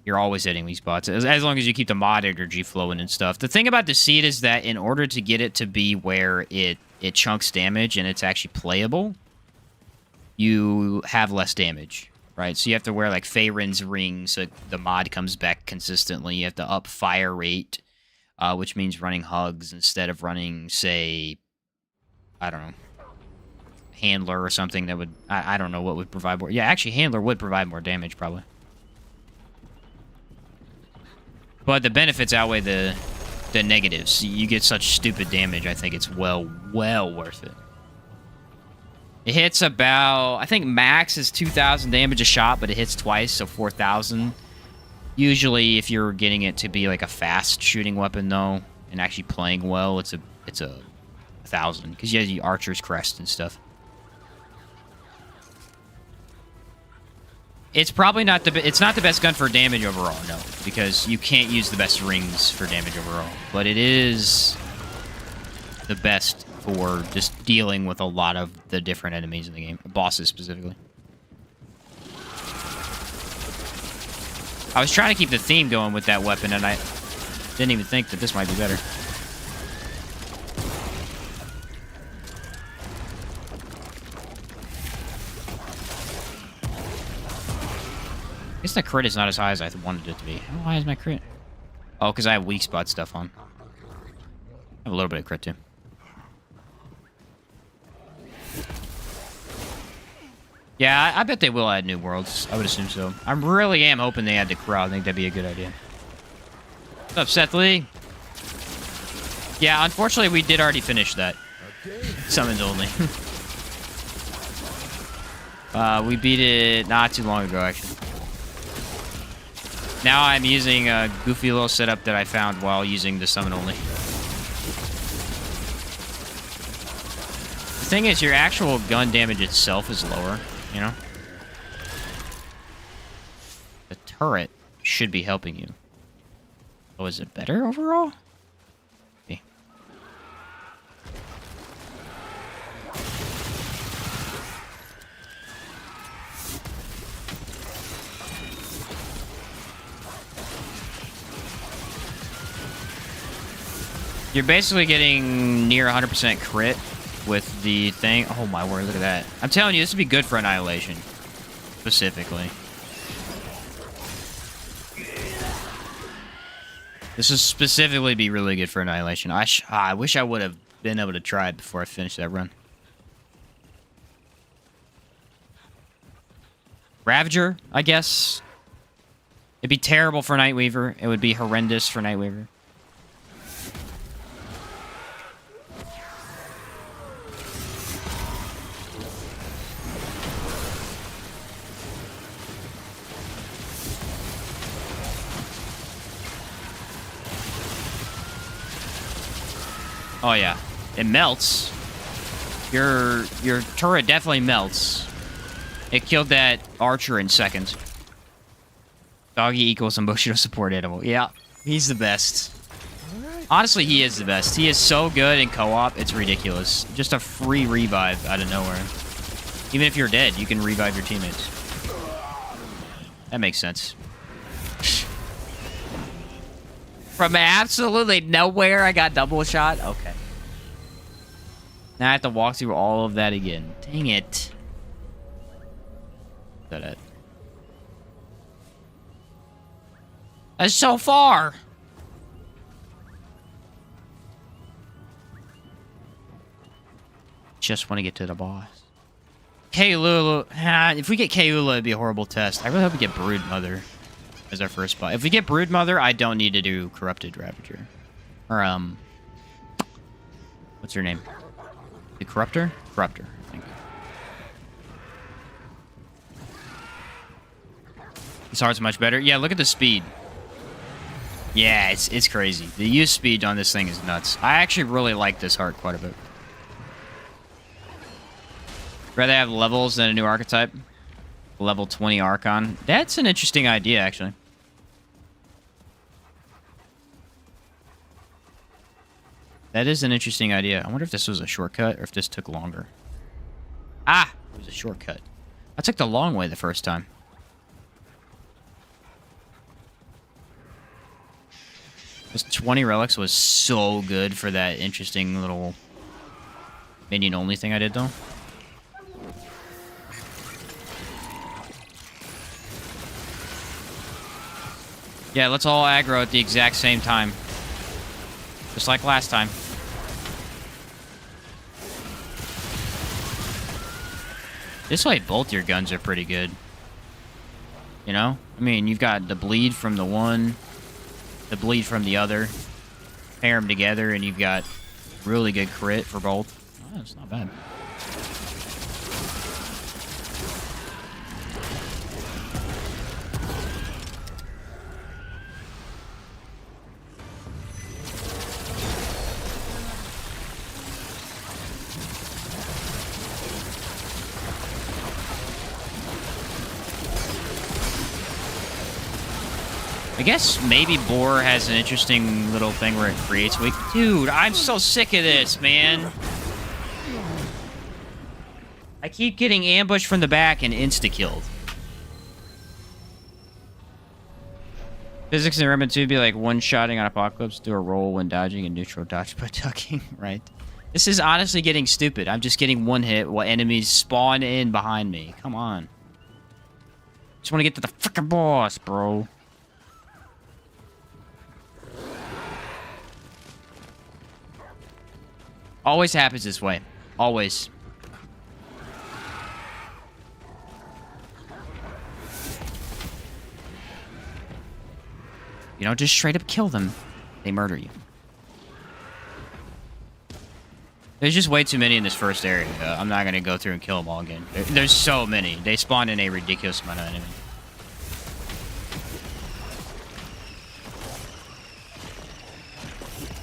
You're always hitting these spots, as long as you keep the mod energy flowing and stuff. The thing about the seed is that in order to get it to be where it chunks damage and it's actually playable, you have less damage, right? So you have to wear, like, Faerun's ring so the mod comes back consistently. You have to up fire rate, which means running hugs instead of running, say, I don't know, handler or something that would... I don't know what would provide more... Yeah, actually, handler would provide more damage, probably. But the benefits outweigh the negatives. You get such stupid damage, I think it's well worth it. It hits about... I think max is 2,000 damage a shot, but it hits twice, so 4,000. Usually, if you're getting it to be like a fast shooting weapon, though, and actually playing well, it's a 1,000. Because you have the Archer's Crest and stuff. It's probably not it's not the best gun for damage overall, no, because you can't use the best rings for damage overall. But it is the best for just dealing with a lot of the different enemies in the game, bosses specifically. I was trying to keep the theme going with that weapon, and I didn't even think that this might be better. I guess the crit is not as high as I wanted it to be. How high is my crit? Oh, because I have weak spot stuff on. I have a little bit of crit, too. Yeah, I bet they will add new worlds. I would assume so. I really am hoping they add the crowd. I think that'd be a good idea. What's up, Seth Lee? Yeah, unfortunately, we did already finish that. Summons only. We beat it not too long ago, actually. Now I'm using a goofy little setup that I found while using the summon only. The thing is, your actual gun damage itself is lower, you know? The turret should be helping you. Oh, is it better overall? Okay. You're basically getting near 100% crit with the thing. Oh my word, look at that. I'm telling you, this would be good for Annihilation. Specifically. This would specifically be really good for Annihilation. I wish I would have been able to try it before I finished that run. Ravager, I guess. It'd be terrible for Nightweaver. It would be horrendous for Nightweaver. Oh yeah, it melts. Your turret definitely melts. It killed that archer in seconds. Doggy equals emotional support animal. Yeah, he's the best. Honestly, he is the best. He is so good in co-op, it's ridiculous. Just a free revive out of nowhere. Even if you're dead, you can revive your teammates. That makes sense. From absolutely nowhere, I got double shot? Okay. Now I have to walk through all of that again. Dang it. Is that it? That's so far! Just want to get to the boss. Kaelula. If we get Kaelula, it'd be a horrible test. I really hope we get Broodmother as our first spot. If we get Broodmother, I don't need to do Corrupted Ravager. Or, what's her name? The Corruptor? Corruptor, I think. This heart's much better. Yeah, look at the speed. Yeah, it's crazy. The use speed on this thing is nuts. I actually really like this heart quite a bit. Rather have levels than a new archetype. Level 20 Archon. That's an interesting idea, actually. That is an interesting idea. I wonder if this was a shortcut or if this took longer. Ah! It was a shortcut. I took the long way the first time. This 20 relics was so good for that interesting little minion only thing I did though. Yeah, let's all aggro at the exact same time. Just like last time. This way, both your guns are pretty good. You know? I mean, you've got the bleed from the one, the bleed from the other. Pair them together, and you've got really good crit for both. Oh, that's not bad. I guess maybe Boar has an interesting little thing where it creates weak. Dude, I'm so sick of this, man. I keep getting ambushed from the back and insta-killed. Physics in Remnant 2 would be like one-shotting on Apocalypse, do a roll when dodging and neutral dodge by ducking, right? This is honestly getting stupid. I'm just getting one hit while enemies spawn in behind me. Come on. Just want to get to the freaking boss, bro. Always happens this way. Always. You don't just straight up kill them. They murder you. There's just way too many in this first area. I'm not going to go through and kill them all again. There's so many. They spawn in a ridiculous amount of enemies.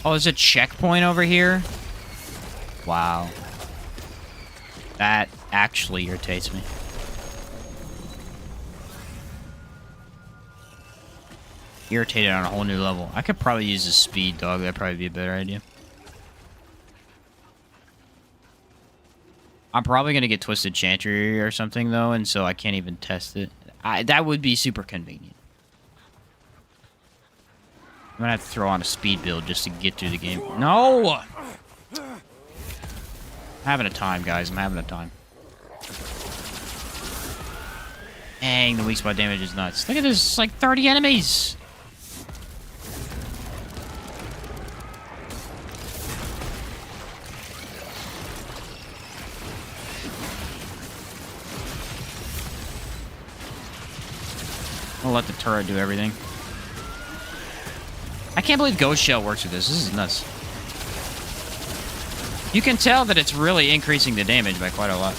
Oh, there's a checkpoint over here? Wow. That actually irritates me. Irritated on a whole new level. I could probably use a speed dog. That'd probably be a better idea. I'm probably going to get Twisted Chantry or something, though, and so I can't even test it. That would be super convenient. I'm going to have to throw on a speed build just to get through the game. No! I'm having a time, guys. I'm having a time. Dang, the weak spot damage is nuts. Look at this, like 30 enemies! I'll let the turret do everything. I can't believe Ghost Shell works with this. This is nuts. You can tell that it's really increasing the damage by quite a lot.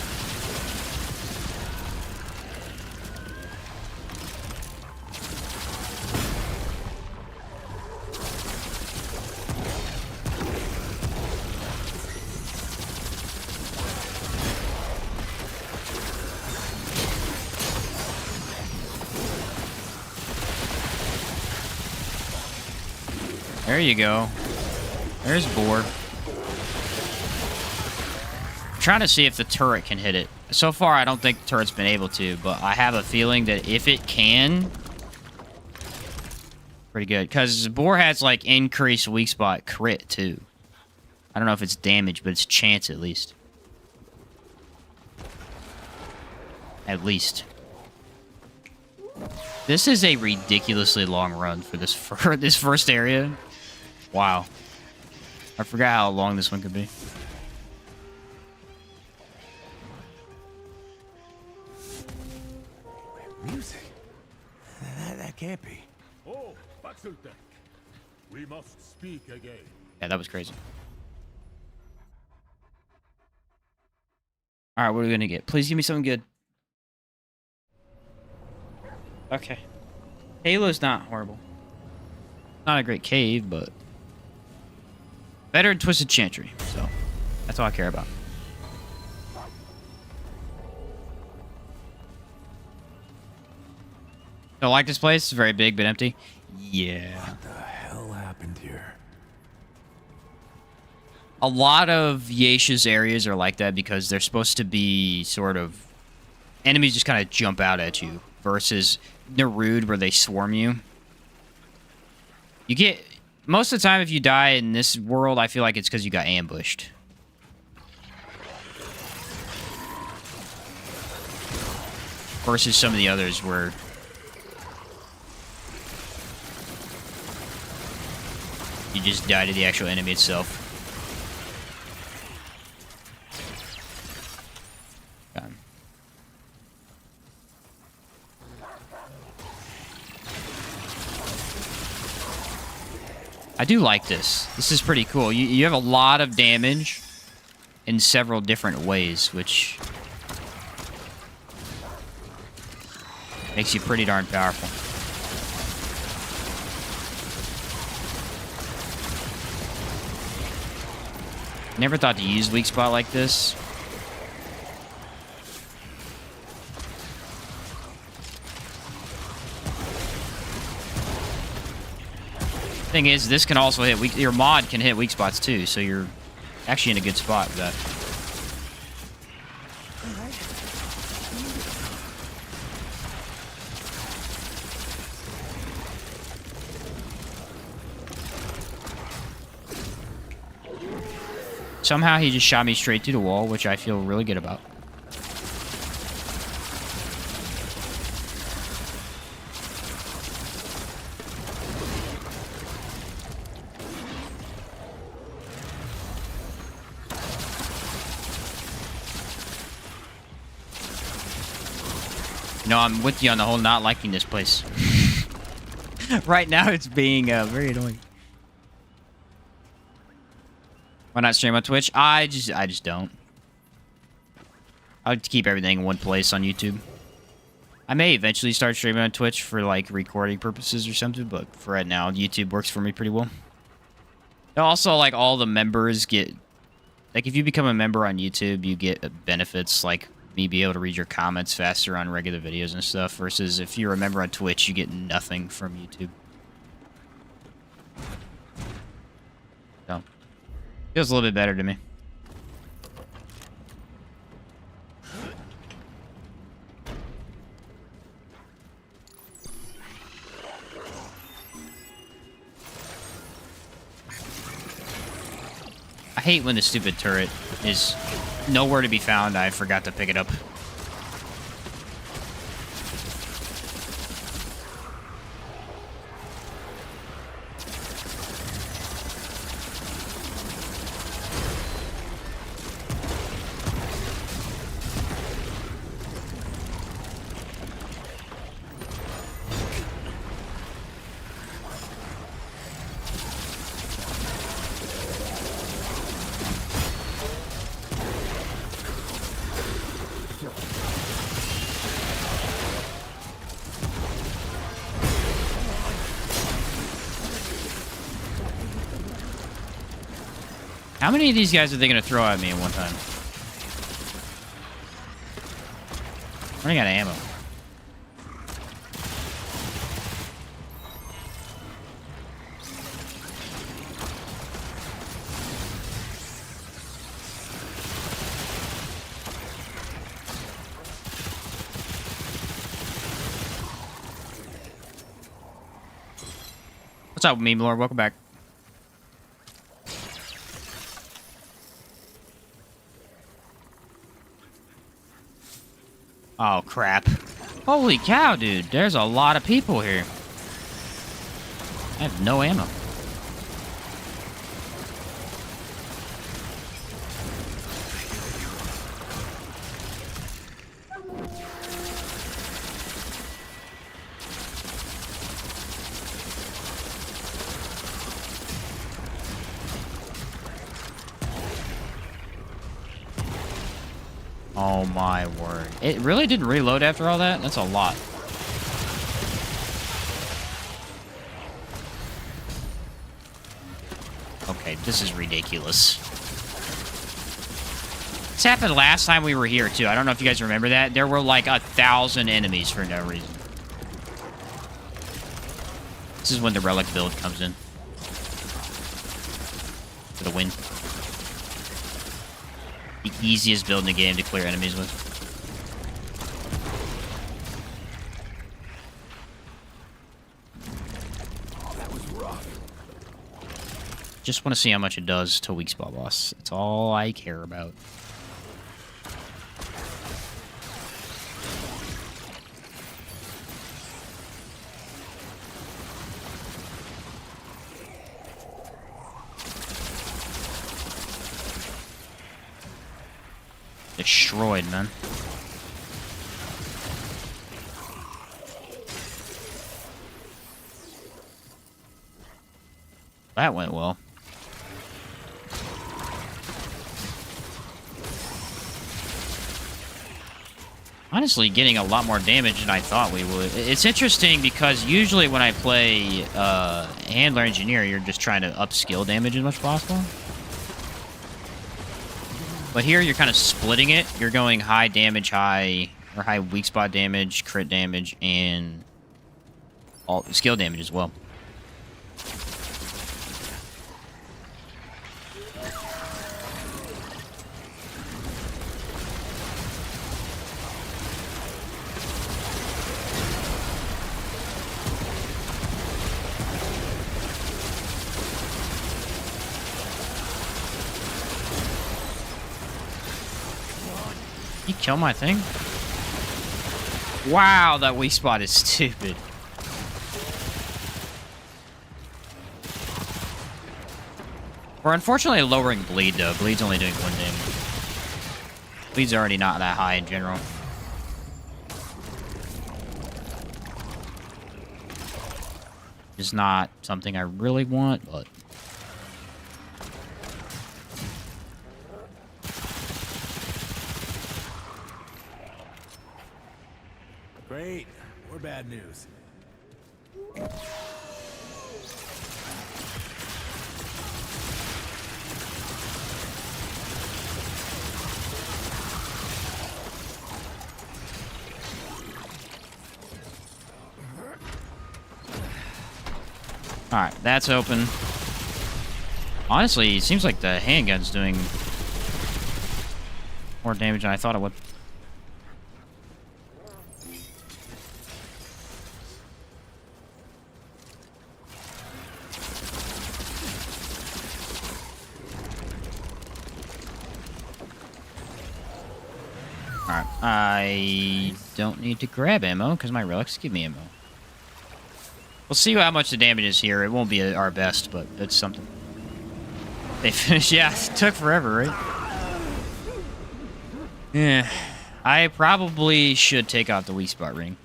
There you go. There's Boar. Trying to see if the turret can hit it. So far, I don't think the turret's been able to, but I have a feeling that if it can... Pretty good. Because Boar has, like, increased weak spot crit, too. I don't know if it's damage, but it's chance, at least. At least. This is a ridiculously long run for this first area. Wow. I forgot how long this one could be. Music? That can't be. Oh, Baxeltek. We must speak again. Yeah, that was crazy. Alright, what are we gonna get? Please give me something good. Okay. Halo's not horrible. Not a great cave, but... better than Twisted Chantry, so... that's all I care about. Don't like this place? It's very big, but empty. Yeah. What the hell happened here? A lot of Yesha's areas are like that because they're supposed to be sort of... enemies just kind of jump out at you. Versus Nerud, where they swarm you. You get Most of the time, if you die in this world, I feel like it's because you got ambushed. Versus some of the others where... you just die to the actual enemy itself. Okay. I do like this. This is pretty cool. You have a lot of damage in several different ways, which makes you pretty darn powerful. Never thought to use weak spot like this. Thing is, this can also hit weak... your mod can hit weak spots too, so you're actually in a good spot with that. Somehow he just shot me straight through the wall, which I feel really good about. No, I'm with you on the whole not liking this place. Right now it's being very annoying. Why not stream on Twitch? I just don't. I like to keep everything in one place on YouTube. I may eventually start streaming on Twitch for like recording purposes or something, but for right now, YouTube works for me pretty well. And also, like, all the members get... like, if you become a member on YouTube, you get benefits like me being able to read your comments faster on regular videos and stuff, versus if you're a member on Twitch, you get nothing from YouTube. So... feels a little bit better to me. I hate when the stupid turret is nowhere to be found. I forgot to pick it up. How many of these guys are they going to throw at me at one time? I'm running out of ammo. What's up, Meme Lord? Welcome back. Oh, crap. Holy cow, dude. There's a lot of people here. I have no ammo. Oh my word. It really didn't reload after all that? That's a lot. Okay, this is ridiculous. This happened last time we were here, too. I don't know if you guys remember that. There were like 1,000 enemies for no reason. This is when the relic build comes in. For the win. The easiest build in the game to clear enemies with. Oh, that was rough. Just want to see how much it does to weak spot boss. That's all I care about. Destroyed, man. That went well. Honestly, getting a lot more damage than I thought we would. It's interesting because usually when I play Handler Engineer, you're just trying to upskill damage as much as possible. But here, you're kind of splitting it. You're going high damage, high weak spot damage, crit damage, and all skill damage as well. You kill my thing? Wow, that weak spot is stupid. We're unfortunately lowering bleed, though. Bleed's only doing 1 damage. Bleed's already not that high in general. It's not something I really want, but... Great. Or bad news. Alright, that's open. Honestly, it seems like the handgun's doing more damage than I thought it would. Alright, I don't need to grab ammo because my relics give me ammo. We'll see how much the damage is here. It won't be our best, but it's something. They finished. Yeah, it took forever, right? Yeah. I probably should take out the weak spot ring.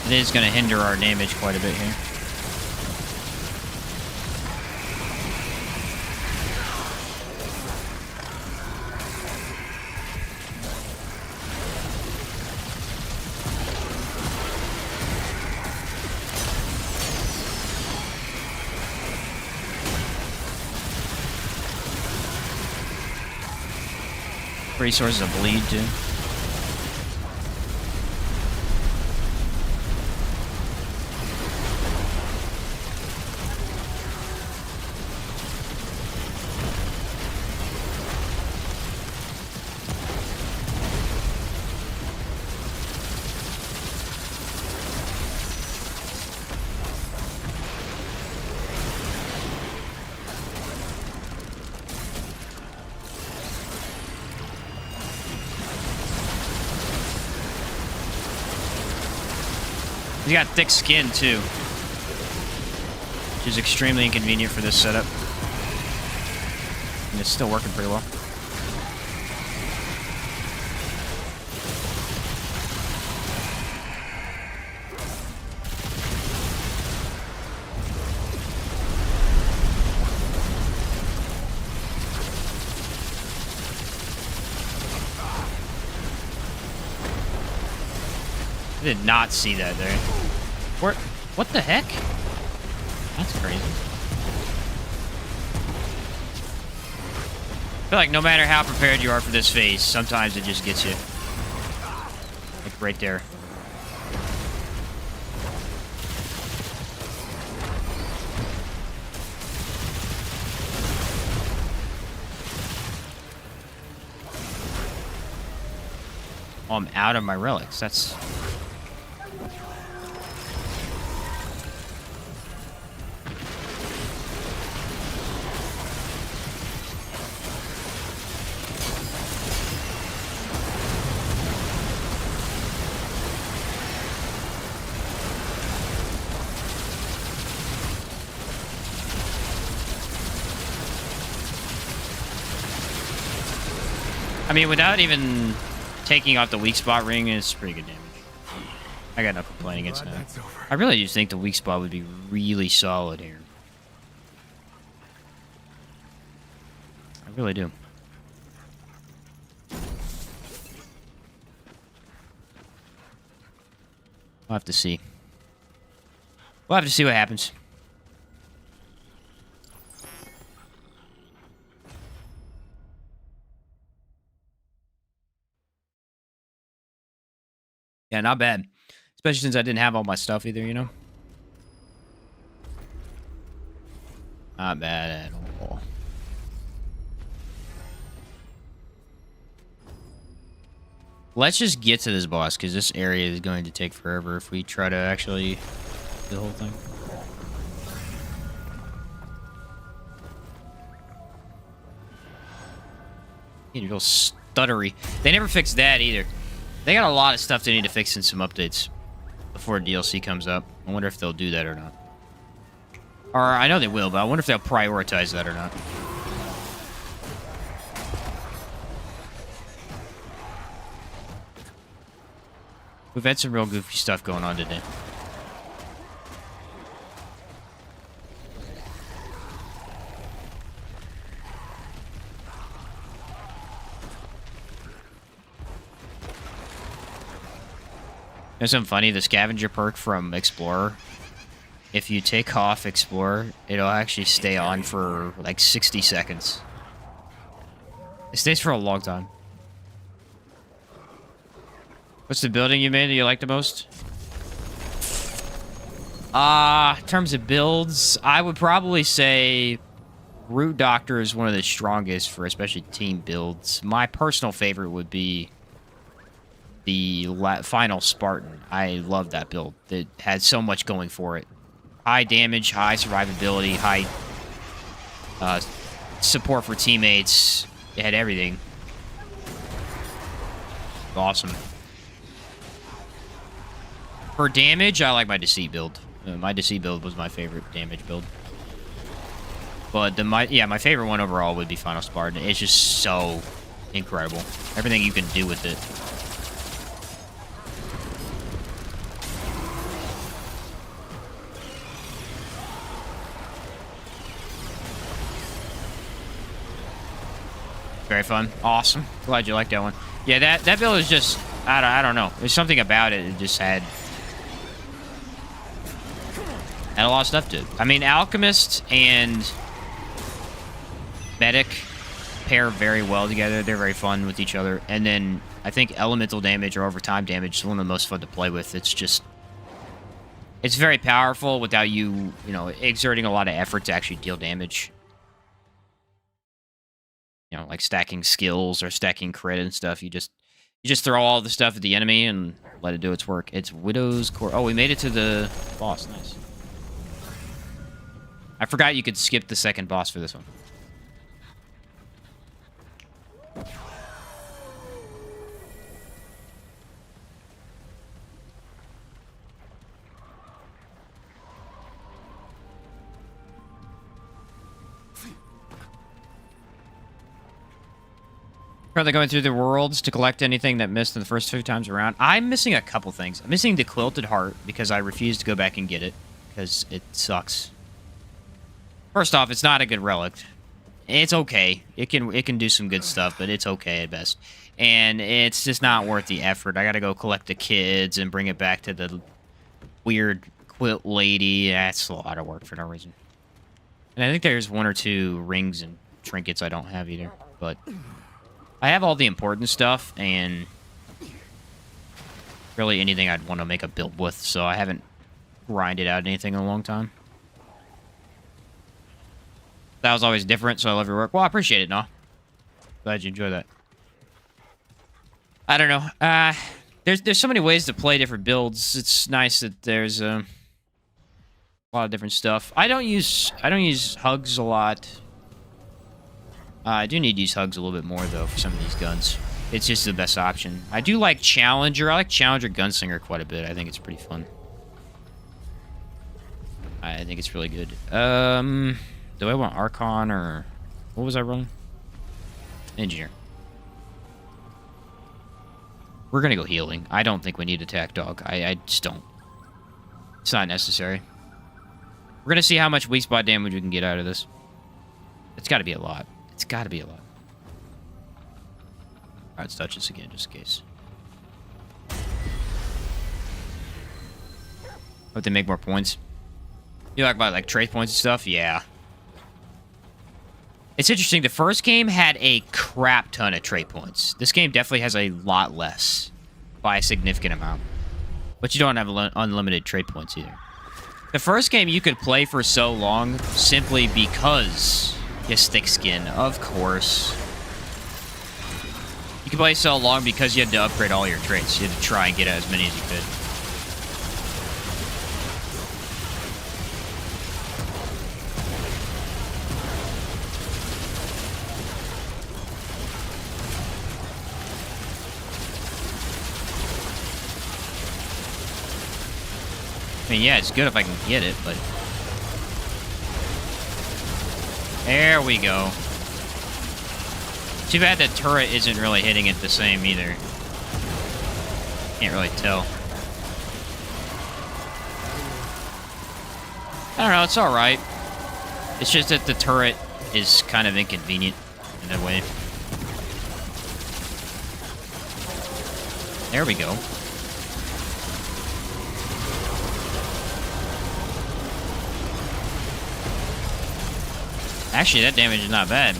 It is going to hinder our damage quite a bit here. Three sources of bleed, too. He's got thick skin, too. Which is extremely inconvenient for this setup. And it's still working pretty well. I did not see that there. What the heck? That's crazy. I feel like no matter how prepared you are for this phase, sometimes it just gets you. Like right there. Oh, I'm out of my relics. That's... I mean, without even taking off the weak spot ring, it's pretty good damage. I got no complaint against that. I really do think the weak spot would be really solid here. I really do. We'll have to see. We'll have to see what happens. Yeah, not bad. Especially since I didn't have all my stuff either, you know? Not bad at all. Let's just get to this boss, because this area is going to take forever if we try to actually do the whole thing. You're real stuttery. They never fixed that either. They got a lot of stuff they need to fix in some updates before DLC comes up. I wonder if they'll do that or not. Or, I know they will, but I wonder if they'll prioritize that or not. We've had some real goofy stuff going on today. There's something funny, the scavenger perk from Explorer. If you take off Explorer, it'll actually stay on for like 60 seconds. It stays for a long time. What's the building you made that you like the most? In terms of builds, I would probably say Root Doctor is one of the strongest for especially team builds. My personal favorite would be the final Spartan. I love that build. It had so much going for it. High damage, high survivability, high support for teammates. It had everything. Awesome. For damage, I like my Deceit build. My Deceit build was my favorite damage build. But my favorite one overall would be Final Spartan. It's just so incredible. Everything you can do with it. Very fun. Awesome. Glad you liked that one. Yeah, that build is just... I don't know. There's something about it. It just had a lot of stuff to it. I mean, Alchemist and Medic pair very well together. They're very fun with each other. And then I think Elemental damage or Overtime damage is one of the most fun to play with. It's just... It's very powerful without you exerting a lot of effort to actually deal damage. Like stacking skills or stacking crit and stuff. You just throw all the stuff at the enemy and let it do its work. It's Widow's Core. Oh, we made it to the boss. Nice. I forgot you could skip the second boss for this one. Currently going through the worlds to collect anything that missed in the first 2 times around. I'm missing a couple things. I'm missing the Quilted Heart because I refuse to go back and get it because it sucks. First off, it's not a good relic. It's okay. It can do some good stuff, but it's okay at best. And it's just not worth the effort. I gotta go collect the kids and bring it back to the weird quilt lady. That's a lot of work for no reason. And I think there's 1 or 2 rings and trinkets I don't have either, but... I have all the important stuff, and really anything I'd want to make a build with, so I haven't grinded out anything in a long time. That was always different, so I love your work. Well, I appreciate it, no. Glad you enjoy that. I don't know. There's so many ways to play different builds. It's nice that there's a lot of different stuff. I don't use hugs a lot. I do need to use hugs a little bit more though for some of these guns. It's just the best option. I do like Challenger. I like Challenger Gunslinger quite a bit. I think it's pretty fun. I think it's really good. Do I want Archon or what was I running? Engineer. We're gonna go healing. I don't think we need attack dog. I just don't. It's not necessary. We're gonna see how much weak spot damage we can get out of this. It's got to be a lot. It's got to be a lot. Alright, let's touch this again, just in case. Hope they make more points. You like about like trait points and stuff? Yeah. It's interesting. The first game had a crap ton of trait points. This game definitely has a lot less by a significant amount. But you don't have unlimited trait points either. The first game you could play for so long simply because you have thick skin, of course. You could play so long because you had to upgrade all your traits. You had to try and get as many as you could. I mean, yeah, it's good if I can get it, but... There we go. Too bad the turret isn't really hitting it the same either. Can't really tell. I don't know, it's alright. It's just that the turret is kind of inconvenient in a way. There we go. Actually, that damage is not bad.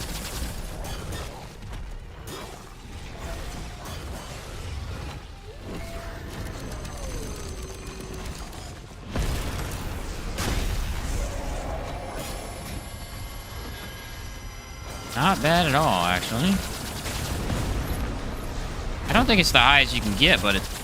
Not bad at all, actually. I don't think it's the highest you can get, but it's...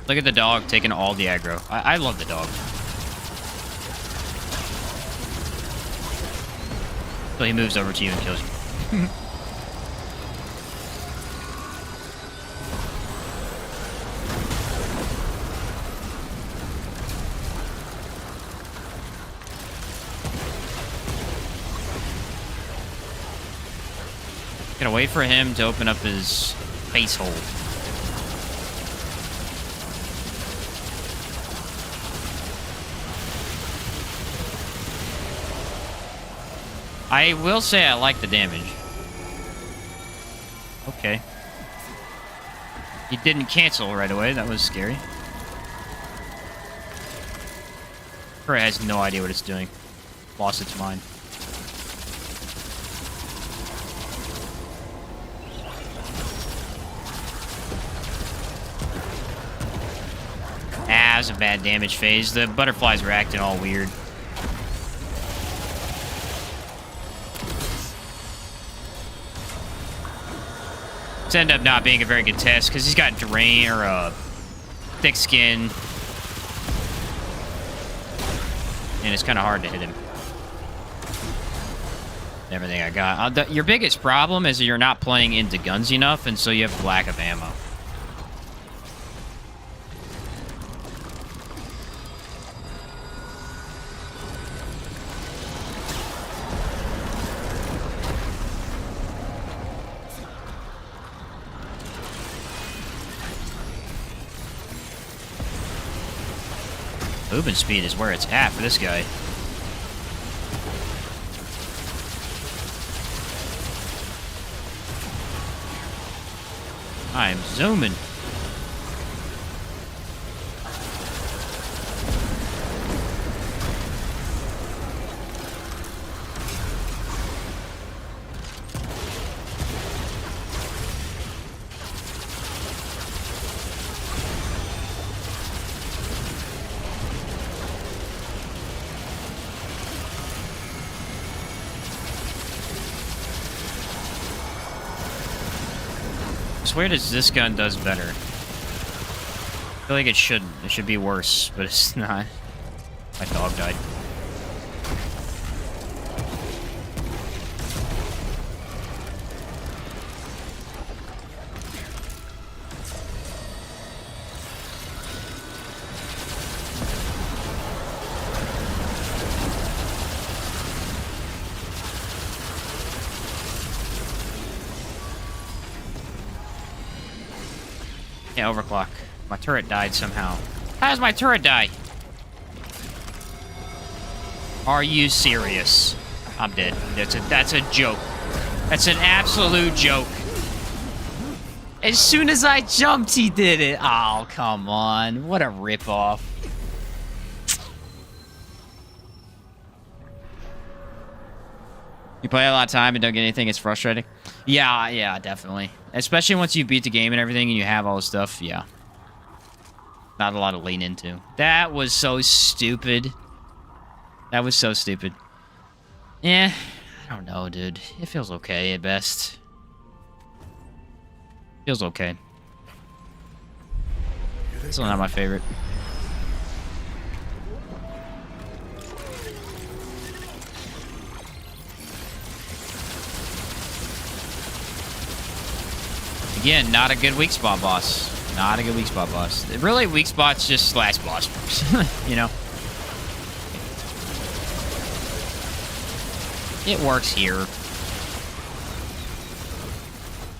Look at the dog taking all the aggro. I love the dog. So he moves over to you and kills you. Gotta wait for him to open up his face hole. I will say I like the damage. Okay. He didn't cancel right away. That was scary. Turret has no idea what it's doing. Lost its mind. Ah, it was a bad damage phase. The butterflies were acting all weird. It's ended up not being a very good test because he's got drain or thick skin, and it's kind of hard to hit him. Everything I got. Your biggest problem is that you're not playing into guns enough, and so you have lack of ammo. Movement speed is where it's at for this guy. I'm zooming. swear this gun does better. I feel like it shouldn't. It should be worse, but it's not. My dog died. Yeah, overclock. My turret died somehow. How does my turret die? Are you serious? I'm dead. That's a joke. That's an absolute joke. As soon as I jumped, he did it. Oh, come on. What a ripoff. You play a lot of time and don't get anything, it's frustrating. Yeah, definitely. Especially once you beat the game and everything and you have all the stuff, yeah. Not a lot to lean into. That was so stupid. That was so stupid. Yeah, I don't know, dude. It feels okay at best. Feels okay. Still not my favorite. Again, not a good weak spot boss. Not a good weak spot boss. Really, weak spot's just last boss. You know? It works here.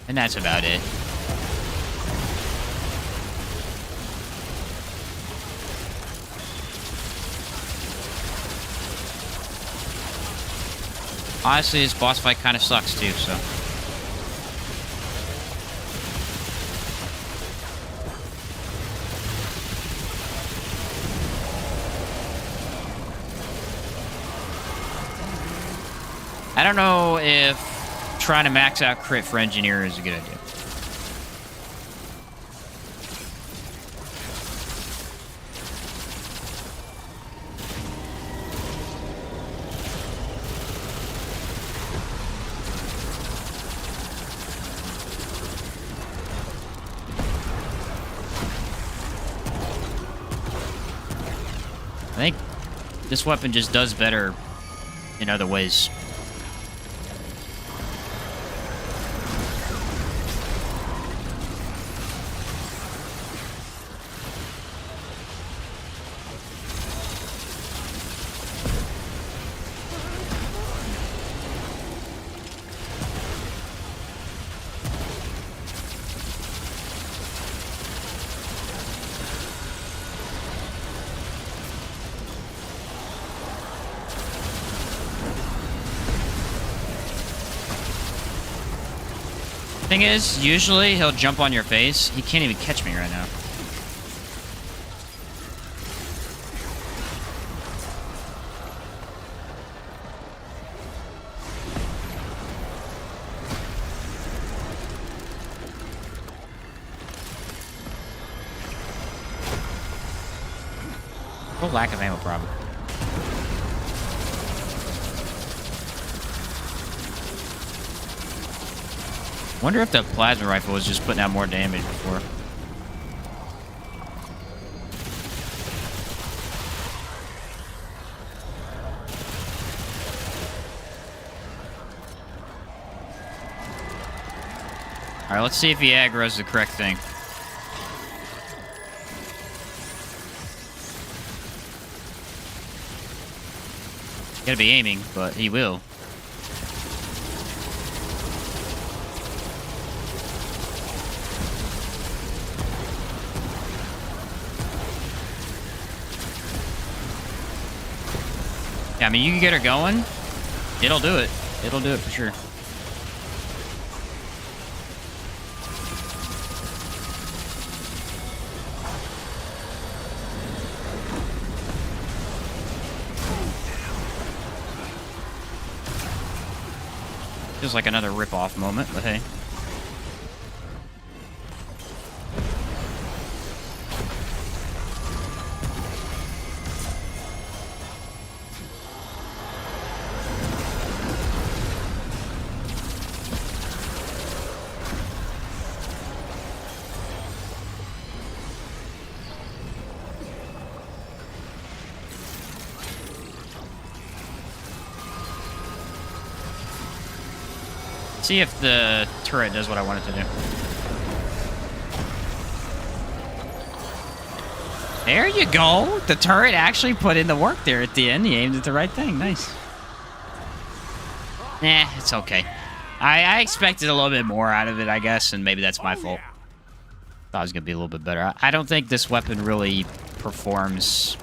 And that's about it. Honestly, this boss fight kind of sucks too, so. I don't know if trying to max out crit for engineer is a good idea. I think this weapon just does better in other ways. Thing is, usually he'll jump on your face. He can't even catch me right now. What lack of ammo problem. Wonder if the plasma rifle was just putting out more damage before. Alright, let's see if he aggro's the correct thing. Gotta be aiming, but he will. Yeah, I mean, you can get her going. It'll do it. It'll do it for sure. Feels like another rip-off moment, but hey. See if the turret does what I want it to do. There you go. The turret actually put in the work there at the end. He aimed at the right thing. Nice. Nah, it's okay. I expected a little bit more out of it, I guess, and maybe that's my fault. Thought it was going to be a little bit better. I don't think this weapon really performs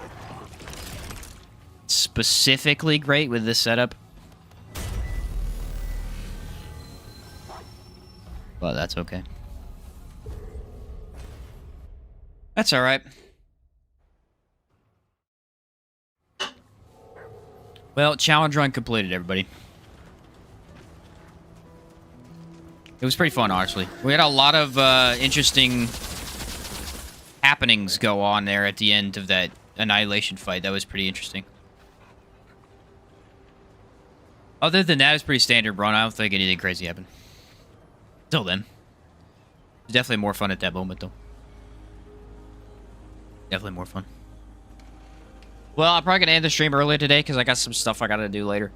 specifically great with this setup. But that's okay. That's all right. Well, challenge run completed, everybody. It was pretty fun, honestly. We had a lot of interesting happenings go on there at the end of that Annihilation fight. That was pretty interesting. Other than that, it's pretty standard run. I don't think anything crazy happened. Till then. It's definitely more fun at that moment, though. Definitely more fun. Well, I'm probably going to end the stream early today because I got some stuff I got to do later.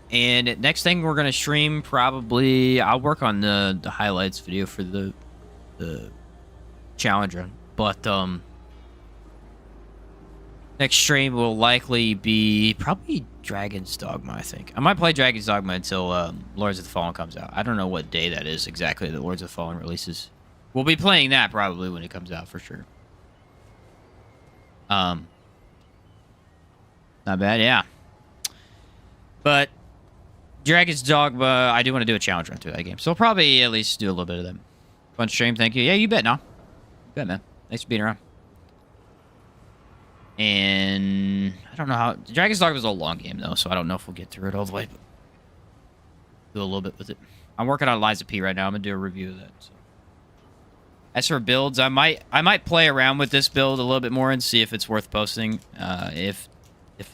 And next thing we're going to stream, probably... I'll work on the highlights video for the challenge run. But, next stream will likely be probably Dragon's Dogma, I think. I might play Dragon's Dogma until Lords of the Fallen comes out. I don't know what day that is exactly that Lords of the Fallen releases. We'll be playing that probably when it comes out for sure. Not bad, yeah. But Dragon's Dogma, I do want to do a challenge run through that game. So I'll probably at least do a little bit of them. Fun stream, thank you. Yeah, you bet, no. You bet, man. Thanks for being around. And I don't know how... Dragon's Dogma was a long game, though, so I don't know if we'll get through it all the way. But do a little bit with it. I'm working on Liza P right now. I'm going to do a review of that. So. As for builds, I might play around with this build a little bit more and see if it's worth posting. If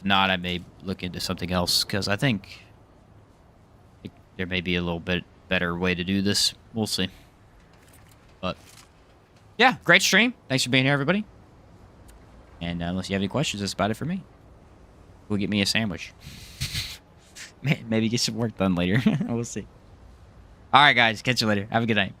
not, I may look into something else, because I think there may be a little bit better way to do this. We'll see. But, yeah, great stream. Thanks for being here, everybody. And unless you have any questions, that's about it for me. Go get me a sandwich. Maybe get some work done later. We'll see. All right, guys. Catch you later. Have a good night.